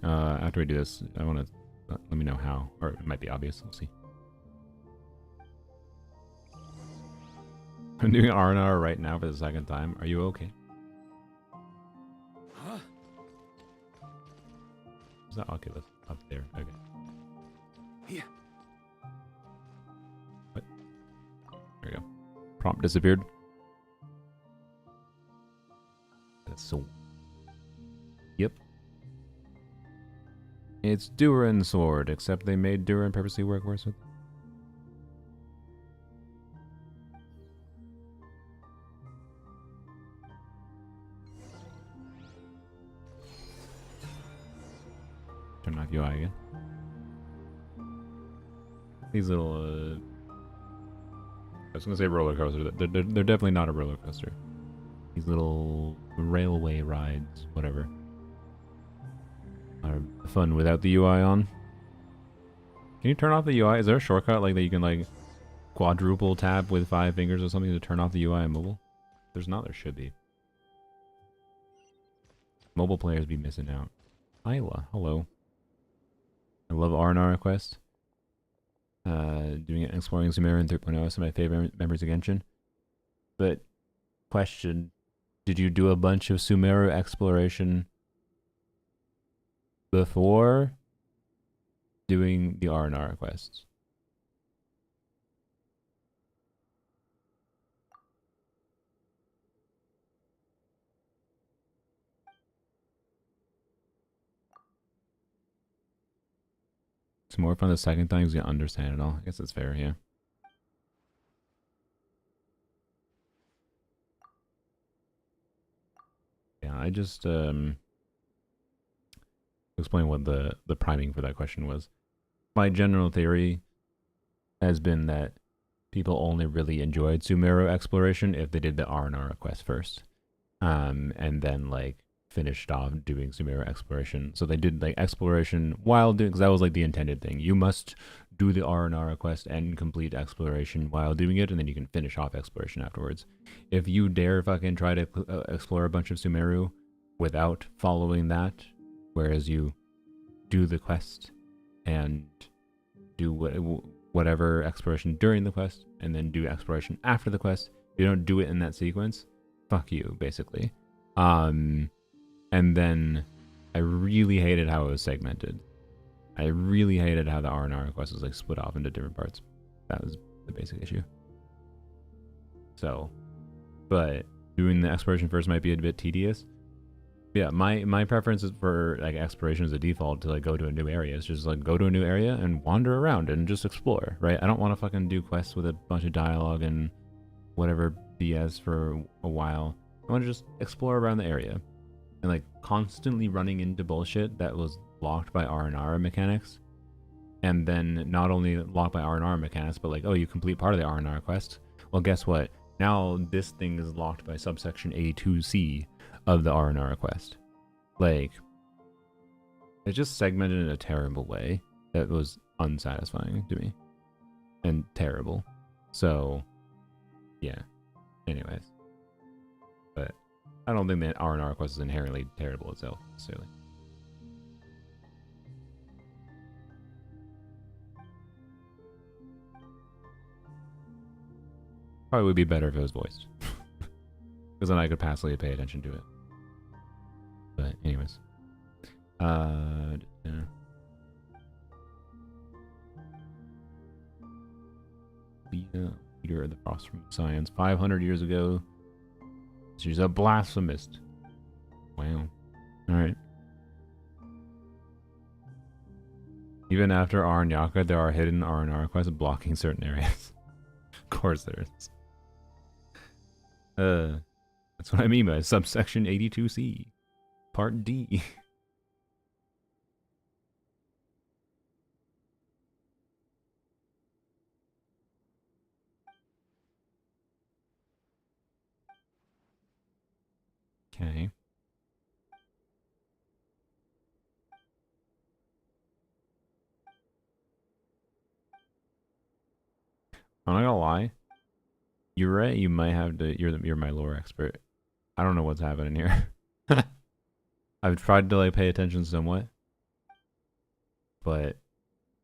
right. After we do this, I want to let me know how, or it might be obvious. We'll see. I'm doing R&R right now for the second time. Are you okay? Huh? Is that Oculus up there? Okay. Yeah. What? There we go. Prompt disappeared. That's so. Yep. It's Durin sword, except they made Durin purposely work worse with. Turn off UI again. These little, I was gonna say roller coaster. They're definitely not a roller coaster. These little railway rides, whatever, are fun without the UI on. Can you turn off the UI? Is there a shortcut like that you can like quadruple tap with 5 fingers or something to turn off the UI on mobile? If there's not, there should be. Mobile players be missing out. Isla, hello. I love R&R Quest. Doing it, exploring Sumerian 3.0 is some of my favorite memories of Genshin. But, question, did you do a bunch of Sumeru exploration before doing the R&R quests? It's more fun the second time because you understand it all. I guess that's fair, yeah. Yeah, I just explain what the priming for that question was. My general theory has been that people only really enjoyed Sumeru exploration if they did the R&R quest first. And then like finished off doing Sumeru exploration. So they did like exploration while doing, because that was like the intended thing. You must do the R&R quest and complete exploration while doing it, and then you can finish off exploration afterwards. If you dare fucking try to explore a bunch of Sumeru without following that, whereas you do the quest and do whatever exploration during the quest, and then do exploration after the quest, you don't do it in that sequence, fuck you, basically. And then I really hated how it was segmented. I really hated how the R&R quest was like split off into different parts. That was the basic issue. So, but doing the exploration first might be a bit tedious. Yeah, my preference is for like exploration as a default to like go to a new area. It's just like go to a new area and wander around and just explore, right? I don't want to fucking do quests with a bunch of dialogue and whatever BS for a while. I want to just explore around the area. And like constantly running into bullshit that was locked by R&R mechanics, and then not only locked by R&R mechanics, but like, oh, you complete part of the R&R quest. Well, guess what? Now this thing is locked by subsection A2C of the R&R quest. Like, it's just segmented in a terrible way that was unsatisfying to me and terrible. So, yeah. Anyways. But I don't think that R&R quest is inherently terrible itself, necessarily. Probably would be better if it was voiced. Because then I could passively pay attention to it. But anyways. Yeah. Leader of the Frost from Science. 500 years ago. She's a blasphemist. Wow. Alright. Even after Aranyaka, there are hidden R&R quests blocking certain areas. Of course there is. That's what I mean by subsection 82C. Part D. Okay. I'm not gonna lie. You're right. You might have to. You're my lore expert. I don't know what's happening here. I've tried to like pay attention somewhat, but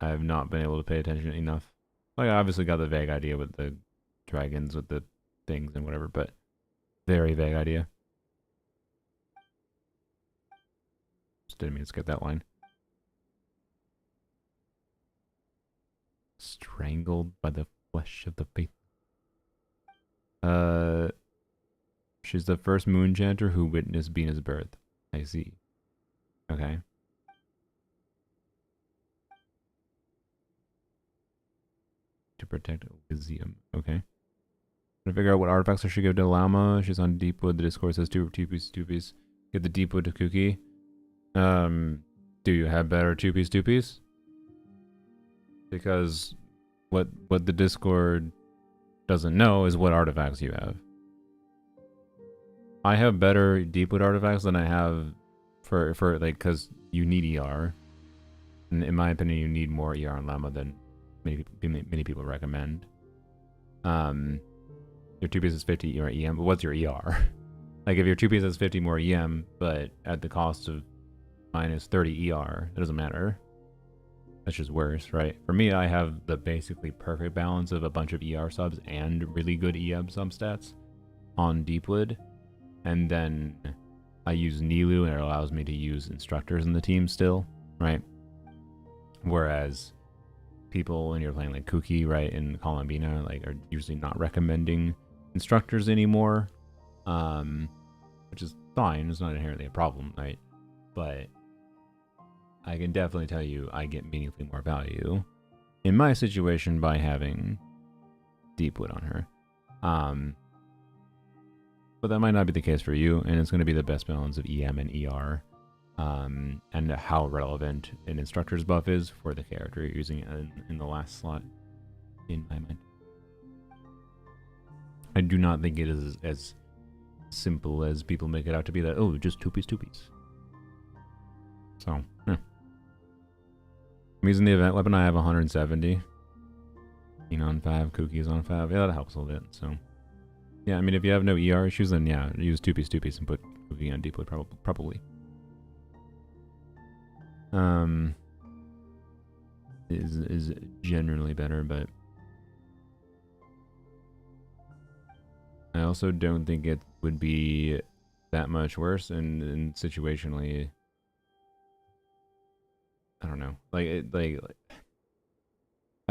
I have not been able to pay attention enough. Like I obviously got the vague idea with the dragons, with the things and whatever, but very vague idea. Just didn't mean to skip that line. Strangled by the flesh of the faith. She's the first moon chanter who witnessed Bina's birth. I see. Okay. To protect Elysium. Okay. To figure out what artifacts I should give to Llama. She's on Deepwood. The Discord says two piece. Give the Deepwood to Cookie. Do you have better two piece? Because what the Discord doesn't know is what artifacts you have. I have better Deepwood artifacts than I have for like, because you need ER. And in my opinion, you need more ER on Llama than many people recommend. Your 2 piece is 50 ER EM, but what's your ER? Like if your 2 piece is 50 more EM, but at the cost of minus 30 ER, it doesn't matter. That's just worse, right? For me, I have the basically perfect balance of a bunch of ER subs and really good EM sub stats on Deepwood. And then I use Nilu and it allows me to use instructors in the team still, right? Whereas people, when you're playing like Kuki, right, and Columbina, like are usually not recommending instructors anymore, which is fine. It's not inherently a problem, right? But I can definitely tell you I get meaningfully more value in my situation by having Deepwood on her. But that might not be the case for you, and it's going to be the best balance of EM and ER, and how relevant an instructor's buff is for the character you're using in the last slot, in my mind. I do not think it is as simple as people make it out to be that, oh, just two piece. So, I'm using the event weapon. I have 170. On 5, Cookies on 5. Yeah, that helps a little bit, so. Yeah, I mean, if you have no ER issues, then yeah, use 2 piece and put Cookie on Deepwood, probably. Is generally better, but I also don't think it would be that much worse, and situationally, I don't know, like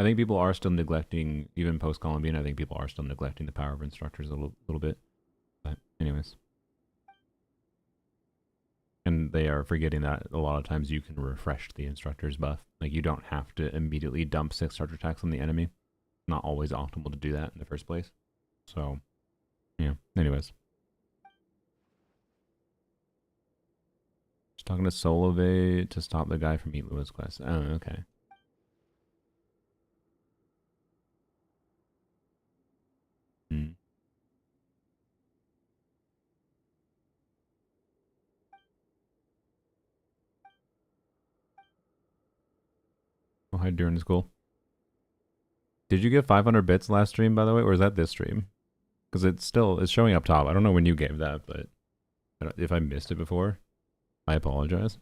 I think people are still neglecting, even post-Columbine, I think people are still neglecting the power of instructors a little bit. But anyways. And they are forgetting that a lot of times you can refresh the instructor's buff. Like, you don't have to immediately dump 6 charge attacks on the enemy. Not always optimal to do that in the first place. So, yeah. Anyways. Just talking to Solove to stop the guy from Meet Lewis quest. Oh, okay. Oh, hi, Durin is cool. Did you get 500 bits last stream, by the way, or is that this stream? Because it's showing up top. I don't know when you gave that, but if I missed it before, I apologize.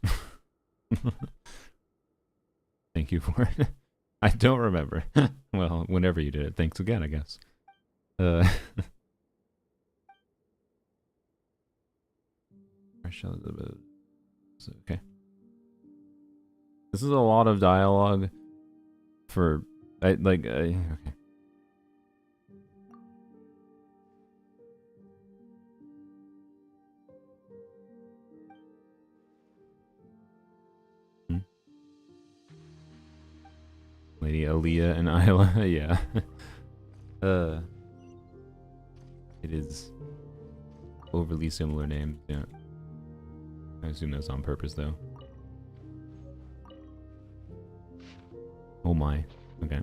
Thank you for it. I don't remember. Well, whenever you did it, thanks again, I guess. Okay. This is a lot of dialogue for, okay. Lady Aaliyah and Isla, yeah. It is overly similar names, yeah. I assume that's on purpose, though. Oh my. Okay.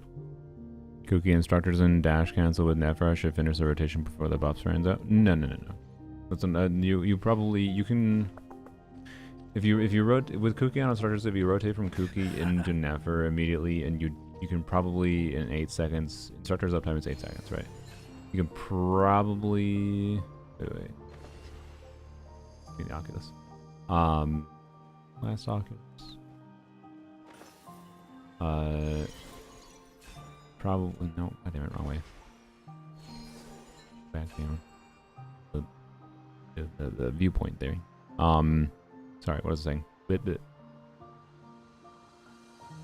Cookie instructors and dash cancel with Nephra should finish the rotation before the buffs runs out. No. Listen, you can, if you rotate with Cookie on instructors, if you rotate from Cookie into Nephra immediately, and you can probably in 8 seconds. Instructors uptime is 8 seconds, right? You can probably wait. Give me the Oculus. Last Oculus. Probably no. I think I went wrong way. Back down. The viewpoint there. Sorry, what was I saying? Bit.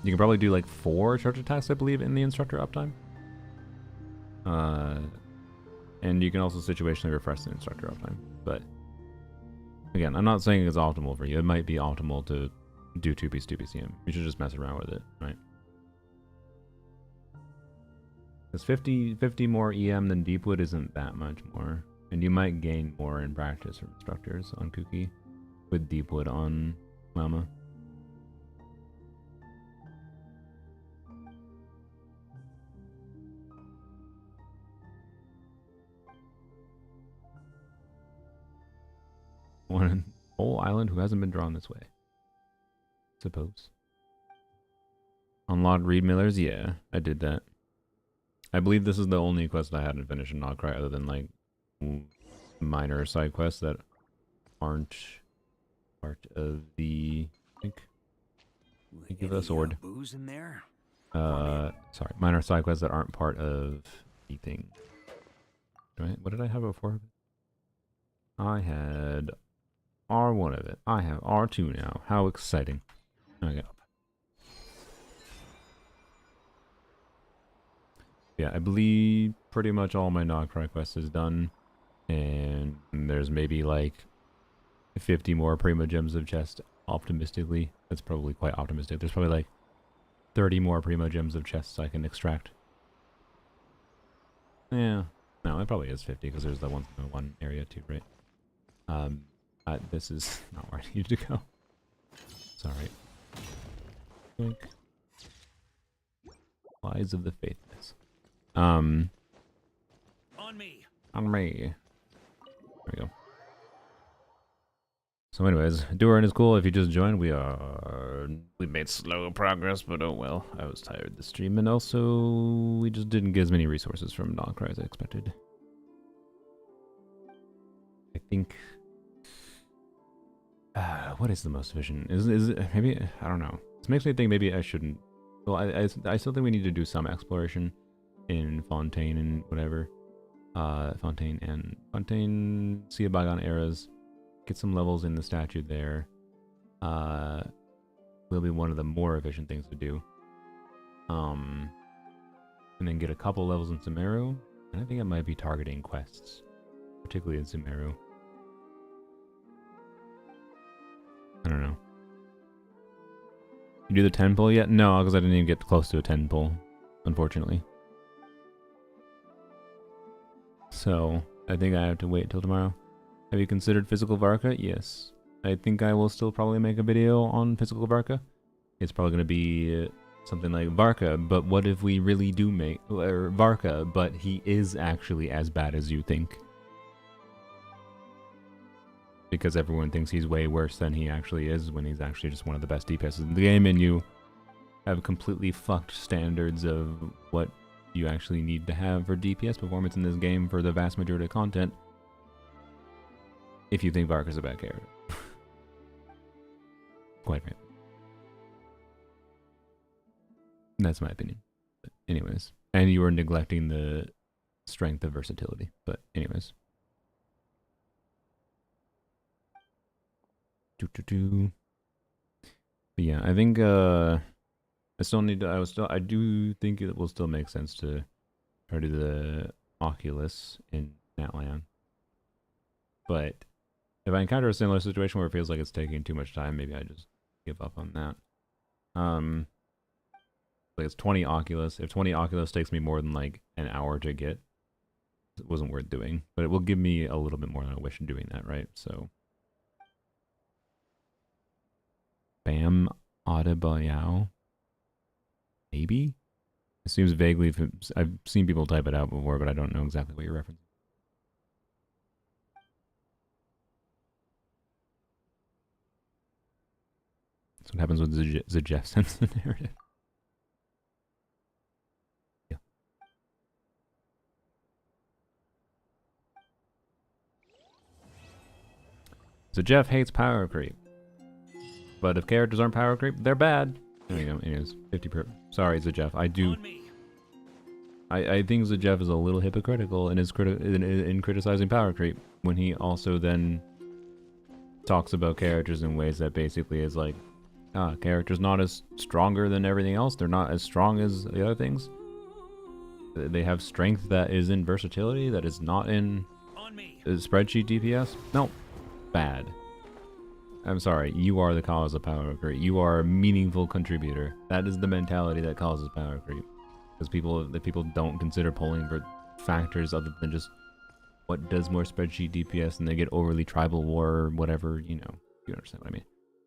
You can probably do like 4 charge attacks, I believe, in the instructor uptime. And you can also situationally refresh the instructor uptime. But again, I'm not saying it's optimal for you. It might be optimal to do 2-piece CM. You should just mess around with it, right? Because 50 more EM than Deepwood isn't that much more. And you might gain more in practice from instructors on Kuki with Deepwood on Mama. One whole island who hasn't been drawn this way. Suppose. Unlocked Reed Millers? Yeah, I did that. I believe this is the only quest I hadn't finished in Nogcry other than like minor side quests that aren't part of the I think of a sword. Booze in there? Sorry, minor side quests that aren't part of the thing. Right? What did I have before? I had R1 of it. I have R2 now. How exciting. Okay. Yeah, I believe pretty much all my Nogcry quest is done. And there's maybe like 50 more primogems of chest, optimistically. That's probably quite optimistic. There's probably like 30 more primogems of chests I can extract. Yeah. No, it probably is 50 because there's the one area too, right? This is not where I need to go. It's alright. Blink. Lies of the Faithless. On me. On me. There we go. So anyways, Durin is cool. If you just joined, we made slow progress, but oh well. I was tired this stream, and also we just didn't get as many resources from Nogcry as I expected. I think what is the most efficient? Is it maybe, I don't know. This makes me think maybe I shouldn't. Well, I still think we need to do some exploration in Fontaine and whatever. Fontaine, Sea of Bygone Eras. Get some levels in the statue there. Will be one of the more efficient things to do. And then get a couple levels in Sumeru. And I think I might be targeting quests, particularly in Sumeru. I don't know. You do the 10 pull yet? No, because I didn't even get close to a 10 pull, unfortunately. So, I think I have to wait till tomorrow. Have you considered physical Varka? Yes. I think I will still probably make a video on physical Varka. It's probably going to be something like Varka, but what if we really do make... Or Varka, but he is actually as bad as you think? Because everyone thinks he's way worse than he actually is, when he's actually just one of the best DPSs in the game, and you have completely fucked standards of what you actually need to have for DPS performance in this game for the vast majority of content, if you think Varka's a bad character. Quite right. That's my opinion. But anyways. And you are neglecting the strength of versatility. But anyways. But yeah, I think I still need to I do think it will still make sense to try to do the Oculus in Natlan. But if I encounter a similar situation where it feels like it's taking too much time, maybe I just give up on that. Like it's 20 Oculus. If 20 Oculus takes me more than like an hour to get, it wasn't worth doing. But it will give me a little bit more than I wish in doing that, right? So Bam Adebayo. Maybe? It seems vaguely... I've seen people type it out before, but I don't know exactly what you're referencing. That's what happens when Zajef sends the narrative. Yeah. So Jeff hates power creep. But if characters aren't power creep, they're bad. There you go. It is 50%. Sorry, Jeff. I do. I think Jeff is a little hypocritical in his in criticizing power creep when he also then talks about characters in ways that basically is like, characters not as stronger than everything else. They're not as strong as the other things. They have strength that is in versatility, that is not in spreadsheet DPS. No, bad. I'm sorry, you are the cause of power creep. You are a meaningful contributor. That is the mentality that causes power creep. Because people don't consider polling for factors other than just what does more spreadsheet DPS, and they get overly tribal war or whatever, you know. You understand what I mean.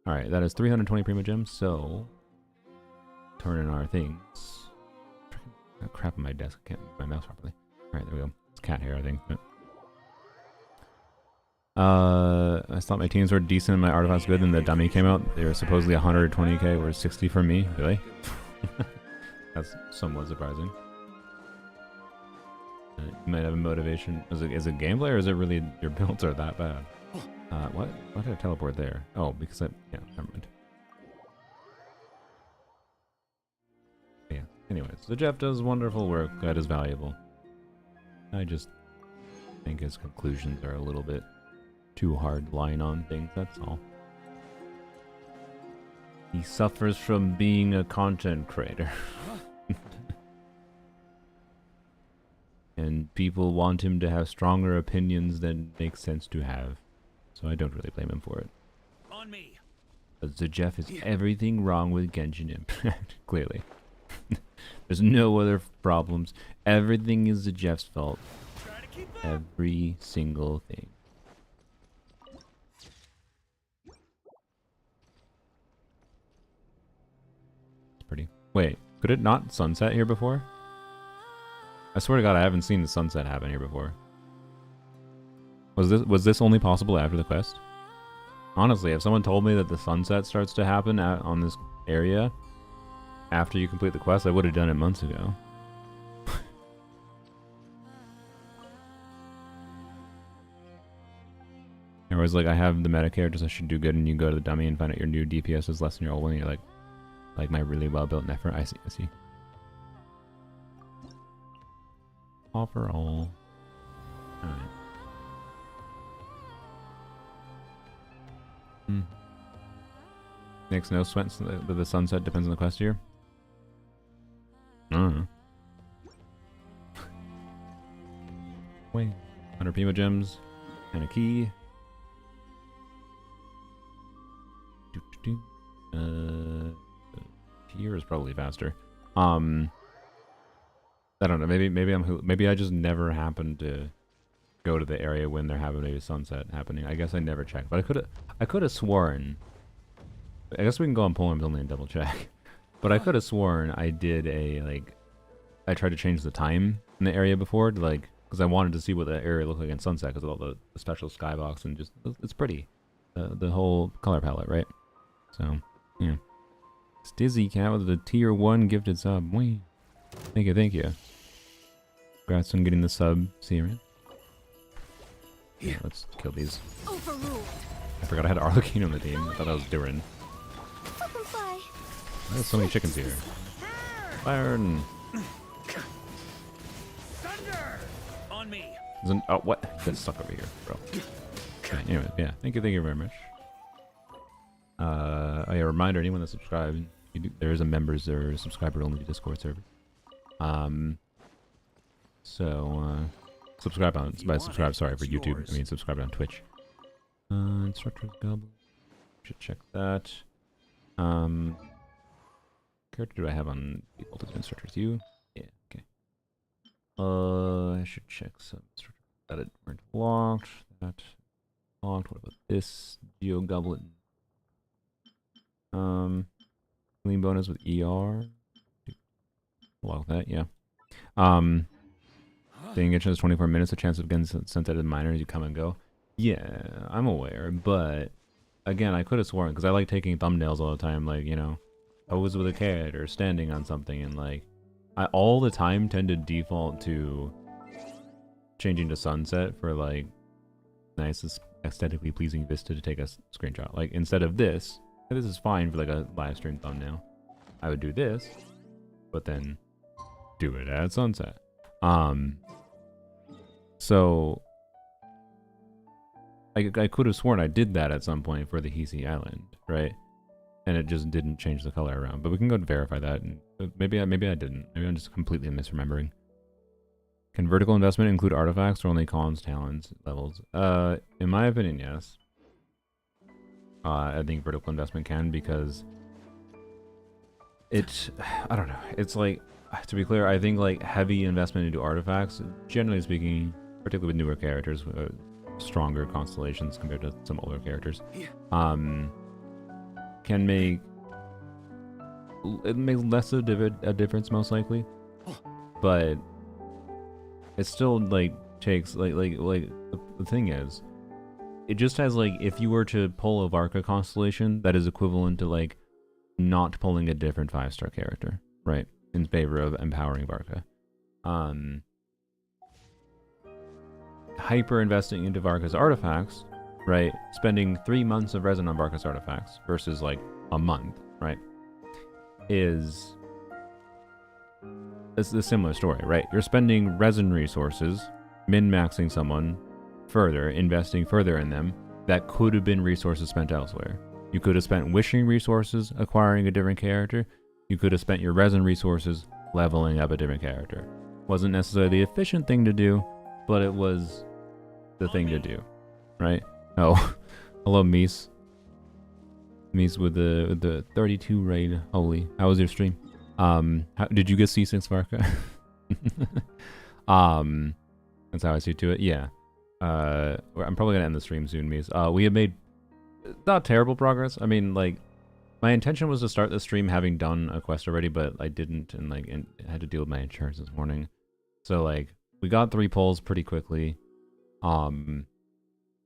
Alright, that is 320 primogems, so turn in our things. Got crap on my desk, I can't move my mouse properly. Alright, there we go. It's cat hair, I think. I thought my teams were decent and my artifacts good, and the dummy came out. They were supposedly 120k, whereas 60 for me. Really? That's somewhat surprising. You might have a motivation. Is it gameplay, or is it really your builds are that bad? What? Why did I teleport there? Oh, because yeah, never mind. Yeah, anyways, the Jeff does wonderful work that is valuable. I just think his conclusions are a little bit too hard line on things, that's all. He suffers from being a content creator. And people want him to have stronger opinions than makes sense to have. So I don't really blame him for it. On me. But the Jeff is everything wrong with Genshin Impact, clearly. There's no other problems. Everything is the Jeff's fault. Every single thing. It's pretty. Wait, could it not sunset here before? I swear to God, I haven't seen the sunset happen here before. Was this only possible after the quest? Honestly, if someone told me that the sunset starts to happen on this area after you complete the quest, I would have done it months ago. It was like, I have the meta characters, I should do good, and you go to the dummy and find out your new DPS is less than your old one, and you're like my really well built Nefer. I see. Overall. Alright. Makes no sense that the sunset depends on the quest here. I don't know. Wait. 100 primogems and a key. Here is probably faster. I don't know. Maybe I just never happened to go to the area when they're having a sunset happening. I guess I never checked, but I could have sworn. I guess we can go on Poems only and double check. But I could have sworn I did I tried to change the time in the area before to because I wanted to see what the area looked like in sunset because of all the special skybox and just it's pretty, the whole color palette, right? So yeah. Stizzy Cat with the tier 1 gifted sub. Wait. Thank you. Congrats on getting the sub, Siren. Yeah, let's kill these. Overruled. I forgot I had Arlecchino on the team. I thought I was Durin. There's so many chickens here. Iron. Thunder! On me. Oh, what? Get stuck over here, bro. Okay, anyway, yeah. Thank you very much. A reminder, anyone that subscribed, there is a members or subscriber-only Discord server. Subscribe on, sorry, for YouTube. I mean, subscribe on Twitch. Instructors Goblin. Should check that. Character do I have on default as instructors? You? Yeah, okay. I should check some instructors. That it weren't blocked. That blocked. What about this? Geo Goblet. Clean bonus with ER. Block that, yeah. Staying Genshin is 24 minutes, a chance of getting sent out to the minor as you come and go. Yeah, I'm aware, but again, I could have sworn, because I like taking thumbnails all the time, pose with a character, standing on something, and I all the time tend to default to changing to sunset for nicest aesthetically pleasing vista to take a screenshot. Like instead of this, and this is fine for like a live stream thumbnail, I would do this, but then do it at sunset. So I could have sworn I did that at some point for the Hisi Island, right? And it just didn't change the color around. But we can go and verify that. And maybe I didn't. Maybe I'm just completely misremembering. Can vertical investment include artifacts or only cons, talents, levels? In my opinion, yes. I think vertical investment can, because I don't know. It's like, to be clear, I think like heavy investment into artifacts, generally speaking, particularly with newer characters, stronger constellations compared to some older characters, can make it makes less of a difference most likely, but it still like takes like the thing is, it just has like, if you were to pull a Varka constellation, that is equivalent to like not pulling a different 5-star character, right, in favor of empowering Varka. Hyper investing into Varka's artifacts, right, spending 3 months of resin on Varka's artifacts versus like a month, right, is a similar story, right? You're spending resin resources, min-maxing someone further, investing further in them, that could have been resources spent elsewhere. You could have spent wishing resources acquiring a different character. You could have spent your resin resources leveling up a different character. Wasn't necessarily the efficient thing to do, but it was the thing to do, right? Oh, hello, Mies. Mies with the 32 raid. Holy, how was your stream? Did you get C6 Barka? That's how I see to it. Yeah. I'm probably gonna end the stream soon, Mies. We have made not terrible progress. I mean, like, my intention was to start the stream having done a quest already, but I didn't, and like, I had to deal with my insurance this morning. So like, we got 3 pulls pretty quickly. And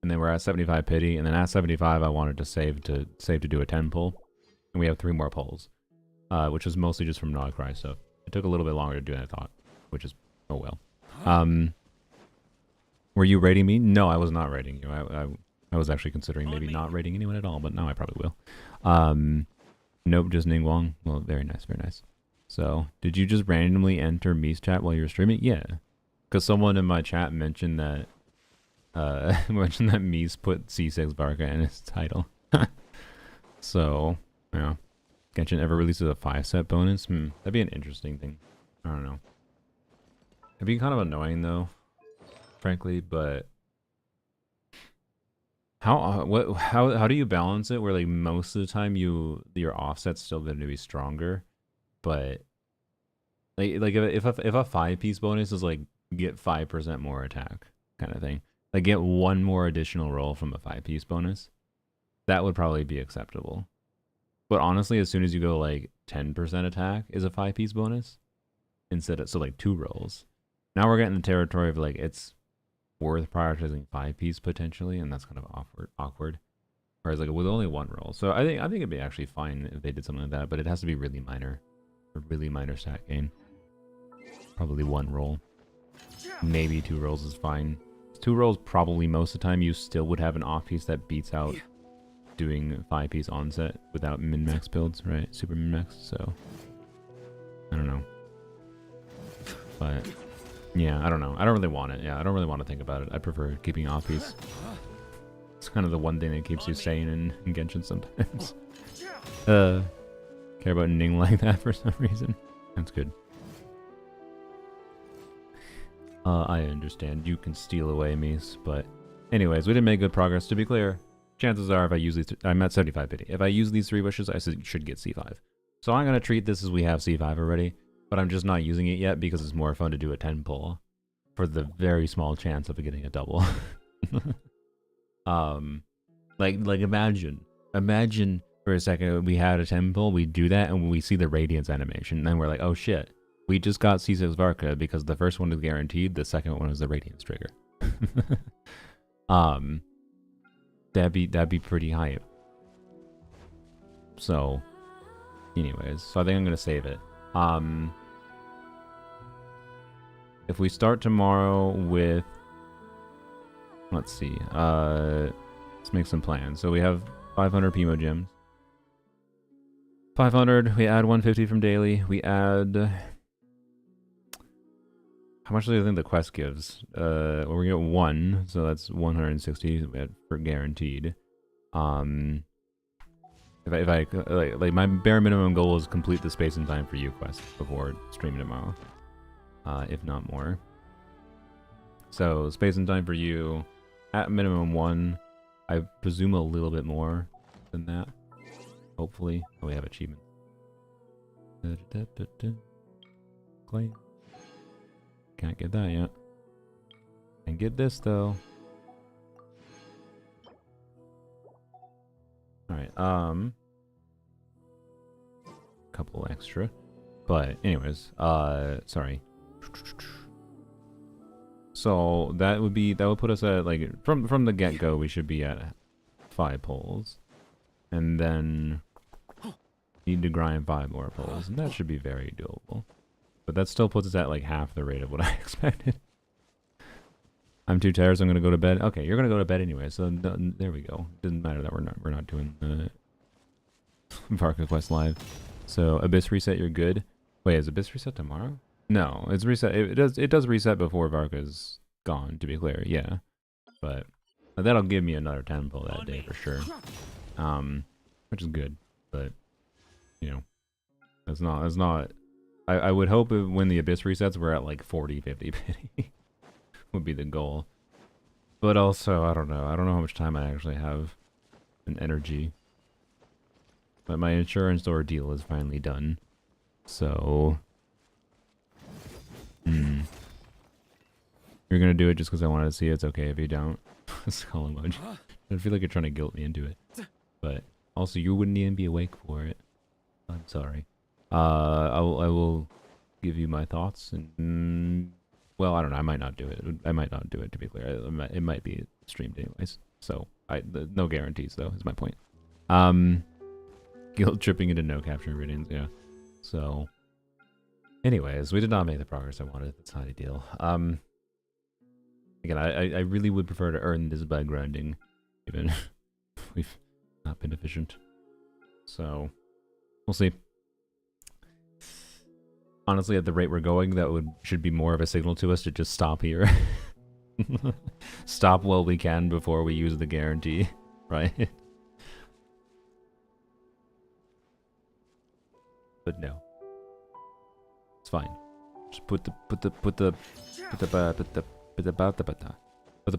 then we're at 75 pity, and then at 75 I wanted to save to do a 10 pull, and we have 3 more pulls, which was mostly just from Nogcry stuff. It took a little bit longer to do than I thought, which is, oh well. Were you rating me? No, I was not rating you. I was actually considering maybe not rating anyone at all, but now I probably will. Nope, just Ningguang. Well, very nice, very nice. So, did you just randomly enter Mies chat while you were streaming? Yeah, because someone in my chat mentioned that Mies put C6 Barka in his title. So, yeah. Genshin ever releases a 5-set bonus? That'd be an interesting thing. I don't know. It'd be kind of annoying though, frankly, but how do you balance it where like most of the time your offset's still going to be stronger, but like if a 5-piece bonus is like get 5% more attack kind of thing, like get 1 more additional roll from a 5-piece bonus, that would probably be acceptable. But honestly, as soon as you go like 10% attack is a 5-piece bonus instead of, so like 2 rolls. Now we're getting the territory of like it's worth prioritizing 5-piece potentially, and that's kind of awkward. Whereas like with only 1 roll. So I think it'd be actually fine if they did something like that, but it has to be really minor. A really minor stat gain. Probably 1 roll. Maybe 2 rolls is fine. 2 rolls probably most of the time you still would have an off piece that beats out doing 5-piece onset without min-max builds, right? Super min-max, so I don't know. But yeah, I don't know. I don't really want it. Yeah, I don't really want to think about it. I prefer keeping off piece. It's kind of the one thing that keeps you sane in Genshin sometimes. Care about Ning like that for some reason. That's good. I understand. You can steal away Mies, but anyways, we didn't make good progress. To be clear, chances are if I use these, I'm at 75 pity. If I use these 3 wishes, I should get C5. So I'm going to treat this as we have C5 already, but I'm just not using it yet because it's more fun to do a 10 pull for the very small chance of getting a double. Like imagine for a second we had a 10 pull, we do that and we see the radiance animation, and then we're like, oh shit, we just got C6 Varka because the first one is guaranteed, the second one is the radiance trigger. That'd be pretty hype. So anyways, so I think I'm gonna save it. If we start tomorrow with, let's see, let's make some plans. So we have 500 primogems. 500, we add 150 from daily. We add... How much do I think the quest gives? Well, we're gonna get 1, so that's 160 for guaranteed. If I like my bare minimum goal is complete the space and time for you quest before streaming tomorrow, if not more. So space and time for you, at minimum 1. I presume a little bit more than that. Hopefully, oh, we have achievement. Clay. Can't get that yet. And get this though. Alright, couple extra. But anyways, sorry. So that would put us at like from the get-go we should be at 5 poles. And then need to grind 5 more poles, and that should be very doable. But that still puts us at like half the rate of what I expected. I'm too tired, so I'm gonna go to bed. Okay, you're gonna go to bed anyway, so there we go. Doesn't matter that we're not doing Varka quest live. So Abyss reset, you're good. Wait, is Abyss reset tomorrow? No, it's reset. It does reset before Varka's gone. To be clear, yeah. But that'll give me another 10 pull that day for sure. Which is good, but you know, it's not. I would hope when the Abyss resets, we're at like 40, 50 pity. Would be the goal. But also, I don't know how much time I actually have and energy. But my insurance ordeal is finally done. So you're gonna do it just because I wanted to see it. It's okay if you don't. Skull emoji. I feel like you're trying to guilt me into it. But also, you wouldn't even be awake for it. I'm sorry. I will give you my thoughts and well, I don't know. I might not do it. I might not do it, to be clear. It might be streamed anyways. So no guarantees though is my point. Guilt tripping into no capture readings, yeah. So anyways, we did not make the progress I wanted. That's not a deal. Again, I really would prefer to earn this by grinding, even if we've not been efficient. So we'll see. Honestly, at the rate we're going, that should be more of a signal to us to just stop here. Stop while we can before we use the guarantee, right? But no, it's fine. Just put the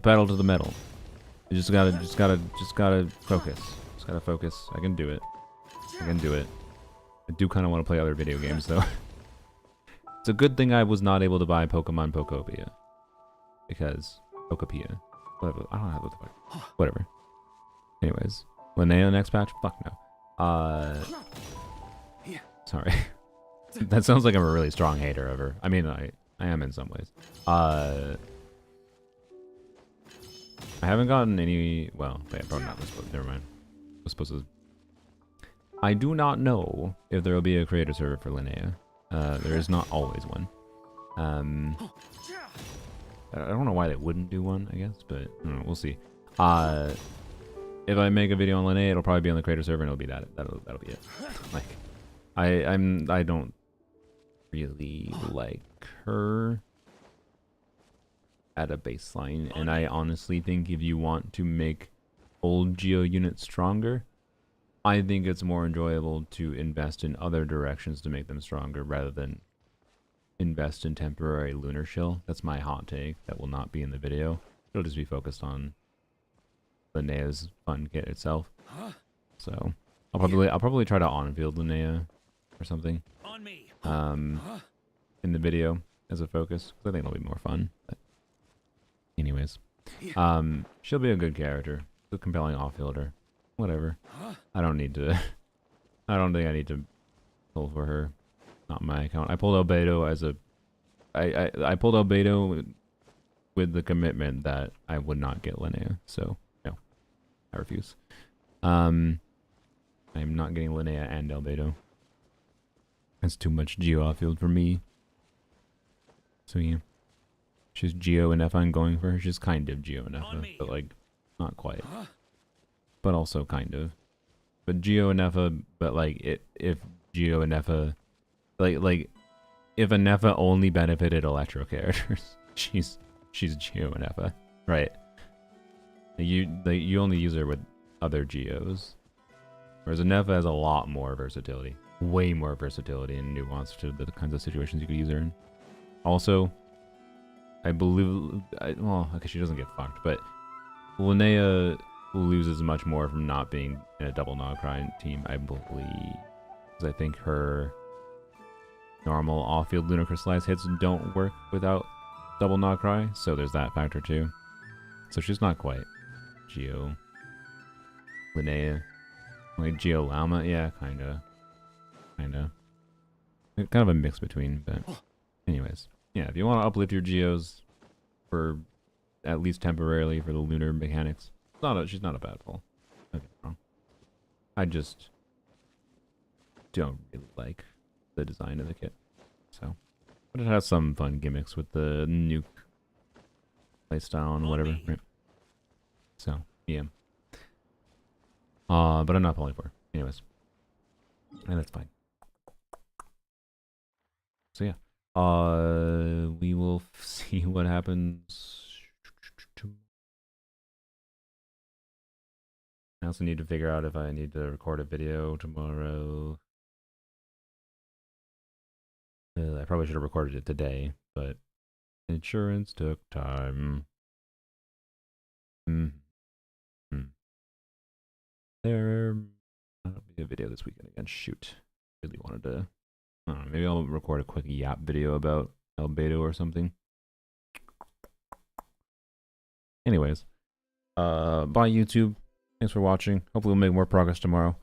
pedal to the metal. You just gotta focus. Just gotta focus. I can do it. I can do it. I do kind of want to play other video games though. It's a good thing I was not able to buy Pokemon Pokopia. Because Pokopia. Whatever. I don't have what the fuck. Whatever. Anyways. Linnea next patch? Fuck no. Sorry. That sounds like I'm a really strong hater of her. I mean, I am in some ways. I haven't gotten any... Well, wait, probably not. Never mind. I was supposed to... I do not know if there will be a creator server for Linnea. There is not always one. I don't know why they wouldn't do one, I guess, but I don't know, we'll see. If I make a video on Linnea, it'll probably be on the creator server and it'll be that'll be it. Like I don't really like her at a baseline, and I honestly think if you want to make old Geo units stronger, I think it's more enjoyable to invest in other directions to make them stronger rather than invest in temporary lunar shill. That's my hot take. That will not be in the video. It'll just be focused on Linnea's fun kit itself. So I'll probably try to on-field Linnea or something in the video as a focus, because I think it'll be more fun. But anyways, she'll be a good character, a compelling off-fielder. Whatever. I don't need to. I don't think I need to pull for her. Not my account. I pulled Albedo as a. I pulled Albedo with the commitment that I would not get Linnea. So no, I refuse. I'm not getting Linnea and Albedo. That's too much Geo outfield for me. So yeah, she's Geo and F I'm going for her. She's kind of Geo and F, but like not quite. but also kind of. But Geo and Neffa, but like if Geo and Neffa, like if a Neffa only benefited Electro characters, she's Geo and Neffa, right? You only use her with other Geos, whereas a Neffa has a lot more versatility, way more versatility and nuance to the kinds of situations you could use her in. Also, I believe, well, okay, she doesn't get fucked, but Linnea loses much more from not being in a double Nogcry team, I believe. Because I think her normal off-field Lunar Crystallize hits don't work without double Nogcry, so there's that factor too. So she's not quite Geo. Linnea. Like Geo Lama? Yeah, kinda. Kind of a mix between, but anyways. Yeah, if you want to uplift your Geos for at least temporarily for the lunar mechanics, she's not a bad pull. Don't get me wrong. I just don't really like the design of the kit. So, but it has some fun gimmicks with the nuke playstyle and whatever, right? So, yeah. But I'm not pulling for. Anyways. And that's fine. So yeah. We will see what happens. I also need to figure out if I need to record a video tomorrow. I probably should have recorded it today, but insurance took time. There'll be a video this weekend again. Shoot. Really wanted to. I don't know, maybe I'll record a quick yap video about Albedo or something. Anyways, bye YouTube. Thanks for watching. Hopefully we'll make more progress tomorrow.